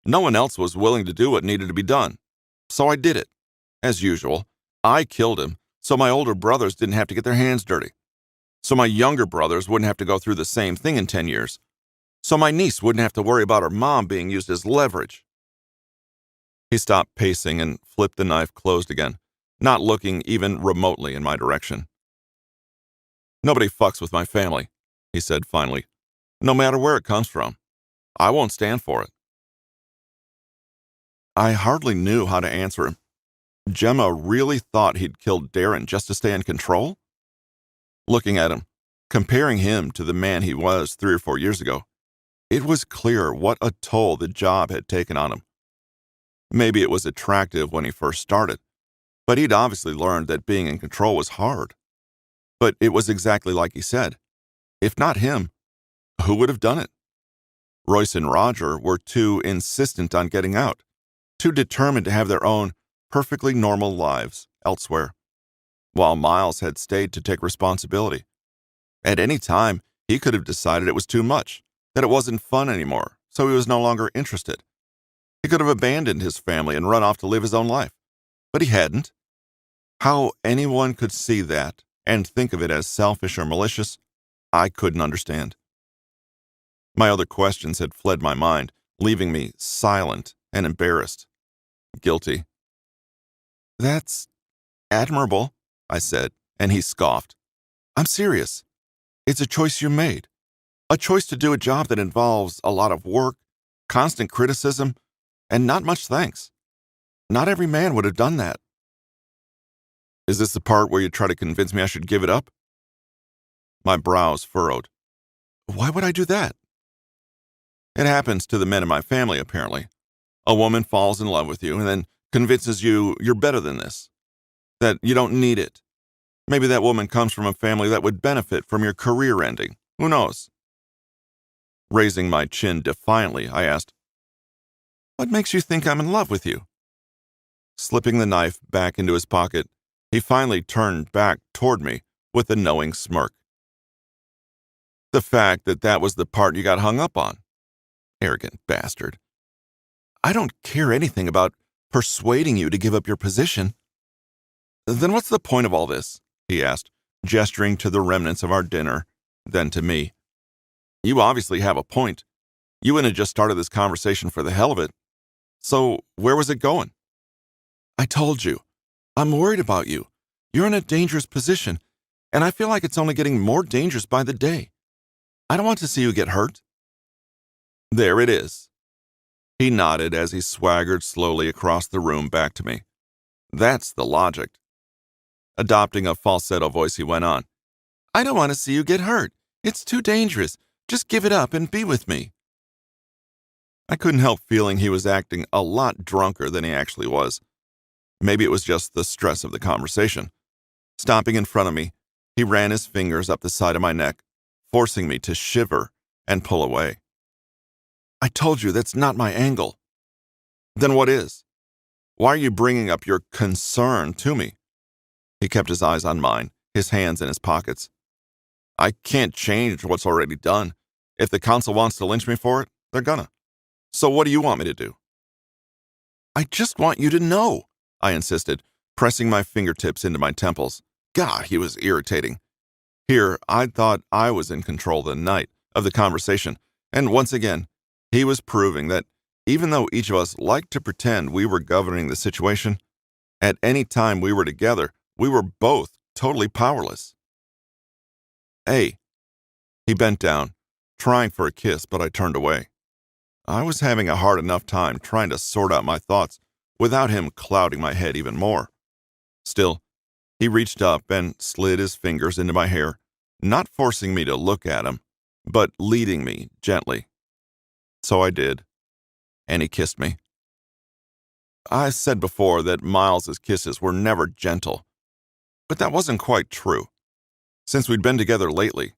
A: No one else was willing to do what needed to be done. So I did it. As usual, I killed him so my older brothers didn't have to get their hands dirty. So my younger brothers wouldn't have to go through the same thing in 10 years. So my niece wouldn't have to worry about her mom being used as leverage. He stopped pacing and flipped the knife closed again, not looking even remotely in my direction. Nobody fucks with my family, he said finally, no matter where it comes from. I won't stand for it. I hardly knew how to answer him. Gemma really thought he'd killed Darren just to stay in control? Looking at him, comparing him to the man he was 3 or 4 years ago, it was clear what a toll the job had taken on him. Maybe it was attractive when he first started, but he'd obviously learned that being in control was hard. But it was exactly like he said. If not him, who would have done it? Royce and Roger were too insistent on getting out, too determined to have their own perfectly normal lives elsewhere, while Miles had stayed to take responsibility. At any time, he could have decided it was too much, that it wasn't fun anymore, so he was no longer interested. He could have abandoned his family and run off to live his own life, but he hadn't. How anyone could see that and think of it as selfish or malicious, I couldn't understand. My other questions had fled my mind, leaving me silent and embarrassed. Guilty. That's admirable, I said, and he scoffed. I'm serious. It's a choice you made. A choice to do a job that involves a lot of work, constant criticism, and not much thanks. Not every man would have done that. Is this the part where you try to convince me I should give it up? My brows furrowed. Why would I do that? It happens to the men in my family, apparently. A woman falls in love with you and then convinces you you're better than this, that you don't need it. Maybe that woman comes from a family that would benefit from your career ending. Who knows? Raising my chin defiantly, I asked, "What makes you think I'm in love with you?" Slipping the knife back into his pocket, he finally turned back toward me with a knowing smirk. "The fact that that was the part you got hung up on. Arrogant bastard. I don't care anything about persuading you to give up your position." "Then what's the point of all this?" he asked, gesturing to the remnants of our dinner, then to me. "You obviously have a point. You wouldn't have just started this conversation for the hell of it. So where was it going?" "I told you. I'm worried about you. You're in a dangerous position, and I feel like it's only getting more dangerous by the day. I don't want to see you get hurt." "There it is." He nodded as he swaggered slowly across the room back to me. "That's the logic." Adopting a falsetto voice, he went on, "I don't want to see you get hurt. It's too dangerous. Just give it up and be with me." I couldn't help feeling he was acting a lot drunker than he actually was. Maybe it was just the stress of the conversation. Stopping in front of me, he ran his fingers up the side of my neck, forcing me to shiver and pull away. "I told you that's not my angle." "Then what is? Why are you bringing up your concern to me?" He kept his eyes on mine, his hands in his pockets. "I can't change what's already done. If the council wants to lynch me for it, they're gonna. So what do you want me to do?" "I just want you to know," I insisted, pressing my fingertips into my temples. God, he was irritating. Here, I'd thought I was in control of the conversation, and once again, he was proving that even though each of us liked to pretend we were governing the situation, at any time we were together, we were both totally powerless. "Hey." He bent down, trying for a kiss, but I turned away. I was having a hard enough time trying to sort out my thoughts without him clouding my head even more. Still, he reached up and slid his fingers into my hair, not forcing me to look at him, but leading me gently. So I did, and he kissed me. I said before that Miles's kisses were never gentle, but that wasn't quite true. Since we'd been together lately,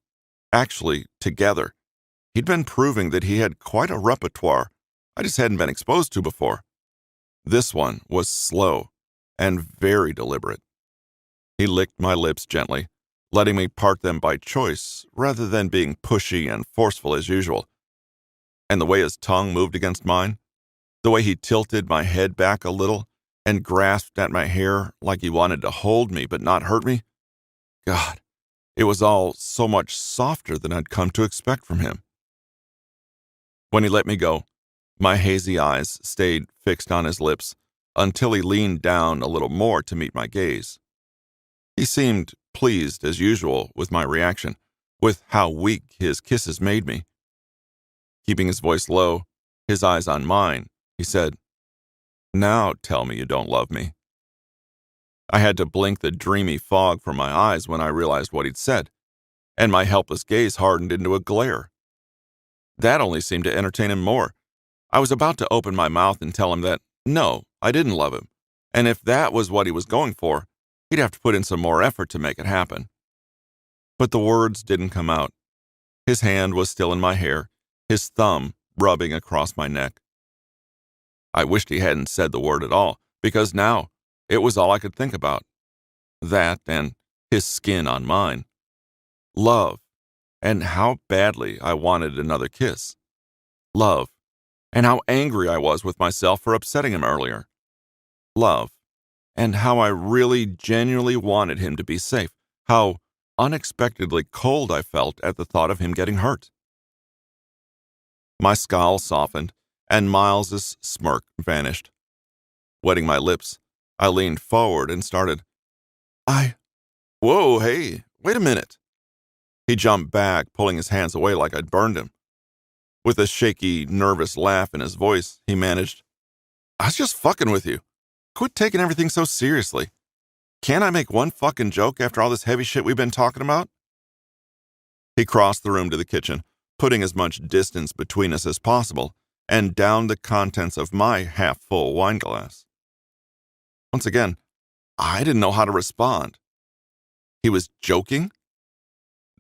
A: actually together, he'd been proving that he had quite a repertoire I just hadn't been exposed to before. This one was slow and very deliberate. He licked my lips gently, letting me part them by choice rather than being pushy and forceful as usual. And the way his tongue moved against mine, the way he tilted my head back a little and grasped at my hair like he wanted to hold me but not hurt me, God, it was all so much softer than I'd come to expect from him. When he let me go, my hazy eyes stayed fixed on his lips until he leaned down a little more to meet my gaze. He seemed pleased as usual with my reaction, with how weak his kisses made me. Keeping his voice low, his eyes on mine, he said, "Now tell me you don't love me." I had to blink the dreamy fog from my eyes when I realized what he'd said, and my helpless gaze hardened into a glare. That only seemed to entertain him more. I was about to open my mouth and tell him that, no, I didn't love him, and if that was what he was going for, he'd have to put in some more effort to make it happen. But the words didn't come out. His hand was still in my hair, his thumb rubbing across my neck. I wished he hadn't said the word at all, because now it was all I could think about. That and his skin on mine. Love, and how badly I wanted another kiss. Love, and how angry I was with myself for upsetting him earlier. Love, and how I really genuinely wanted him to be safe. How unexpectedly cold I felt at the thought of him getting hurt. My scowl softened, and Miles's smirk vanished. Wetting my lips, I leaned forward and started, Whoa, hey, wait a minute." He jumped back, pulling his hands away like I'd burned him. With a shaky, nervous laugh in his voice, he managed, "I was just fucking with you. Quit taking everything so seriously. Can't I make one fucking joke after all this heavy shit we've been talking about?" He crossed the room to the kitchen, putting as much distance between us as possible, and downed the contents of my half-full wine glass. Once again, I didn't know how to respond. He was joking?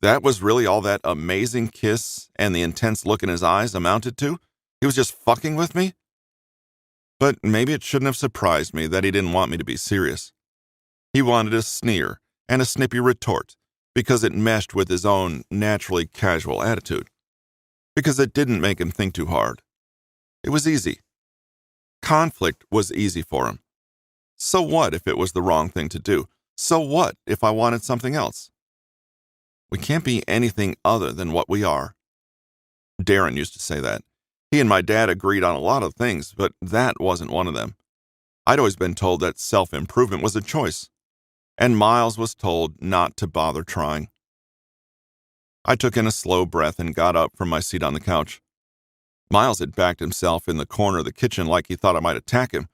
A: That was really all that amazing kiss and the intense look in his eyes amounted to? He was just fucking with me? But maybe it shouldn't have surprised me that he didn't want me to be serious. He wanted a sneer and a snippy retort because it meshed with his own naturally casual attitude. Because it didn't make him think too hard. It was easy. Conflict was easy for him. So what if it was the wrong thing to do? So what if I wanted something else? We can't be anything other than what we are. Darren used to say that. He and my dad agreed on a lot of things, but that wasn't one of them. I'd always been told that self-improvement was a choice, and Miles was told not to bother trying. I took in a slow breath and got up from my seat on the couch. Miles had backed himself in the corner of the kitchen like he thought I might attack him,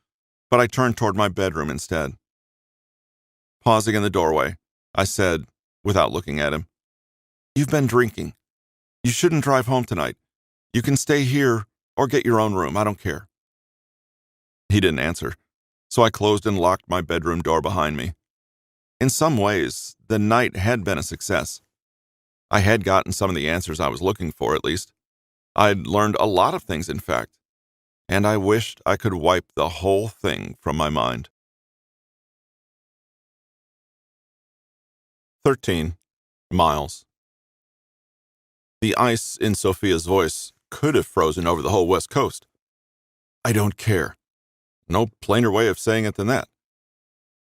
A: but I turned toward my bedroom instead. Pausing in the doorway, I said, without looking at him, "You've been drinking. You shouldn't drive home tonight. You can stay here or get your own room. I don't care." He didn't answer, so I closed and locked my bedroom door behind me. In some ways, the night had been a success. I had gotten some of the answers I was looking for, at least. I'd learned a lot of things, in fact, and I wished I could wipe the whole thing from my mind. 13. Miles. The ice in Sophia's voice could have frozen over the whole West Coast. I don't care. No plainer way of saying it than that.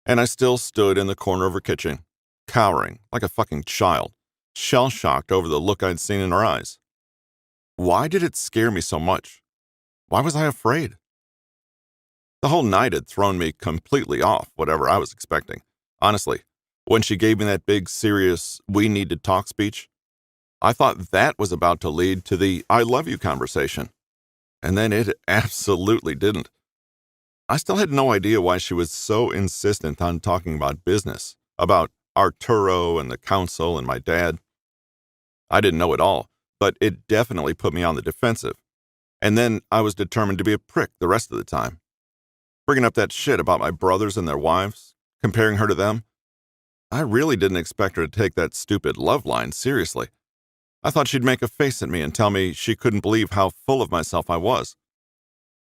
A: And I still stood in the corner of her kitchen, cowering like a fucking child, shell-shocked over the look I'd seen in her eyes. Why did it scare me so much? Why was I afraid? The whole night had thrown me completely off whatever I was expecting. Honestly, when she gave me that big, serious, we need to talk speech, I thought that was about to lead to the I love you conversation. And then it absolutely didn't. I still had no idea why she was so insistent on talking about business, about Arturo and the council and my dad. I didn't know it all, but it definitely put me on the defensive. And then I was determined to be a prick the rest of the time. Bringing up that shit about my brothers and their wives, comparing her to them. I really didn't expect her to take that stupid love line seriously. I thought she'd make a face at me and tell me she couldn't believe how full of myself I was.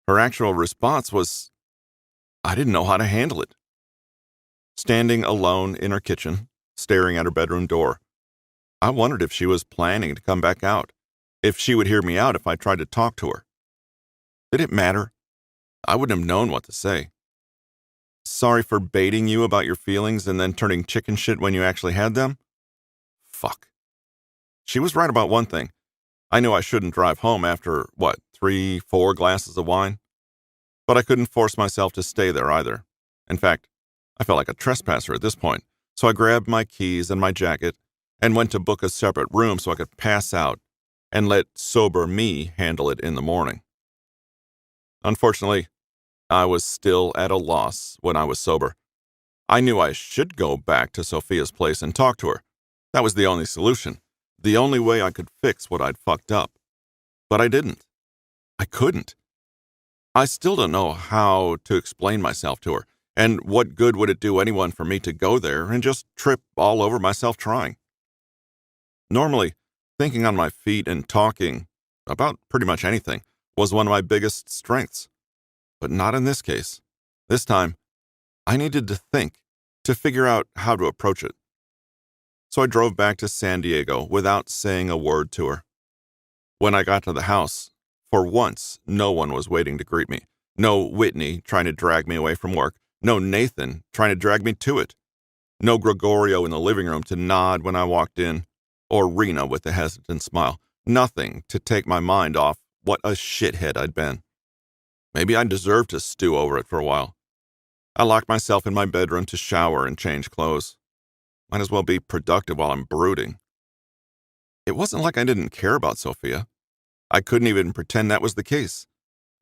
A: Her actual response was, I didn't know how to handle it. Standing alone in her kitchen, staring at her bedroom door, I wondered if she was planning to come back out, if she would hear me out if I tried to talk to her. Did it matter? I wouldn't have known what to say. Sorry for baiting you about your feelings and then turning chicken shit when you actually had them? Fuck. She was right about one thing. I knew I shouldn't drive home after, 3, 4 glasses of wine? But I couldn't force myself to stay there either. In fact, I felt like a trespasser at this point, so I grabbed my keys and my jacket and went to book a separate room so I could pass out and let sober me handle it in the morning. Unfortunately, I was still at a loss when I was sober. I knew I should go back to Sophia's place and talk to her. That was the only solution, the only way I could fix what I'd fucked up. But I didn't. I couldn't. I still don't know how to explain myself to her, and what good would it do anyone for me to go there and just trip all over myself trying? Normally, thinking on my feet and talking about pretty much anything was one of my biggest strengths. But not in this case. This time, I needed to think, to figure out how to approach it. So I drove back to San Diego without saying a word to her. When I got to the house, for once, no one was waiting to greet me. No Whitney trying to drag me away from work. No Nathan trying to drag me to it. No Gregorio in the living room to nod when I walked in, or Rena with a hesitant smile. Nothing to take my mind off what a shithead I'd been. Maybe I deserved to stew over it for a while. I locked myself in my bedroom to shower and change clothes. Might as well be productive while I'm brooding. It wasn't like I didn't care about Sophia. I couldn't even pretend that was the case.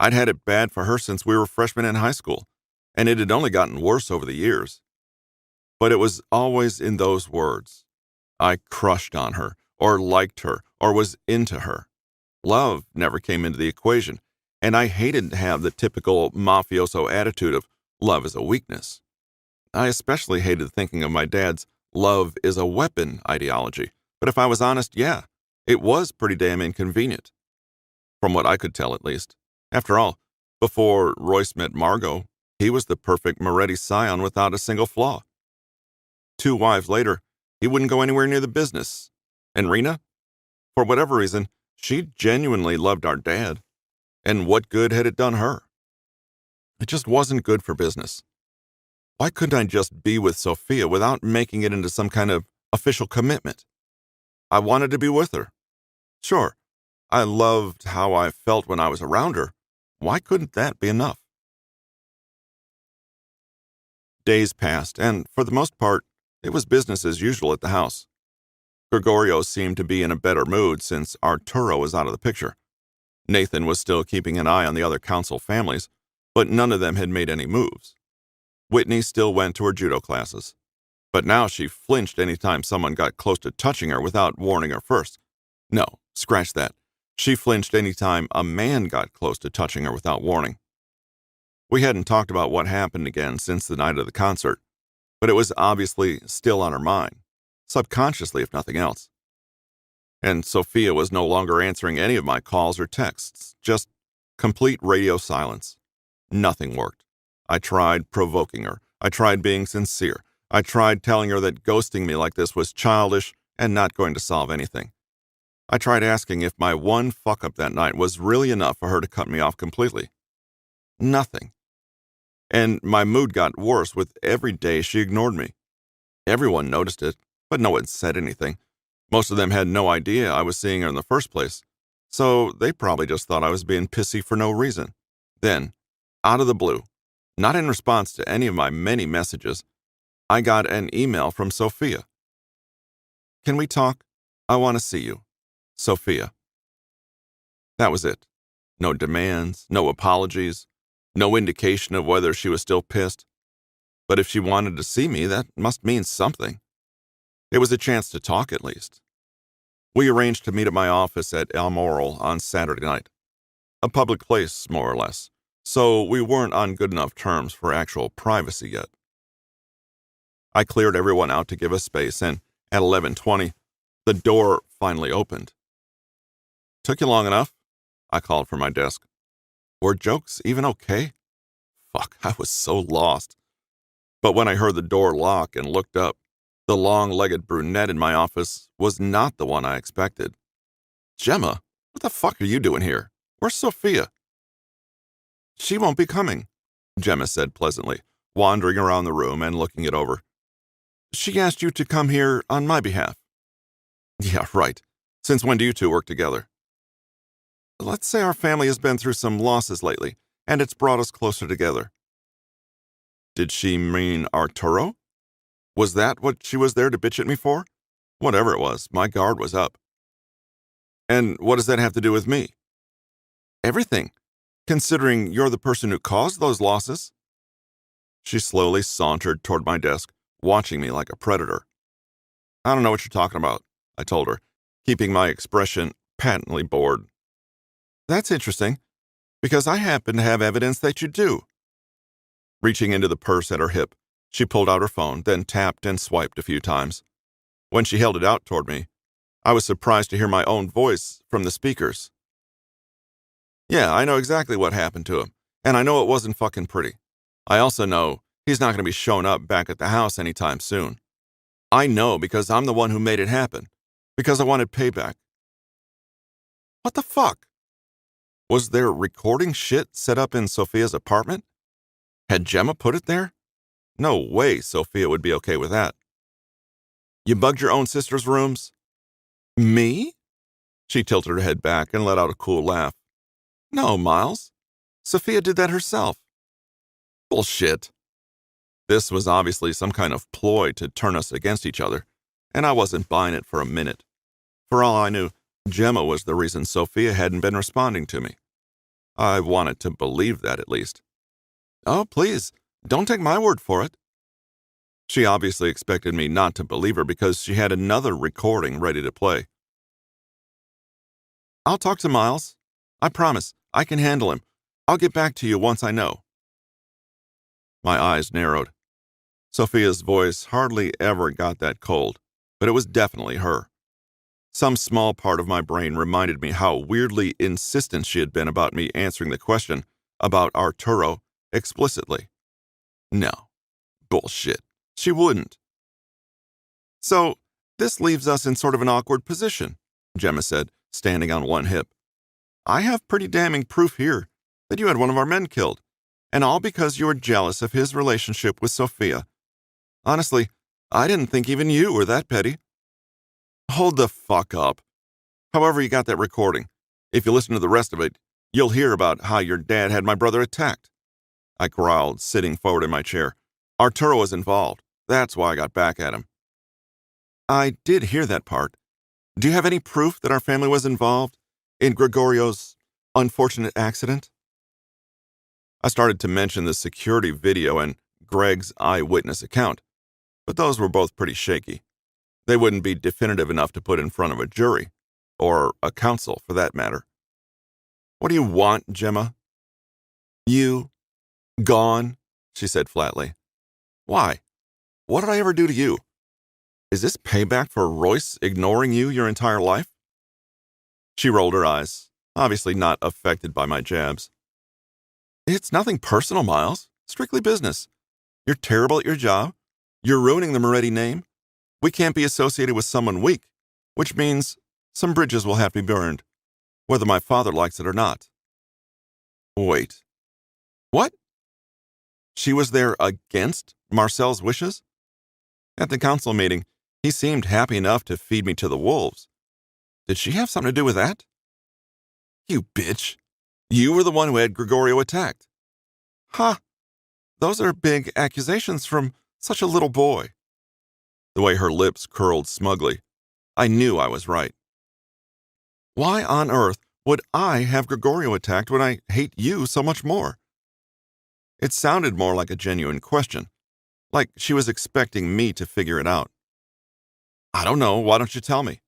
A: I'd had it bad for her since we were freshmen in high school, and it had only gotten worse over the years. But it was always in those words. I crushed on her, or liked her, or was into her. Love never came into the equation, and I hated to have the typical mafioso attitude of love is a weakness. I especially hated thinking of my dad's love is a weapon ideology, but if I was honest, yeah, it was pretty damn inconvenient. From what I could tell, at least. After all, before Royce met Margot, he was the perfect Moretti scion without a single flaw. 2 wives later, he wouldn't go anywhere near the business. And Rena? For whatever reason, she genuinely loved our dad. And what good had it done her? It just wasn't good for business. Why couldn't I just be with Sophia without making it into some kind of official commitment? I wanted to be with her. Sure, I loved how I felt when I was around her. Why couldn't that be enough? Days passed, and for the most part, it was business as usual at the house. Gregorio seemed to be in a better mood since Arturo was out of the picture. Nathan was still keeping an eye on the other council families, but none of them had made any moves. Whitney still went to her judo classes, but now she flinched any time someone got close to touching her without warning her first. No, scratch that. She flinched any time a man got close to touching her without warning. We hadn't talked about what happened again since the night of the concert, but it was obviously still on her mind, subconsciously if nothing else. And Sophia was no longer answering any of my calls or texts, just complete radio silence. Nothing worked. I tried provoking her. I tried being sincere. I tried telling her that ghosting me like this was childish and not going to solve anything. I tried asking if my one fuck-up that night was really enough for her to cut me off completely. Nothing. And my mood got worse with every day she ignored me. Everyone noticed it, but no one said anything. Most of them had no idea I was seeing her in the first place, so they probably just thought I was being pissy for no reason. Then, out of the blue, not in response to any of my many messages, I got an email from Sophia. "Can we talk? I want to see you. Sophia." That was it. No demands, no apologies, no indication of whether she was still pissed. But if she wanted to see me, that must mean something. It was a chance to talk, at least. We arranged to meet at my office at El Moral on Saturday night. A public place, more or less, so we weren't on good enough terms for actual privacy yet. I cleared everyone out to give us space, and at 11:20, the door finally opened. "Took you long enough?" I called from my desk. Were jokes even okay? Fuck, I was so lost. But when I heard the door lock and looked up, the long-legged brunette in my office was not the one I expected. "Gemma, what the fuck are you doing here? Where's Sophia?" "She won't be coming," Gemma said pleasantly, wandering around the room and looking it over. "She asked you to come here on my behalf." "Yeah, right. Since when do you two work together?" "Let's say our family has been through some losses lately, and it's brought us closer together." Did she mean Arturo? Was that what she was there to bitch at me for? Whatever it was, my guard was up. "And what does that have to do with me?" "Everything, considering you're the person who caused those losses." She slowly sauntered toward my desk, watching me like a predator. "I don't know what you're talking about," I told her, keeping my expression patently bored. "That's interesting, because I happen to have evidence that you do." Reaching into the purse at her hip, she pulled out her phone, then tapped and swiped a few times. When she held it out toward me, I was surprised to hear my own voice from the speakers. "Yeah, I know exactly what happened to him, and I know it wasn't fucking pretty. I also know he's not going to be showing up back at the house anytime soon. I know because I'm the one who made it happen, because I wanted payback." What the fuck? Was there recording shit set up in Sophia's apartment? Had Gemma put it there? No way Sophia would be okay with that. "You bugged your own sister's rooms?" "Me?" She tilted her head back and let out a cool laugh. "No, Miles. Sophia did that herself." "Bullshit." This was obviously some kind of ploy to turn us against each other, and I wasn't buying it for a minute. For all I knew, Gemma was the reason Sophia hadn't been responding to me. I wanted to believe that at least. "Oh, please, don't take my word for it." She obviously expected me not to believe her because she had another recording ready to play. "I'll talk to Miles. I promise, I can handle him. I'll get back to you once I know." My eyes narrowed. Sophia's voice hardly ever got that cold, but it was definitely her. Some small part of my brain reminded me how weirdly insistent she had been about me answering the question about Arturo explicitly. No. Bullshit. She wouldn't. "So, this leaves us in sort of an awkward position," Gemma said, standing on one hip. "I have pretty damning proof here that you had one of our men killed, and all because you were jealous of his relationship with Sophia. Honestly, I didn't think even you were that petty." "Hold the fuck up. However you got that recording, if you listen to the rest of it, you'll hear about how your dad had my brother attacked," I growled, sitting forward in my chair. "Arturo was involved. That's why I got back at him." "I did hear that part. Do you have any proof that our family was involved in Gregorio's unfortunate accident?" I started to mention the security video and Greg's eyewitness account, but those were both pretty shaky. They wouldn't be definitive enough to put in front of a jury, or a counsel for that matter. "What do you want, Gemma?" "You. Gone," she said flatly. "Why? What did I ever do to you? Is this payback for Royce ignoring you your entire life?" She rolled her eyes, obviously not affected by my jabs. "It's nothing personal, Miles. Strictly business. You're terrible at your job. You're ruining the Moretti name. We can't be associated with someone weak, which means some bridges will have to be burned, whether my father likes it or not." "Wait. What? She was there against Marcel's wishes? At the council meeting, he seemed happy enough to feed me to the wolves. Did she have something to do with that?" "You bitch. You were the one who had Gregorio attacked." "Huh. Those are big accusations from such a little boy." The way her lips curled smugly, I knew I was right. "Why on earth would I have Gregorio attacked when I hate you so much more?" It sounded more like a genuine question, like she was expecting me to figure it out. "I don't know. Why don't you tell me?"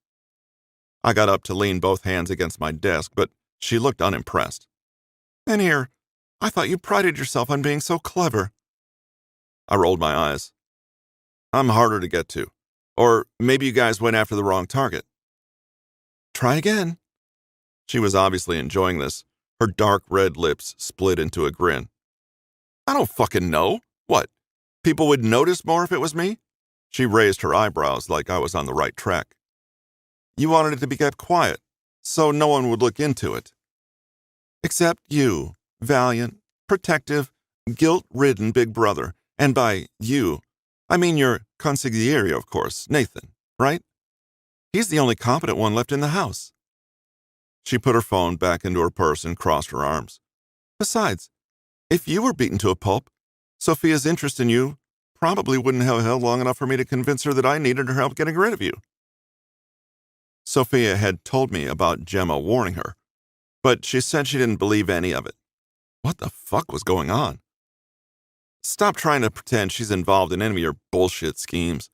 A: I got up to lean both hands against my desk, but she looked unimpressed. "And here, I thought you prided yourself on being so clever." I rolled my eyes. "I'm harder to get to. Or maybe you guys went after the wrong target." "Try again." She was obviously enjoying this. Her dark red lips split into a grin. "I don't fucking know. What? People would notice more if it was me?" She raised her eyebrows like I was on the right track. "You wanted it to be kept quiet, so no one would look into it. Except you, valiant, protective, guilt-ridden big brother. And by you, I mean your consigliere, of course, Nathan, right? He's the only competent one left in the house." She put her phone back into her purse and crossed her arms. "Besides, if you were beaten to a pulp, Sophia's interest in you probably wouldn't have held long enough for me to convince her that I needed her help getting rid of you." Sophia had told me about Gemma warning her, but she said she didn't believe any of it. What the fuck was going on? "Stop trying to pretend she's involved in any of your bullshit schemes.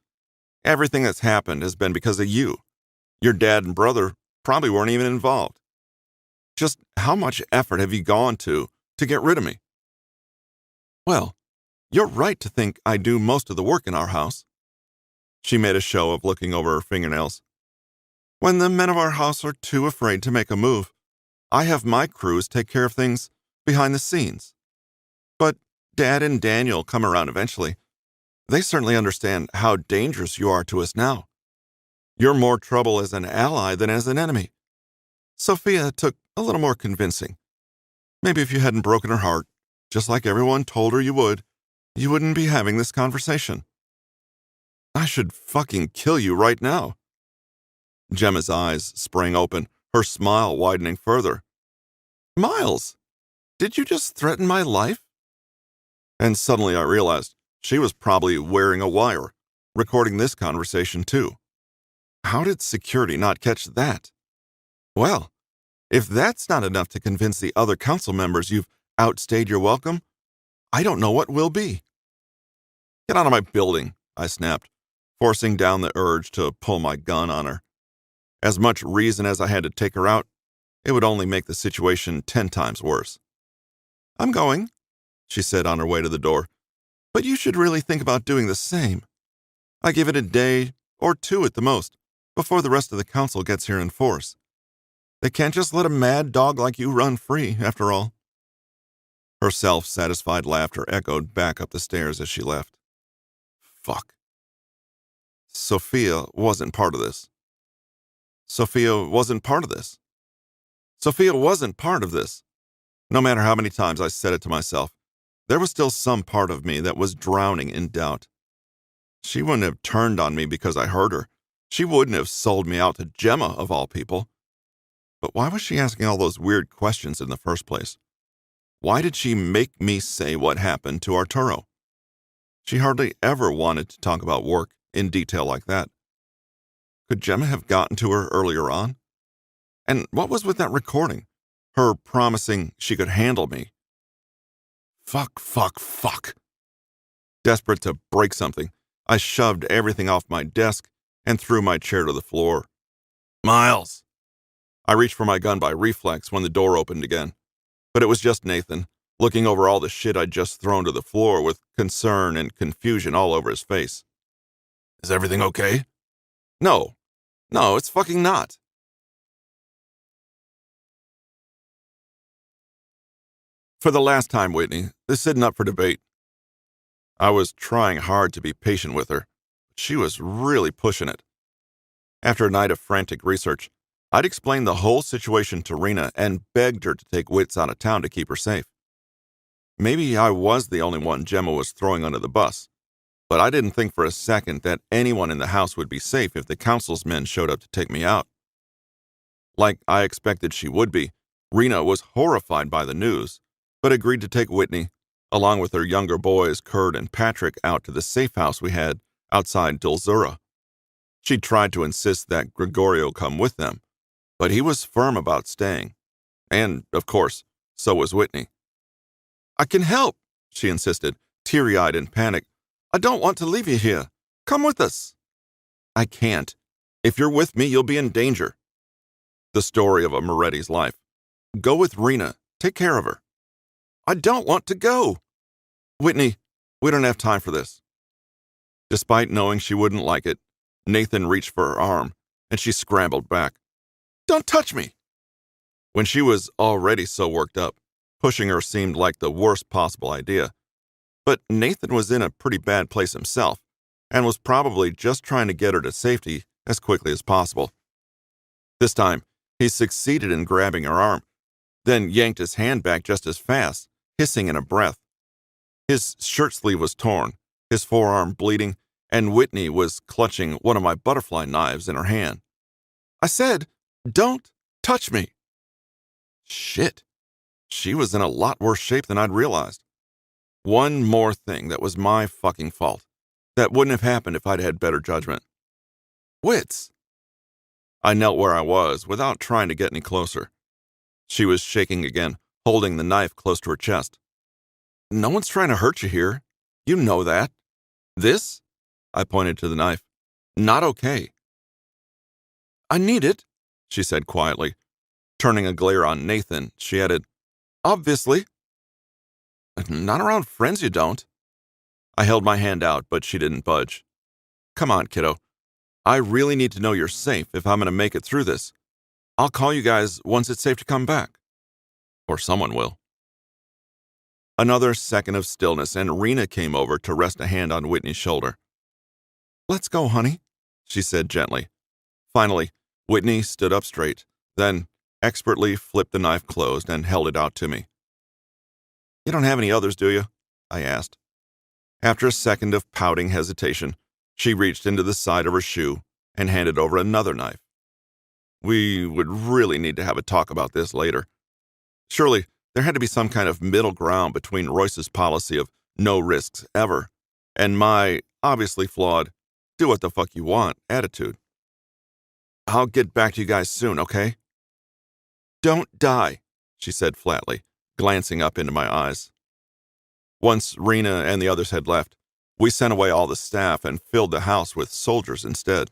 A: Everything that's happened has been because of you. Your dad and brother probably weren't even involved. Just how much effort have you gone to get rid of me?" "Well, you're right to think I do most of the work in our house." She made a show of looking over her fingernails. "When the men of our house are too afraid to make a move, I have my crews take care of things behind the scenes. But Dad and Daniel come around eventually. They certainly understand how dangerous you are to us now. You're more trouble as an ally than as an enemy. Sophia took a little more convincing. Maybe if you hadn't broken her heart, just like everyone told her you would, you wouldn't be having this conversation." "I should fucking kill you right now." Gemma's eyes sprang open, her smile widening further. "Miles, did you just threaten my life?" And suddenly I realized she was probably wearing a wire, recording this conversation too. How did security not catch that? Well, if that's not enough to convince the other council members you've outstayed your welcome, I don't know what will be. "Get out of my building," I snapped, forcing down the urge to pull my gun on her. As much reason as I had to take her out, it would only make the situation 10 times worse. I'm going, she said on her way to the door, but you should really think about doing the same. I give it a day or two at the most, before the rest of the council gets here in force. They can't just let a mad dog like you run free, after all. Her self-satisfied laughter echoed back up the stairs as she left. Fuck. Sophia wasn't part of this. Sophia wasn't part of this. Sophia wasn't part of this. No matter how many times I said it to myself, there was still some part of me that was drowning in doubt. She wouldn't have turned on me because I hurt her. She wouldn't have sold me out to Gemma, of all people. But why was she asking all those weird questions in the first place? Why did she make me say what happened to Arturo? She hardly ever wanted to talk about work in detail like that. Could Gemma have gotten to her earlier on? And what was with that recording? Her promising she could handle me. Fuck, fuck, fuck. Desperate to break something, I shoved everything off my desk and threw my chair to the floor. Miles! I reached for my gun by reflex when the door opened again. But it was just Nathan, looking over all the shit I'd just thrown to the floor with concern and confusion all over his face. Is everything okay? No, it's fucking not. For the last time, Whitney, this isn't up for debate. I was trying hard to be patient with her, but she was really pushing it. After a night of frantic research, I'd explained the whole situation to Rena and begged her to take Wits out of town to keep her safe. Maybe I was the only one Gemma was throwing under the bus, but I didn't think for a second that anyone in the house would be safe if the council's men showed up to take me out. Like I expected she would be, Rena was horrified by the news, but agreed to take Whitney, along with her younger boys Kurt and Patrick, out to the safe house we had outside Dulzura. She tried to insist that Gregorio come with them, but he was firm about staying. And, of course, so was Whitney. I can help, she insisted, teary-eyed in panic. I don't want to leave you here. Come with us. I can't. If you're with me, you'll be in danger. The story of a Moretti's life. Go with Rena. Take care of her. I don't want to go. Whitney, we don't have time for this. Despite knowing she wouldn't like it, Nathan reached for her arm, and she scrambled back. Don't touch me! When she was already so worked up, pushing her seemed like the worst possible idea. But Nathan was in a pretty bad place himself, and was probably just trying to get her to safety as quickly as possible. This time, he succeeded in grabbing her arm, then yanked his hand back just as fast, hissing in a breath. His shirt sleeve was torn, his forearm bleeding, and Whitney was clutching one of my butterfly knives in her hand. I said, don't touch me. Shit. She was in a lot worse shape than I'd realized. One more thing that was my fucking fault. That wouldn't have happened if I'd had better judgment. Wits. I knelt where I was without trying to get any closer. She was shaking again, holding the knife close to her chest. No one's trying to hurt you here. You know that. This? I pointed to the knife. Not okay. I need it, she said quietly. Turning a glare on Nathan, she added, Obviously. Not around friends you don't. I held my hand out, but she didn't budge. Come on, kiddo. I really need to know you're safe if I'm going to make it through this. I'll call you guys once it's safe to come back. Or someone will. Another second of stillness, and Rena came over to rest a hand on Whitney's shoulder. Let's go, honey, she said gently. Finally, Whitney stood up straight, then expertly flipped the knife closed and held it out to me. You don't have any others, do you? I asked. After a second of pouting hesitation, she reached into the side of her shoe and handed over another knife. We would really need to have a talk about this later. Surely, there had to be some kind of middle ground between Royce's policy of no risks ever and my obviously flawed, do what the fuck you want attitude. I'll get back to you guys soon, okay? Don't die, she said flatly, glancing up into my eyes. Once Rena and the others had left, we sent away all the staff and filled the house with soldiers instead.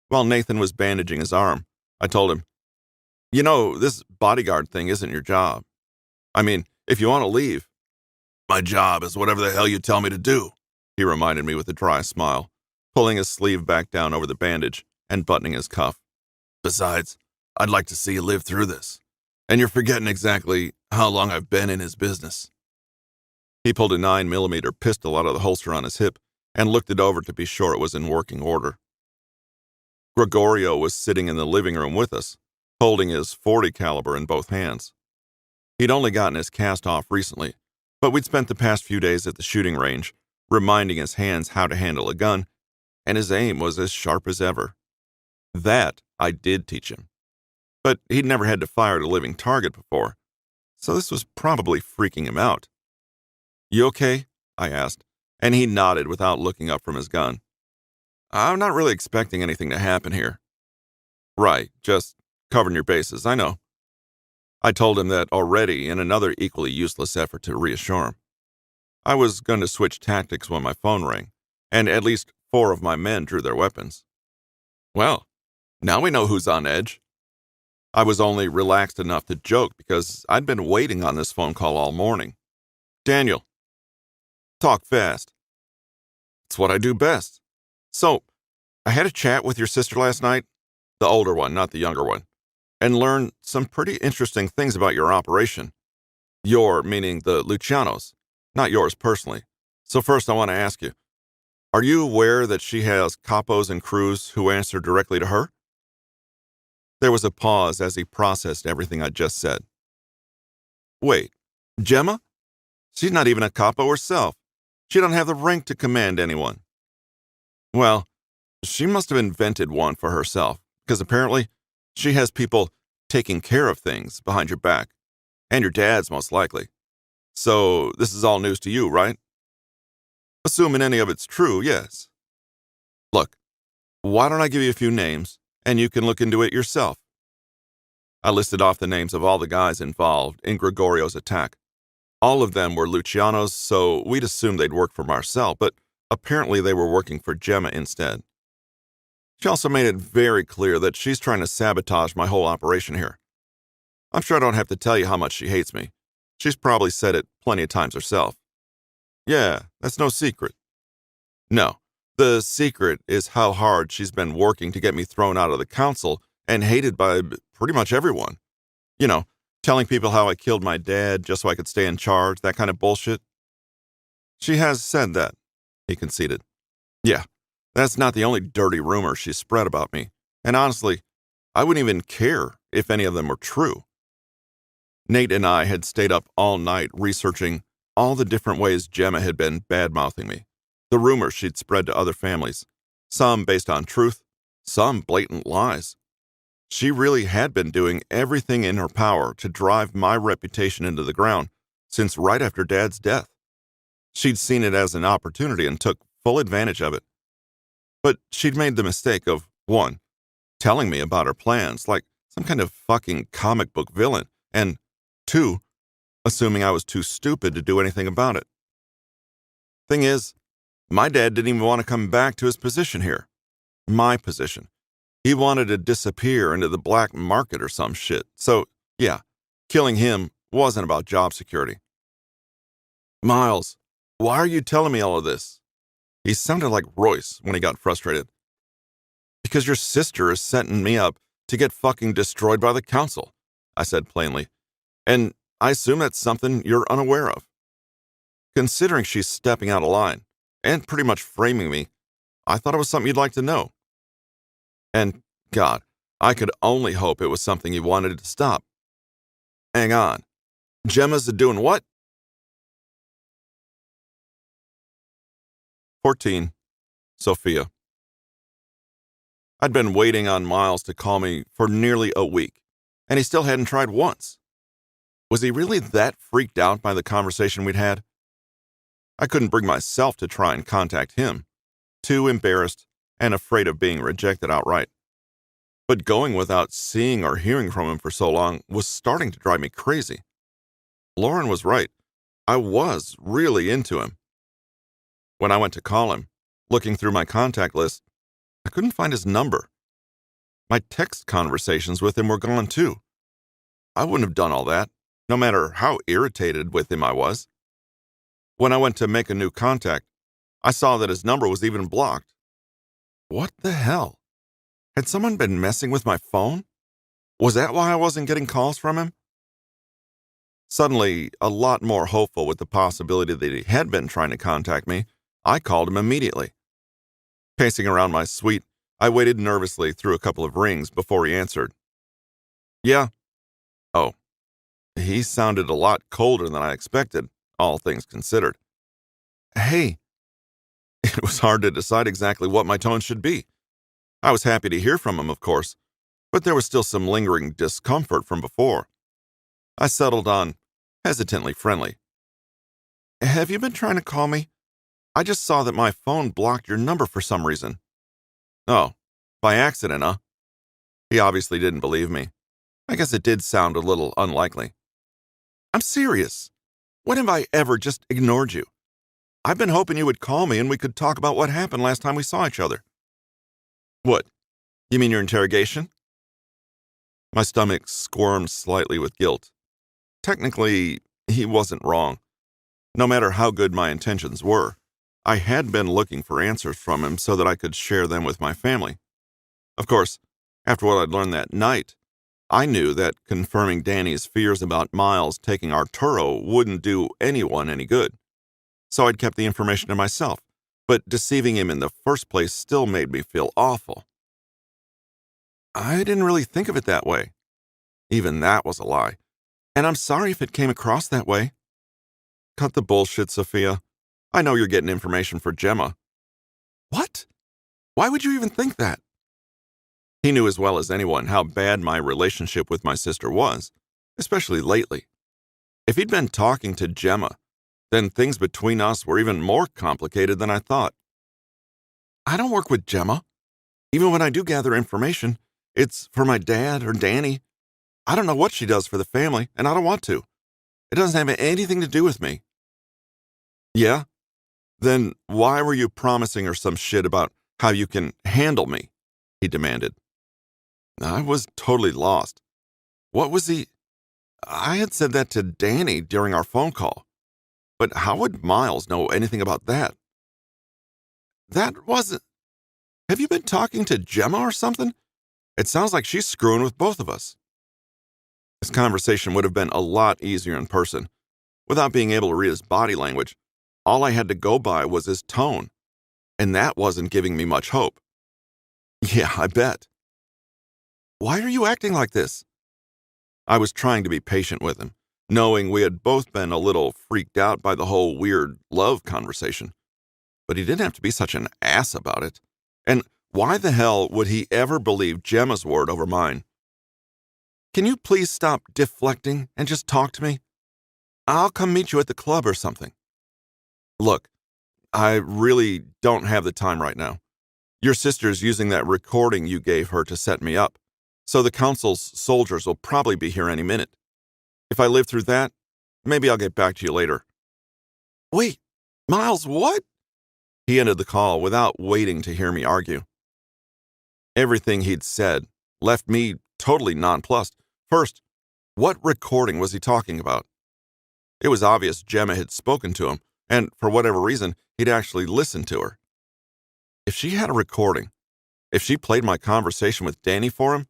A: While Nathan was bandaging his arm, I told him, You know, this bodyguard thing isn't your job. I mean, if you want to leave. My job is whatever the hell you tell me to do, he reminded me with a dry smile, pulling his sleeve back down over the bandage and buttoning his cuff. Besides, I'd like to see you live through this. And you're forgetting exactly how long I've been in his business. He pulled a 9mm pistol out of the holster on his hip and looked it over to be sure it was in working order. Gregorio was sitting in the living room with us, holding his .40 caliber in both hands. He'd only gotten his cast off recently, but we'd spent the past few days at the shooting range, reminding his hands how to handle a gun, and his aim was as sharp as ever. That I did teach him. But he'd never had to fire at a living target before, so this was probably freaking him out. "You okay?" I asked, and he nodded without looking up from his gun. "I'm not really expecting anything to happen here." "Right, just covering your bases, I know." I told him that already in another equally useless effort to reassure him. I was going to switch tactics when my phone rang, and at least 4 of my men drew their weapons. Well, now we know who's on edge. I was only relaxed enough to joke because I'd been waiting on this phone call all morning. "Daniel, talk fast." "It's what I do best. So, I had a chat with your sister last night, the older one, not the younger one, and learned some pretty interesting things about your operation. Your, meaning the Lucianos, not yours personally. So first I want to ask you, are you aware that she has capos and crews who answer directly to her?" There was a pause as he processed everything I'd just said. "Wait, Gemma? She's not even a capo herself. She doesn't have the rank to command anyone." "Well, she must have invented one for herself, because apparently she has people taking care of things behind your back, and your dad's most likely. So this is all news to you, right?" "Assuming any of it's true, yes." "Look, why don't I give you a few names, and you can look into it yourself?" I listed off the names of all the guys involved in Gregorio's attack. All of them were Lucianos, so we'd assumed they'd work for Marcel, but apparently they were working for Gemma instead. She also made it very clear that she's trying to sabotage my whole operation here. I'm sure I don't have to tell you how much she hates me. She's probably said it plenty of times herself. "Yeah, that's no secret." "No, the secret is how hard she's been working to get me thrown out of the council and hated by pretty much everyone. You know, telling people how I killed my dad just so I could stay in charge, that kind of bullshit." "She has said that," he conceded. "Yeah, that's not the only dirty rumor she's spread about me, and honestly, I wouldn't even care if any of them were true." Nate and I had stayed up all night researching all the different ways Gemma had been bad-mouthing me, the rumors she'd spread to other families, some based on truth, some blatant lies. She really had been doing everything in her power to drive my reputation into the ground since right after Dad's death. She'd seen it as an opportunity and took full advantage of it. But she'd made the mistake of, 1, telling me about her plans like some kind of fucking comic book villain, and 2, assuming I was too stupid to do anything about it. Thing is, my dad didn't even want to come back to his position here. My position. He wanted to disappear into the black market or some shit. So, yeah, killing him wasn't about job security. "Miles, why are you telling me all of this?" He sounded like Royce when he got frustrated. "Because your sister is setting me up to get fucking destroyed by the council," I said plainly. "And I assume that's something you're unaware of. Considering she's stepping out of line and pretty much framing me, I thought it was something you'd like to know. And, God, I could only hope it was something you wanted to stop. Hang on. Gemma's doing what?" 14. Sophia. I'd been waiting on Miles to call me for nearly a week, and he still hadn't tried once. Was he really that freaked out by the conversation we'd had? I couldn't bring myself to try and contact him, too embarrassed and afraid of being rejected outright. But going without seeing or hearing from him for so long was starting to drive me crazy. Lauren was right. I was really into him. When I went to call him, looking through my contact list, I couldn't find his number. My text conversations with him were gone too. I wouldn't have done all that, no matter how irritated with him I was. When I went to make a new contact, I saw that his number was even blocked. What the hell? Had someone been messing with my phone? Was that why I wasn't getting calls from him? Suddenly, a lot more hopeful with the possibility that he had been trying to contact me, I called him immediately. Pacing around my suite, I waited nervously through a couple of rings before he answered. Yeah. Oh, he sounded a lot colder than I expected, all things considered. Hey. It was hard to decide exactly what my tone should be. I was happy to hear from him, of course, but there was still some lingering discomfort from before. I settled on hesitantly friendly. Have you been trying to call me? I just saw that my phone blocked your number for some reason. Oh, by accident, huh? He obviously didn't believe me. I guess it did sound a little unlikely. I'm serious. When have I ever just ignored you? I've been hoping you would call me and we could talk about what happened last time we saw each other. What? You mean your interrogation? My stomach squirmed slightly with guilt. Technically, he wasn't wrong. No matter how good my intentions were, I had been looking for answers from him so that I could share them with my family. Of course, after what I'd learned that night, I knew that confirming Danny's fears about Miles taking Arturo wouldn't do anyone any good. So I'd kept the information to myself, but deceiving him in the first place still made me feel awful. I didn't really think of it that way. Even that was a lie. And I'm sorry if it came across that way. Cut the bullshit, Sophia. I know you're getting information for Gemma. What? Why would you even think that? He knew as well as anyone how bad my relationship with my sister was, especially lately. If he'd been talking to Gemma, then things between us were even more complicated than I thought. I don't work with Gemma. Even when I do gather information, it's for my dad or Danny. I don't know what she does for the family, and I don't want to. It doesn't have anything to do with me. Yeah? Then why were you promising her some shit about how you can handle me? He demanded. I was totally lost. What was he? I had said that to Danny during our phone call. But how would Miles know anything about that? That wasn't... Have you been talking to Gemma or something? It sounds like she's screwing with both of us. This conversation would have been a lot easier in person. Without being able to read his body language, all I had to go by was his tone, and that wasn't giving me much hope. Yeah, I bet. Why are you acting like this? I was trying to be patient with him, knowing we had both been a little freaked out by the whole weird love conversation. But he didn't have to be such an ass about it. And why the hell would he ever believe Gemma's word over mine? Can you please stop deflecting and just talk to me? I'll come meet you at the club or something. Look, I really don't have the time right now. Your sister's using that recording you gave her to set me up, so the council's soldiers will probably be here any minute. If I live through that, maybe I'll get back to you later. Wait, Miles, what? He ended the call without waiting to hear me argue. Everything he'd said left me totally nonplussed. First, what recording was he talking about? It was obvious Gemma had spoken to him, and for whatever reason, he'd actually listened to her. If she had a recording, if she played my conversation with Danny for him,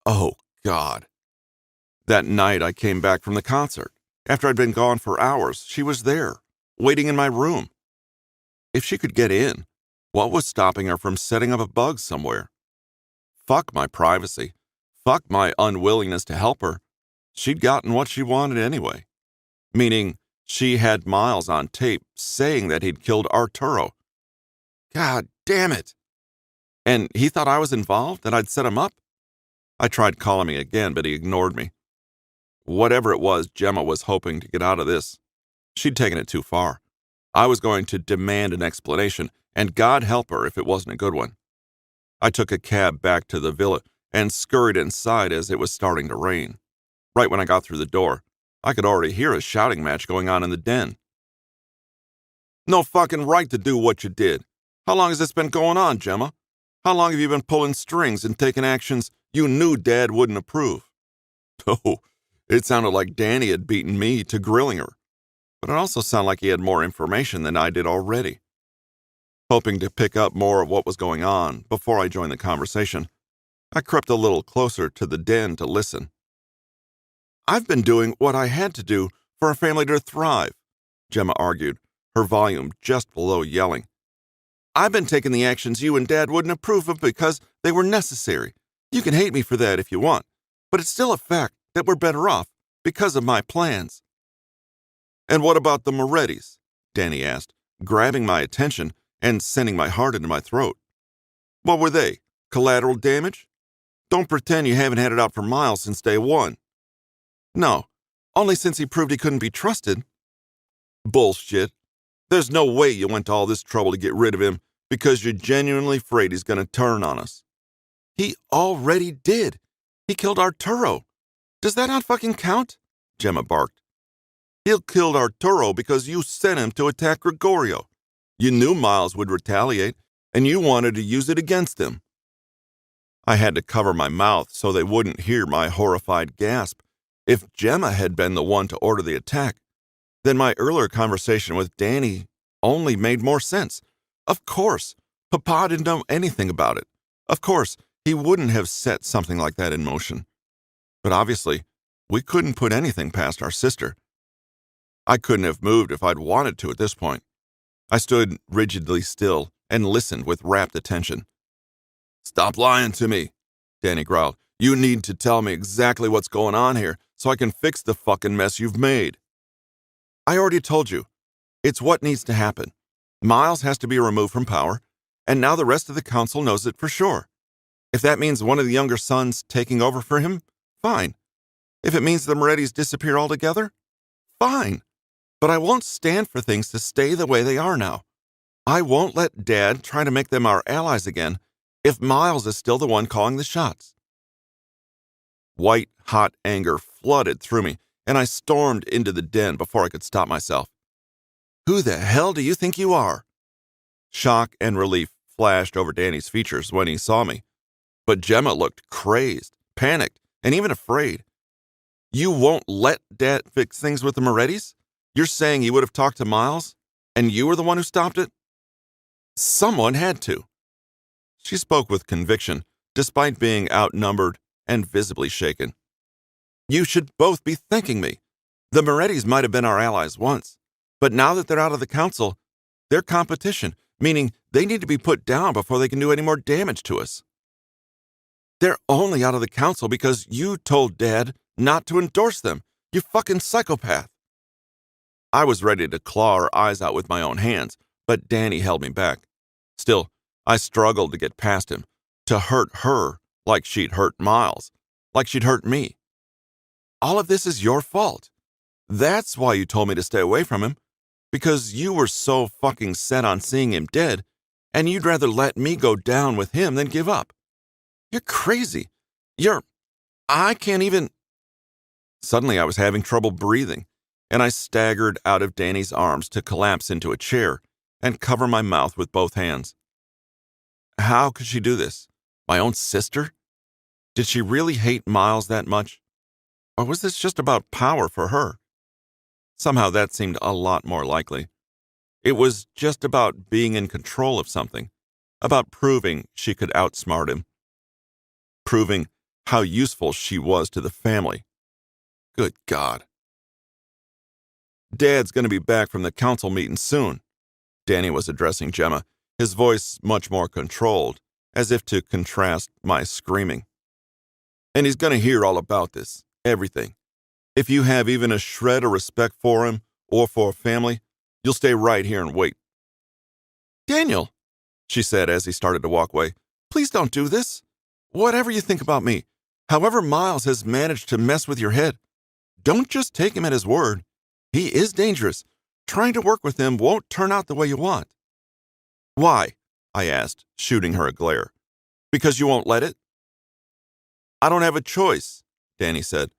A: oh, God. That night I came back from the concert. After I'd been gone for hours, she was there, waiting in my room. If she could get in, what was stopping her from setting up a bug somewhere? Fuck my privacy. Fuck my unwillingness to help her. She'd gotten what she wanted anyway. Meaning, she had Miles on tape saying that he'd killed Arturo. God damn it. And he thought I was involved, that I'd set him up? I tried calling him again, but he ignored me. Whatever it was, Gemma was hoping to get out of this. She'd taken it too far. I was going to demand an explanation, and God help her if it wasn't a good one. I took a cab back to the villa and scurried inside as it was starting to rain. Right when I got through the door, I could already hear a shouting match going on in the den. No fucking right to do what you did. How long has this been going on, Gemma? How long have you been pulling strings and taking actions you knew Dad wouldn't approve? Oh, It sounded like Danny had beaten me to grilling her, but it also sounded like he had more information than I did already. Hoping to pick up more of what was going on before I joined the conversation, I crept a little closer to the den to listen. "I've been doing what I had to do for our family to thrive," Gemma argued, her volume just below yelling. "I've been taking the actions you and Dad wouldn't approve of because they were necessary. You can hate me for that if you want, but it's still a fact that we're better off because of my plans." "And what about the Morettis?" Danny asked, grabbing my attention and sending my heart into my throat. "What were they? Collateral damage? Don't pretend you haven't had it out for Miles since day one." "No, only since he proved he couldn't be trusted." "Bullshit. There's no way you went to all this trouble to get rid of him because you're genuinely afraid he's going to turn on us." "He already did. He killed Arturo. Does that not fucking count?" Gemma barked. "He killed Arturo because you sent him to attack Gregorio. You knew Miles would retaliate, and you wanted to use it against him." I had to cover my mouth so they wouldn't hear my horrified gasp. If Gemma had been the one to order the attack, then my earlier conversation with Danny only made more sense. Of course, Papa didn't know anything about it. Of course, he wouldn't have set something like that in motion. But obviously, we couldn't put anything past our sister. I couldn't have moved if I'd wanted to at this point. I stood rigidly still and listened with rapt attention. "Stop lying to me," Danny growled. "You need to tell me exactly what's going on here so I can fix the fucking mess you've made." "I already told you. It's what needs to happen. Miles has to be removed from power, and now the rest of the council knows it for sure. If that means one of the younger sons taking over for him, fine. If it means the Morettis disappear altogether, fine. But I won't stand for things to stay the way they are now. I won't let Dad try to make them our allies again if Miles is still the one calling the shots." White, hot anger flooded through me, and I stormed into the den before I could stop myself. "Who the hell do you think you are?" Shock and relief flashed over Danny's features when he saw me, but Gemma looked crazed, panicked, and even afraid. "You won't let Dad fix things with the Morettis? You're saying he would have talked to Miles, and you were the one who stopped it?" "Someone had to." She spoke with conviction, despite being outnumbered and visibly shaken. "You should both be thanking me. The Morettis might have been our allies once, but now that they're out of the council, they're competition, meaning they need to be put down before they can do any more damage to us." "They're only out of the council because you told Dad not to endorse them, you fucking psychopath." I was ready to claw her eyes out with my own hands, but Danny held me back. Still, I struggled to get past him, to hurt her like she'd hurt Miles, like she'd hurt me. "All of this is your fault. That's why you told me to stay away from him, because you were so fucking set on seeing him dead, and you'd rather let me go down with him than give up. You're crazy. I can't even—" Suddenly I was having trouble breathing, and I staggered out of Danny's arms to collapse into a chair and cover my mouth with both hands. How could she do this? My own sister? Did she really hate Miles that much? Or was this just about power for her? Somehow that seemed a lot more likely. It was just about being in control of something, about proving she could outsmart him, proving how useful she was to the family. Good God. "Dad's going to be back from the council meeting soon." Danny was addressing Gemma, his voice much more controlled, as if to contrast my screaming. "And he's going to hear all about this, everything. If you have even a shred of respect for him or for a family, you'll stay right here and wait." "Daniel," she said as he started to walk away, "please don't do this. Whatever you think about me, however Miles has managed to mess with your head, don't just take him at his word. He is dangerous. Trying to work with him won't turn out the way you want." "Why?" I asked, shooting her a glare. "Because you won't let it?" "I don't have a choice," Danny said.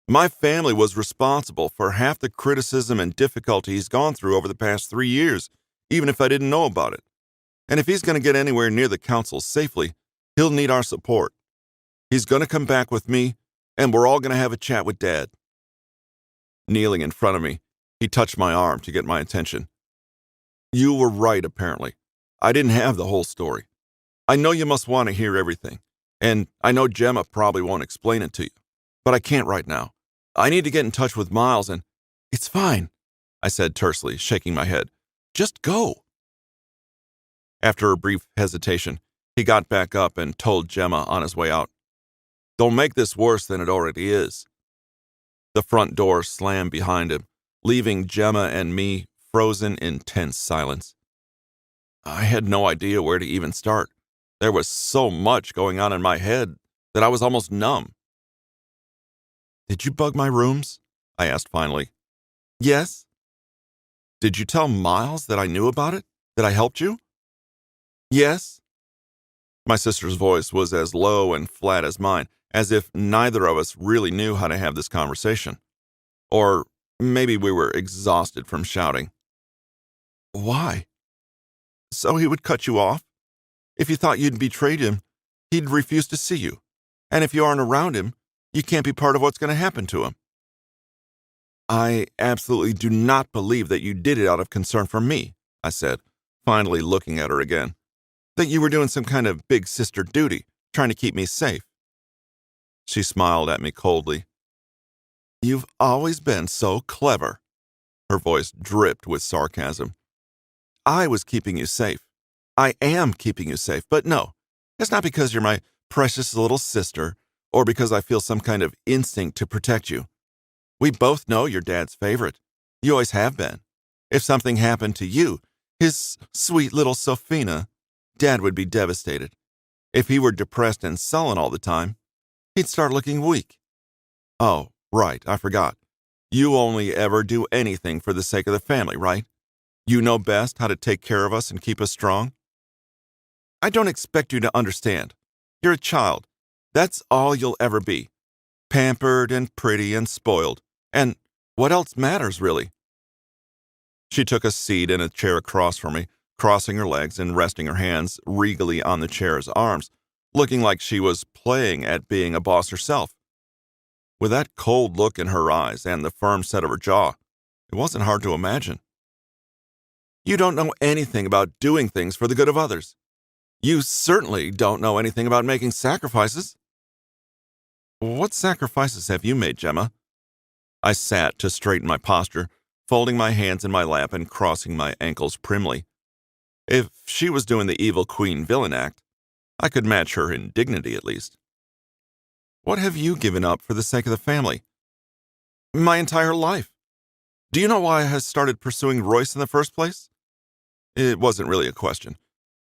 A: "My family was responsible for half the criticism and difficulty he's gone through over the past 3 years, even if I didn't know about it. And if he's going to get anywhere near the council safely, he'll need our support. He's going to come back with me, and we're all going to have a chat with Dad. Kneeling in front of me, he touched my arm to get my attention. You were right, apparently. I didn't have the whole story. I know you must want to hear everything, and I know Gemma probably won't explain it to you, but I can't right now. I need to get in touch with Miles and— It's fine, I said tersely, shaking my head. Just go. After a brief hesitation, he got back up and told Gemma on his way out, Don't make this worse than it already is. The front door slammed behind him, leaving Gemma and me frozen in tense silence. I had no idea where to even start. There was so much going on in my head that I was almost numb. Did you bug my rooms? I asked finally. Yes. Did you tell Miles that I knew about it? That I helped you? Yes. My sister's voice was as low and flat as mine, as if neither of us really knew how to have this conversation. Or maybe we were exhausted from shouting. Why? So he would cut you off? If you thought you'd betrayed him, he'd refuse to see you. And if you aren't around him, you can't be part of what's going to happen to him. I absolutely do not believe that you did it out of concern for me, I said, finally looking at her again. That you were doing some kind of big sister duty, trying to keep me safe. She smiled at me coldly. You've always been so clever. Her voice dripped with sarcasm. I was keeping you safe. I am keeping you safe, but no, it's not because you're my precious little sister or because I feel some kind of instinct to protect you. We both know you're Dad's favorite. You always have been. If something happened to you, his sweet little Sophina, Dad would be devastated. If he were depressed and sullen all the time, he'd start looking weak. Oh, right, I forgot. You only ever do anything for the sake of the family, right? You know best how to take care of us and keep us strong? I don't expect you to understand. You're a child. That's all you'll ever be. Pampered and pretty and spoiled. And what else matters, really? She took a seat in a chair across from me, crossing her legs and resting her hands regally on the chair's arms, looking like she was playing at being a boss herself. With that cold look in her eyes and the firm set of her jaw, it wasn't hard to imagine. You don't know anything about doing things for the good of others. You certainly don't know anything about making sacrifices. What sacrifices have you made, Gemma? I sat to straighten my posture, folding my hands in my lap and crossing my ankles primly. If she was doing the evil queen villain act, I could match her in dignity at least. What have you given up for the sake of the family? My entire life. Do you know why I started pursuing Royce in the first place? It wasn't really a question.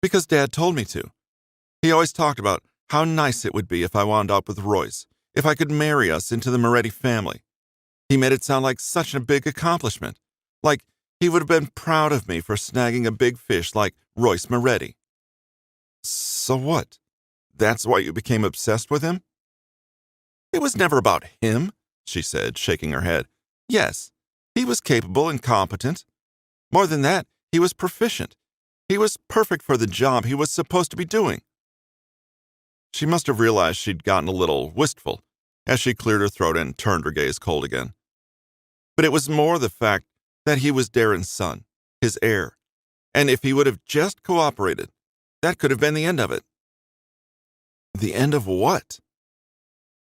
A: Because Dad told me to. He always talked about how nice it would be if I wound up with Royce, if I could marry us into the Moretti family. He made it sound like such a big accomplishment, like he would have been proud of me for snagging a big fish like Royce Moretti. So what? That's why you became obsessed with him? It was never about him, she said, shaking her head. Yes, he was capable and competent. More than that, he was proficient. He was perfect for the job he was supposed to be doing. She must have realized she'd gotten a little wistful as she cleared her throat and turned her gaze cold again. But it was more the fact that he was Darren's son, his heir, and if he would have just cooperated, that could have been the end of it. The end of what?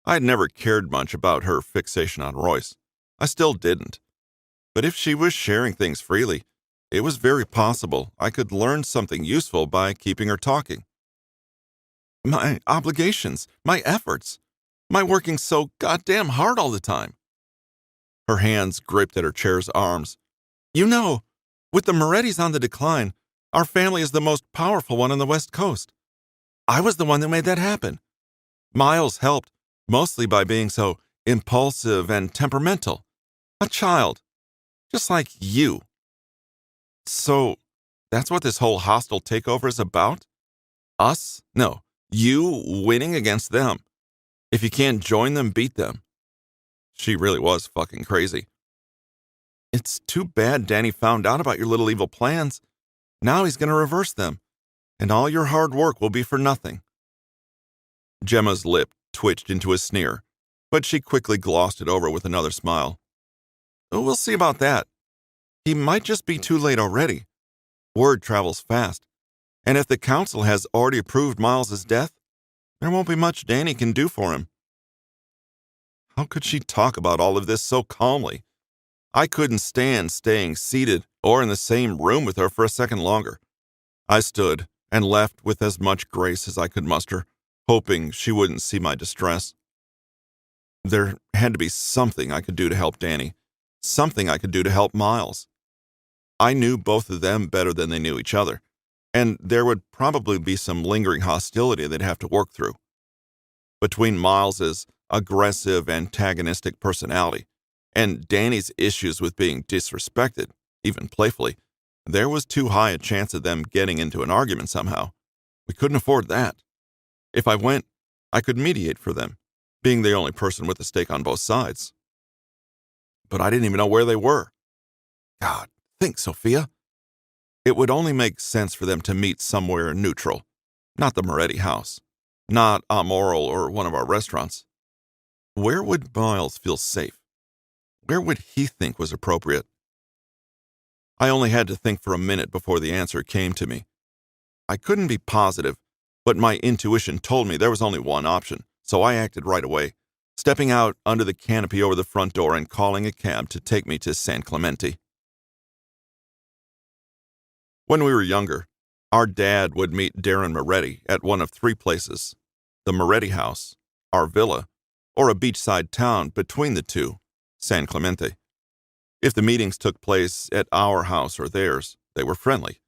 A: I'd never cared much about her fixation on Royce. I still didn't. But if she was sharing things freely, it was very possible I could learn something useful by keeping her talking. My obligations, my efforts, my working so goddamn hard all the time. Her hands gripped at her chair's arms. You know, with the Morettis on the decline, our family is the most powerful one on the West Coast. I was the one that made that happen. Miles helped, mostly by being so impulsive and temperamental. A child, just like you. So, that's what this whole hostile takeover is about? Us? No, you winning against them. If you can't join them, beat them. She really was fucking crazy. It's too bad Danny found out about your little evil plans. Now he's going to reverse them, and all your hard work will be for nothing. Gemma's lip twitched into a sneer, but she quickly glossed it over with another smile. "Oh, we'll see about that. He might just be too late already. Word travels fast, and if the council has already approved Miles's death, there won't be much Danny can do for him." How could she talk about all of this so calmly? I couldn't stand staying seated or in the same room with her for a second longer. I stood and left with as much grace as I could muster, hoping she wouldn't see my distress. There had to be something I could do to help Danny, something I could do to help Miles. I knew both of them better than they knew each other, and there would probably be some lingering hostility they'd have to work through. Between Miles's aggressive, antagonistic personality and Danny's issues with being disrespected, even playfully, there was too high a chance of them getting into an argument somehow. We couldn't afford that. If I went, I could mediate for them, being the only person with a stake on both sides. But I didn't even know where they were. God, think, Sophia. It would only make sense for them to meet somewhere neutral, not the Moretti house, not Amoral or one of our restaurants. Where would Miles feel safe? Where would he think was appropriate? I only had to think for a minute before the answer came to me. I couldn't be positive, but my intuition told me there was only one option, so I acted right away, stepping out under the canopy over the front door and calling a cab to take me to San Clemente. When we were younger, our dad would meet Darren Moretti at one of three places: the Moretti house, our villa, or a beachside town between the two, San Clemente. If the meetings took place at our house or theirs, they were friendly.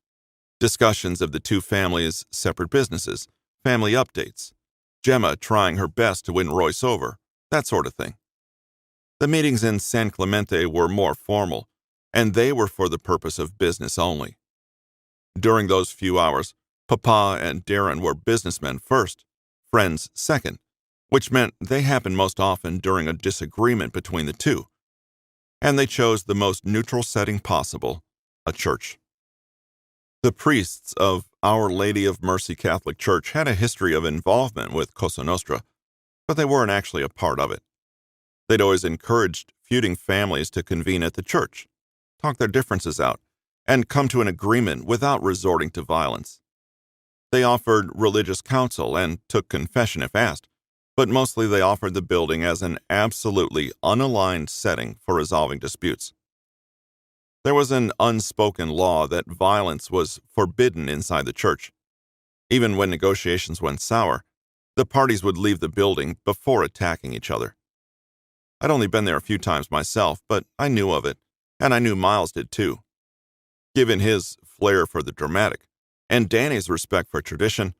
A: Discussions of the two families' separate businesses, family updates, Gemma trying her best to win Royce over, that sort of thing. The meetings in San Clemente were more formal, and they were for the purpose of business only. During those few hours, Papa and Darren were businessmen first, friends second, which meant they happened most often during a disagreement between the two. And they chose the most neutral setting possible, a church. The priests of Our Lady of Mercy Catholic Church had a history of involvement with Cosa Nostra, but they weren't actually a part of it. They'd always encouraged feuding families to convene at the church, talk their differences out, and come to an agreement without resorting to violence. They offered religious counsel and took confession if asked, but mostly they offered the building as an absolutely unaligned setting for resolving disputes. There was an unspoken law that violence was forbidden inside the church. Even when negotiations went sour, the parties would leave the building before attacking each other. I'd only been there a few times myself, but I knew of it, and I knew Miles did too. Given his flair for the dramatic and Danny's respect for tradition,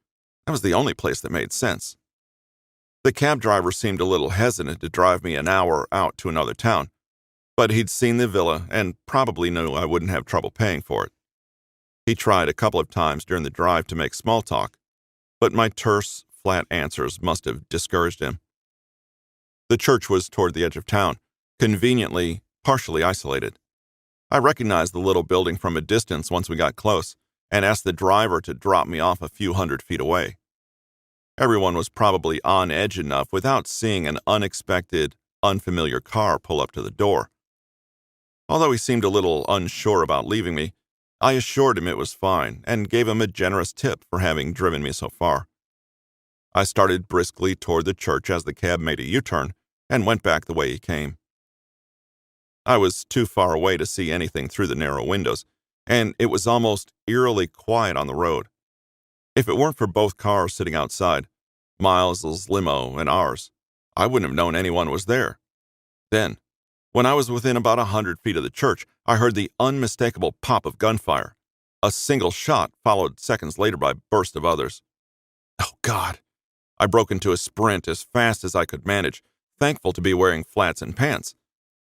A: that was the only place that made sense. The cab driver seemed a little hesitant to drive me an hour out to another town, but he'd seen the villa and probably knew I wouldn't have trouble paying for it. He tried a couple of times during the drive to make small talk, but my terse, flat answers must have discouraged him. The church was toward the edge of town, conveniently, partially isolated. I recognized the little building from a distance once we got close, and asked the driver to drop me off a few 100 feet away. Everyone was probably on edge enough without seeing an unexpected, unfamiliar car pull up to the door. Although he seemed a little unsure about leaving me, I assured him it was fine and gave him a generous tip for having driven me so far. I started briskly toward the church as the cab made a U-turn and went back the way he came. I was too far away to see anything through the narrow windows, and it was almost eerily quiet on the road. If it weren't for both cars sitting outside, Miles's limo and ours, I wouldn't have known anyone was there. Then, when I was within about 100 feet of the church, I heard the unmistakable pop of gunfire. A single shot followed seconds later by a burst of others. Oh, God! I broke into a sprint as fast as I could manage, thankful to be wearing flats and pants.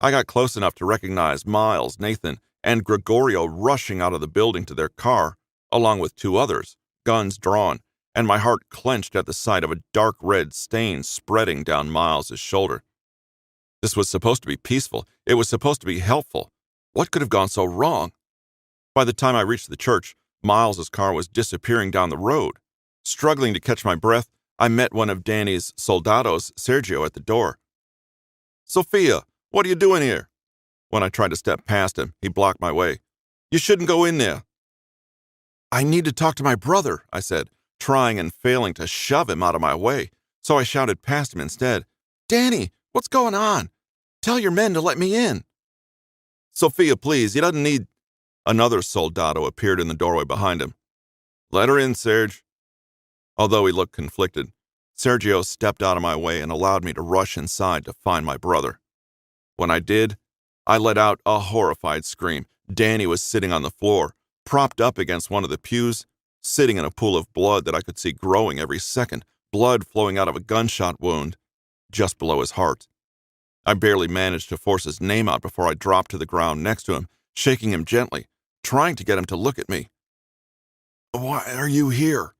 A: I got close enough to recognize Miles, Nathan, and Gregorio rushing out of the building to their car, along with two others, guns drawn, and my heart clenched at the sight of a dark red stain spreading down Miles's shoulder. This was supposed to be peaceful. It was supposed to be helpful. What could have gone so wrong? By the time I reached the church, Miles's car was disappearing down the road. Struggling to catch my breath, I met one of Danny's soldados, Sergio, at the door. "Sophia, what are you doing here?" When I tried to step past him, he blocked my way. "You shouldn't go in there." "I need to talk to my brother," I said, trying and failing to shove him out of my way, so I shouted past him instead. "Danny, what's going on? Tell your men to let me in." "Sophia, please, he doesn't need—" Another soldado appeared in the doorway behind him. "Let her in, Serge." Although he looked conflicted, Sergio stepped out of my way and allowed me to rush inside to find my brother. When I did, I let out a horrified scream. Danny was sitting on the floor, propped up against one of the pews, sitting in a pool of blood that I could see growing every second, blood flowing out of a gunshot wound just below his heart. I barely managed to force his name out before I dropped to the ground next to him, shaking him gently, trying to get him to look at me. "Why are you here?"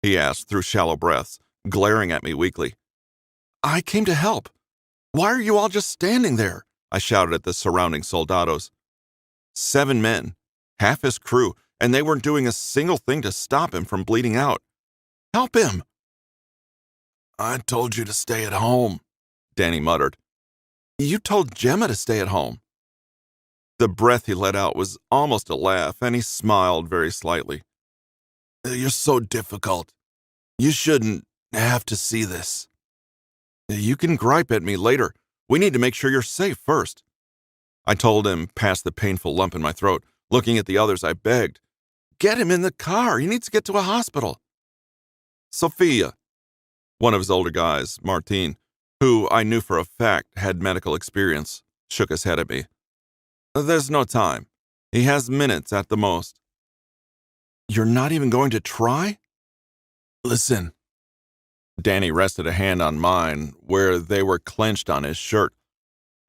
A: he asked through shallow breaths, glaring at me weakly. "I came to help. Why are you all just standing there?" I shouted at the surrounding soldados. 7 men, half his crew, and they weren't doing a single thing to stop him from bleeding out. "Help him!" "I told you to stay at home," Danny muttered. "You told Gemma to stay at home." The breath he let out was almost a laugh, and he smiled very slightly. "You're so difficult. You shouldn't have to see this." "You can gripe at me later. We need to make sure you're safe first." I told him past the painful lump in my throat. Looking at the others, I begged, "Get him in the car. He needs to get to a hospital." "Sophia," one of his older guys, Martin, who I knew for a fact had medical experience, shook his head at me. "There's no time. He has minutes at the most." "You're not even going to try?" "Listen." Danny rested a hand on mine where they were clenched on his shirt.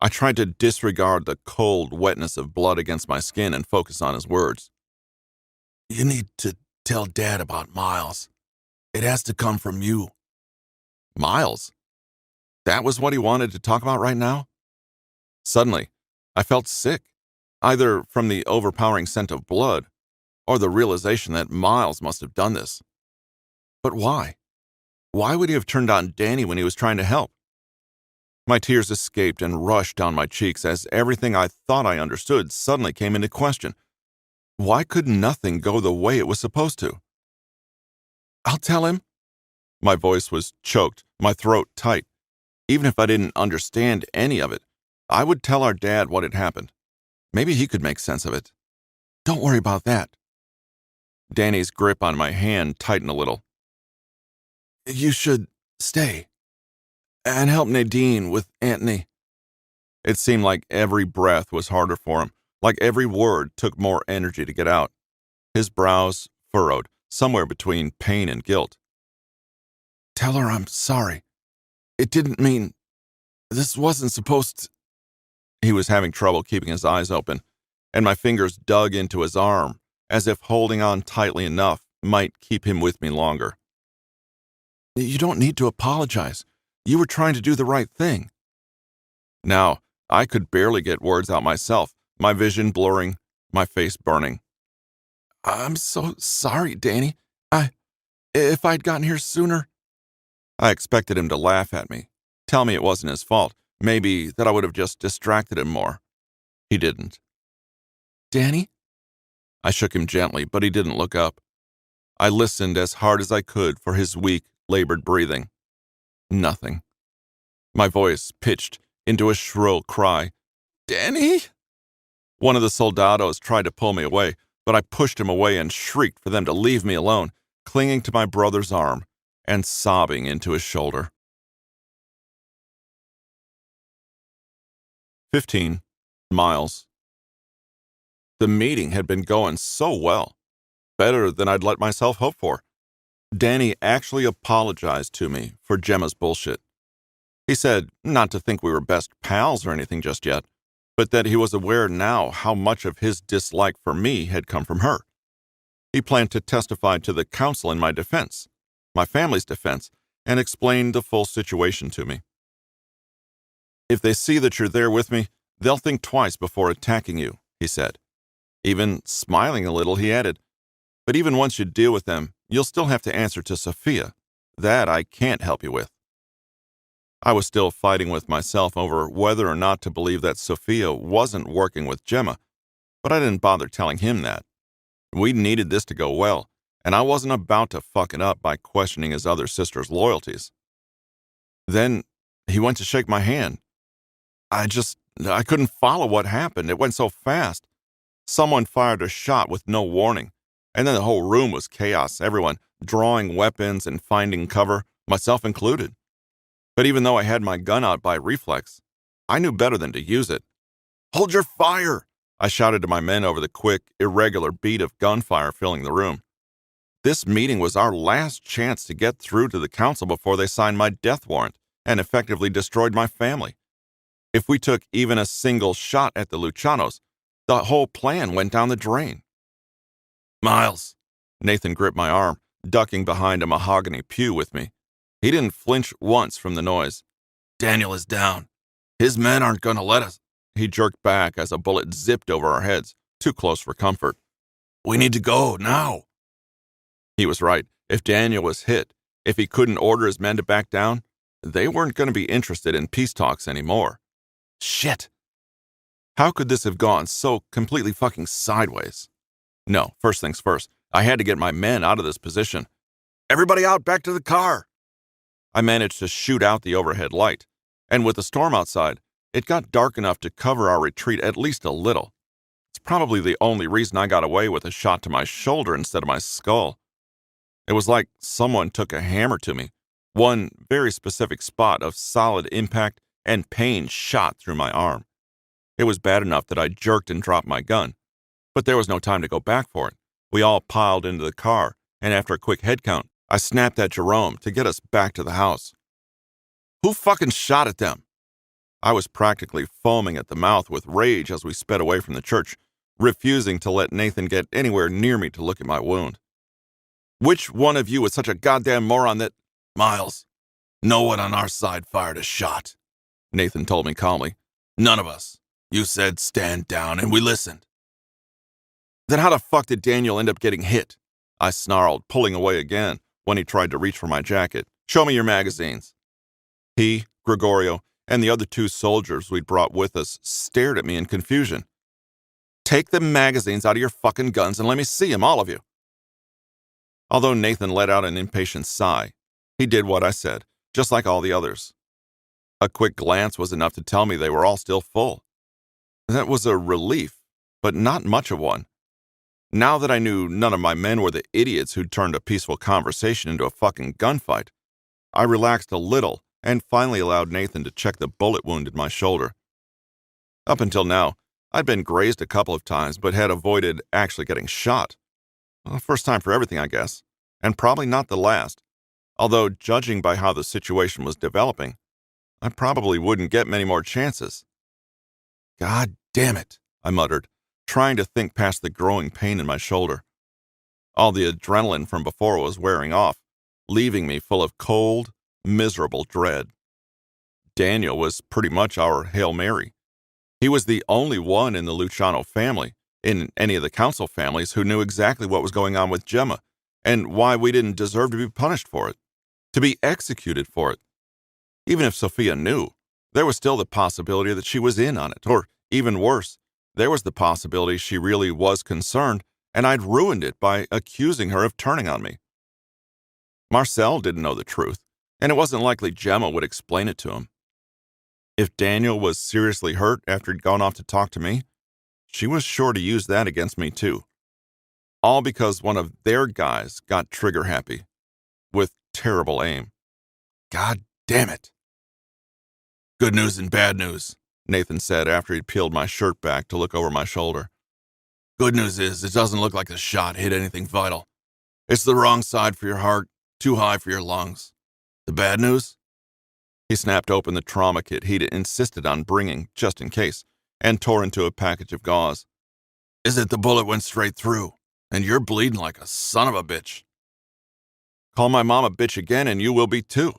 A: I tried to disregard the cold wetness of blood against my skin and focus on his words. "You need to tell Dad about Miles. It has to come from you." Miles? That was what he wanted to talk about right now? Suddenly, I felt sick, either from the overpowering scent of blood or the realization that Miles must have done this. But why? Why would he have turned on Danny when he was trying to help? My tears escaped and rushed down my cheeks as everything I thought I understood suddenly came into question. Why could nothing go the way it was supposed to? "I'll tell him." My voice was choked, my throat tight. Even if I didn't understand any of it, I would tell our dad what had happened. Maybe he could make sense of it. "Don't worry about that." Danny's grip on my hand tightened a little. "You should stay and help Nadine with Anthony." It seemed like every breath was harder for him, like every word took more energy to get out. His brows furrowed, somewhere between pain and guilt. "Tell her I'm sorry. It didn't mean... This wasn't supposed to..." He was having trouble keeping his eyes open, and my fingers dug into his arm, as if holding on tightly enough might keep him with me longer. "You don't need to apologize. You were trying to do the right thing." Now, I could barely get words out myself, my vision blurring, my face burning. "I'm so sorry, Danny. If I'd gotten here sooner..." I expected him to laugh at me, tell me it wasn't his fault, maybe that I would have just distracted him more. He didn't. "Danny?" I shook him gently, but he didn't look up. I listened as hard as I could for his weak, labored breathing. Nothing. My voice pitched into a shrill cry. "Danny?" One of the soldados tried to pull me away, but I pushed him away and shrieked for them to leave me alone, clinging to my brother's arm and sobbing into his shoulder. 15 miles. The meeting had been going so well, better than I'd let myself hope for. Danny actually apologized to me for Gemma's bullshit. He said not to think we were best pals or anything just yet, but that he was aware now how much of his dislike for me had come from her. He planned to testify to the council in my defense, my family's defense, and explain the full situation to me. "If they see that you're there with me, they'll think twice before attacking you," he said. Even smiling a little, he added, "But even once you deal with them, you'll still have to answer to Sophia. That I can't help you with." I was still fighting with myself over whether or not to believe that Sophia wasn't working with Gemma, but I didn't bother telling him that. We needed this to go well, and I wasn't about to fuck it up by questioning his other sister's loyalties. Then he went to shake my hand. I couldn't follow what happened. It went so fast. Someone fired a shot with no warning, and then the whole room was chaos, everyone drawing weapons and finding cover, myself included. But even though I had my gun out by reflex, I knew better than to use it. "Hold your fire!" I shouted to my men over the quick, irregular beat of gunfire filling the room. This meeting was our last chance to get through to the council before they signed my death warrant and effectively destroyed my family. If we took even a single shot at the Lucianos, the whole plan went down the drain. "Miles," Nathan gripped my arm, ducking behind a mahogany pew with me. He didn't flinch once from the noise. "Daniel is down. His men aren't going to let us." He jerked back as a bullet zipped over our heads, too close for comfort. "We need to go, now." He was right. If Daniel was hit, if he couldn't order his men to back down, they weren't going to be interested in peace talks anymore. Shit. How could this have gone so completely fucking sideways? No, first things first, I had to get my men out of this position. "Everybody out, back to the car." I managed to shoot out the overhead light, and with the storm outside, it got dark enough to cover our retreat at least a little. It's probably the only reason I got away with a shot to my shoulder instead of my skull. It was like someone took a hammer to me. One very specific spot of solid impact and pain shot through my arm. It was bad enough that I jerked and dropped my gun, but there was no time to go back for it. We all piled into the car, and after a quick head count, I snapped at Jerome to get us back to the house. "Who fucking shot at them?" I was practically foaming at the mouth with rage as we sped away from the church, refusing to let Nathan get anywhere near me to look at my wound. "Which one of you was such a goddamn moron that—" "Miles, no one on our side fired a shot," Nathan told me calmly. "None of us. You said stand down, and we listened." "Then how the fuck did Daniel end up getting hit?" I snarled, pulling away again when he tried to reach for my jacket. "Show me your magazines." He, Gregorio, and the other two soldiers we'd brought with us stared at me in confusion. "Take the magazines out of your fucking guns and let me see them, all of you." Although Nathan let out an impatient sigh, he did what I said, just like all the others. A quick glance was enough to tell me they were all still full. That was a relief, but not much of one. Now that I knew none of my men were the idiots who'd turned a peaceful conversation into a fucking gunfight, I relaxed a little and finally allowed Nathan to check the bullet wound in my shoulder. Up until now, I'd been grazed a couple of times but had avoided actually getting shot. Well, first time for everything, I guess, and probably not the last, although judging by how the situation was developing, I probably wouldn't get many more chances. "God damn it," I muttered, trying to think past the growing pain in my shoulder. All the adrenaline from before was wearing off, leaving me full of cold, miserable dread. Daniel was pretty much our Hail Mary. He was the only one in the Luciano family, in any of the council families, who knew exactly what was going on with Gemma, and why we didn't deserve to be punished for it, to be executed for it. Even if Sophia knew, there was still the possibility that she was in on it, or even worse, there was the possibility she really was concerned, and I'd ruined it by accusing her of turning on me. Marcel didn't know the truth, and it wasn't likely Gemma would explain it to him. If Daniel was seriously hurt after he'd gone off to talk to me, she was sure to use that against me too. All because one of their guys got trigger happy, with terrible aim. God damn it. "Good news and bad news," Nathan said after he'd peeled my shirt back to look over my shoulder. "Good news is it doesn't look like the shot hit anything vital. It's the wrong side for your heart, too high for your lungs. The bad news?" He snapped open the trauma kit he'd insisted on bringing, just in case, and tore into a package of gauze. "Is that the bullet went straight through, and you're bleeding like a son of a bitch." "Call my mom a bitch again and you will be too."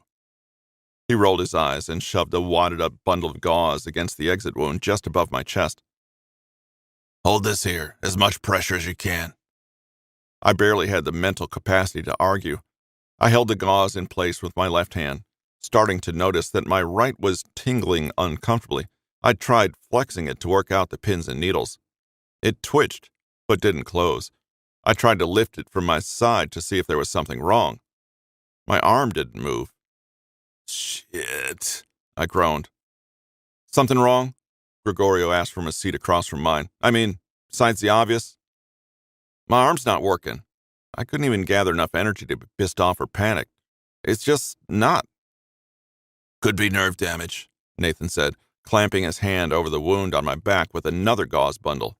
A: He rolled his eyes and shoved a wadded-up bundle of gauze against the exit wound just above my chest. "Hold this here, as much pressure as you can." I barely had the mental capacity to argue. I held the gauze in place with my left hand, starting to notice that my right was tingling uncomfortably. I tried flexing it to work out the pins and needles. It twitched, but didn't close. I tried to lift it from my side to see if there was something wrong. My arm didn't move. Shit, I groaned. Something wrong? Gregorio asked from a seat across from mine. I mean, besides the obvious? My arm's not working. I couldn't even gather enough energy to be pissed off or panicked. It's just not. Could be nerve damage, Nathan said, clamping his hand over the wound on my back with another gauze bundle.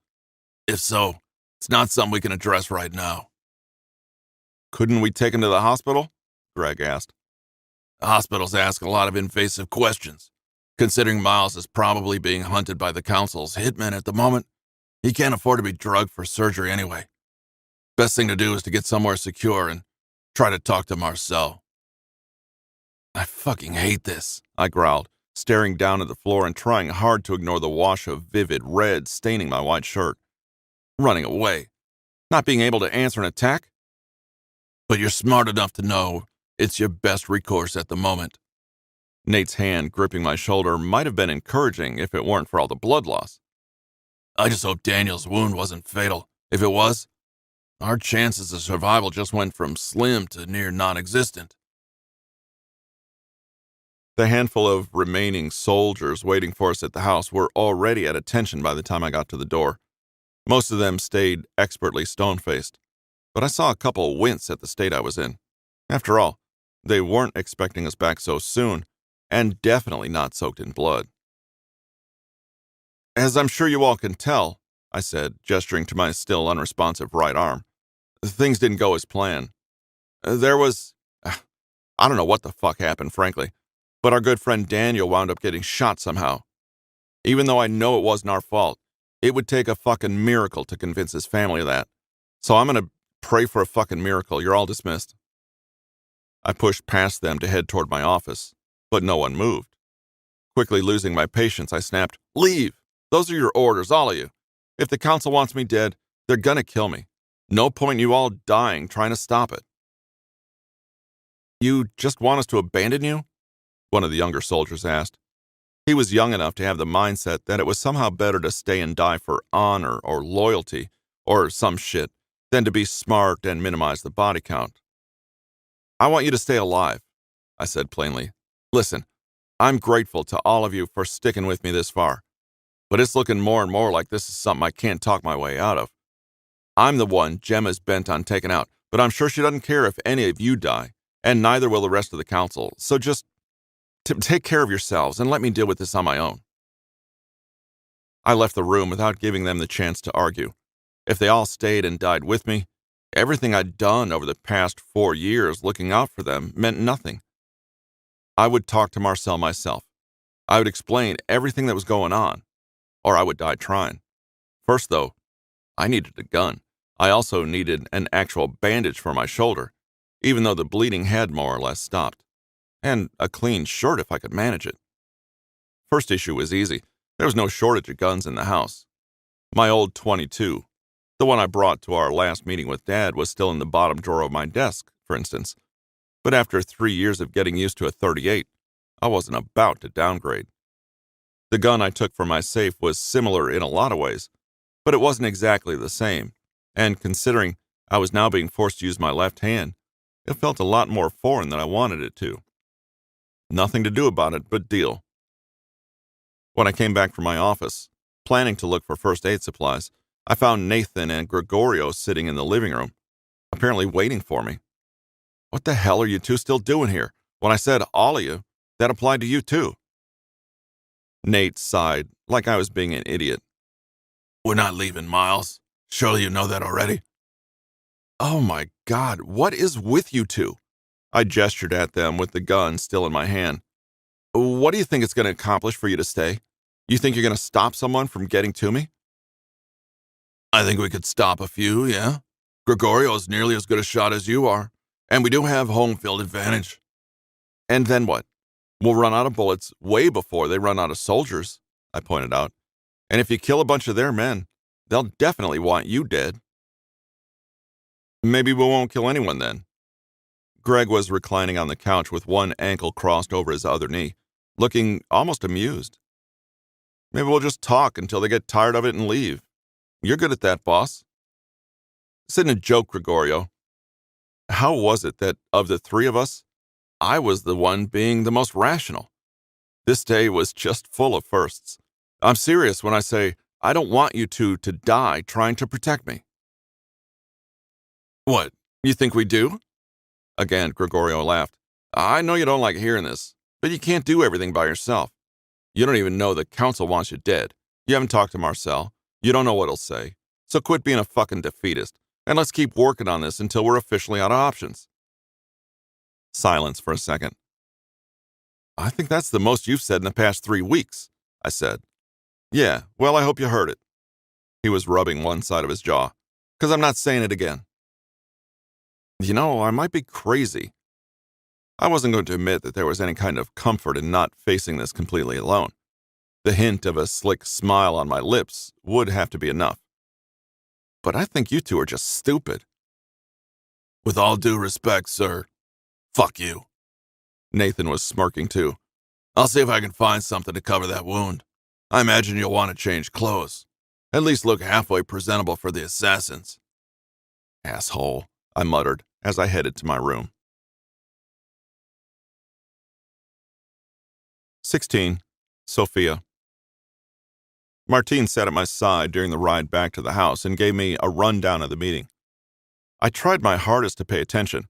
A: If so, it's not something we can address right now. Couldn't we take him to the hospital? Greg asked. Hospitals ask a lot of invasive questions. Considering Miles is probably being hunted by the council's hitmen at the moment, he can't afford to be drugged for surgery anyway. Best thing to do is to get somewhere secure and try to talk to Marcel. I fucking hate this, I growled, staring down at the floor and trying hard to ignore the wash of vivid red staining my white shirt. Running away. Not being able to answer an attack? But you're smart enough to know it's your best recourse at the moment. Nate's hand gripping my shoulder might have been encouraging if it weren't for all the blood loss. I just hope Daniel's wound wasn't fatal. If it was, our chances of survival just went from slim to near non-existent. The handful of remaining soldiers waiting for us at the house were already at attention by the time I got to the door. Most of them stayed expertly stone-faced, but I saw a couple wince at the state I was in. After all, they weren't expecting us back so soon, and definitely not soaked in blood. As I'm sure you all can tell, I said, gesturing to my still unresponsive right arm, things didn't go as planned. There was... I don't know what the fuck happened, frankly, but our good friend Daniel wound up getting shot somehow. Even though I know it wasn't our fault, it would take a fucking miracle to convince his family of that. So I'm gonna pray for a fucking miracle. You're all dismissed. I pushed past them to head toward my office, but no one moved. Quickly losing my patience, I snapped, "Leave! Those are your orders, all of you. If the council wants me dead, they're gonna kill me. No point in you all dying trying to stop it." You just want us to abandon you? One of the younger soldiers asked. He was young enough to have the mindset that it was somehow better to stay and die for honor or loyalty or some shit than to be smart and minimize the body count. I want you to stay alive, I said plainly. Listen, I'm grateful to all of you for sticking with me this far, but it's looking more and more like this is something I can't talk my way out of. I'm the one Gemma's bent on taking out, but I'm sure she doesn't care if any of you die, and neither will the rest of the council, so just take care of yourselves and let me deal with this on my own. I left the room without giving them the chance to argue. If they all stayed and died with me, everything I'd done over the past 4 years looking out for them meant nothing. I would talk to Marcel myself. I would explain everything that was going on, or I would die trying. First, though, I needed a gun. I also needed an actual bandage for my shoulder, even though the bleeding had more or less stopped. And a clean shirt if I could manage it. First issue was easy. There was no shortage of guns in the house. My old .22, the one I brought to our last meeting with Dad, was still in the bottom drawer of my desk, for instance. But after 3 years of getting used to a .38, I wasn't about to downgrade. The gun I took from my safe was similar in a lot of ways, but it wasn't exactly the same, and considering I was now being forced to use my left hand, it felt a lot more foreign than I wanted it to. Nothing to do about it but deal. When I came back from my office, planning to look for first aid supplies, I found Nathan and Gregorio sitting in the living room, apparently waiting for me. What the hell are you two still doing here? When I said all of you, that applied to you too. Nate sighed, like I was being an idiot. We're not leaving, Miles. Surely you know that already. Oh my God, what is with you two? I gestured at them with the gun still in my hand. What do you think it's going to accomplish for you to stay? You think you're going to stop someone from getting to me? I think we could stop a few, yeah. Gregorio's nearly as good a shot as you are, and we do have home field advantage. And then what? We'll run out of bullets way before they run out of soldiers, I pointed out. And if you kill a bunch of their men, they'll definitely want you dead. Maybe we won't kill anyone then. Greg was reclining on the couch with one ankle crossed over his other knee, looking almost amused. Maybe we'll just talk until they get tired of it and leave. You're good at that, boss. This isn't a joke, Gregorio. How was it that, of the three of us, I was the one being the most rational? This day was just full of firsts. I'm serious when I say I don't want you two to die trying to protect me. What, you think we do? Again, Gregorio laughed. I know you don't like hearing this, but you can't do everything by yourself. You don't even know the council wants you dead. You haven't talked to Marcel. You don't know what he'll say. So quit being a fucking defeatist, and let's keep working on this until we're officially out of options. Silence for a second. I think that's the most you've said in the past 3 weeks, I said. Yeah, well, I hope you heard it. He was rubbing one side of his jaw. Because I'm not saying it again. You know, I might be crazy. I wasn't going to admit that there was any kind of comfort in not facing this completely alone. The hint of a slick smile on my lips would have to be enough. But I think you two are just stupid. With all due respect, sir, fuck you. Nathan was smirking too. I'll see if I can find something to cover that wound. I imagine you'll want to change clothes. At least look halfway presentable for the assassins. Asshole, I muttered as I headed to my room. 16. Sophia. Martine sat at my side during the ride back to the house and gave me a rundown of the meeting. I tried my hardest to pay attention,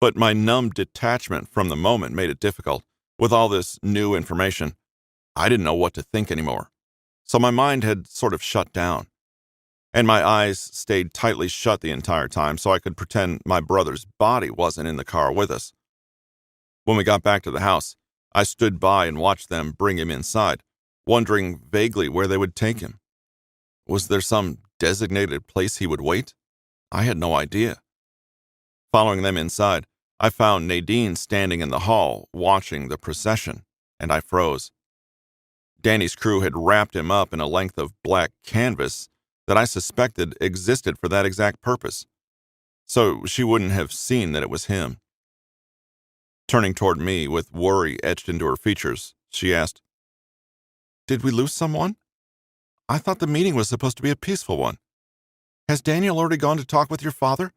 A: but my numb detachment from the moment made it difficult. With all this new information, I didn't know what to think anymore. So my mind had sort of shut down. And my eyes stayed tightly shut the entire time so I could pretend my brother's body wasn't in the car with us. When we got back to the house, I stood by and watched them bring him inside, wondering vaguely where they would take him. Was there some designated place he would wait? I had no idea. Following them inside, I found Nadine standing in the hall watching the procession, and I froze. Danny's crew had wrapped him up in a length of black canvas that I suspected existed for that exact purpose, so she wouldn't have seen that it was him. Turning toward me with worry etched into her features, she asked, "Did we lose someone? I thought the meeting was supposed to be a peaceful one. Has Daniel already gone to talk with your father?"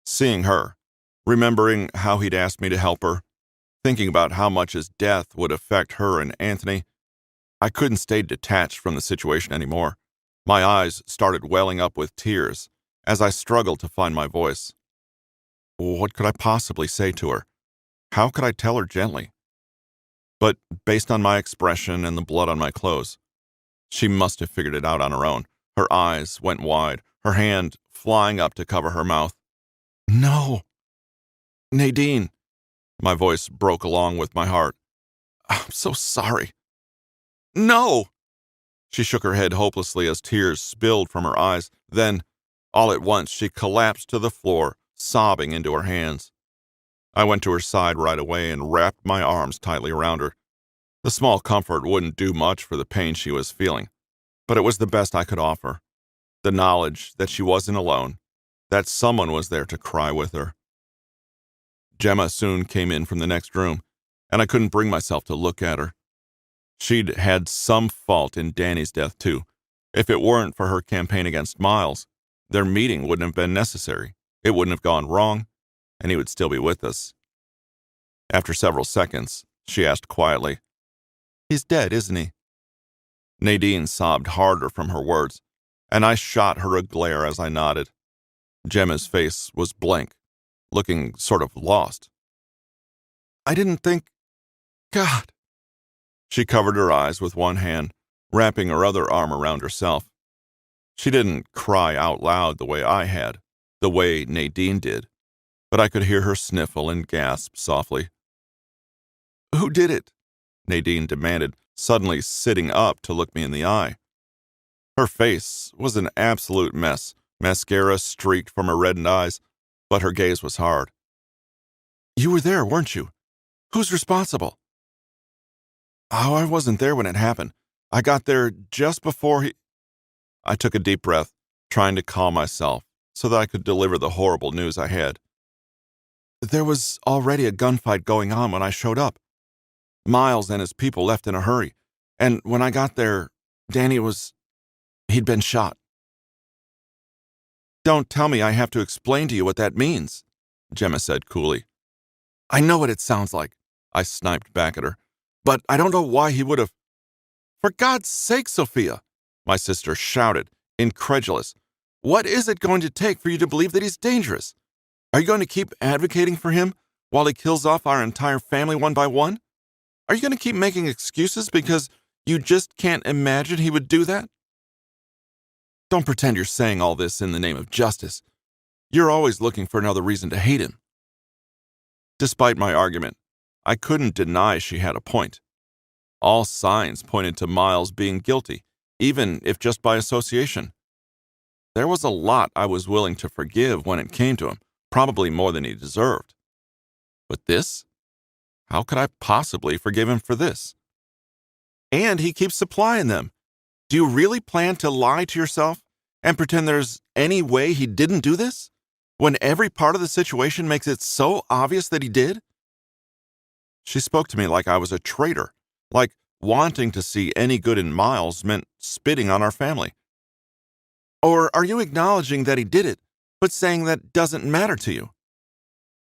A: Seeing her, remembering how he'd asked me to help her, thinking about how much his death would affect her and Anthony, I couldn't stay detached from the situation anymore. My eyes started welling up with tears as I struggled to find my voice. What could I possibly say to her? How could I tell her gently? But based on my expression and the blood on my clothes, she must have figured it out on her own. Her eyes went wide, her hand flying up to cover her mouth. No! Nadine! My voice broke along with my heart. I'm so sorry. No! She shook her head hopelessly as tears spilled from her eyes. Then, all at once, she collapsed to the floor, sobbing into her hands. I went to her side right away and wrapped my arms tightly around her. The small comfort wouldn't do much for the pain she was feeling, but it was the best I could offer. The knowledge that she wasn't alone, that someone was there to cry with her. Gemma soon came in from the next room, and I couldn't bring myself to look at her. She'd had some fault in Danny's death, too. If it weren't for her campaign against Miles, their meeting wouldn't have been necessary. It wouldn't have gone wrong, and he would still be with us. After several seconds, she asked quietly, "He's dead, isn't he?" Nadine sobbed harder from her words, and I shot her a glare as I nodded. Gemma's face was blank, looking sort of lost. I didn't think... God... She covered her eyes with one hand, wrapping her other arm around herself. She didn't cry out loud the way I had, the way Nadine did, but I could hear her sniffle and gasp softly. Who did it? Nadine demanded, suddenly sitting up to look me in the eye. Her face was an absolute mess. Mascara streaked from her reddened eyes, but her gaze was hard. You were there, weren't you? Who's responsible? Oh, I wasn't there when it happened. I got there just before he... I took a deep breath, trying to calm myself so that I could deliver the horrible news I had. There was already a gunfight going on when I showed up. Miles and his people left in a hurry, and when I got there, he'd been shot. Don't tell me I have to explain to you what that means, Gemma said coolly. I know what it sounds like, I sniped back at her, but I don't know why he would have. For God's sake, Sophia, my sister shouted, incredulous. What is it going to take for you to believe that he's dangerous? Are you going to keep advocating for him while he kills off our entire family one by one? Are you going to keep making excuses because you just can't imagine he would do that? Don't pretend you're saying all this in the name of justice. You're always looking for another reason to hate him. Despite my argument, I couldn't deny she had a point. All signs pointed to Miles being guilty, even if just by association. There was a lot I was willing to forgive when it came to him, probably more than he deserved. But this? How could I possibly forgive him for this? And he keeps supplying them. Do you really plan to lie to yourself and pretend there's any way he didn't do this, when every part of the situation makes it so obvious that he did? She spoke to me like I was a traitor, like wanting to see any good in Miles meant spitting on our family. Or are you acknowledging that he did it, but saying that doesn't matter to you?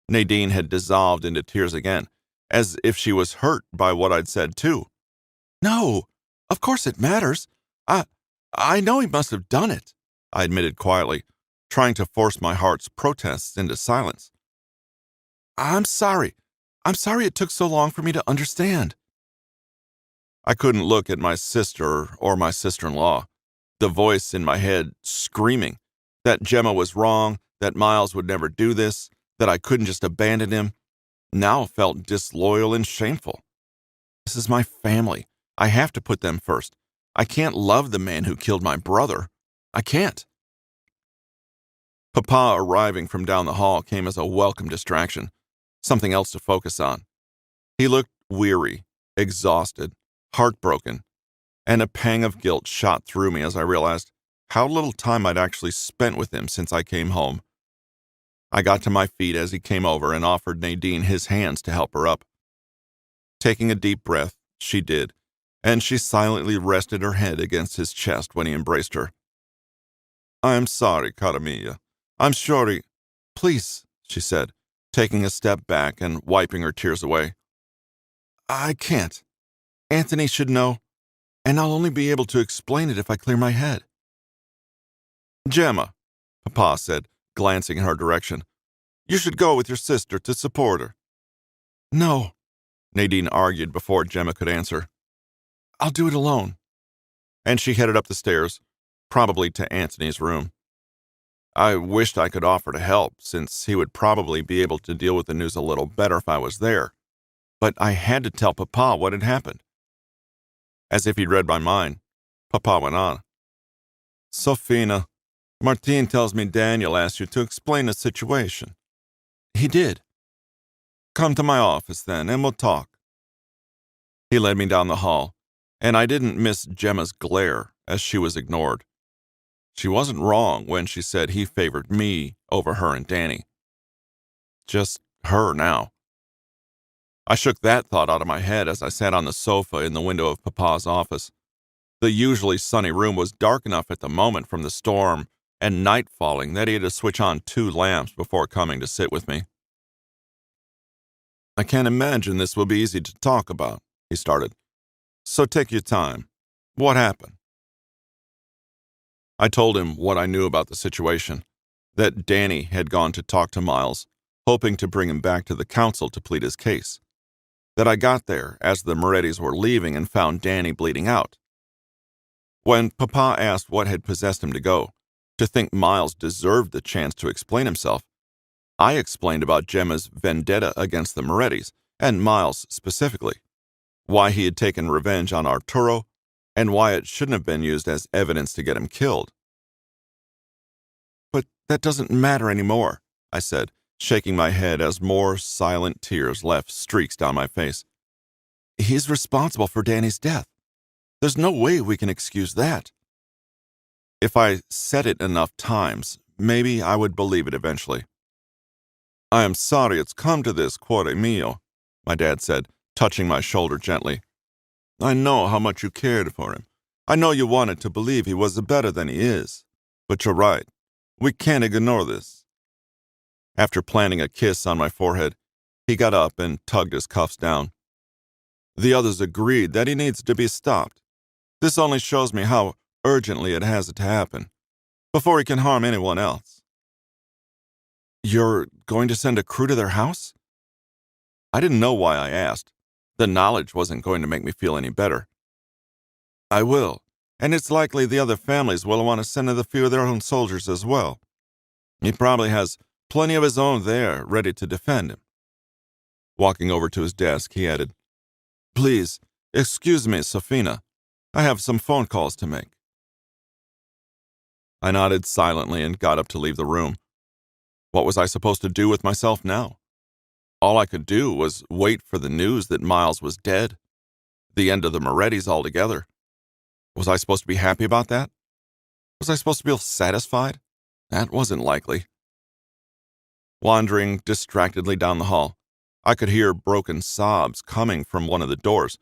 A: Nadine had dissolved into tears again, as if she was hurt by what I'd said too. No, of course it matters. I know he must have done it, I admitted quietly, trying to force my heart's protests into silence. I'm sorry. I'm sorry it took so long for me to understand. I couldn't look at my sister or my sister-in-law, the voice in my head screaming that Gemma was wrong, that Miles would never do this, that I couldn't just abandon him, now felt disloyal and shameful. This is my family. I have to put them first. I can't love the man who killed my brother. I can't. Papa arriving from down the hall came as a welcome distraction, something else to focus on. He looked weary, exhausted, heartbroken, and a pang of guilt shot through me as I realized how little time I'd actually spent with him since I came home. I got to my feet as he came over and offered Nadine his hands to help her up. Taking a deep breath, she did, and she silently rested her head against his chest when he embraced her. I'm sorry, cara mia. I'm sorry. Please, she said, taking a step back and wiping her tears away. I can't. Anthony should know, and I'll only be able to explain it if I clear my head. Gemma, Papa said, glancing in her direction. You should go with your sister to support her. No, Nadine argued before Gemma could answer. I'll do it alone. And she headed up the stairs, probably to Anthony's room. I wished I could offer to help, since he would probably be able to deal with the news a little better if I was there. But I had to tell Papa what had happened. As if he'd read my mind, Papa went on. Sofina, Martine tells me Daniel asked you to explain the situation. He did. Come to my office then, and we'll talk. He led me down the hall, and I didn't miss Gemma's glare as she was ignored. She wasn't wrong when she said he favored me over her and Danny. Just her now. I shook that thought out of my head as I sat on the sofa in the window of Papa's office. The usually sunny room was dark enough at the moment from the storm and night falling that he had to switch on 2 lamps before coming to sit with me. I can't imagine this will be easy to talk about, he started. So take your time. What happened? I told him what I knew about the situation, that Danny had gone to talk to Miles, hoping to bring him back to the council to plead his case, that I got there as the Morettis were leaving and found Danny bleeding out. When Papa asked what had possessed him to go, to think Miles deserved the chance to explain himself, I explained about Gemma's vendetta against the Morettis, and Miles specifically, why he had taken revenge on Arturo, and why it shouldn't have been used as evidence to get him killed. But that doesn't matter anymore, I said, shaking my head as more silent tears left streaks down my face. He's responsible for Danny's death. There's no way we can excuse that. If I said it enough times, maybe I would believe it eventually. I am sorry it's come to this, cuore mio, my dad said, touching my shoulder gently. I know how much you cared for him. I know you wanted to believe he was better than he is. But you're right. We can't ignore this. After planting a kiss on my forehead, he got up and tugged his cuffs down. The others agreed that he needs to be stopped. This only shows me how urgently it has to happen, before he can harm anyone else. You're going to send a crew to their house? I didn't know why I asked. The knowledge wasn't going to make me feel any better. I will, and it's likely the other families will want to send a few of their own soldiers as well. He probably has plenty of his own there ready to defend him. Walking over to his desk, he added, Please, excuse me, Sofina. I have some phone calls to make. I nodded silently and got up to leave the room. What was I supposed to do with myself now? All I could do was wait for the news that Miles was dead. The end of the Morettis altogether. Was I supposed to be happy about that? Was I supposed to feel satisfied? That wasn't likely. Wandering distractedly down the hall, I could hear broken sobs coming from one of the doors,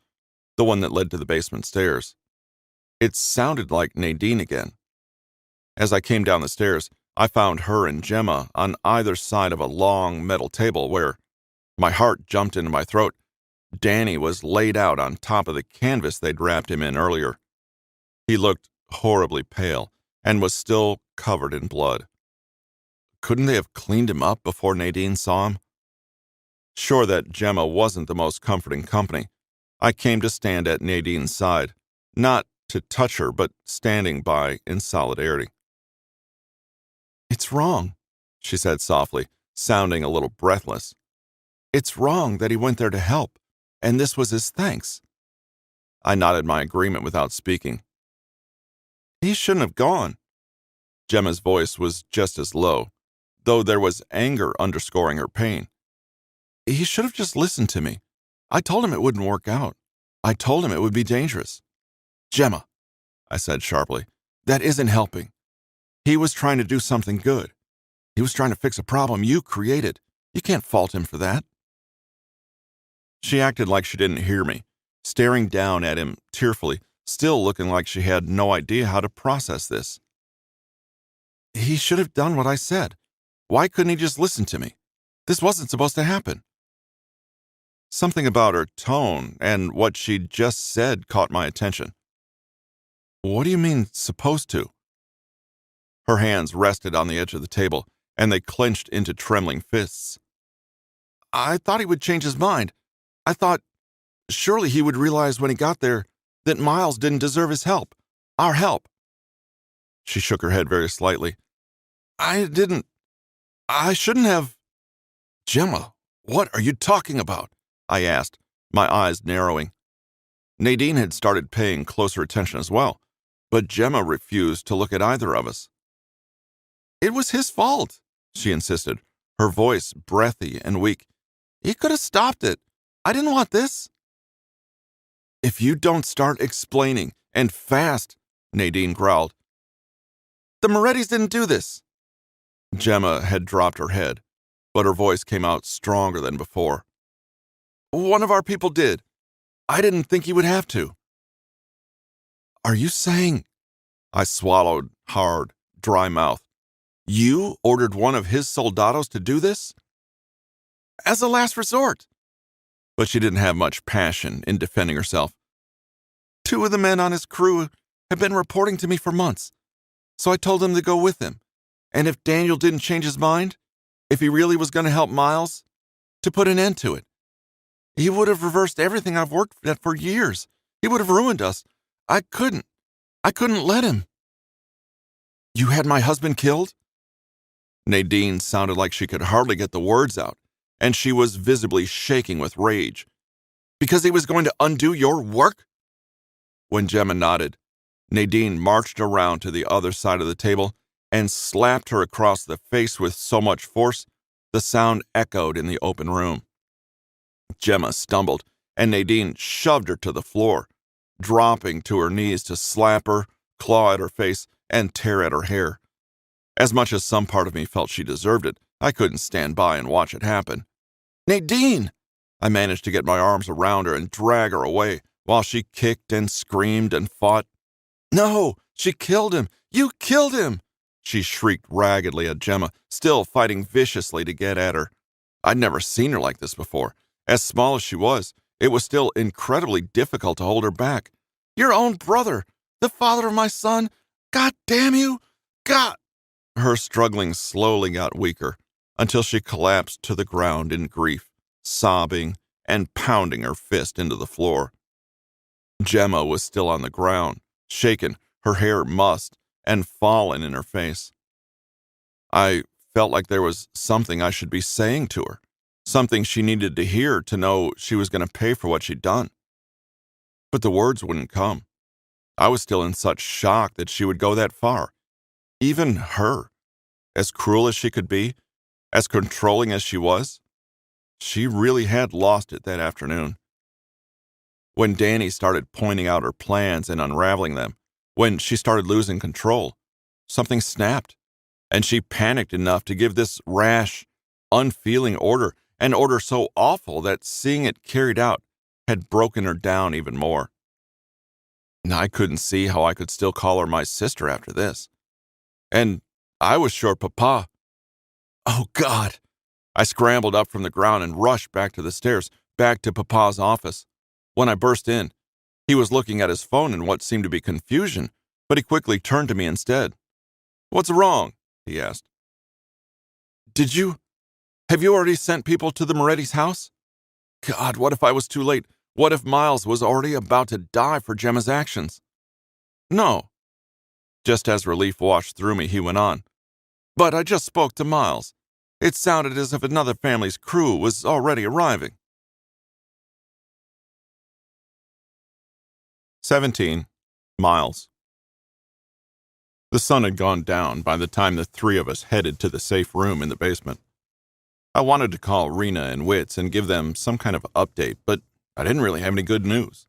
A: the one that led to the basement stairs. It sounded like Nadine again. As I came down the stairs, I found her and Gemma on either side of a long metal table where, my heart jumped into my throat, Danny was laid out on top of the canvas they'd wrapped him in earlier. He looked horribly pale and was still covered in blood. Couldn't they have cleaned him up before Nadine saw him? Sure that Gemma wasn't the most comforting company, I came to stand at Nadine's side, not to touch her, but standing by in solidarity. It's wrong, she said softly, sounding a little breathless. It's wrong that he went there to help, and this was his thanks. I nodded my agreement without speaking. He shouldn't have gone. Gemma's voice was just as low, though there was anger underscoring her pain. He should have just listened to me. I told him it wouldn't work out. I told him it would be dangerous. Gemma, I said sharply, that isn't helping. He was trying to do something good. He was trying to fix a problem you created. You can't fault him for that. She acted like she didn't hear me, staring down at him tearfully, still looking like she had no idea how to process this. He should have done what I said. Why couldn't he just listen to me? This wasn't supposed to happen. Something about her tone and what she'd just said caught my attention. What do you mean, supposed to? Her hands rested on the edge of the table, and they clenched into trembling fists. I thought he would change his mind. I thought, surely he would realize when he got there that Miles didn't deserve his help, our help. She shook her head very slightly. I shouldn't have. Gemma, what are you talking about? I asked, my eyes narrowing. Nadine had started paying closer attention as well, but Gemma refused to look at either of us. It was his fault, she insisted, her voice breathy and weak. He could have stopped it. I didn't want this. If you don't start explaining, and fast, Nadine growled. The Morettis didn't do this. Gemma had dropped her head, but her voice came out stronger than before. One of our people did. I didn't think he would have to. Are you saying? I swallowed hard, dry mouth. You ordered one of his soldados to do this? As a last resort. But she didn't have much passion in defending herself. 2 of the men on his crew have been reporting to me for months, so I told them to go with him. And if Daniel didn't change his mind, if he really was going to help Miles, to put an end to it. He would have reversed everything I've worked at for years. He would have ruined us. I couldn't let him. You had my husband killed? Nadine sounded like she could hardly get the words out, and she was visibly shaking with rage. Because he was going to undo your work? When Gemma nodded, Nadine marched around to the other side of the table and slapped her across the face with so much force, the sound echoed in the open room. Gemma stumbled, and Nadine shoved her to the floor, dropping to her knees to slap her, claw at her face, and tear at her hair. As much as some part of me felt she deserved it, I couldn't stand by and watch it happen. Nadine! I managed to get my arms around her and drag her away while she kicked and screamed and fought. No, she killed him! You killed him! She shrieked raggedly at Gemma, still fighting viciously to get at her. I'd never seen her like this before. As small as she was, it was still incredibly difficult to hold her back. Your own brother! The father of my son! God damn you! God! Her struggling slowly got weaker until she collapsed to the ground in grief, sobbing and pounding her fist into the floor. Gemma was still on the ground, shaken, her hair mussed and fallen in her face. I felt like there was something I should be saying to her, something she needed to hear to know she was going to pay for what she'd done. But the words wouldn't come. I was still in such shock that she would go that far. Even her, as cruel as she could be, as controlling as she was, she really had lost it that afternoon. When Danny started pointing out her plans and unraveling them, when she started losing control, something snapped, and she panicked enough to give this rash, unfeeling order, an order so awful that seeing it carried out had broken her down even more. I couldn't see how I could still call her my sister after this. And I was sure Papa... Oh, God! I scrambled up from the ground and rushed back to the stairs, back to Papa's office. When I burst in, he was looking at his phone in what seemed to be confusion, but he quickly turned to me instead. What's wrong? He asked. Have you already sent people to the Moretti's house? God, what if I was too late? What if Miles was already about to die for Gemma's actions? No. Just as relief washed through me, he went on. But I just spoke to Miles. It sounded as if another family's crew was already arriving. 17. Miles. The sun had gone down by the time the three of us headed to the safe room in the basement. I wanted to call Rena and Witz and give them some kind of update, but I didn't really have any good news.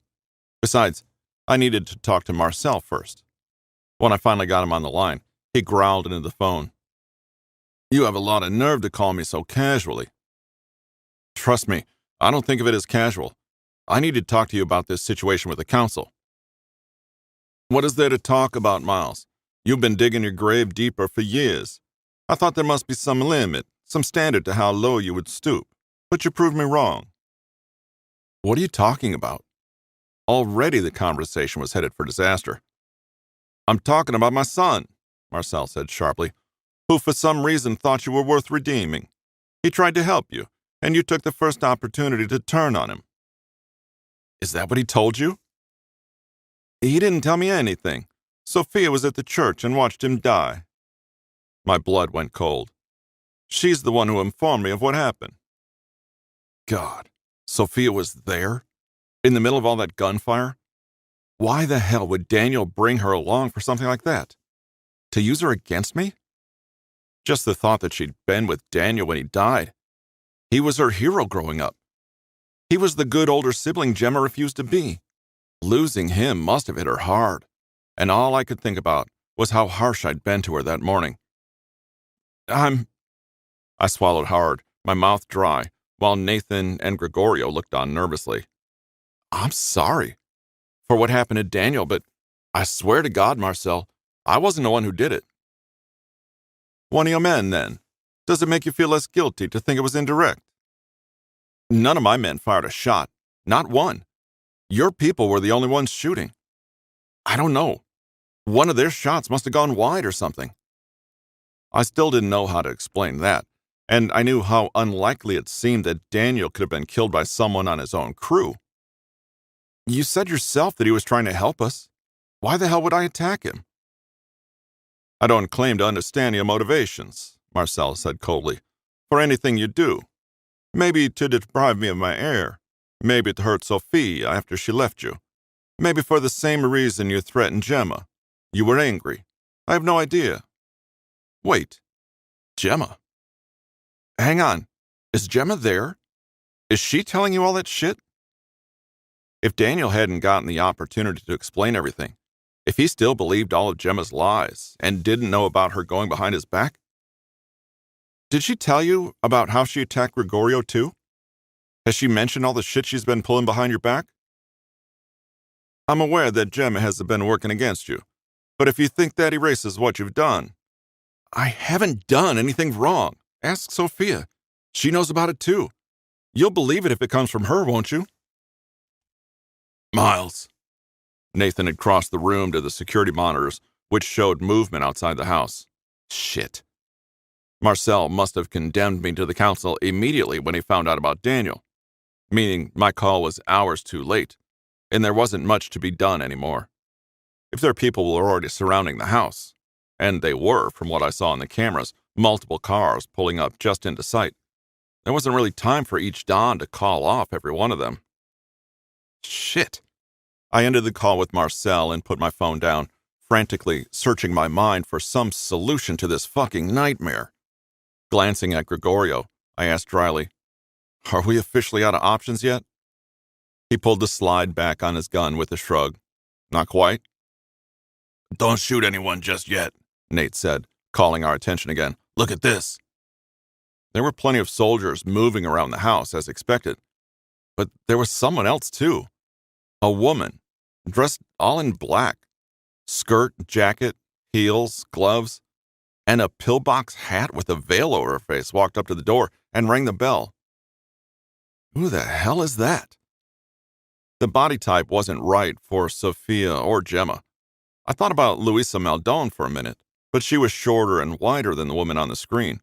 A: Besides, I needed to talk to Marcel first. When I finally got him on the line, he growled into the phone. You have a lot of nerve to call me so casually. Trust me, I don't think of it as casual. I need to talk to you about this situation with the council. What is there to talk about, Miles? You've been digging your grave deeper for years. I thought there must be some limit, some standard to how low you would stoop, but you proved me wrong. What are you talking about? Already the conversation was headed for disaster. I'm talking about my son, Marcel said sharply, who for some reason thought you were worth redeeming. He tried to help you, and you took the first opportunity to turn on him. Is that what he told you? He didn't tell me anything. Sophia was at the church and watched him die. My blood went cold. She's the one who informed me of what happened. God, Sophia was there? In the middle of all that gunfire? Why the hell would Daniel bring her along for something like that? To use her against me? Just the thought that she'd been with Daniel when he died. He was her hero growing up. He was the good older sibling Gemma refused to be. Losing him must have hit her hard, and all I could think about was how harsh I'd been to her that morning. I swallowed hard, my mouth dry, while Nathan and Gregorio looked on nervously. I'm sorry for what happened to Daniel, but I swear to God, Marcel, I wasn't the one who did it. One of your men, then. Does it make you feel less guilty to think it was indirect? None of my men fired a shot. Not one. Your people were the only ones shooting. I don't know. One of their shots must have gone wide or something. I still didn't know how to explain that, and I knew how unlikely it seemed that Daniel could have been killed by someone on his own crew. You said yourself that he was trying to help us. Why the hell would I attack him? I don't claim to understand your motivations, Marcel said coldly, for anything you do. Maybe to deprive me of my heir. Maybe to hurt Sophie after she left you. Maybe for the same reason you threatened Gemma. You were angry. I have no idea. Wait. Gemma? Hang on. Is Gemma there? Is she telling you all that shit? If Daniel hadn't gotten the opportunity to explain everything, if he still believed all of Gemma's lies and didn't know about her going behind his back, Did she tell you about how she attacked Gregorio too? Has she mentioned all the shit she's been pulling behind your back? I'm aware that Gemma has been working against you, but if you think that erases what you've done, I haven't done anything wrong. Ask Sophia. She knows about it too. You'll believe it if it comes from her, won't you? Miles. Nathan had crossed the room to the security monitors, which showed movement outside the house. Shit. Marcel must have condemned me to the council immediately when he found out about Daniel, meaning my call was hours too late, and there wasn't much to be done anymore. If their people were already surrounding the house, and they were from what I saw in the cameras, multiple cars pulling up just into sight, there wasn't really time for each Don to call off every one of them. Shit. I ended the call with Marcel and put my phone down, frantically searching my mind for some solution to this fucking nightmare. Glancing at Gregorio, I asked dryly, "Are we officially out of options yet?" He pulled the slide back on his gun with a shrug. "Not quite." "Don't shoot anyone just yet," Nate said, calling our attention again. "Look at this." There were plenty of soldiers moving around the house as expected, but there was someone else too. A woman, dressed all in black. Skirt, jacket, heels, gloves, and a pillbox hat with a veil over her face walked up to the door and rang the bell. Who the hell is that? The body type wasn't right for Sophia or Gemma. I thought about Luisa Maldon for a minute, but she was shorter and wider than the woman on the screen.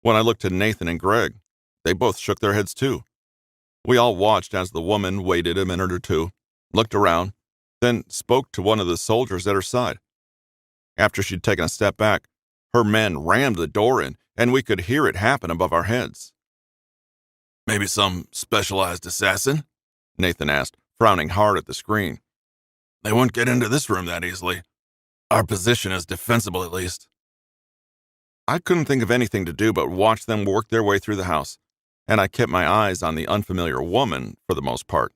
A: When I looked at Nathan and Greg, they both shook their heads too. We all watched as the woman waited a minute or two, looked around, then spoke to one of the soldiers at her side. After she'd taken a step back, her men rammed the door in, and we could hear it happen above our heads. "Maybe some specialized assassin?" Nathan asked, frowning hard at the screen. "They won't get into this room that easily. Our position is defensible at least." I couldn't think of anything to do but watch them work their way through the house, and I kept my eyes on the unfamiliar woman for the most part.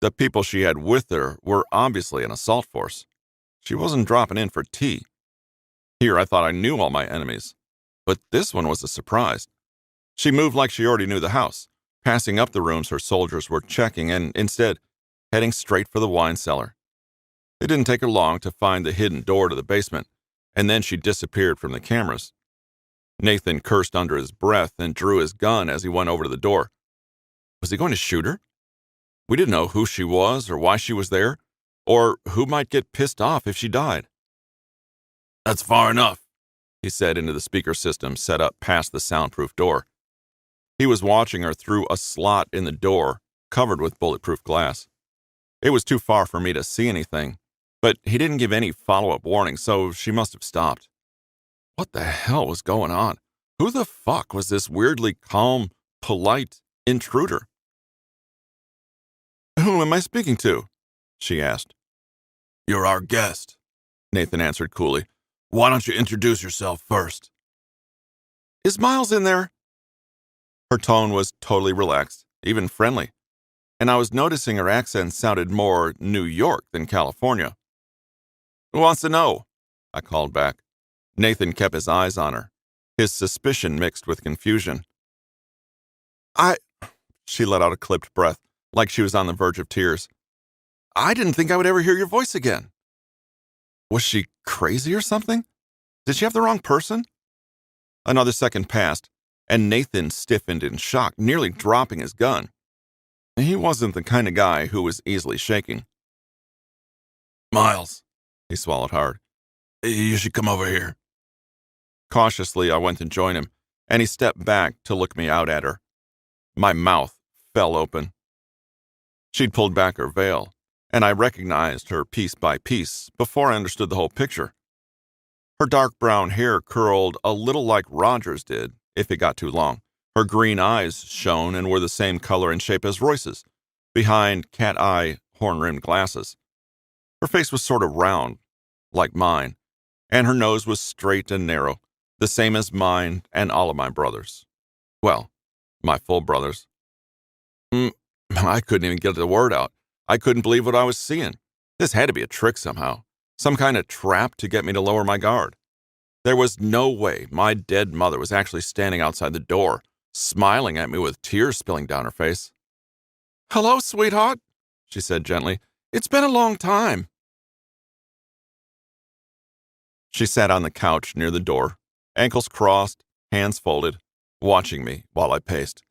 A: The people she had with her were obviously an assault force. She wasn't dropping in for tea. Here I thought I knew all my enemies, but this one was a surprise. She moved like she already knew the house, passing up the rooms her soldiers were checking and, instead, heading straight for the wine cellar. It didn't take her long to find the hidden door to the basement, and then she disappeared from the cameras. Nathan cursed under his breath and drew his gun as he went over to the door. Was he going to shoot her? We didn't know who she was or why she was there, or who might get pissed off if she died. "That's far enough," he said into the speaker system set up past the soundproof door. He was watching her through a slot in the door covered with bulletproof glass. It was too far for me to see anything, but he didn't give any follow-up warning, so she must have stopped. What the hell was going on? Who the fuck was this weirdly calm, polite intruder? "Who am I speaking to?" she asked. "You're our guest," Nathan answered coolly. "Why don't you introduce yourself first?" "Is Miles in there?" Her tone was totally relaxed, even friendly, and I was noticing her accent sounded more New York than California. "Who wants to know?" I called back. Nathan kept his eyes on her, his suspicion mixed with confusion. She let out a clipped breath, like she was on the verge of tears. "I didn't think I would ever hear your voice again." Was she crazy or something? Did she have the wrong person? Another second passed, and Nathan stiffened in shock, nearly dropping his gun. He wasn't the kind of guy who was easily shaking. "Miles," he swallowed hard, "you should come over here." Cautiously, I went to join him, and he stepped back to look me out at her. My mouth fell open. She'd pulled back her veil, and I recognized her piece by piece before I understood the whole picture. Her dark brown hair curled a little like Roger's did, if it got too long. Her green eyes shone and were the same color and shape as Royce's, behind cat-eye, horn-rimmed glasses. Her face was sort of round, like mine, and her nose was straight and narrow, the same as mine and all of my brothers. Well, my full brothers. I couldn't even get the word out. I couldn't believe what I was seeing. This had to be a trick somehow, some kind of trap to get me to lower my guard. There was no way my dead mother was actually standing outside the door, smiling at me with tears spilling down her face. "Hello, sweetheart," she said gently. "It's been a long time." She sat on the couch near the door, ankles crossed, hands folded, watching me while I paced.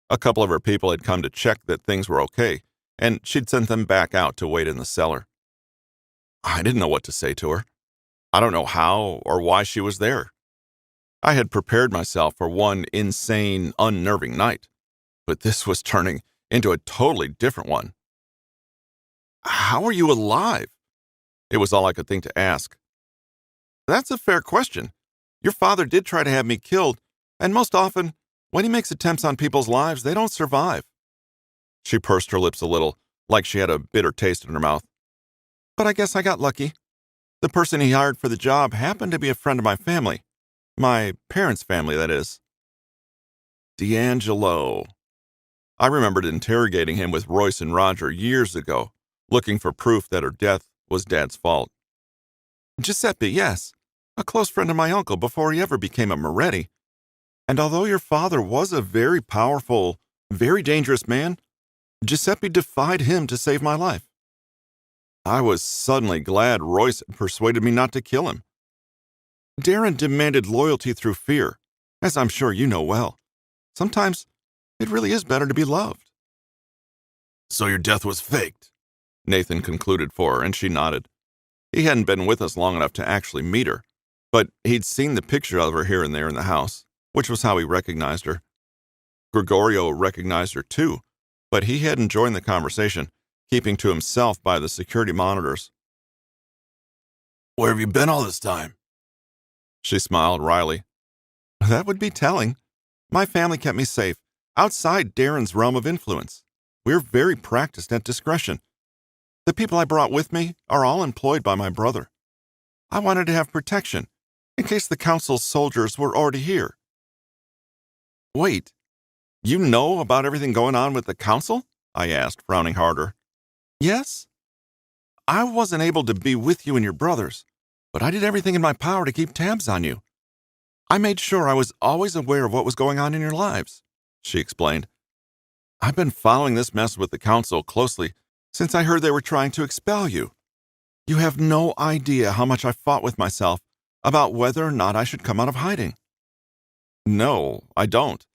A: A couple of her people had come to check that things were okay, and she'd sent them back out to wait in the cellar. I didn't know what to say to her. I don't know how or why she was there. I had prepared myself for one insane, unnerving night, but this was turning into a totally different one. "How are you alive?" It was all I could think to ask. "That's a fair question. Your father did try to have me killed, and most often, when he makes attempts on people's lives, they don't survive." She pursed her lips a little, like she had a bitter taste in her mouth. "But I guess I got lucky. The person he hired for the job happened to be a friend of my family. My parents' family, that is." D'Angelo. I remembered interrogating him with Royce and Roger years ago, looking for proof that her death was Dad's fault. "Giuseppe, yes. A close friend of my uncle before he ever became a Moretti. And although your father was a very powerful, very dangerous man, Giuseppe defied him to save my life." I was suddenly glad Royce had persuaded me not to kill him. "Darren demanded loyalty through fear, as I'm sure you know well. Sometimes it really is better to be loved." "So your death was faked," Nathan concluded for her, and she nodded. He hadn't been with us long enough to actually meet her, but he'd seen the picture of her here and there in the house, which was how he recognized her. Gregorio recognized her too, but he hadn't joined the conversation, keeping to himself by the security monitors. "Where have you been all this time?" She smiled wryly. "That would be telling. My family kept me safe, outside Darren's realm of influence. We're very practiced at discretion. The people I brought with me are all employed by my brother. I wanted to have protection, in case the council's soldiers were already here." "Wait, you know about everything going on with the council?" I asked, frowning harder. "Yes. I wasn't able to be with you and your brothers, but I did everything in my power to keep tabs on you. I made sure I was always aware of what was going on in your lives," she explained. "I've been following this mess with the council closely since I heard they were trying to expel you. You have no idea how much I fought with myself about whether or not I should come out of hiding." "No, I don't.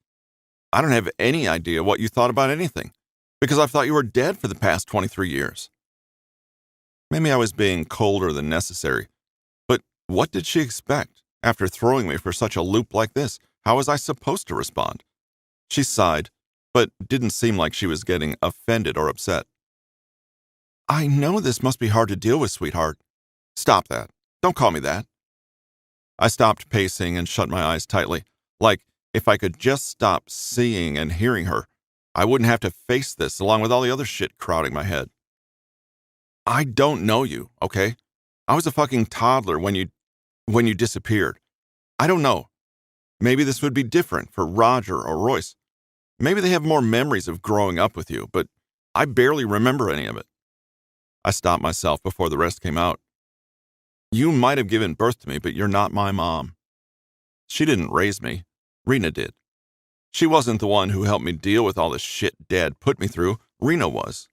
A: I don't have any idea what you thought about anything, because I've thought you were dead for the past 23 years. Maybe I was being colder than necessary, but what did she expect? After throwing me for such a loop like this, how was I supposed to respond? She sighed, but didn't seem like she was getting offended or upset. "I know this must be hard to deal with, sweetheart." "Stop that. Don't call me that." I stopped pacing and shut my eyes tightly, like if I could just stop seeing and hearing her, I wouldn't have to face this along with all the other shit crowding my head. "I don't know you, okay? I was a fucking toddler when you disappeared. I don't know. Maybe this would be different for Roger or Royce. Maybe they have more memories of growing up with you, but I barely remember any of it." I stopped myself before the rest came out. "You might have given birth to me, but you're not my mom. She didn't raise me. Rena did. She wasn't the one who helped me deal with all the shit Dad put me through. Rena was.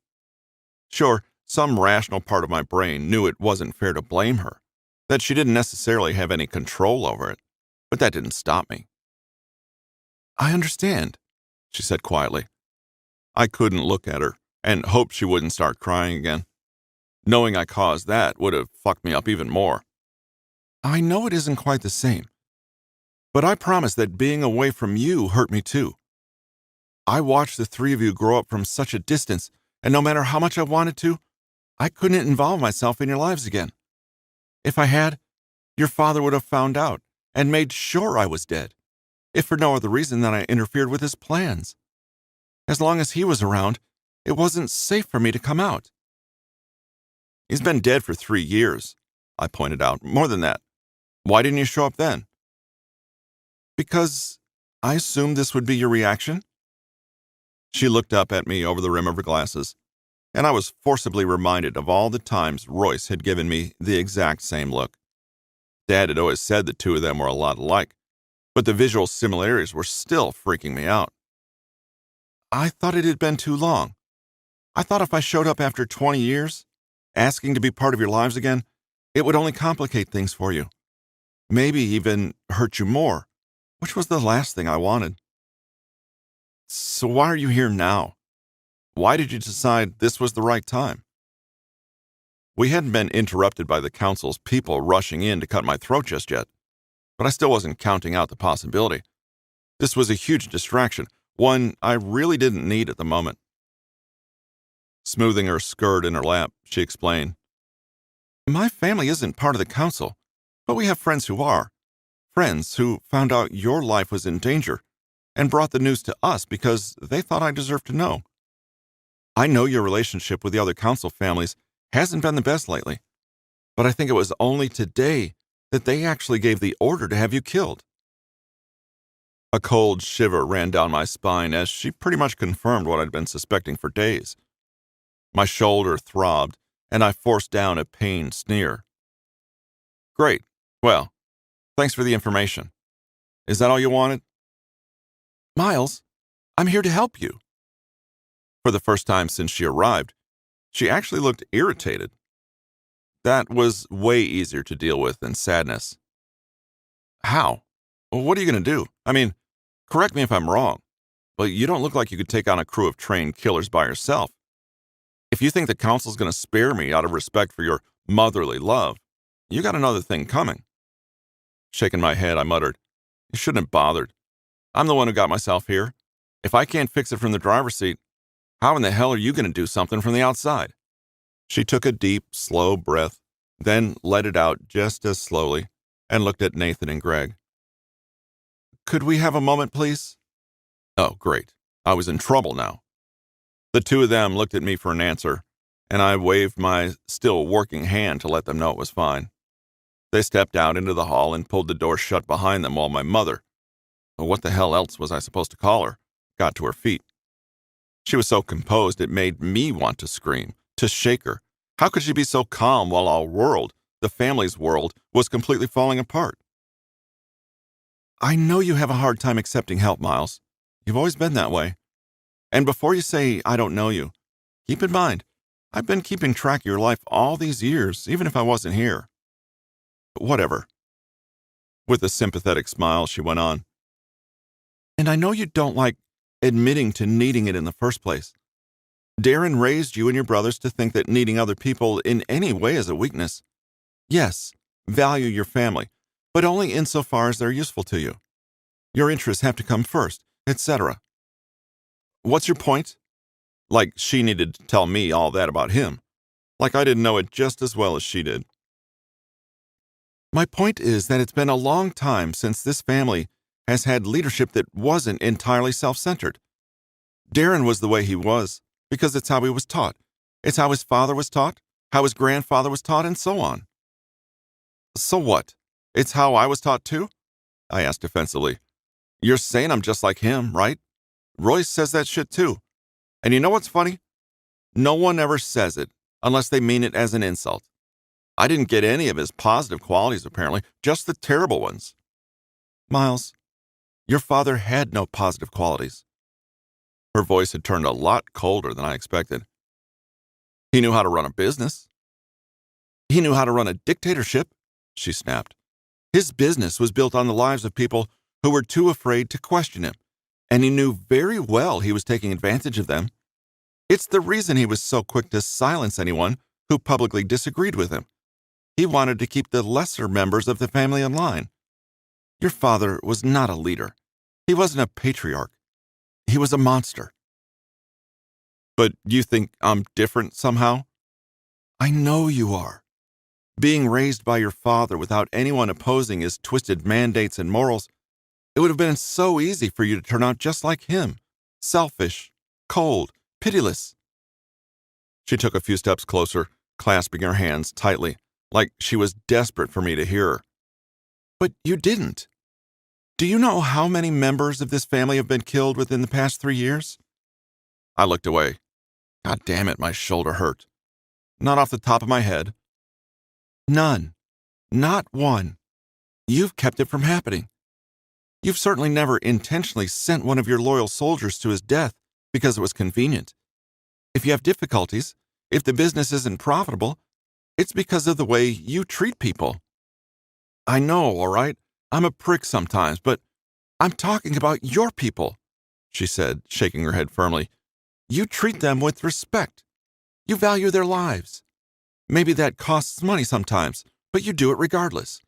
A: Sure, some rational part of my brain knew it wasn't fair to blame her, that she didn't necessarily have any control over it, but that didn't stop me." "I understand," she said quietly. I couldn't look at her and hoped she wouldn't start crying again. Knowing I caused that would have fucked me up even more. "I know it isn't quite the same, but I promise that being away from you hurt me too. I watched the three of you grow up from such a distance, and no matter how much I wanted to, I couldn't involve myself in your lives again. If I had, your father would have found out and made sure I was dead, if for no other reason than I interfered with his plans. As long as he was around, it wasn't safe for me to come out." "He's been dead for 3 years, I pointed out. "More than that. Why didn't you show up then?" "Because I assumed this would be your reaction." She looked up at me over the rim of her glasses, and I was forcibly reminded of all the times Royce had given me the exact same look. Dad had always said the two of them were a lot alike, but the visual similarities were still freaking me out. I thought it had been too long. I thought if I showed up after 20 years, asking to be part of your lives again, it would only complicate things for you. Maybe even hurt you more, which was the last thing I wanted. So why are you here now? Why did you decide this was the right time? We hadn't been interrupted by the council's people rushing in to cut my throat just yet, but I still wasn't counting out the possibility. This was a huge distraction, one I really didn't need at the moment. Smoothing her skirt in her lap, she explained, My family isn't part of the council, but we have friends who are. Friends who found out your life was in danger and brought the news to us because they thought I deserved to know. I know your relationship with the other council families hasn't been the best lately, but I think it was only today that they actually gave the order to have you killed. A cold shiver ran down my spine as she pretty much confirmed what I'd been suspecting for days. My shoulder throbbed, and I forced down a pained sneer. Great. Well, thanks for the information. Is that all you wanted? Miles, I'm here to help you. For the first time since she arrived, she actually looked irritated. That was way easier to deal with than sadness. How? What are you going to do? I mean, correct me if I'm wrong, but you don't look like you could take on a crew of trained killers by yourself. If you think the council's going to spare me out of respect for your motherly love, you got another thing coming. Shaking my head, I muttered, You shouldn't have bothered. I'm the one who got myself here. If I can't fix it from the driver's seat, how in the hell are you going to do something from the outside? She took a deep, slow breath, then let it out just as slowly, and looked at Nathan and Greg. Could we have a moment, please? Oh, great. I was in trouble now. The two of them looked at me for an answer, and I waved my still working hand to let them know it was fine. They stepped out into the hall and pulled the door shut behind them while my mother, what the hell else was I supposed to call her, got to her feet. She was so composed it made me want to scream, to shake her. How could she be so calm while our world, the family's world, was completely falling apart? I know you have a hard time accepting help, Miles. You've always been that way. And before you say I don't know you, keep in mind, I've been keeping track of your life all these years, even if I wasn't here. Whatever. With a sympathetic smile, she went on. And I know you don't like admitting to needing it in the first place. Darren raised you and your brothers to think that needing other people in any way is a weakness. Yes, value your family, but only insofar as they're useful to you. Your interests have to come first, etc. What's your point? Like she needed to tell me all that about him. Like I didn't know it just as well as she did. My point is that it's been a long time since this family has had leadership that wasn't entirely self-centered. Darren was the way he was because it's how he was taught. It's how his father was taught, how his grandfather was taught, and so on. So what? It's how I was taught too? I asked defensively. You're saying I'm just like him, right? Royce says that shit too. And you know what's funny? No one ever says it unless they mean it as an insult. I didn't get any of his positive qualities, apparently, just the terrible ones. Miles, your father had no positive qualities. Her voice had turned a lot colder than I expected. He knew how to run a business. He knew how to run a dictatorship, she snapped. His business was built on the lives of people who were too afraid to question him, and he knew very well he was taking advantage of them. It's the reason he was so quick to silence anyone who publicly disagreed with him. He wanted to keep the lesser members of the family in line. Your father was not a leader. He wasn't a patriarch. He was a monster. But you think I'm different somehow? I know you are. Being raised by your father without anyone opposing his twisted mandates and morals, it would have been so easy for you to turn out just like him. Selfish, cold, pitiless. She took a few steps closer, clasping her hands tightly, like she was desperate for me to hear her. But you didn't. Do you know how many members of this family have been killed within the past 3 years? I looked away. God damn it, my shoulder hurt. Not off the top of my head. None. Not one. You've kept it from happening. You've certainly never intentionally sent one of your loyal soldiers to his death because it was convenient. If you have difficulties, if the business isn't profitable, it's because of the way you treat people. I know, all right? I'm a prick sometimes, but I'm talking about your people, she said, shaking her head firmly. You treat them with respect. You value their lives. Maybe that costs money sometimes, but you do it regardless.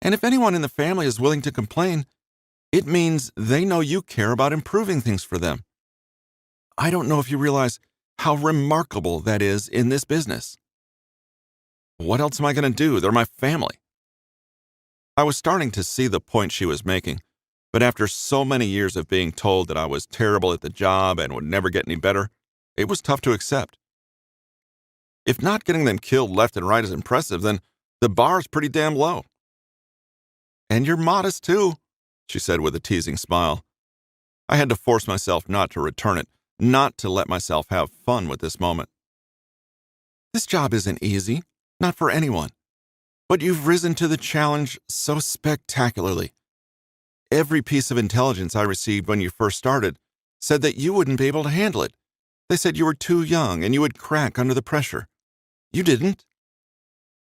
A: And if anyone in the family is willing to complain, it means they know you care about improving things for them. I don't know if you realize how remarkable that is in this business. What else am I going to do? They're my family. I was starting to see the point she was making, but after so many years of being told that I was terrible at the job and would never get any better, it was tough to accept. If not getting them killed left and right is impressive, then the bar is pretty damn low. And you're modest too, she said with a teasing smile. I had to force myself not to return it, not to let myself have fun with this moment. This job isn't easy, not for anyone, but you've risen to the challenge so spectacularly. Every piece of intelligence I received when you first started said that you wouldn't be able to handle it. They said you were too young and you would crack under the pressure. You didn't.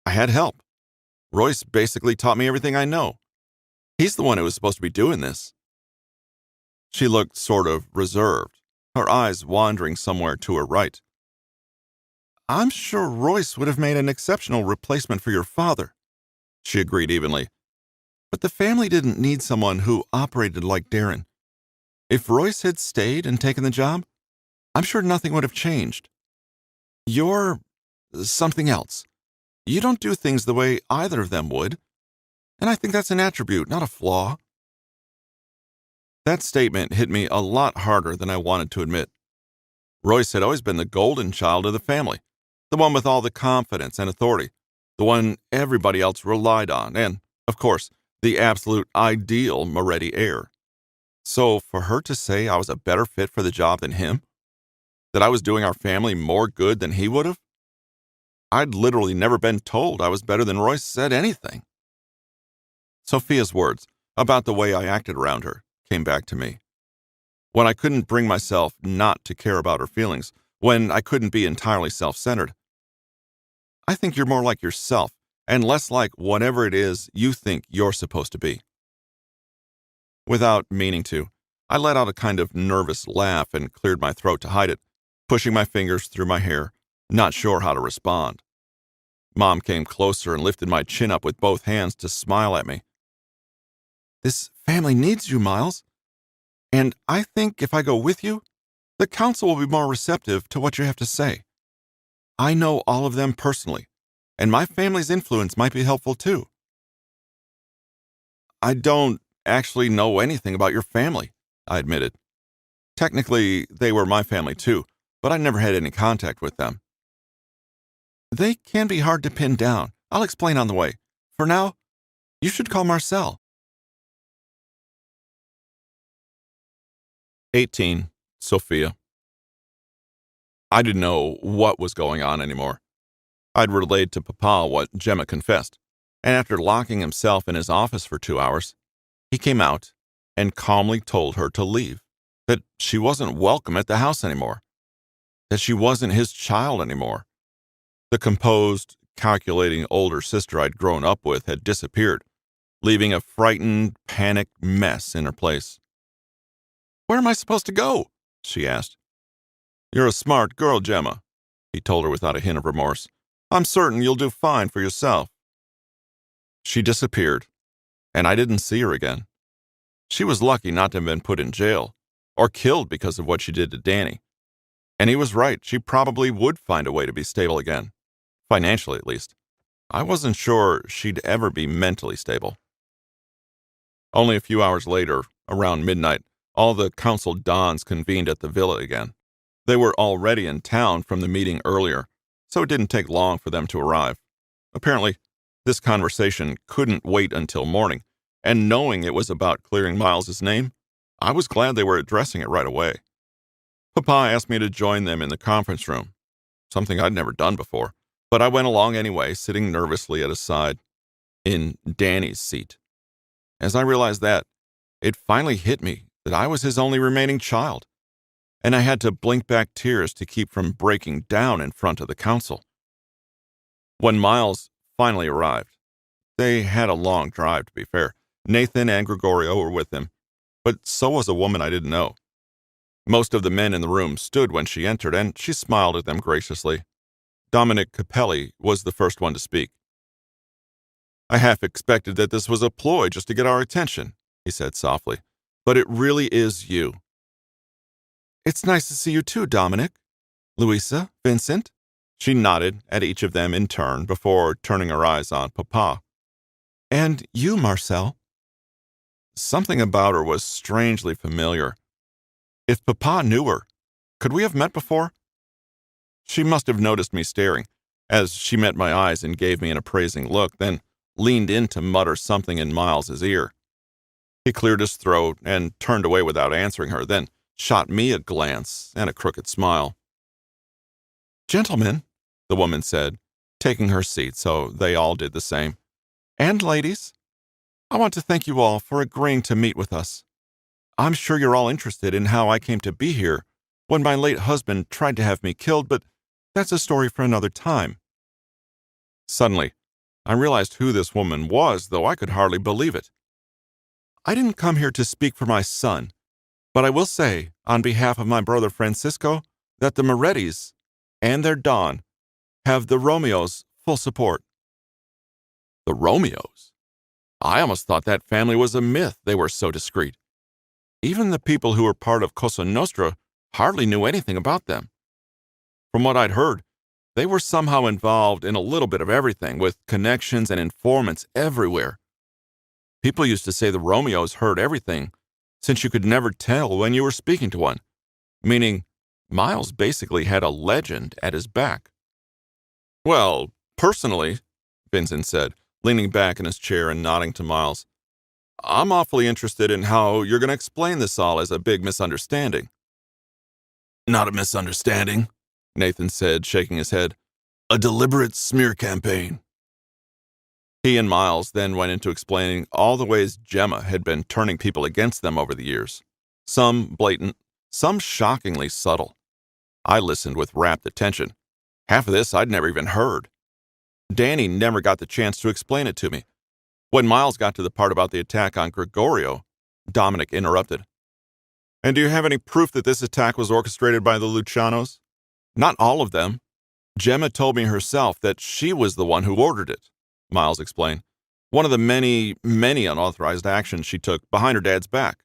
A: I had help. Royce basically taught me everything I know. He's the one who was supposed to be doing this. She looked sort of reserved, her eyes wandering somewhere to her right. I'm sure Royce would have made an exceptional replacement for your father, she agreed evenly. But the family didn't need someone who operated like Darren. If Royce had stayed and taken the job, I'm sure nothing would have changed. You're something else. You don't do things the way either of them would, and I think that's an attribute, not a flaw. That statement hit me a lot harder than I wanted to admit. Royce had always been the golden child of the family, the one with all the confidence and authority, the one everybody else relied on, and, of course, the absolute ideal Moretti heir. So for her to say I was a better fit for the job than him, that I was doing our family more good than he would have, I'd literally never been told I was better than Royce said anything. Sophia's words about the way I acted around her came back to me. When I couldn't bring myself not to care about her feelings, when I couldn't be entirely self-centered. I think you're more like yourself and less like whatever it is you think you're supposed to be. Without meaning to, I let out a kind of nervous laugh and cleared my throat to hide it, pushing my fingers through my hair, not sure how to respond. Mom came closer and lifted my chin up with both hands to smile at me. This family needs you, Miles. And I think if I go with you, the council will be more receptive to what you have to say. I know all of them personally, and my family's influence might be helpful too. I don't actually know anything about your family, I admitted. Technically, they were my family too, but I never had any contact with them. They can be hard to pin down. I'll explain on the way. For now, you should call Marcel. 18. Sophia. I didn't know what was going on anymore. I'd relayed to Papa what Gemma confessed, and after locking himself in his office for 2 hours, he came out and calmly told her to leave, that she wasn't welcome at the house anymore, that she wasn't his child anymore. The composed, calculating older sister I'd grown up with had disappeared, leaving a frightened, panicked mess in her place. Where am I supposed to go? She asked. You're a smart girl, Gemma, he told her without a hint of remorse. I'm certain you'll do fine for yourself. She disappeared, and I didn't see her again. She was lucky not to have been put in jail, or killed because of what she did to Danny. And he was right, she probably would find a way to be stable again, financially at least. I wasn't sure she'd ever be mentally stable. Only a few hours later, around midnight, all the council dons convened at the villa again. They were already in town from the meeting earlier, so it didn't take long for them to arrive. Apparently, this conversation couldn't wait until morning, and knowing it was about clearing Miles's name, I was glad they were addressing it right away. Papa asked me to join them in the conference room, something I'd never done before, but I went along anyway, sitting nervously at his side, in Danny's seat. As I realized that, it finally hit me that I was his only remaining child, and I had to blink back tears to keep from breaking down in front of the council. When Miles finally arrived, they had a long drive, to be fair. Nathan and Gregorio were with him, but so was a woman I didn't know. Most of the men in the room stood when she entered, and she smiled at them graciously. Dominic Capelli was the first one to speak. "I half expected that this was a ploy just to get our attention," he said softly, "but it really is you." "It's nice to see you too, Dominic. Louisa, Vincent?" She nodded at each of them in turn before turning her eyes on Papa. "And you, Marcel?" Something about her was strangely familiar. If Papa knew her, could we have met before? She must have noticed me staring, as she met my eyes and gave me an appraising look, then leaned in to mutter something in Miles's ear. He cleared his throat and turned away without answering her, then shot me a glance and a crooked smile. "Gentlemen," the woman said, taking her seat so they all did the same, "and ladies, I want to thank you all for agreeing to meet with us. I'm sure you're all interested in how I came to be here when my late husband tried to have me killed, but that's a story for another time." Suddenly, I realized who this woman was, though I could hardly believe it. "I didn't come here to speak for my son, but I will say, on behalf of my brother Francisco, that the Morettis and their Don have the Romeos' full support." The Romeos? I almost thought that family was a myth, they were so discreet. Even the people who were part of Cosa Nostra hardly knew anything about them. From what I'd heard, they were somehow involved in a little bit of everything, with connections and informants everywhere. People used to say the Romeos heard everything, since you could never tell when you were speaking to one, meaning Miles basically had a legend at his back. "Well, personally," Vincent said, leaning back in his chair and nodding to Miles, "I'm awfully interested in how you're going to explain this all as a big misunderstanding." "Not a misunderstanding," Nathan said, shaking his head. "A deliberate smear campaign." He and Miles then went into explaining all the ways Gemma had been turning people against them over the years. Some blatant, some shockingly subtle. I listened with rapt attention. Half of this I'd never even heard. Danny never got the chance to explain it to me. When Miles got to the part about the attack on Gregorio, Dominic interrupted. "And do you have any proof that this attack was orchestrated by the Lucianos?" "Not all of them. Gemma told me herself that she was the one who ordered it," Miles explained. "One of the many, many unauthorized actions she took behind her dad's back."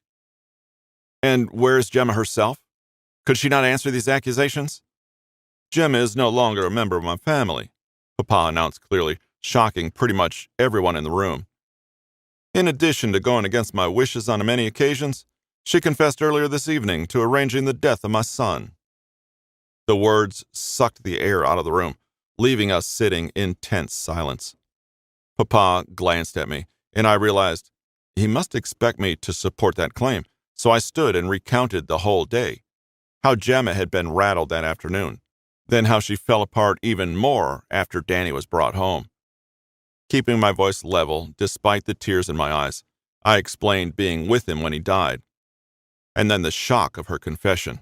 A: "And where is Gemma herself? Could she not answer these accusations?" "Gemma is no longer a member of my family," Papa announced clearly, shocking pretty much everyone in the room. "In addition to going against my wishes on many occasions, she confessed earlier this evening to arranging the death of my son." The words sucked the air out of the room, leaving us sitting in tense silence. Papa glanced at me, and I realized he must expect me to support that claim, so I stood and recounted the whole day. How Gemma had been rattled that afternoon, then how she fell apart even more after Danny was brought home. Keeping my voice level, despite the tears in my eyes, I explained being with him when he died, and then the shock of her confession.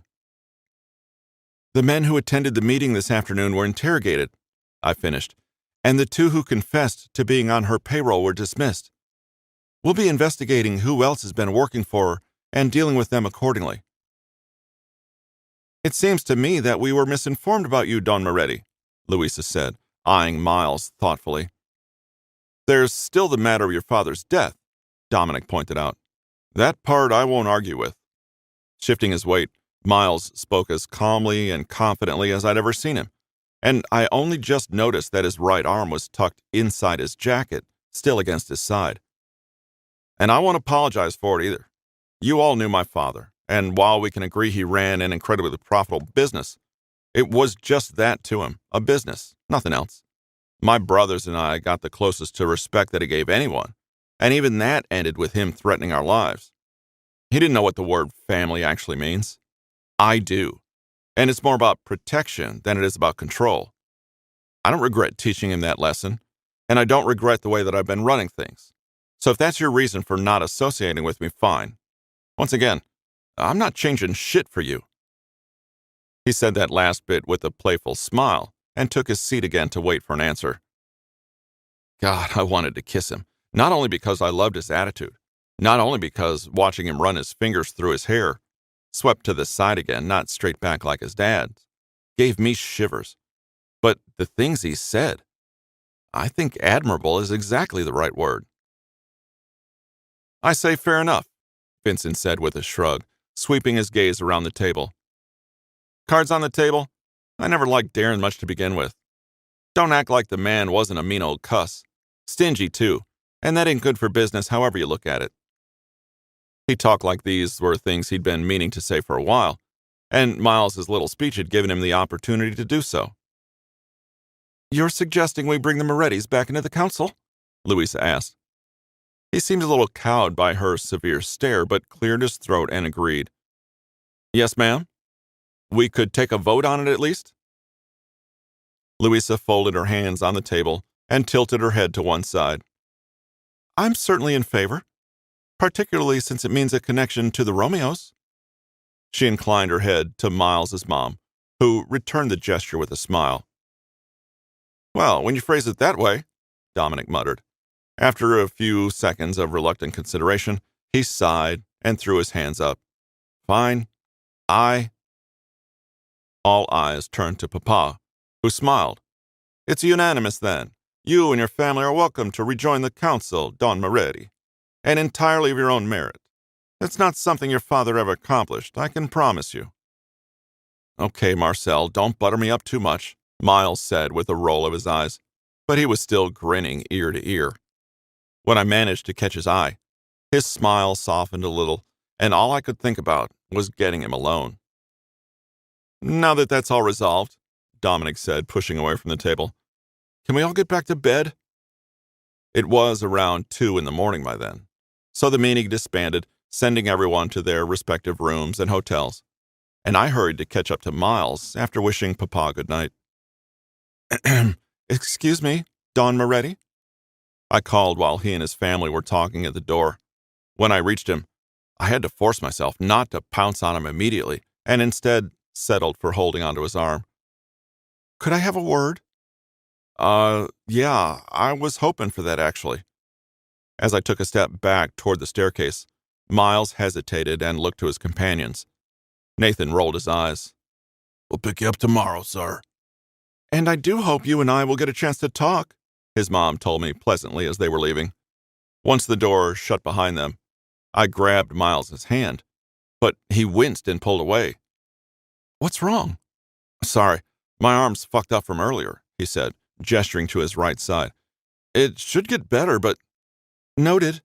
A: "The men who attended the meeting this afternoon were interrogated," I finished, "and the two who confessed to being on her payroll were dismissed. We'll be investigating who else has been working for her and dealing with them accordingly." "It seems to me that we were misinformed about you, Don Moretti," Louisa said, eyeing Miles thoughtfully. "There's still the matter of your father's death," Dominic pointed out. "That part I won't argue with." Shifting his weight, Miles spoke as calmly and confidently as I'd ever seen him, and I only just noticed that his right arm was tucked inside his jacket, still against his side. "And I won't apologize for it either. You all knew my father, and while we can agree he ran an incredibly profitable business, it was just that to him, a business, nothing else. My brothers and I got the closest to respect that he gave anyone, and even that ended with him threatening our lives. He didn't know what the word family actually means. I do, and it's more about protection than it is about control. I don't regret teaching him that lesson, and I don't regret the way that I've been running things. So if that's your reason for not associating with me, fine. Once again, I'm not changing shit for you." He said that last bit with a playful smile and took his seat again to wait for an answer. God, I wanted to kiss him, not only because I loved his attitude, not only because watching him run his fingers through his hair, swept to the side again, not straight back like his dad's, gave me shivers, but the things he said, I think admirable is exactly the right word. "I say fair enough," Vincent said with a shrug, sweeping his gaze around the table. "Cards on the table? I never liked Darren much to begin with. Don't act like the man wasn't a mean old cuss. Stingy, too, and that ain't good for business however you look at it." He talked like these were things he'd been meaning to say for a while, and Miles's little speech had given him the opportunity to do so. "You're suggesting we bring the Morettis back into the council?" Louisa asked. He seemed a little cowed by her severe stare, but cleared his throat and agreed. "Yes, ma'am. We could take a vote on it at least?" Louisa folded her hands on the table and tilted her head to one side. "I'm certainly in favor, particularly since it means a connection to the Romeos." She inclined her head to Miles's mom, who returned the gesture with a smile. "Well, when you phrase it that way," Dominic muttered. After a few seconds of reluctant consideration, he sighed and threw his hands up. "Fine. I—" All eyes turned to Papa, who smiled. "It's unanimous, then. You and your family are welcome to rejoin the council, Don Moretti, and entirely of your own merit. It's not something your father ever accomplished, I can promise you." "Okay, Marcel, don't butter me up too much," Miles said with a roll of his eyes, but he was still grinning ear to ear. When I managed to catch his eye, his smile softened a little, and all I could think about was getting him alone. "Now that that's all resolved," Dominic said, pushing away from the table, "can we all get back to bed?" It was around 2 in the morning by then, so the meeting disbanded, sending everyone to their respective rooms and hotels, and I hurried to catch up to Miles after wishing Papa good night. "Excuse me, Don Moretti?" I called while he and his family were talking at the door. When I reached him, I had to force myself not to pounce on him immediately, and instead settled for holding onto his arm. "Could I have a word?" Yeah, I was hoping for that, actually." As I took a step back toward the staircase, Miles hesitated and looked to his companions. Nathan rolled his eyes. "We'll pick you up tomorrow, sir." "And I do hope you and I will get a chance to talk," his mom told me pleasantly as they were leaving. Once the door shut behind them, I grabbed Miles's hand, but he winced and pulled away. "What's wrong?" "Sorry, my arm's fucked up from earlier," he said, gesturing to his right side. "It should get better, but—" "Noted."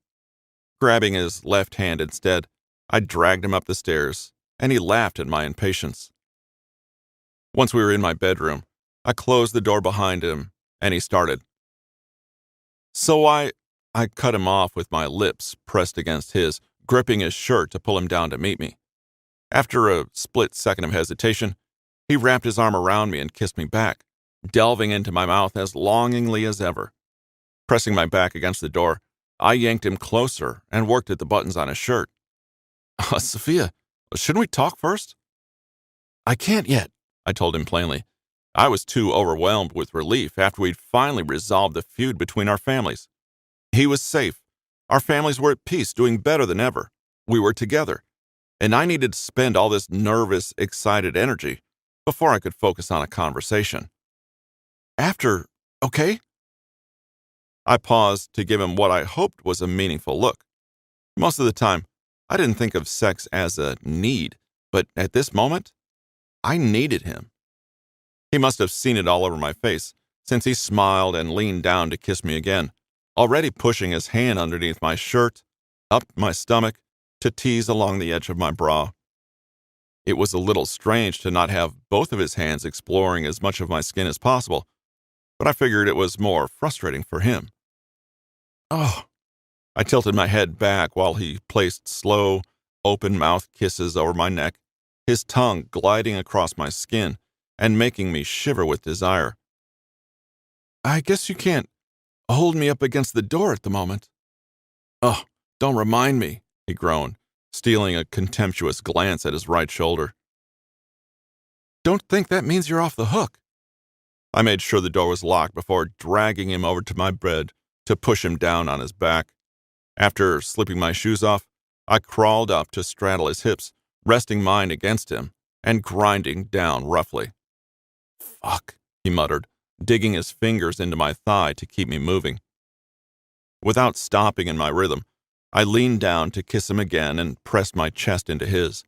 A: Grabbing his left hand instead, I dragged him up the stairs, and he laughed at my impatience. Once we were in my bedroom, I closed the door behind him, and he started. "So I cut him off with my lips pressed against his, gripping his shirt to pull him down to meet me. After a split second of hesitation, he wrapped his arm around me and kissed me back, delving into my mouth as longingly as ever. Pressing my back against the door, I yanked him closer and worked at the buttons on his shirt. "Sophia, shouldn't we talk first?" "I can't yet," I told him plainly. I was too overwhelmed with relief after we'd finally resolved the feud between our families. He was safe. Our families were at peace, doing better than ever. We were together. And I needed to spend all this nervous, excited energy before I could focus on a conversation. "After, okay?" I paused to give him what I hoped was a meaningful look. Most of the time, I didn't think of sex as a need, but at this moment, I needed him. He must have seen it all over my face, since he smiled and leaned down to kiss me again, already pushing his hand underneath my shirt, up my stomach, to tease along the edge of my bra. It was a little strange to not have both of his hands exploring as much of my skin as possible, but I figured it was more frustrating for him. "Oh." I tilted my head back while he placed slow, open-mouthed kisses over my neck, his tongue gliding across my skin and making me shiver with desire. "I guess you can't hold me up against the door at the moment." Oh, don't remind me, he groaned, stealing a contemptuous glance at his right shoulder. Don't think that means you're off the hook. I made sure the door was locked before dragging him over to my bed to push him down on his back. After slipping my shoes off, I crawled up to straddle his hips, resting mine against him and grinding down roughly. Fuck, he muttered, digging his fingers into my thigh to keep me moving. Without stopping in my rhythm, I leaned down to kiss him again and pressed my chest into his.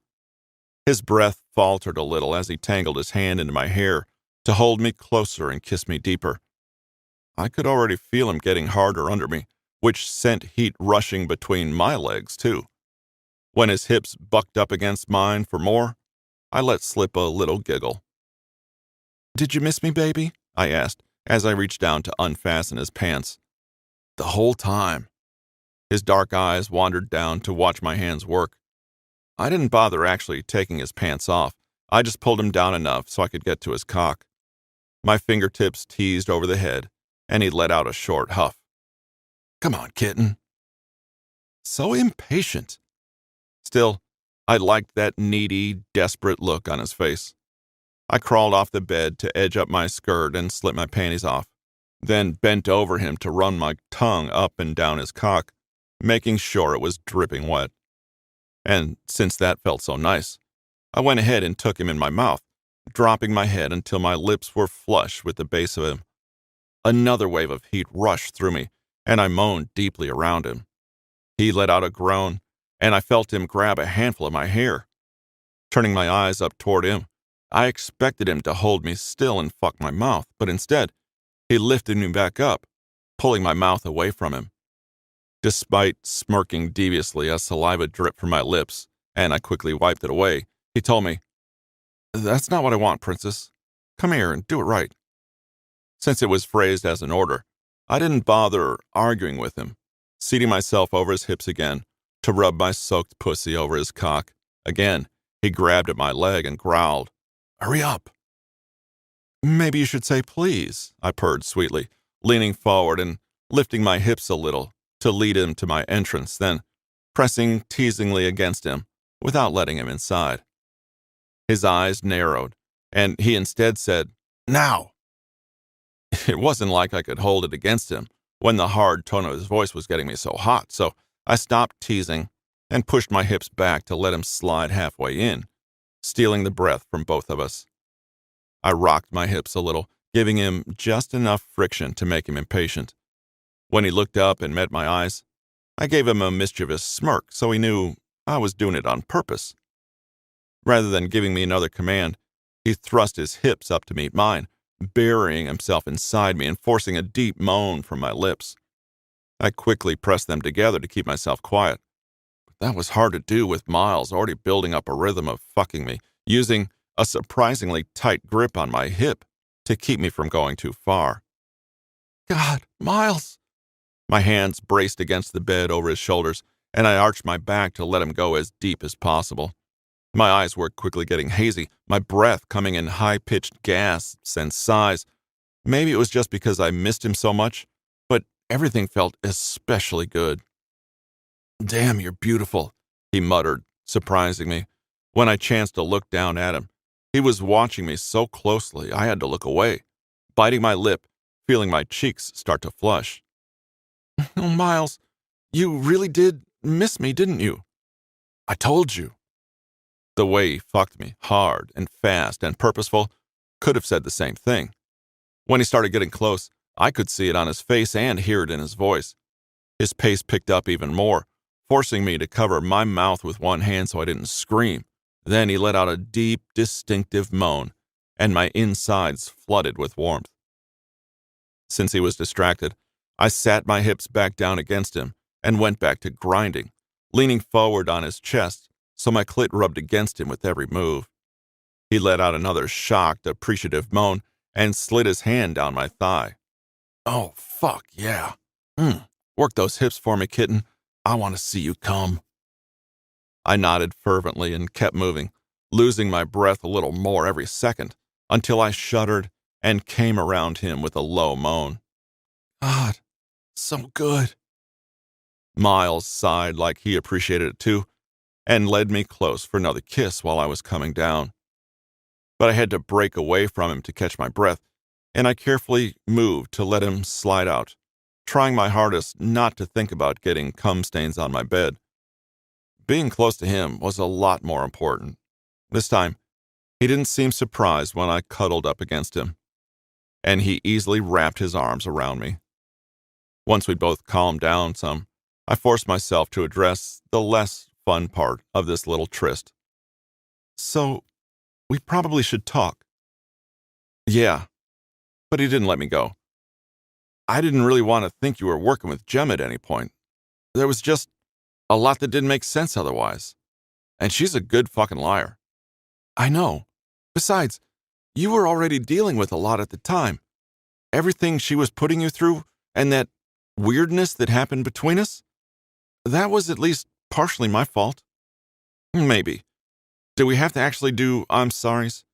A: His breath faltered a little as he tangled his hand into my hair to hold me closer and kiss me deeper. I could already feel him getting harder under me, which sent heat rushing between my legs, too. When his hips bucked up against mine for more, I let slip a little giggle. Did you miss me, baby? I asked as I reached down to unfasten his pants. The whole time. His dark eyes wandered down to watch my hands work. I didn't bother actually taking his pants off. I just pulled him down enough so I could get to his cock. My fingertips teased over the head, and he let out a short huff. Come on, kitten. So impatient. Still, I liked that needy, desperate look on his face. I crawled off the bed to edge up my skirt and slip my panties off, then bent over him to run my tongue up and down his cock, making sure it was dripping wet. And since that felt so nice, I went ahead and took him in my mouth, dropping my head until my lips were flush with the base of him. Another wave of heat rushed through me, and I moaned deeply around him. He let out a groan, and I felt him grab a handful of my hair. Turning my eyes up toward him, I expected him to hold me still and fuck my mouth, but instead, he lifted me back up, pulling my mouth away from him. Despite smirking deviously as saliva dripped from my lips, and I quickly wiped it away, he told me, That's not what I want, princess. Come here and do it right. Since it was phrased as an order, I didn't bother arguing with him, seating myself over his hips again to rub my soaked pussy over his cock. Again, he grabbed at my leg and growled, Hurry up. Maybe you should say please, I purred sweetly, leaning forward and lifting my hips a little to lead him to my entrance, then pressing teasingly against him without letting him inside. His eyes narrowed, and he instead said, Now. It wasn't like I could hold it against him when the hard tone of his voice was getting me so hot, so I stopped teasing and pushed my hips back to let him slide halfway in, stealing the breath from both of us. I rocked my hips a little, giving him just enough friction to make him impatient. When he looked up and met my eyes, I gave him a mischievous smirk so he knew I was doing it on purpose. Rather than giving me another command, he thrust his hips up to meet mine, burying himself inside me and forcing a deep moan from my lips. I quickly pressed them together to keep myself quiet. But that was hard to do with Miles already building up a rhythm of fucking me, using a surprisingly tight grip on my hip to keep me from going too far. God, Miles! My hands braced against the bed over his shoulders, and I arched my back to let him go as deep as possible. My eyes were quickly getting hazy, my breath coming in high-pitched gasps and sighs. Maybe it was just because I missed him so much, but everything felt especially good. Damn, you're beautiful, he muttered, surprising me. When I chanced to look down at him, he was watching me so closely I had to look away, biting my lip, feeling my cheeks start to flush. Oh, Miles, you really did miss me, didn't you? I told you. The way he fucked me, hard and fast and purposeful, could have said the same thing. When he started getting close, I could see it on his face and hear it in his voice. His pace picked up even more, forcing me to cover my mouth with one hand so I didn't scream. Then he let out a deep, distinctive moan, and my insides flooded with warmth. Since he was distracted, I sat my hips back down against him and went back to grinding, leaning forward on his chest so my clit rubbed against him with every move. He let out another shocked, appreciative moan and slid his hand down my thigh. Oh, fuck, yeah. Work those hips for me, kitten. I want to see you come. I nodded fervently and kept moving, losing my breath a little more every second, until I shuddered and came around him with a low moan. God, so good. Miles sighed like he appreciated it too, and led me close for another kiss while I was coming down. But I had to break away from him to catch my breath, and I carefully moved to let him slide out, trying my hardest not to think about getting cum stains on my bed. Being close to him was a lot more important. This time, he didn't seem surprised when I cuddled up against him, and he easily wrapped his arms around me. Once we'd both calmed down some, I forced myself to address the less fun part of this little tryst. "So, we probably should talk." "Yeah," but he didn't let me go. "I didn't really want to think you were working with Jem at any point. There was just a lot that didn't make sense otherwise. And she's a good fucking liar." "I know. Besides, you were already dealing with a lot at the time. Everything she was putting you through, and that weirdness that happened between us, that was at least partially my fault." "Maybe. Do we have to actually do I'm sorries?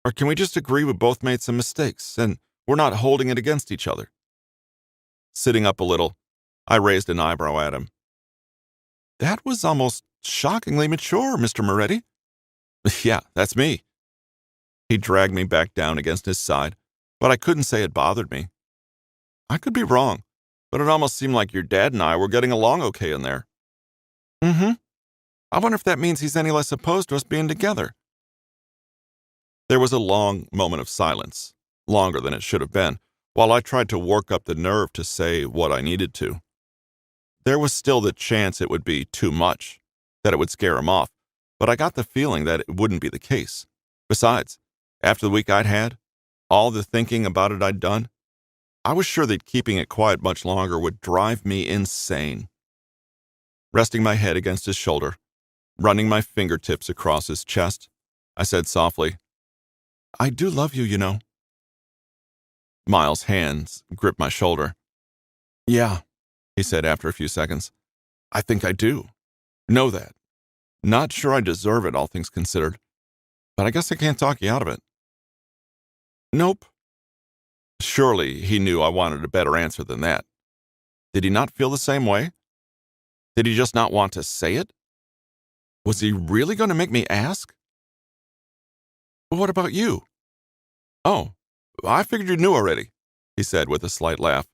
A: Or can we just agree we both made some mistakes, and we're not holding it against each other?" Sitting up a little, I raised an eyebrow at him. "That was almost shockingly mature, Mr. Moretti." "Yeah, that's me." He dragged me back down against his side, but I couldn't say it bothered me. "I could be wrong, but it almost seemed like your dad and I were getting along okay in there." "Mm-hmm. I wonder if that means he's any less opposed to us being together." There was a long moment of silence, longer than it should have been, while I tried to work up the nerve to say what I needed to. There was still the chance it would be too much, that it would scare him off, but I got the feeling that it wouldn't be the case. Besides, after the week I'd had, all the thinking about it I'd done, I was sure that keeping it quiet much longer would drive me insane. Resting my head against his shoulder, running my fingertips across his chest, I said softly, "I do love you, you know." Miles' hands gripped my shoulder. "Yeah," he said after a few seconds. "I think I do. Know that. Not sure I deserve it, all things considered. But I guess I can't talk you out of it." "Nope." Surely he knew I wanted a better answer than that. Did he not feel the same way? Did he just not want to say it? Was he really going to make me ask? "What about you?" "Oh, I figured you knew already," he said with a slight laugh.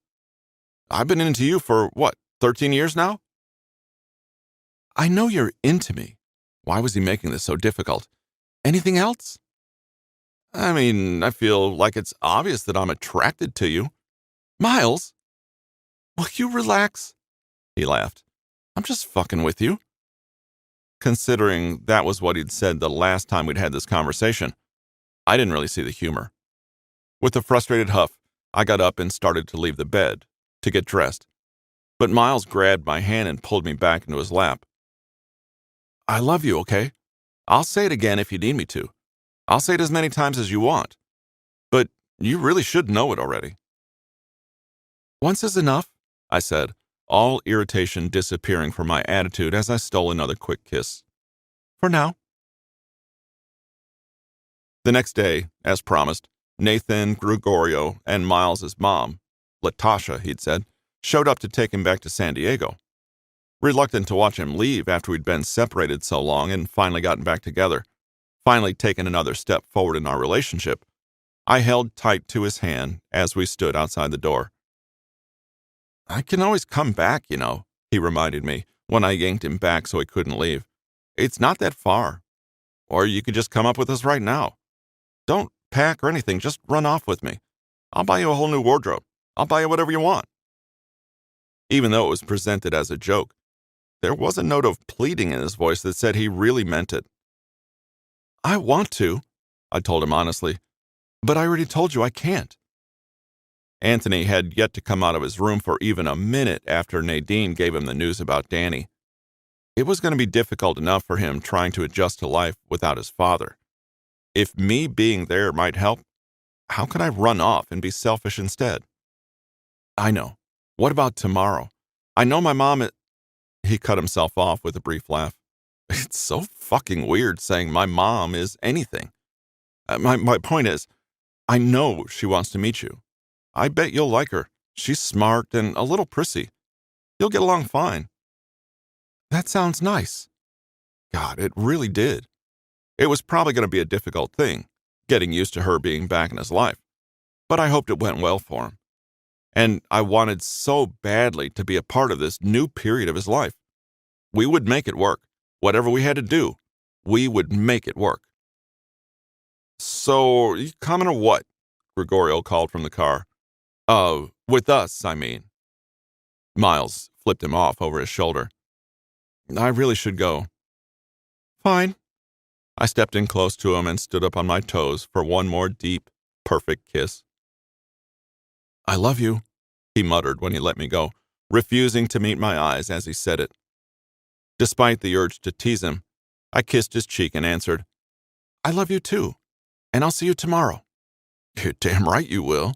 A: "I've been into you for, 13 years now?" "I know you're into me." Why was he making this so difficult? "Anything else?" "I mean, I feel like it's obvious that I'm attracted to you." "Miles, will you relax?" He laughed. "I'm just fucking with you." Considering that was what he'd said the last time we'd had this conversation, I didn't really see the humor. With a frustrated huff, I got up and started to leave the bed, to get dressed. But Miles grabbed my hand and pulled me back into his lap. "I love you, okay? I'll say it again if you need me to. I'll say it as many times as you want. But you really should know it already." "Once is enough," I said, all irritation disappearing from my attitude as I stole another quick kiss. "For now." The next day, as promised, Nathan, Gregorio, and Miles's mom, Latasha, he'd said, showed up to take him back to San Diego. Reluctant to watch him leave after we'd been separated so long and finally gotten back together, finally taken another step forward in our relationship, I held tight to his hand as we stood outside the door. "I can always come back, you know," he reminded me when I yanked him back so he couldn't leave. "It's not that far. Or you could just come up with us right now. Don't pack or anything, just run off with me. I'll buy you a whole new wardrobe. I'll buy you whatever you want." Even though it was presented as a joke, there was a note of pleading in his voice that said he really meant it. "I want to," I told him honestly, "but I already told you I can't." Anthony had yet to come out of his room for even a minute after Nadine gave him the news about Danny. It was going to be difficult enough for him trying to adjust to life without his father. If me being there might help, how could I run off and be selfish instead? "I know. What about tomorrow? I know my mom." He cut himself off with a brief laugh. "It's so fucking weird saying my mom is anything. My point is, I know she wants to meet you. I bet you'll like her. She's smart and a little prissy. You'll get along fine. That sounds nice. God, it really did. It was probably going to be a difficult thing, getting used to her being back in his life, but I hoped it went well for him. And I wanted so badly to be a part of this new period of his life. We would make it work. Whatever we had to do, we would make it work. So, you coming or what? Gregorio called from the car. With us, I mean. Miles flipped him off over his shoulder. I really should go. Fine. I stepped in close to him and stood up on my toes for one more deep, perfect kiss. I love you, he muttered when he let me go, refusing to meet my eyes as he said it. Despite the urge to tease him, I kissed his cheek and answered, I love you too, and I'll see you tomorrow. You're damn right you will.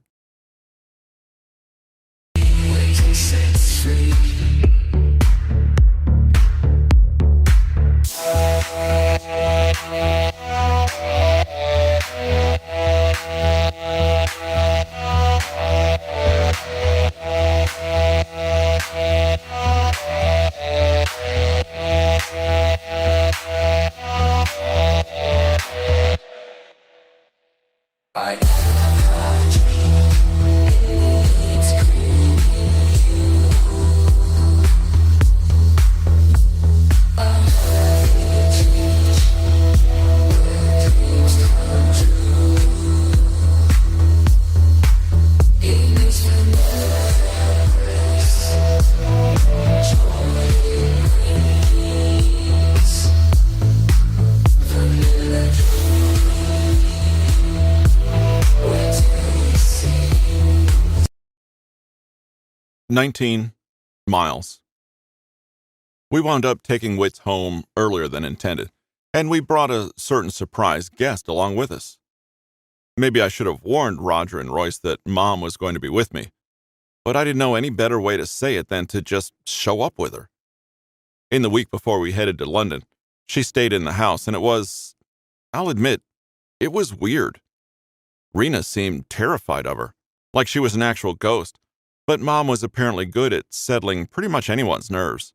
A: Miles. We wound up taking Wits home earlier than intended, and we brought a certain surprise guest along with us. Maybe I should have warned Roger and Royce that Mom was going to be with me, but I didn't know any better way to say it than to just show up with her. In the week before we headed to London, she stayed in the house, and I'll admit, it was weird. Rena seemed terrified of her, like she was an actual ghost, but Mom was apparently good at settling pretty much anyone's nerves.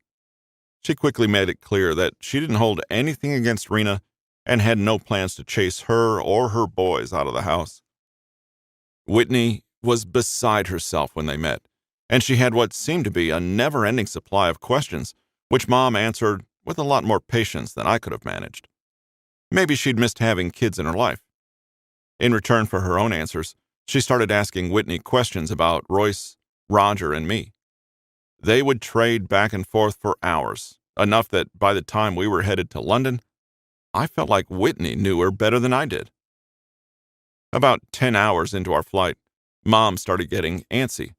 A: She quickly made it clear that she didn't hold anything against Rena and had no plans to chase her or her boys out of the house. Whitney was beside herself when they met, and she had what seemed to be a never-ending supply of questions, which Mom answered with a lot more patience than I could have managed. Maybe she'd missed having kids in her life. In return for her own answers, she started asking Whitney questions about Royce, Roger, and me. They would trade back and forth for hours, enough that by the time we were headed to London, I felt like Whitney knew her better than I did. About 10 hours into our flight, Mom started getting antsy,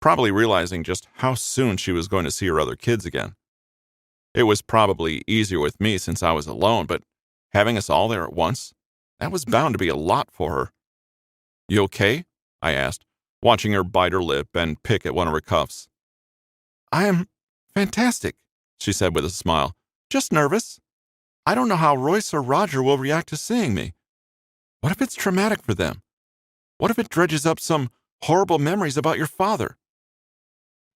A: probably realizing just how soon she was going to see her other kids again. It was probably easier with me since I was alone, but having us all there at once, that was bound to be a lot for her. You okay? I asked, watching her bite her lip and pick at one of her cuffs. I am fantastic, she said with a smile. Just nervous. I don't know how Royce or Roger will react to seeing me. What if it's traumatic for them? What if it dredges up some horrible memories about your father?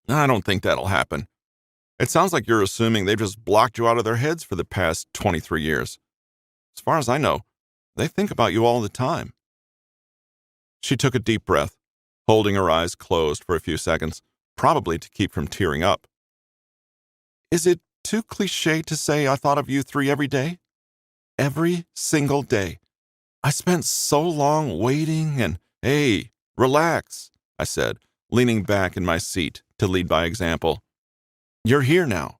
A: I don't think that'll happen. It sounds like you're assuming they've just blocked you out of their heads for the past 23 years. As far as I know, they think about you all the time. She took a deep breath, holding her eyes closed for a few seconds, probably to keep from tearing up. Is it too cliché to say I thought of you three every day? Every single day. I spent so long waiting and, hey, relax, I said, leaning back in my seat to lead by example. You're here now.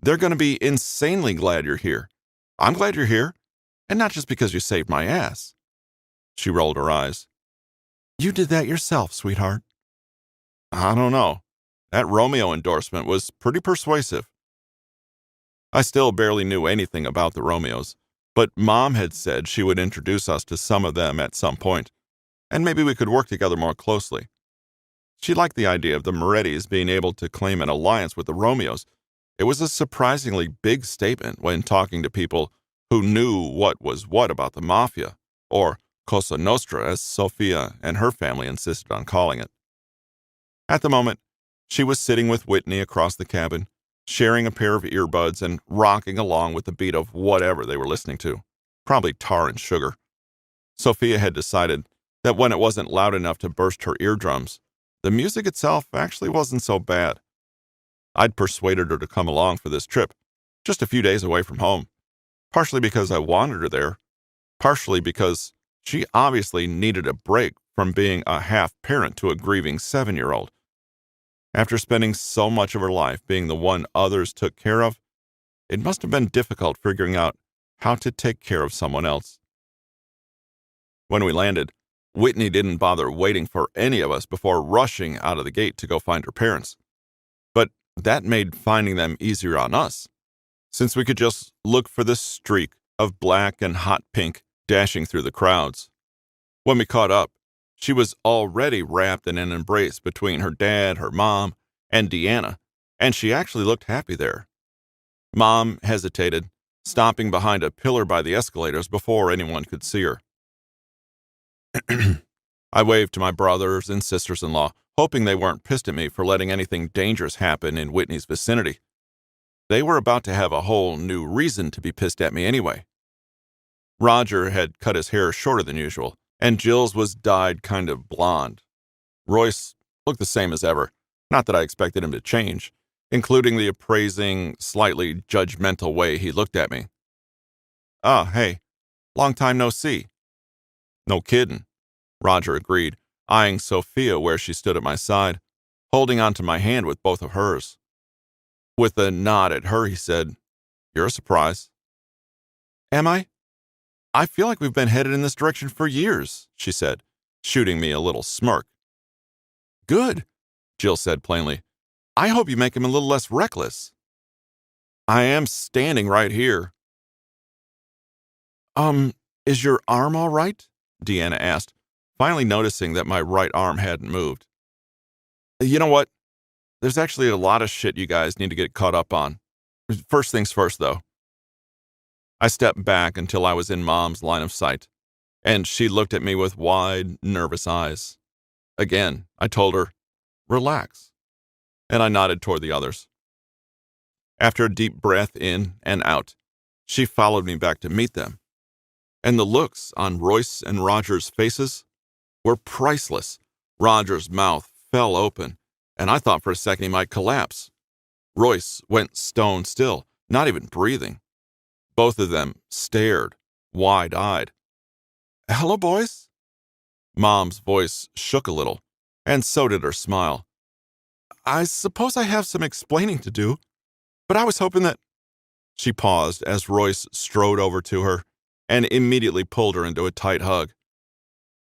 A: They're going to be insanely glad you're here. I'm glad you're here, and not just because you saved my ass. She rolled her eyes. You did that yourself, sweetheart. I don't know. That Romeo endorsement was pretty persuasive. I still barely knew anything about the Romeos, but Mom had said she would introduce us to some of them at some point, and maybe we could work together more closely. She liked the idea of the Morettis being able to claim an alliance with the Romeos. It was a surprisingly big statement when talking to people who knew what was what about the Mafia, or Cosa Nostra, as Sophia and her family insisted on calling it. At the moment, she was sitting with Whitney across the cabin, sharing a pair of earbuds and rocking along with the beat of whatever they were listening to, probably Tar and Sugar. Sophia had decided that when it wasn't loud enough to burst her eardrums, the music itself actually wasn't so bad. I'd persuaded her to come along for this trip, just a few days away from home, partially because I wanted her there, partially because she obviously needed a break from being a half-parent to a grieving 7-year-old. After spending so much of her life being the one others took care of, it must have been difficult figuring out how to take care of someone else. When we landed, Whitney didn't bother waiting for any of us before rushing out of the gate to go find her parents. But that made finding them easier on us, since we could just look for the streak of black and hot pink dashing through the crowds. When we caught up, she was already wrapped in an embrace between her dad, her mom, and Deanna, and she actually looked happy there. Mom hesitated, stopping behind a pillar by the escalators before anyone could see her. I waved to my brothers and sisters-in-law, hoping they weren't pissed at me for letting anything dangerous happen in Whitney's vicinity. They were about to have a whole new reason to be pissed at me anyway. Roger had cut his hair shorter than usual, and Jill's was dyed kind of blonde. Royce looked the same as ever, not that I expected him to change, including the appraising, slightly judgmental way he looked at me. "Ah, hey, long time no see." "No kiddin'," Roger agreed, eyeing Sophia where she stood at my side, holding onto my hand with both of hers. With a nod at her, he said, "You're a surprise." "Am I? I feel like we've been headed in this direction for years," she said, shooting me a little smirk. "Good," Jill said plainly. "I hope you make him a little less reckless." "I am standing right here." Is your arm all right?" Deanna asked, finally noticing that my right arm hadn't moved. "You know what? There's actually a lot of shit you guys need to get caught up on. First things first, though." I stepped back until I was in Mom's line of sight, and she looked at me with wide, nervous eyes. Again, I told her, "Relax," and I nodded toward the others. After a deep breath in and out, she followed me back to meet them, and the looks on Royce and Roger's faces were priceless. Roger's mouth fell open, and I thought for a second he might collapse. Royce went stone still, not even breathing. Both of them stared, wide-eyed. "Hello, boys?" Mom's voice shook a little, and so did her smile. "I suppose I have some explaining to do, but I was hoping that—" She paused as Royce strode over to her and immediately pulled her into a tight hug.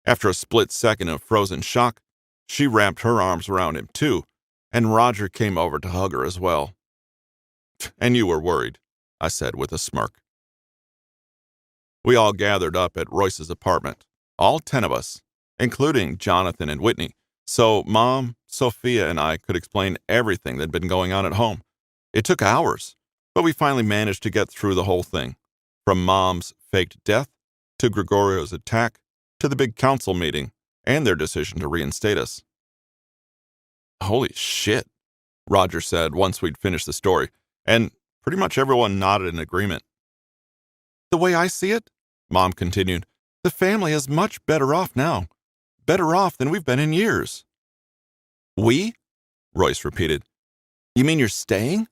A: After a split second of frozen shock, she wrapped her arms around him too, and Roger came over to hug her as well. "And you were worried," I said with a smirk. We all gathered up at Royce's apartment, all 10 of us, including Jonathan and Whitney, so Mom, Sophia, and I could explain everything that had been going on at home. It took hours, but we finally managed to get through the whole thing, from Mom's faked death to Gregorio's attack to the big council meeting and their decision to reinstate us. "Holy shit," Roger said once we'd finished the story, and pretty much everyone nodded in agreement. "The way I see it," Mom continued, "the family is much better off now. Better off than we've been in years." "We?" Royce repeated. "You mean you're staying?"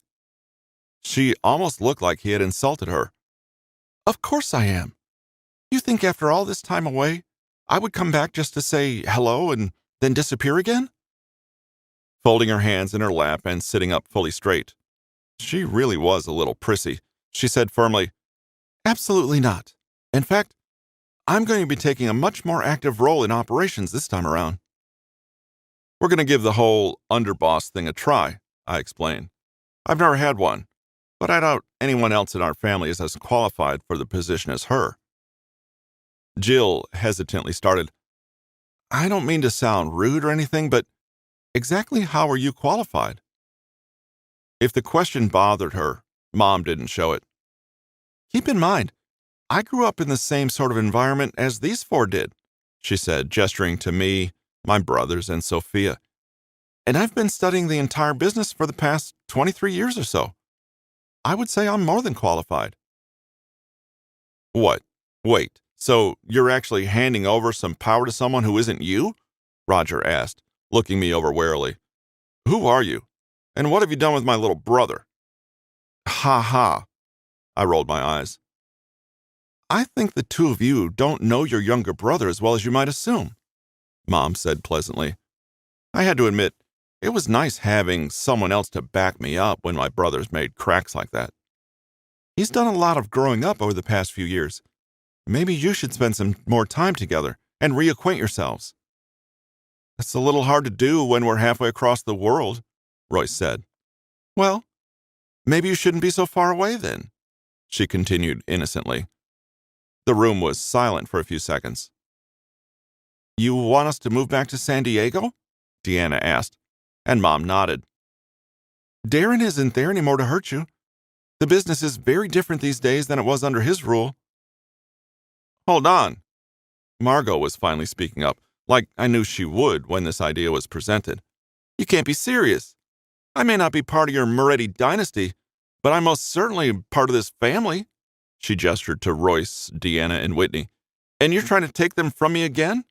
A: She almost looked like he had insulted her. "Of course I am. You think after all this time away, I would come back just to say hello and then disappear again?" Folding her hands in her lap and sitting up fully straight, she really was a little prissy, she said firmly, "Absolutely not. In fact, I'm going to be taking a much more active role in operations this time around." "We're going to give the whole underboss thing a try," I explained. "I've never had one, but I doubt anyone else in our family is as qualified for the position as her." Jill hesitantly started, "I don't mean to sound rude or anything, but exactly how are you qualified?" If the question bothered her, Mom didn't show it. "Keep in mind, I grew up in the same sort of environment as these 4 did," she said, gesturing to me, my brothers, and Sophia. "And I've been studying the entire business for the past 23 years or so. I would say I'm more than qualified. What? Wait, so you're actually handing over some power to someone who isn't you? Roger asked, looking me over warily. Who are you? And what have you done with my little brother? Ha ha, I rolled my eyes. I think the two of you don't know your younger brother as well as you might assume, Mom said pleasantly. I had to admit, it was nice having someone else to back me up when my brothers made cracks like that. He's done a lot of growing up over the past few years. Maybe you should spend some more time together and reacquaint yourselves. It's a little hard to do when we're halfway across the world, Royce said. Well, maybe you shouldn't be so far away then, she continued innocently. The room was silent for a few seconds. You want us to move back to San Diego? Deanna asked, and Mom nodded. Darren isn't there anymore to hurt you. The business is very different these days than it was under his rule. Hold on. Margot was finally speaking up, like I knew she would when this idea was presented. You can't be serious. I may not be part of your Moretti dynasty, but I'm most certainly part of this family. She gestured to Royce, Deanna, and Whitney. And you're trying to take them from me again?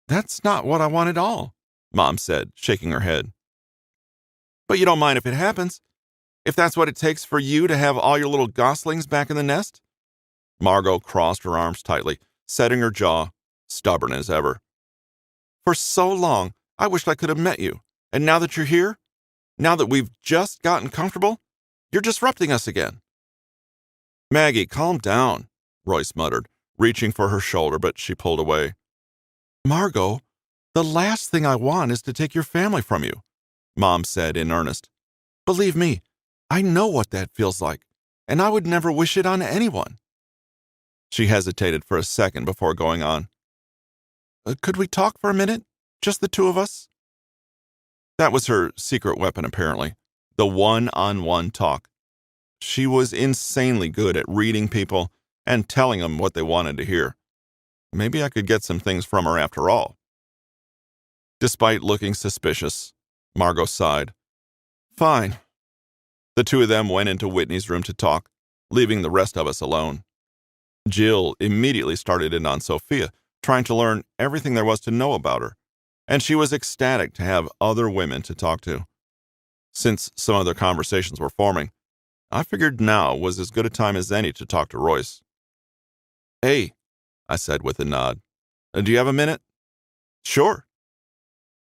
A: That's not what I want at all, Mom said, shaking her head. But you don't mind if it happens? If that's what it takes for you to have all your little goslings back in the nest? Margot crossed her arms tightly, setting her jaw, stubborn as ever. For so long, I wished I could have met you. And now that you're here, now that we've just gotten comfortable, you're disrupting us again. Maggie, calm down, Royce muttered, reaching for her shoulder, but she pulled away. Margot, the last thing I want is to take your family from you, Mom said in earnest. Believe me, I know what that feels like, and I would never wish it on anyone. She hesitated for a second before going on. Could we talk for a minute? Just the two of us? That was her secret weapon, apparently. The one-on-one talk. She was insanely good at reading people and telling them what they wanted to hear. Maybe I could get some things from her after all. Despite looking suspicious, Margot sighed. Fine. The two of them went into Whitney's room to talk, leaving the rest of us alone. Jill immediately started in on Sophia, trying to learn everything there was to know about her, and she was ecstatic to have other women to talk to. Since some of their conversations were forming, I figured now was as good a time as any to talk to Royce. Hey, I said with a nod. Do you have a minute? Sure.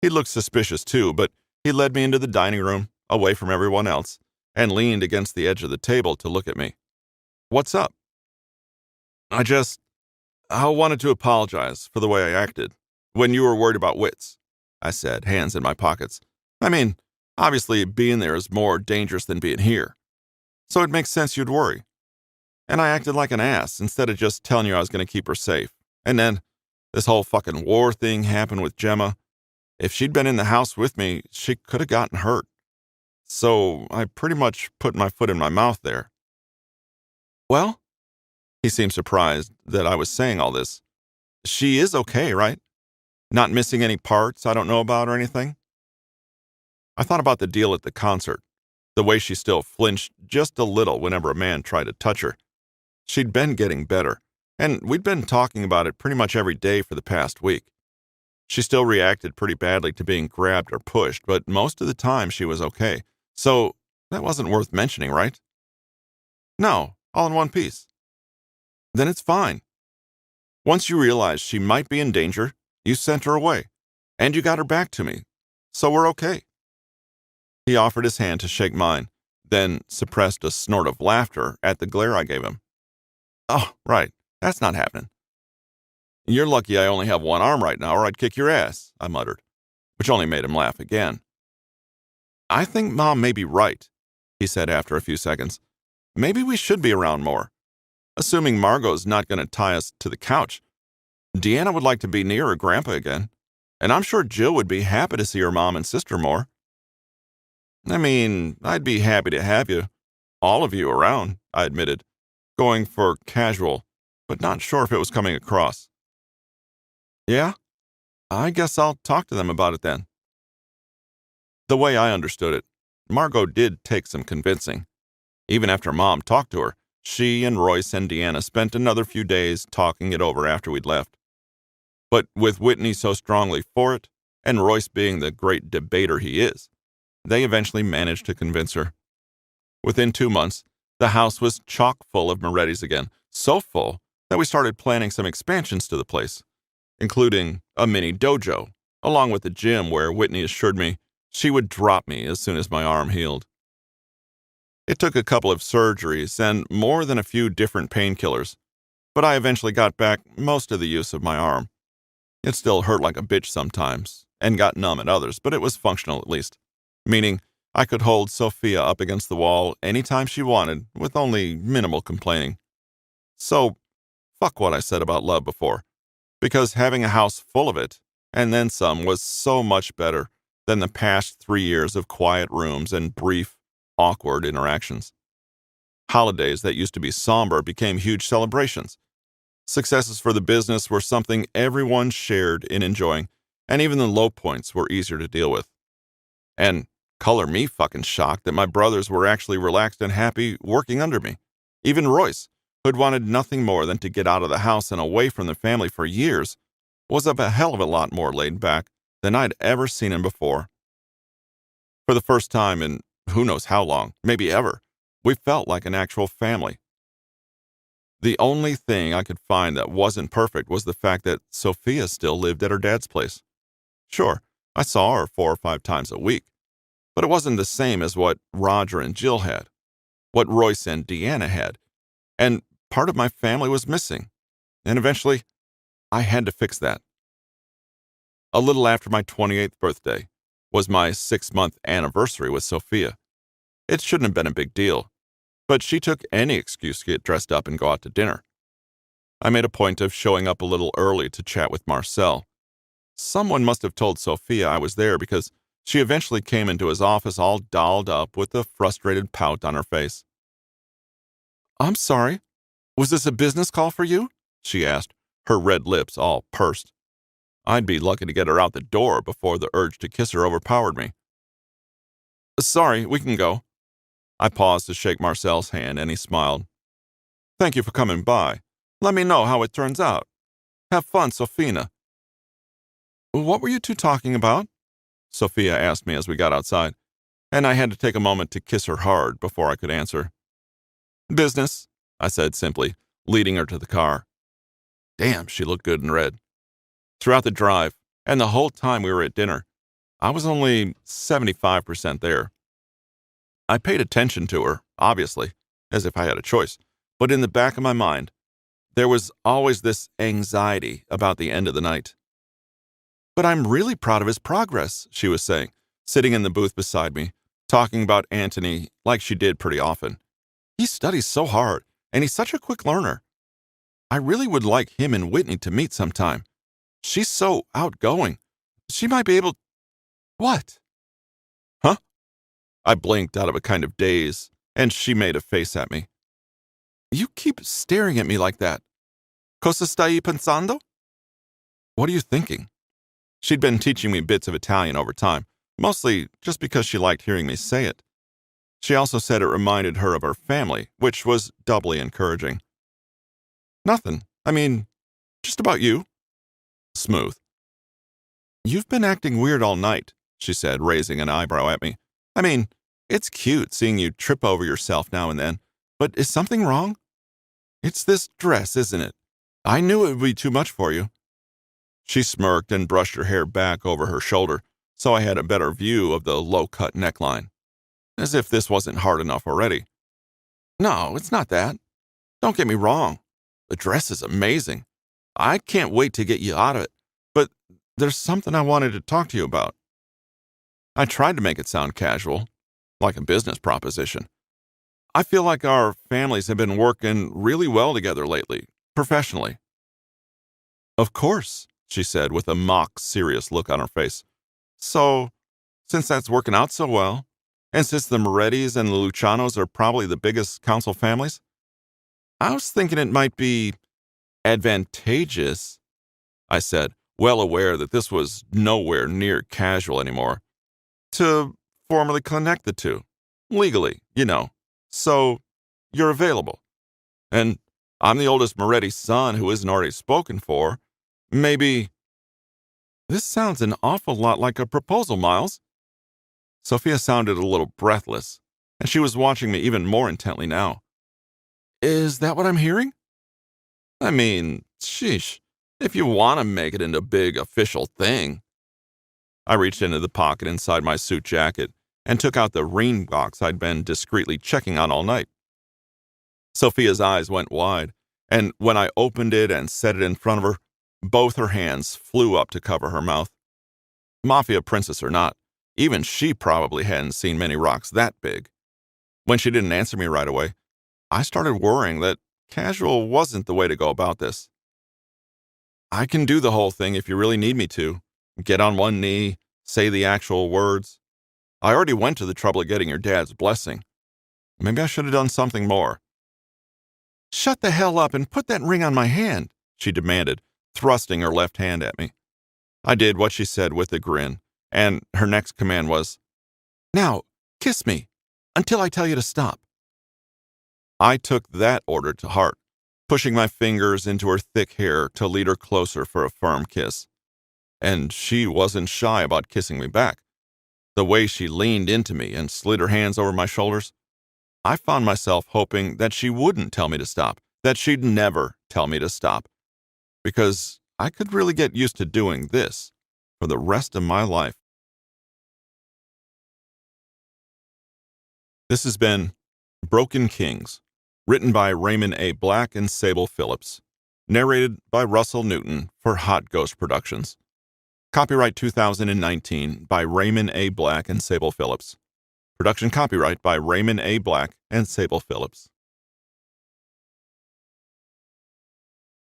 A: He looked suspicious too, but he led me into the dining room, away from everyone else, and leaned against the edge of the table to look at me. What's up? I wanted to apologize for the way I acted when you were worried about wits, I said, hands in my pockets. I mean, obviously being there is more dangerous than being here. So it makes sense you'd worry. And I acted like an ass instead of just telling you I was going to keep her safe. And then this whole fucking war thing happened with Gemma. If she'd been in the house with me, she could have gotten hurt. So I pretty much put my foot in my mouth there. Well? He seemed surprised that I was saying all this. She is okay, right? Not missing any parts I don't know about or anything? I thought about the deal at the concert, the way she still flinched just a little whenever a man tried to touch her. She'd been getting better, and we'd been talking about it pretty much every day for the past week. She still reacted pretty badly to being grabbed or pushed, but most of the time she was okay. So that wasn't worth mentioning, right? No, all in one piece. Then it's fine. Once you realized she might be in danger, you sent her away, and you got her back to me, so we're okay. He offered his hand to shake mine, then suppressed a snort of laughter at the glare I gave him. Oh, right, that's not happening. You're lucky I only have one arm right now, or I'd kick your ass, I muttered, which only made him laugh again. I think Mom may be right, he said after a few seconds. Maybe we should be around more. Assuming Margot's not going to tie us to the couch. Deanna would like to be near her grandpa again, and I'm sure Jill would be happy to see her mom and sister more. I mean, I'd be happy to have you, all of you around, I admitted, going for casual, but not sure if it was coming across. Yeah? I guess I'll talk to them about it then. The way I understood it, Margot did take some convincing. Even after Mom talked to her, she and Royce and Deanna spent another few days talking it over after we'd left. But with Whitney so strongly for it, and Royce being the great debater he is, they eventually managed to convince her. Within 2 months, the house was chock full of Morettis again, so full that we started planning some expansions to the place, including a mini dojo, along with the gym where Whitney assured me she would drop me as soon as my arm healed. It took a couple of surgeries and more than a few different painkillers, but I eventually got back most of the use of my arm. It still hurt like a bitch sometimes, and got numb at others, but it was functional at least, meaning I could hold Sophia up against the wall anytime she wanted with only minimal complaining. So, fuck what I said about love before, because having a house full of it, and then some, was so much better than the past 3 years of quiet rooms and brief, awkward interactions. Holidays that used to be somber became huge celebrations. Successes for the business were something everyone shared in enjoying, and even the low points were easier to deal with. And color me fucking shocked that my brothers were actually relaxed and happy working under me. Even Royce, who'd wanted nothing more than to get out of the house and away from the family for years, was a hell of a lot more laid back than I'd ever seen him before. For the first time in who knows how long, maybe ever, we felt like an actual family. The only thing I could find that wasn't perfect was the fact that Sophia still lived at her dad's place. Sure, I saw her 4 or 5 times a week, but it wasn't the same as what Roger and Jill had, what Royce and Deanna had, and part of my family was missing, and eventually I had to fix that. A little after my 28th birthday was my 6-month anniversary with Sophia. It shouldn't have been a big deal, but she took any excuse to get dressed up and go out to dinner. I made a point of showing up a little early to chat with Marcel. Someone must have told Sophia I was there because she eventually came into his office all dolled up with a frustrated pout on her face. "I'm sorry, was this a business call for you?" she asked, her red lips all pursed. I'd be lucky to get her out the door before the urge to kiss her overpowered me. "Sorry, we can go." I paused to shake Marcel's hand, and he smiled. "Thank you for coming by. Let me know how it turns out. Have fun, Sophina." "What were you two talking about?" Sophia asked me as we got outside, and I had to take a moment to kiss her hard before I could answer. "Business," I said simply, leading her to the car. Damn, she looked good in red. Throughout the drive, and the whole time we were at dinner, I was only 75% there. I paid attention to her, obviously, as if I had a choice, but in the back of my mind, there was always this anxiety about the end of the night. "But I'm really proud of his progress," she was saying, sitting in the booth beside me, talking about Anthony like she did pretty often. "He studies so hard, and he's such a quick learner. I really would like him and Whitney to meet sometime. She's so outgoing. She might be able—" "What?" "Huh?" I blinked out of a kind of daze, and she made a face at me. "You keep staring at me like that. Cosa stai pensando?" "What are you thinking?" She'd been teaching me bits of Italian over time, mostly just because she liked hearing me say it. She also said it reminded her of her family, which was doubly encouraging. "Nothing. I mean, just about you." Smooth. "You've been acting weird all night," she said, raising an eyebrow at me. "I mean, it's cute seeing you trip over yourself now and then, but is something wrong?" "It's this dress, isn't it? I knew it would be too much for you." She smirked and brushed her hair back over her shoulder, so I had a better view of the low-cut neckline. As if this wasn't hard enough already. "No, it's not that. Don't get me wrong. The dress is amazing. I can't wait to get you out of it, but there's something I wanted to talk to you about." I tried to make it sound casual, like a business proposition. "I feel like our families have been working really well together lately, professionally." "Of course," she said with a mock serious look on her face. "So, since that's working out so well, and since the Morettis and the Lucianos are probably the biggest council families, I was thinking it might be advantageous," I said, well aware that this was nowhere near casual anymore, "to formally connect the two. Legally, So, you're available. And I'm the oldest Moretti's son who isn't already spoken for. Maybe. This sounds an awful lot like a proposal, Miles. Sophia sounded a little breathless, and she was watching me even more intently now. Is that what I'm hearing? I mean, sheesh, if you want to make it into a big official thing. I reached into the pocket inside my suit jacket and took out the ring box I'd been discreetly checking on all night. Sophia's eyes went wide, and when I opened it and set it in front of her, both her hands flew up to cover her mouth. Mafia princess or not, even she probably hadn't seen many rocks that big. When she didn't answer me right away, I started worrying that casual wasn't the way to go about this. I can do the whole thing if you really need me to. Get on one knee, say the actual words. I already went to the trouble of getting your dad's blessing. Maybe I should have done something more. Shut the hell up and put that ring on my hand, she demanded, thrusting her left hand at me. I did what she said with a grin, and her next command was, Now, kiss me, until I tell you to stop. I took that order to heart, pushing my fingers into her thick hair to lead her closer for a firm kiss. And she wasn't shy about kissing me back. The way she leaned into me and slid her hands over my shoulders, I found myself hoping that she wouldn't tell me to stop, that she'd never tell me to stop, because I could really get used to doing this for the rest of my life. This has been Broken Kings, written by Raymond A. Black and Sable Phillips, narrated by Russell Newton for Hot Ghost Productions. Copyright 2019 by Raymond A. Black and Sable Phillips. Production copyright by Raymond A. Black and Sable Phillips.